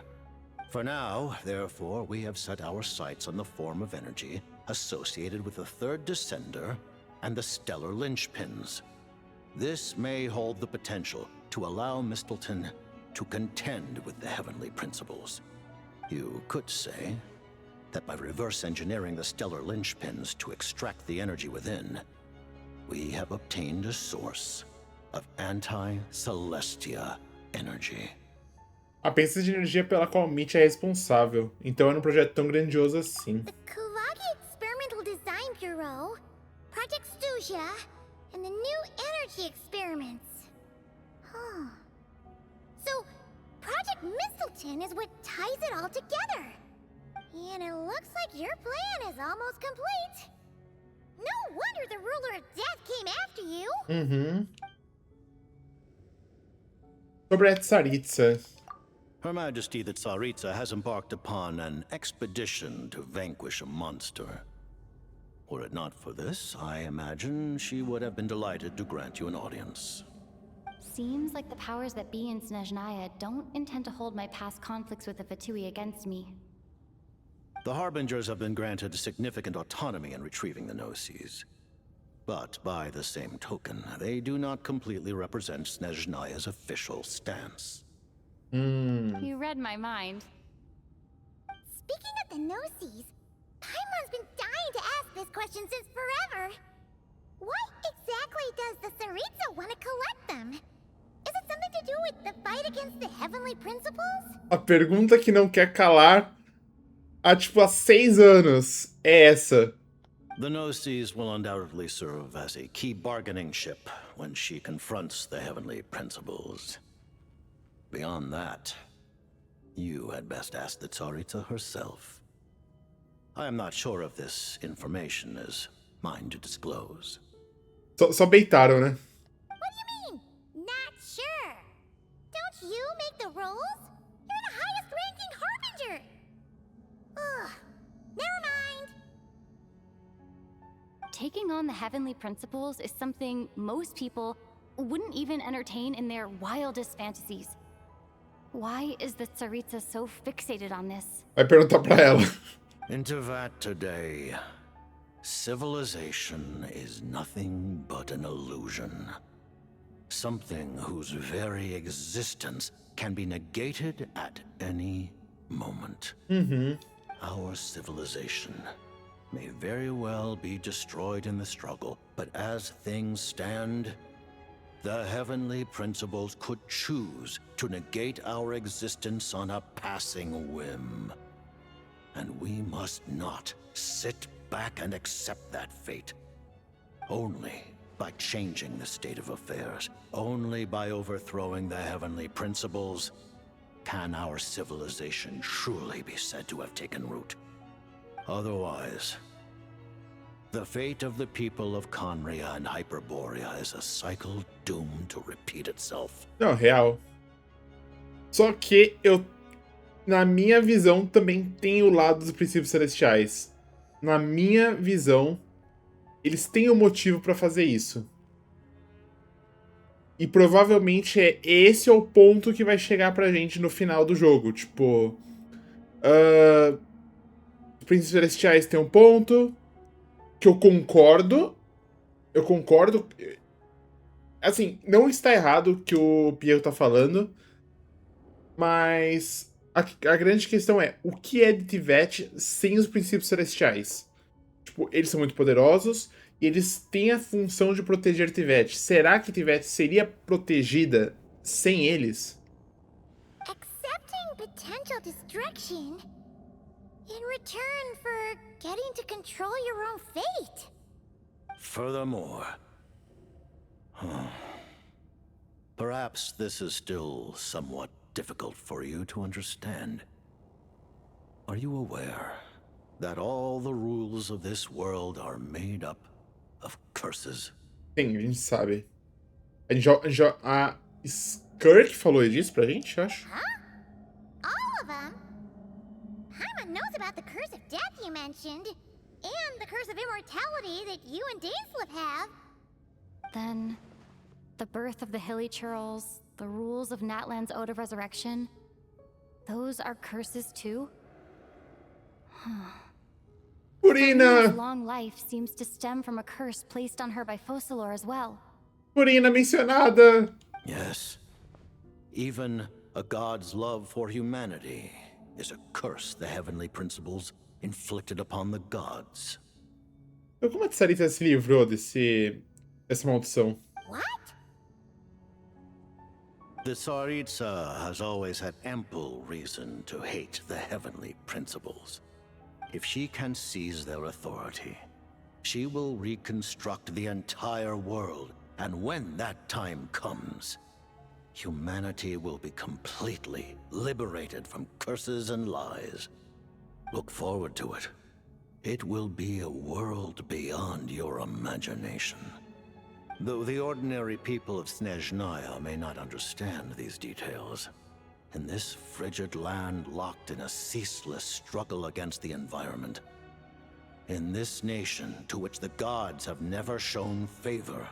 S: For now, therefore, we have set our sights on the form of energy associated with the Third Descender and the Stellar Linchpins. This may hold the potential to allow Mistelton to contend with the Heavenly Principles. You could say that by reverse engineering the stellar linchpins to extract the energy within, we have obtained a source of anti-Celestia energy.
A: A peça de energia pela qual Mitch é responsável. Então é um projeto tão grandioso assim.
B: The Kulagi Experimental Design Bureau, Project Studia, and the new energy experiments. Huh. So, Project Mistleton is what ties it all together. And it looks like your plan is almost complete. No wonder the Ruler of Death came after you.
A: Uhum. Sobre a Tsaritsa.
S: Her Majesty the Tsaritsa has embarked upon an expedition to vanquish a monster. Were it not for this, I imagine she would have been delighted to grant you an audience.
D: Seems like the powers that be in Sneznahya don't intend to hold my past conflicts with the Fatui against me.
S: The Harbingers have been granted significant autonomy in retrieving the Gnosis. But by the same token, they do not completely represent Sneznahya's official stance.
D: You read my mind.
B: Speaking of the Gnosis, Paimon's been dying to ask this question since forever. Why exactly does the Tsaritsa want to collect them? Is it something to do with the fight against the heavenly principles?
A: A pergunta que não quer calar há tipo há 6 anos é essa.
S: The Gnosis will undoubtedly serve as a key bargaining chip when she confronts the heavenly principles. Beyond that, you had best ask the Tsaritsa herself. I am not sure if this information is mine to disclose.
A: Só beitaram, né?
B: What do you mean? Not sure. Don't you make the rules? You're the highest ranking Harbinger. Ugh. Never mind.
D: Taking on the heavenly principles is something most people wouldn't even entertain in their wildest fantasies. Why is the Tsaritsa so fixated on this?
A: Vai perguntar pra ela.
S: Into that today, civilization is nothing but an illusion. Something whose very existence can be negated at any moment. Our civilization may very well be destroyed in the struggle, but as things stand, the heavenly principles could choose to negate our existence on a passing whim. And we must not sit back and accept that fate. Only by changing the state of affairs, only by overthrowing the heavenly principles, can our civilization truly be said to have taken root. Otherwise, the fate of the people of Conria and Hyperborea is a cycle doomed to repeat itself.
A: Não, real. Só que na minha visão, também tem o lado dos princípios celestiais. Na minha visão, eles têm um motivo pra fazer isso. E provavelmente esse é o ponto que vai chegar pra gente no final do jogo. Tipo, os princípios celestiais têm um ponto que eu concordo. Assim, não está errado o que o Piero tá falando. Mas a grande questão é, o que é de Tivete sem os princípios celestiais? Tipo, eles são muito poderosos e eles têm a função de proteger Tivete. Será que Tivete seria protegida sem eles?
B: Accepting potential destruction in return for getting to control your own fate.
S: Furthermore, perhaps this is still somewhat difficult for you to understand. Are you aware that all the rules of this world are made up of curses?
A: Sim, a gente sabe. A Skirk falou disso pra gente, eu acho.
B: All of them? Paimon knows about the curse of death you mentioned, and the curse of immortality that you and Dainsleif have.
D: Then, the birth of the Hilly Churls, the rules of Natlan's Ode of Resurrection, those are curses too?
A: Purina!
D: Long life seems to stem from a curse placed on her by Focalor as well.
A: Purina mencionada!
S: Yes. Even a god's love for humanity is a curse the heavenly principles inflicted upon the gods.
A: Então como a Tsarita se livrou dessa maldição?
B: What?
S: The Tsaritsa has always had ample reason to hate the heavenly principles. If she can seize their authority, she will reconstruct the entire world, and when that time comes, humanity will be completely liberated from curses and lies. Look forward to it. It will be a world beyond your imagination. Though the ordinary people of Sneznahya may not understand these details, in this frigid land locked in a ceaseless struggle against the environment, in this nation to which the gods have never shown favor,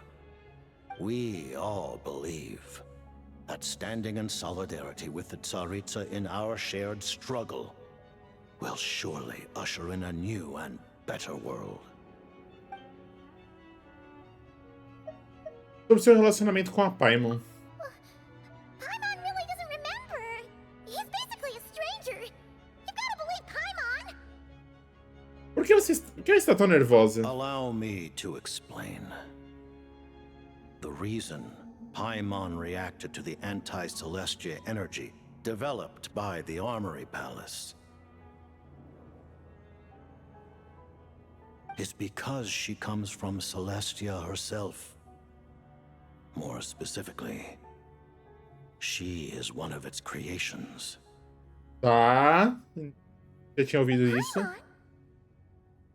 S: we all believe that standing in solidarity with the Tsaritsa in our shared struggle will surely usher in a new and better world.
A: Sobre seu relacionamento com a Paimon.
B: Paimon really doesn't remember. He's basically a stranger. You've got to believe Paimon.
A: Por que ela está tão nervosa?
S: Allow me to explain. The reason Paimon reacted to the anti-Celestia energy developed by the Armory Palace is because she comes from Celestia herself. More specifically, she is one of its creations.
A: Tá. Já tinha ouvido isso.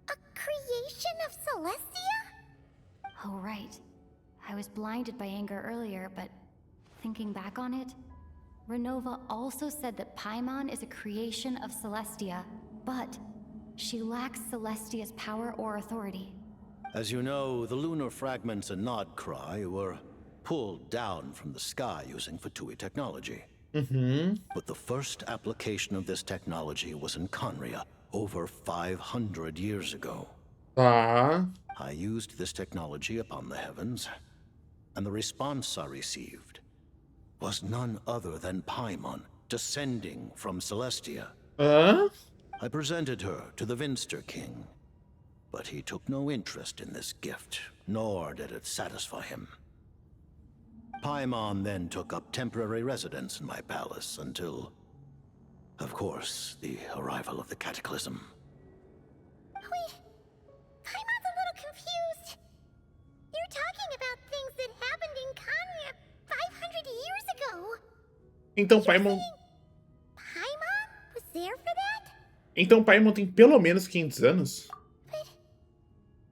B: A creation of Celestia?
D: Oh, right. I was blinded by anger earlier, but thinking back on it, Renova also said that Paimon is a creation of Celestia, but she lacks Celestia's power or authority.
S: As you know, the lunar fragments in Nodcry were pulled down from the sky using Fatui technology. But the first application of this technology was in Conria over 500 years ago.
A: Tá.
S: I used this technology upon the heavens, and the response I received was none other than Paimon descending from Celestia. I presented her to the Vinster King, but he took no interest in this gift, nor did it satisfy him. Paimon then took up temporary residence in my palace until, of course, the arrival of the Cataclysm.
B: Wait, Paimon's a little confused. You're talking about things that happened in Conria 500 years ago.
A: Então Paimon...
B: Paimon was there for that?
A: Então Paimon tem pelo menos 500 anos?
B: But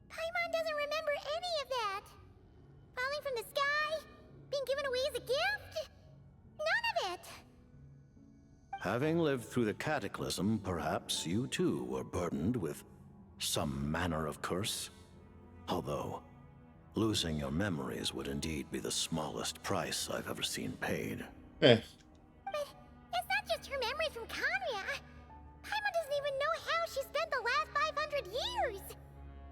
B: Paimon doesn't remember any of that. Falling from the sky, being given away as a gift? None of it.
S: Having lived through the Cataclysm, perhaps you too were burdened with some manner of curse. Although, losing your memories would indeed be the smallest price I've ever seen paid.
B: But it's not just her memory from Conria. Paimon doesn't even know how she spent the last 500 years.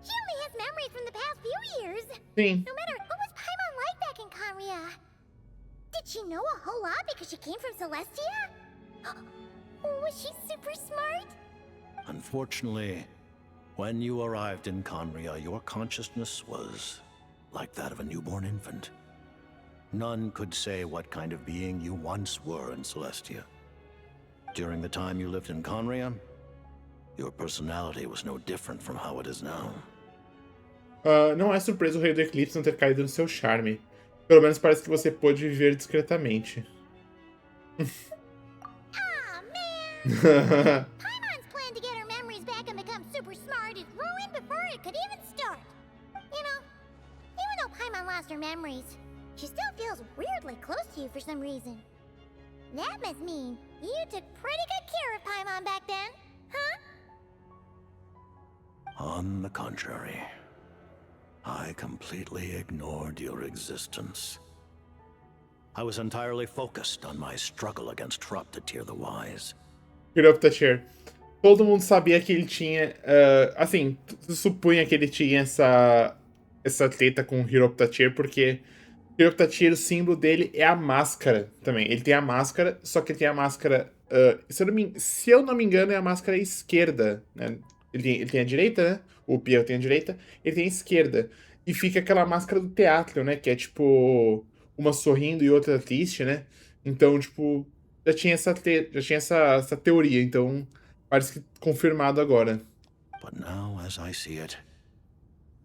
B: She only has memories from the past few years.
A: Sim.
B: No matter what was Paimon like back in Conria? Did she know a whole lot because she came from Celestia? Was she super smart?
S: Unfortunately, when you arrived in Conria, your consciousness was like that of a newborn infant. None could say what kind of being you once were in Celestia. During the time you lived in Conria, your personality was no different from how it is now.
A: Não é surpresa o Rei do Eclipse não ter caído no seu charme. Pelo menos parece que você pôde viver discretamente.
B: Paimon's plan to get her memories back and become super smart is ruined before it could even start. You know, even though Paimon lost her memories, she still feels weirdly close to you for some reason. That must mean you took pretty good care of Paimon back then, huh?
S: On the contrary, I completely ignored your existence. I was entirely focused on my struggle against Hruptatyr the Wise.
A: Hruptatyr. Todo mundo sabia que ele tinha... assim, se supunha que ele tinha essa treta com o Hruptatyr, porque Hruptatyr, o símbolo dele é a máscara também. Ele tem a máscara, só que ele tem a máscara Se eu não me engano, é a máscara esquerda, né? Ele tem a direita, né? O Pierre tem a direita, ele tem a esquerda. E fica aquela máscara do teatro, né? Que é tipo uma sorrindo e outra triste, né? Então, tipo, já tinha essa teoria, então parece que confirmado agora.
S: But now, as I see it,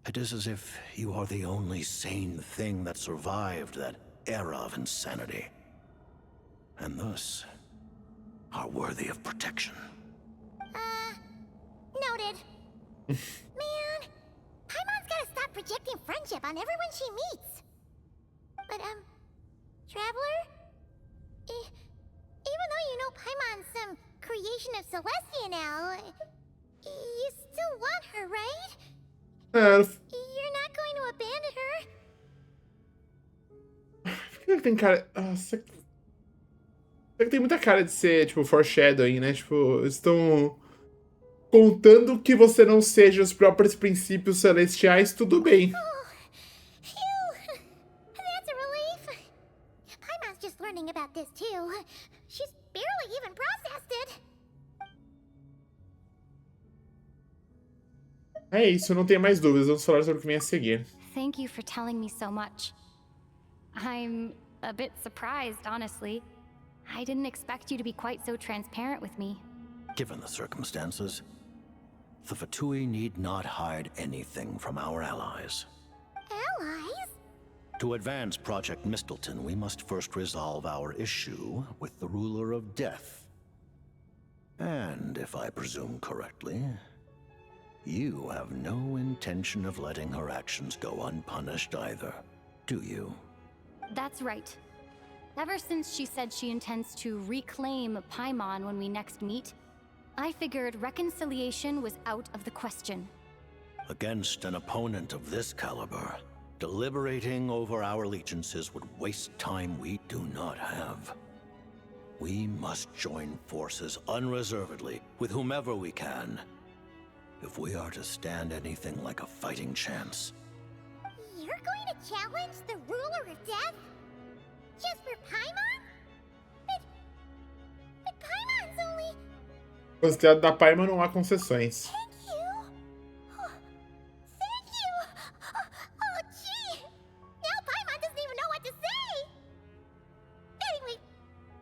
S: it is as if you are the only sane thing that survived that era of insanity. And thus, are worthy of protection.
B: Noted. Man, Paimon's gotta stop projecting friendship on everyone she meets. But, Traveler? Even though you know Paimon's some creation of Celestia now, you still want her, right? You're not going to abandon her?
A: Por que ele tem cara. Nossa. Tem muita cara de ser, tipo, foreshadowing, né? Tipo, estão contando que você não seja os próprios princípios celestiais, tudo bem.
B: Phew! That's a relief. Paimon's just learning about this too. She's barely even processed it.
A: É isso, eu não tenho mais dúvidas. Vamos falar sobre o que vem a seguir.
D: Thank you for telling me so much. I'm a bit surprised, honestly. I didn't expect you to be quite so transparent with me.
S: Given the circumstances, the Fatui need not hide anything from our allies.
B: Allies?
S: To advance Project Mistleton, we must first resolve our issue with the Ruler of Death. And, if I presume correctly, you have no intention of letting her actions go unpunished either, do you?
D: That's right. Ever since she said she intends to reclaim Paimon when we next meet, I figured reconciliation was out of the question.
S: Against an opponent of this caliber, deliberating over our allegiances would waste time we do not have. We must join forces unreservedly with whomever we can, if we are to stand anything like a fighting chance.
B: You're going to challenge the Ruler of Death? Just for Paimon? But Paimon's only...
A: Considerado da Paimon não há concessões.
B: Thank you! Thank you! Oh, gee! Now Paimon doesn't even know what to say! Anyway,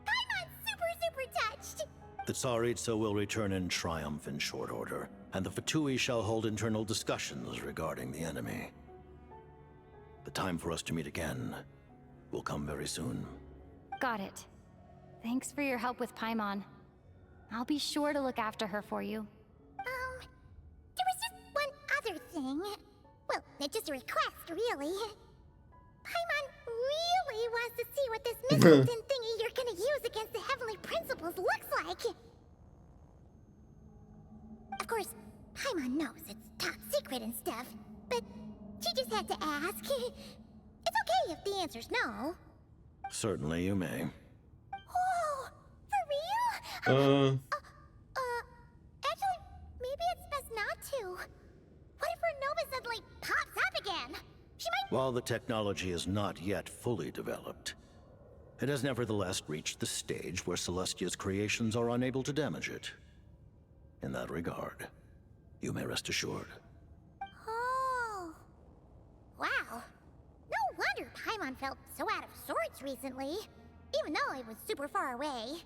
B: Paimon's super touched!
S: The Tsaritsa will return in triumph in short order, and the Fatui shall hold internal discussions regarding the enemy. The time for us to meet again will come very soon.
D: Got it. Thanks for your help with Paimon. I'll be sure to look after her for you.
B: There was just one other thing. Well, it's just a request, really. Paimon really wants to see what this Mistleton thingy you're gonna use against the Heavenly Principles looks like. Of course, Paimon knows it's top secret and stuff, but she just had to ask. It's okay if the answer's no.
S: Certainly you may.
B: Oh, for real? Actually, maybe it's best not to. What if her Nova suddenly pops up again? She might...
S: While the technology is not yet fully developed, it has nevertheless reached the stage where Celestia's creations are unable to damage it. In that regard, you may rest assured.
B: Oh. Wow. No wonder Paimon felt so out of sorts recently, even though it was super far away.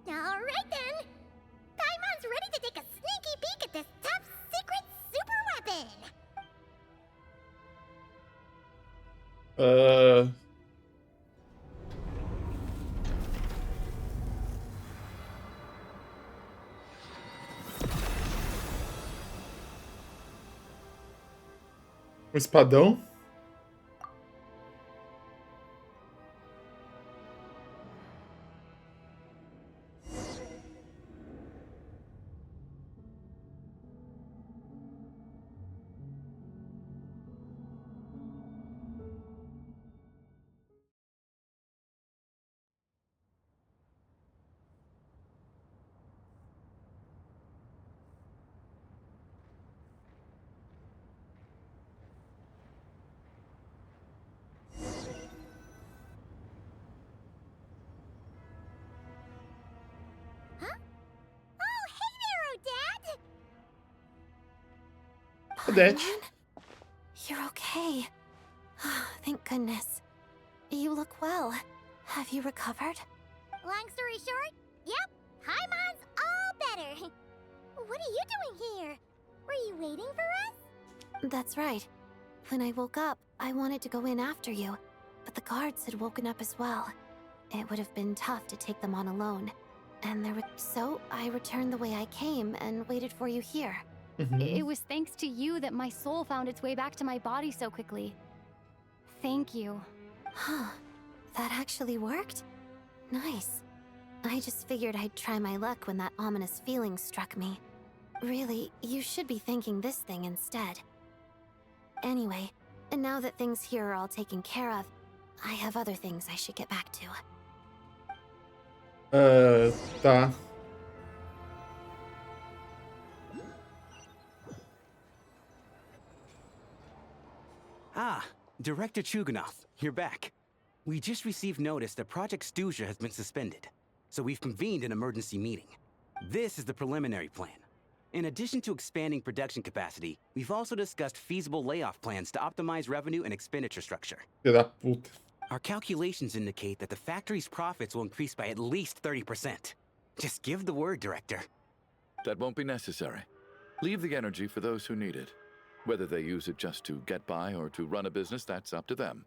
B: Alright then! Paimon's ready to take a sneaky peek at this top secret super weapon!
A: Um espadão. Odette.
O: You're okay. Thank goodness. You look well. Have you recovered?
B: Long story short, yep, Paimon's all better. What are you doing here? Were you waiting for us?
O: That's right. When I woke up, I wanted to go in after you, but the guards had woken up as well. It would have been tough to take them on alone. And so I returned the way I came and waited for you here.
D: It was thanks to you that my soul found its way back to my body so quickly. Thank you.
O: Huh. That actually worked? Nice. I just figured I'd try my luck when that ominous feeling struck me. Really, you should be thanking this thing instead. Anyway, and now that things here are all taken care of, I have other things I should get back to.
A: Tá.
J: Ah, Director Chuganov, you're back. We just received notice that Project Stuzha has been suspended, so we've convened an emergency meeting. This is the preliminary plan. In addition to expanding production capacity, we've also discussed feasible layoff plans to optimize revenue and expenditure structure.
A: Filha da puta.
J: Our calculations indicate that the factory's profits will increase by at least 30%. Just give the word, Director.
I: That won't be necessary. Leave the energy for those who need it. Whether they use it just to get by or to run a business, that's up to them.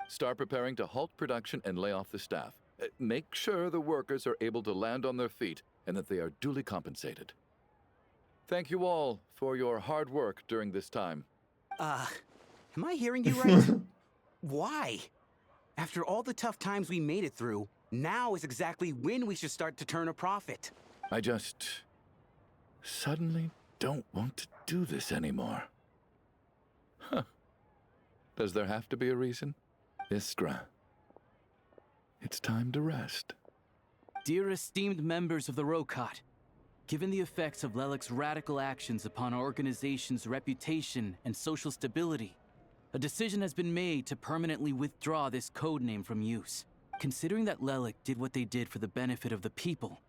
I: Start preparing to halt production and lay off the staff. Make sure the workers are able to land on their feet and that they are duly compensated. Thank you all for your hard work during this time.
J: Am I hearing you right? Why? After all the tough times we made it through, now is exactly when we should start to turn a profit.
I: I just suddenly don't want to do this anymore. Huh. Does there have to be a reason? Iskra, it's time to rest.
M: Dear esteemed members of the Rokot, given the effects of Lelik's radical actions upon our organization's reputation and social stability, a decision has been made to permanently withdraw this codename from use. Considering that Lelik did what they did for the benefit of the people,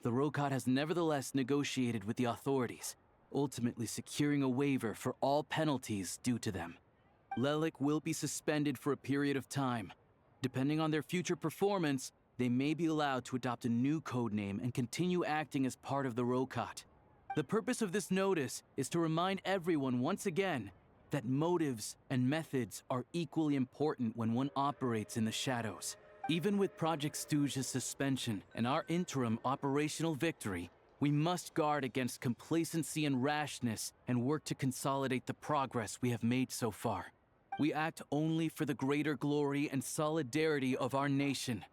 M: the Rokot has nevertheless negotiated with the authorities, ultimately securing a waiver for all penalties due to them. Lelik will be suspended for a period of time. Depending on their future performance, they may be allowed to adopt a new codename and continue acting as part of the Rokot. The purpose of this notice is to remind everyone once again that motives and methods are equally important when one operates in the shadows. Even with Project Stuzha's suspension and our interim operational victory, we must guard against complacency and rashness and work to consolidate the progress we have made so far. We act only for the greater glory and solidarity of our nation.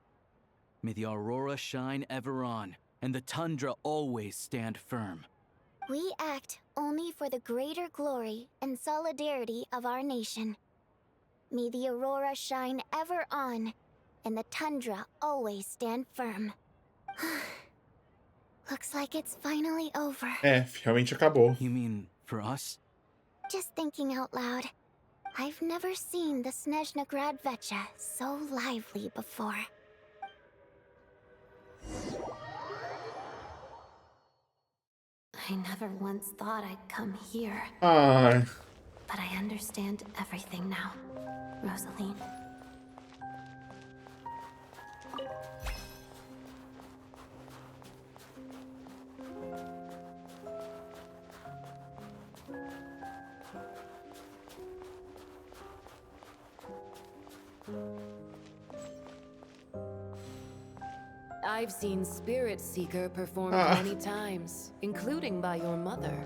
M: May the aurora shine ever on, and the tundra always stand firm.
B: We act only for the greater glory and solidarity of our nation. May the aurora shine ever on, and the tundra always stand firm. Looks like it's finally over.
A: Realmente acabou.
M: You mean for us?
B: Just thinking out loud. I've never seen the Sneznahya Vecha so lively before.
O: I never once thought I'd come here.
A: Ai.
O: But I understand everything now, Rosaline.
T: I've seen Spirit Seeker perform many times, including by your mother.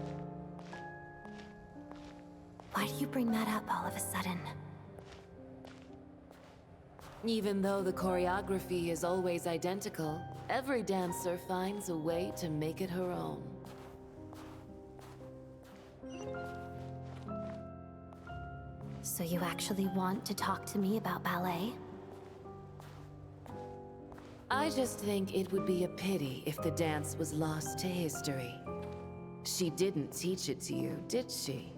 O: Why do you bring that up all of a sudden?
T: Even though the choreography is always identical, every dancer finds a way to make it her own.
O: So you actually want to talk to me about ballet?
T: I just think it would be a pity if the dance was lost to history. She didn't teach it to you, did she?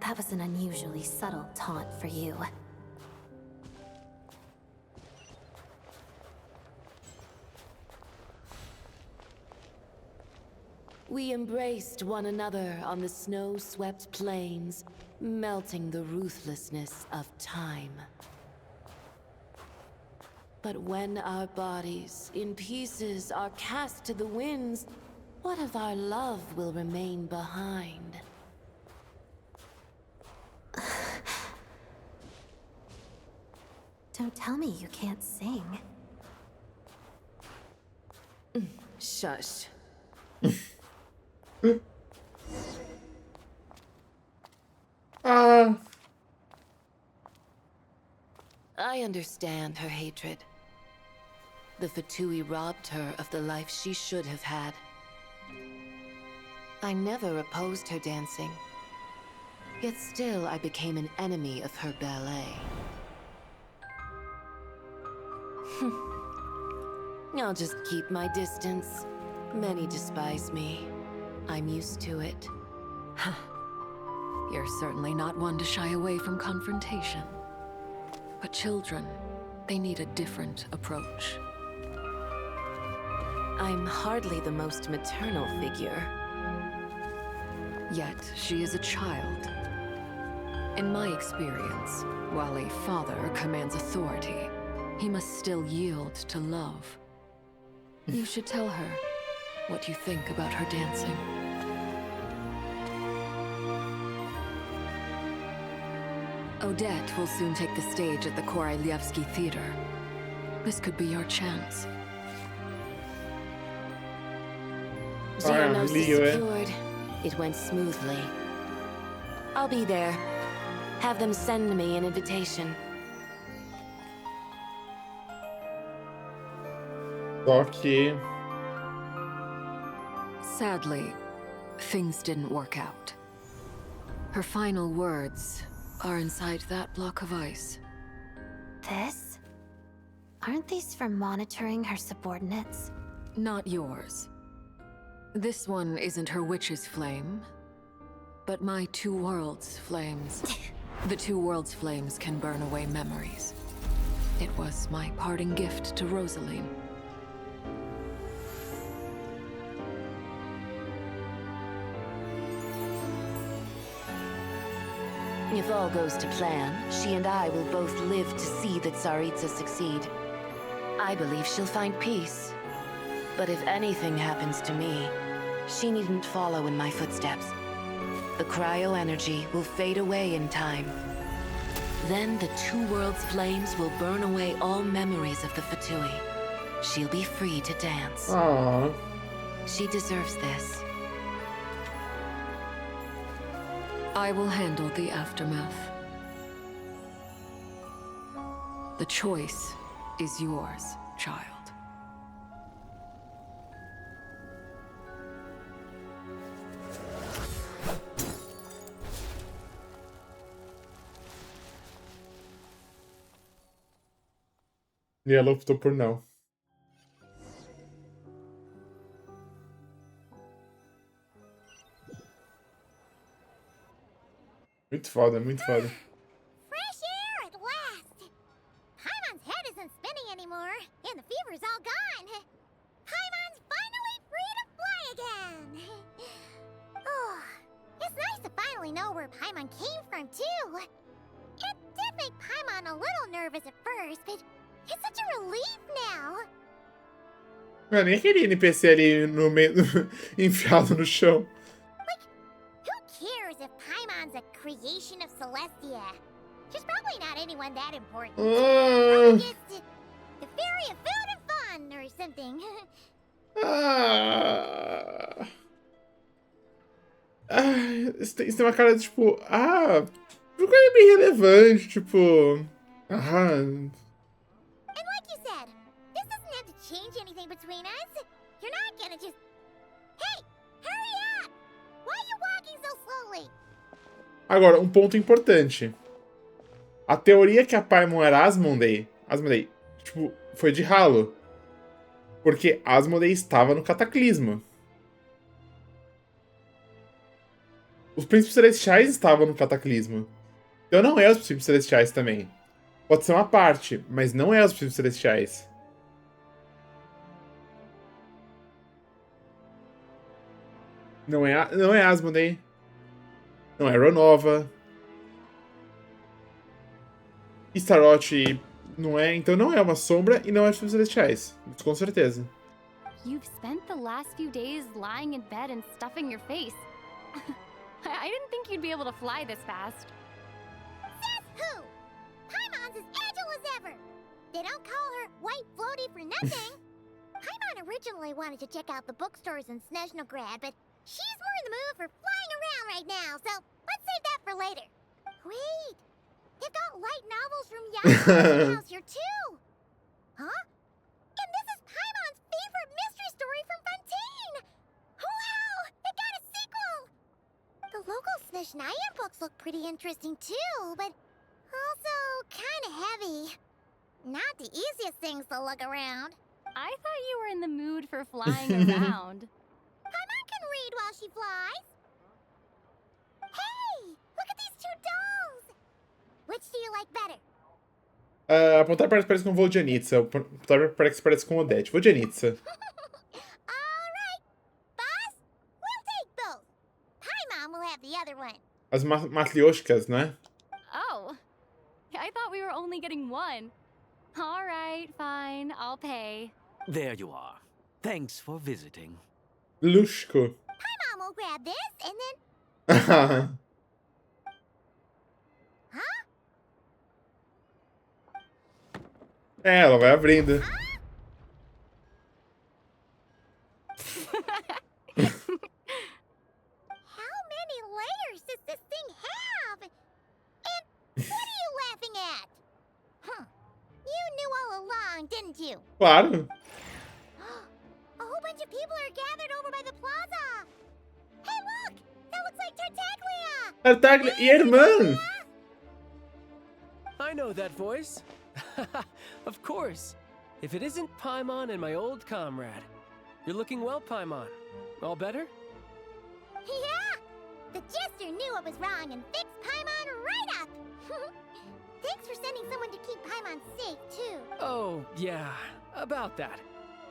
O: That was an unusually subtle taunt for you.
T: We embraced one another on the snow-swept plains, melting the ruthlessness of time. But when our bodies, in pieces, are cast to the winds, what of our love will remain behind?
O: Don't tell me you can't sing.
T: Shush. I understand her hatred. The Fatui robbed her of the life she should have had. I never opposed her dancing. Yet still I became an enemy of her ballet. I'll just keep my distance. Many despise me. I'm used to it.
R: You're certainly not one to shy away from confrontation. But children, they need a different approach.
T: I'm hardly the most maternal figure.
R: Yet, she is a child. In my experience, while a father commands authority, he must still yield to love. You should tell her what you think about her dancing. Odette will soon take the stage at the Koralyevsky Theater. This could be your chance.
T: Diagnosis secured. It went smoothly. I'll be there. Have them send me an invitation.
A: Ok.
R: Sadly, things didn't work out. Her final words are inside that block of ice.
O: This? Aren't these for monitoring her subordinates?
R: Not yours. This one isn't her witch's flame, but my two worlds' flames. The two worlds' flames can burn away memories. It was my parting gift to Rosaline.
T: If all goes to plan, she and I will both live to see the Tsaritsa succeed. I believe she'll find peace. But if anything happens to me, she needn't follow in my footsteps. The cryo-energy will fade away in time. Then the two worlds' flames will burn away all memories of the Fatui. She'll be free to dance.
A: Aww.
T: She deserves this.
R: I will handle the aftermath. The choice is yours, child.
A: E ela optou por não. Muito foda, muito foda.
B: Fresh air at last! Paimon's head isn't spinning anymore, and the fever's all gone. Paimon's finally free to fly again! Oh, it's nice to finally know where Paimon came from, too. It did make Paimon a little nervous at first, but it's such a relief now.
A: Eu nem queria NPC ali no meio, enfiado no chão.
B: Who cares if Paimon's a creation of Celestia? She's probably not anyone that important. Probably just the fairy of food and fun or something.
A: Isso tem uma cara de tipo, ficou aí bem relevante, tipo.
B: And like you said, this doesn't have to change anything between us. You're not gonna just. Hey, hurry up! Why are you walking so slowly?
A: Agora, um ponto importante. A teoria que a Paimon era Asmodee, tipo, foi de ralo. Porque Asmodee estava no Cataclisma. Os Príncipes Celestiais estavam no Cataclisma. Então não é os Príncipes Celestiais também. Pode ser uma parte, mas não é os Príncipes Celestiais. Não é Asmodee. Não é Renova. Staroth não é, então não é uma sombra e não é dos celestiais. Isso com certeza.
D: You've spent the last few days lying in bed and stuffing your face. I didn't think you'd be able to fly this fast.
B: Says who? Paimon's as agile as ever. They don't call her White Floaty for nothing. Paimon originally wanted to check out the bookstores in Sneznahya, but she's more in the mood for flying around right now, so let's save that for later. Wait, they've got light novels from Yasha's house here too. Huh? And this is Paimon's favorite mystery story from Fontaine. Wow, they got a sequel. The local Sneznahya books look pretty interesting too, but also kind of heavy. Not the easiest things to look around.
D: I thought you were in the mood for flying around.
B: Paimon can read while she flies. Hey, look at these two dolls. Which do you like better?
A: Apontar parece com o voo de Anitza. Apontar parece com Odette. Vou de Anitza.
B: Alright, boss, we'll take both. Paimon will have the other one.
A: As matrioshkas, não é?
D: Oh, I thought we were only getting one. All right, fine, I'll pay.
K: There you are. Thanks for visiting.
A: Lushko.
B: Paimon will grab this and then...
A: Ela vai abrindo.
B: How many layers does this thing have? And what are you laughing at? Huh. You knew all along, didn't you?
A: Claro.
B: A whole bunch of people are gathered over by the plaza. Hey, look! That looks like Tartaglia!
A: Tartaglia e a irmã.
H: I know that voice. Of course. If it isn't Paimon and my old comrade. You're looking well, Paimon. All better?
B: Yeah! The jester knew what was wrong and fixed Paimon right up! Thanks for sending someone to keep Paimon safe, too.
H: Oh, yeah. About that.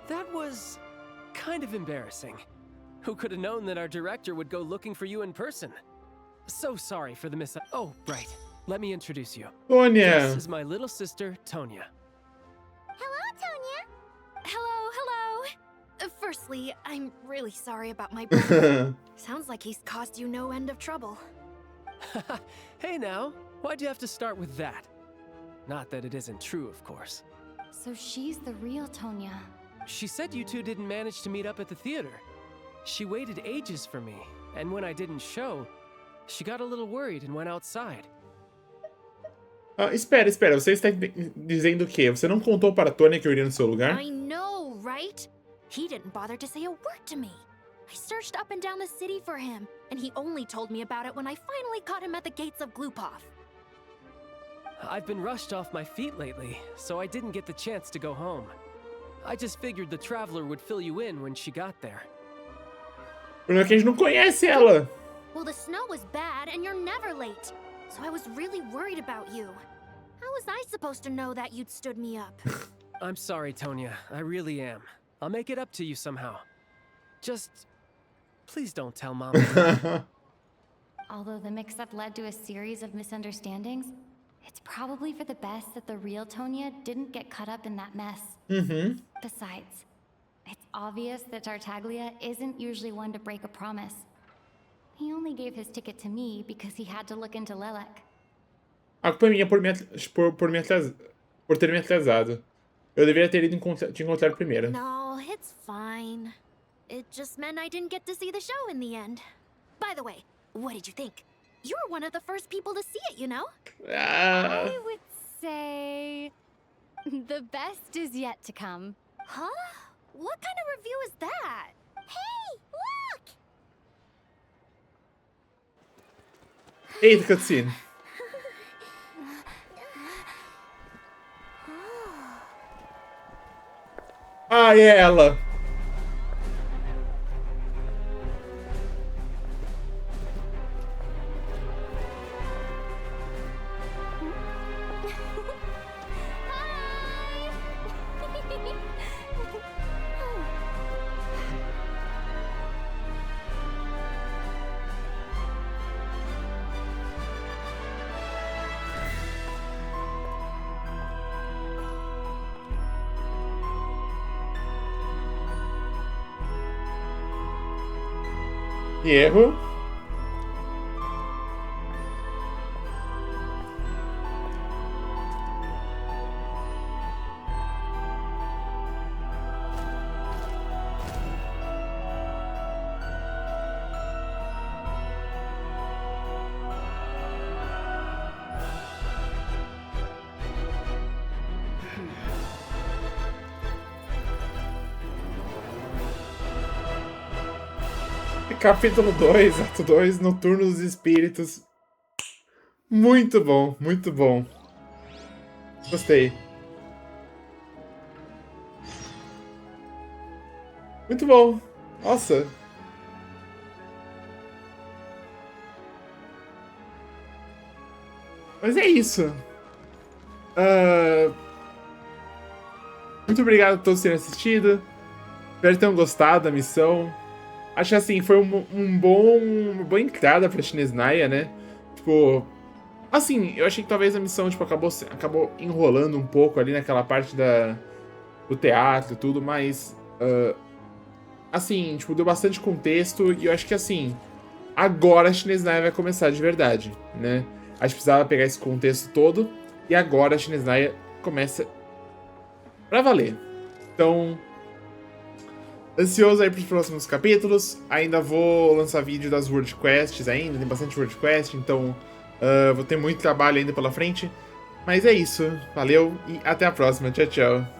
H: That was kind of embarrassing. Who could have known that our director would go looking for you in person? So sorry for the Oh, right. Let me introduce you.
A: Tonya.
H: This is my little sister, Tonya.
B: Hello, Tonya.
U: Hello. Firstly, I'm really sorry about my brother. Sounds like he's caused you no end of trouble.
H: Hey now, why'd you have to start with that? Not that it isn't true, of course.
D: So she's the real Tonya.
H: She said you two didn't manage to meet up at the theater. She waited ages for me, and when I didn't show, she got a little worried and went outside.
A: Espera. Você está dizendo o quê? Você não contou para Tonya que eu iria no seu lugar?
U: I know, right? He didn't bother to say a word to me. I searched up and down the city for him, and he only told me about it when I finally caught him at the gates of Glupov.
H: I've been rushed off my feet lately, so I didn't get the chance to go home. I just figured the Traveler would fill you in when she got there.
A: O problema é que a gente não conhece ela.
U: Well, the snow was bad, and you're never late. So I was really worried about you. How was I supposed to know that you'd stood me up?
H: I'm sorry, Tonya. I really am. I'll make it up to you somehow. Just... please don't tell Mama.
D: Although the mix-up led to a series of misunderstandings, it's probably for the best that the real Tonya didn't get caught up in that mess. Besides, it's obvious that Tartaglia isn't usually one to break a promise. He only gave his ticket to me because he had to look into Lelek.
A: A culpa é minha por ter me atrasado. Eu deveria ter ido te encontrar primeiro.
U: No, it's fine. It just meant I didn't get to see the show in the end. By the way, what did you think? You were one of the first people to see it, you know?
D: I would say... the best is yet to come.
U: Huh? What kind of review is that?
B: Hey, look!
A: Eita, cutscene. Ah, é ela. Erro. Capítulo 2, Ato 2, Noturno dos Espíritos. Muito bom, muito bom. Gostei. Muito bom. Nossa. Mas é isso. Muito obrigado a todos por terem assistido. Espero que tenham gostado da missão. Acho que assim, foi uma boa entrada pra Sneznahya, né? Tipo, assim, eu achei que talvez a missão tipo, acabou enrolando um pouco ali naquela parte do teatro e tudo, mas assim, tipo, deu bastante contexto e eu acho que assim, agora a Sneznahya vai começar de verdade, né? A gente precisava pegar esse contexto todo e agora a Sneznahya começa pra valer. Então, ansioso aí pros próximos capítulos. Ainda vou lançar vídeo das World Quests ainda, tem bastante World Quest, então vou ter muito trabalho ainda pela frente. Mas é isso, valeu e até a próxima, tchau, tchau.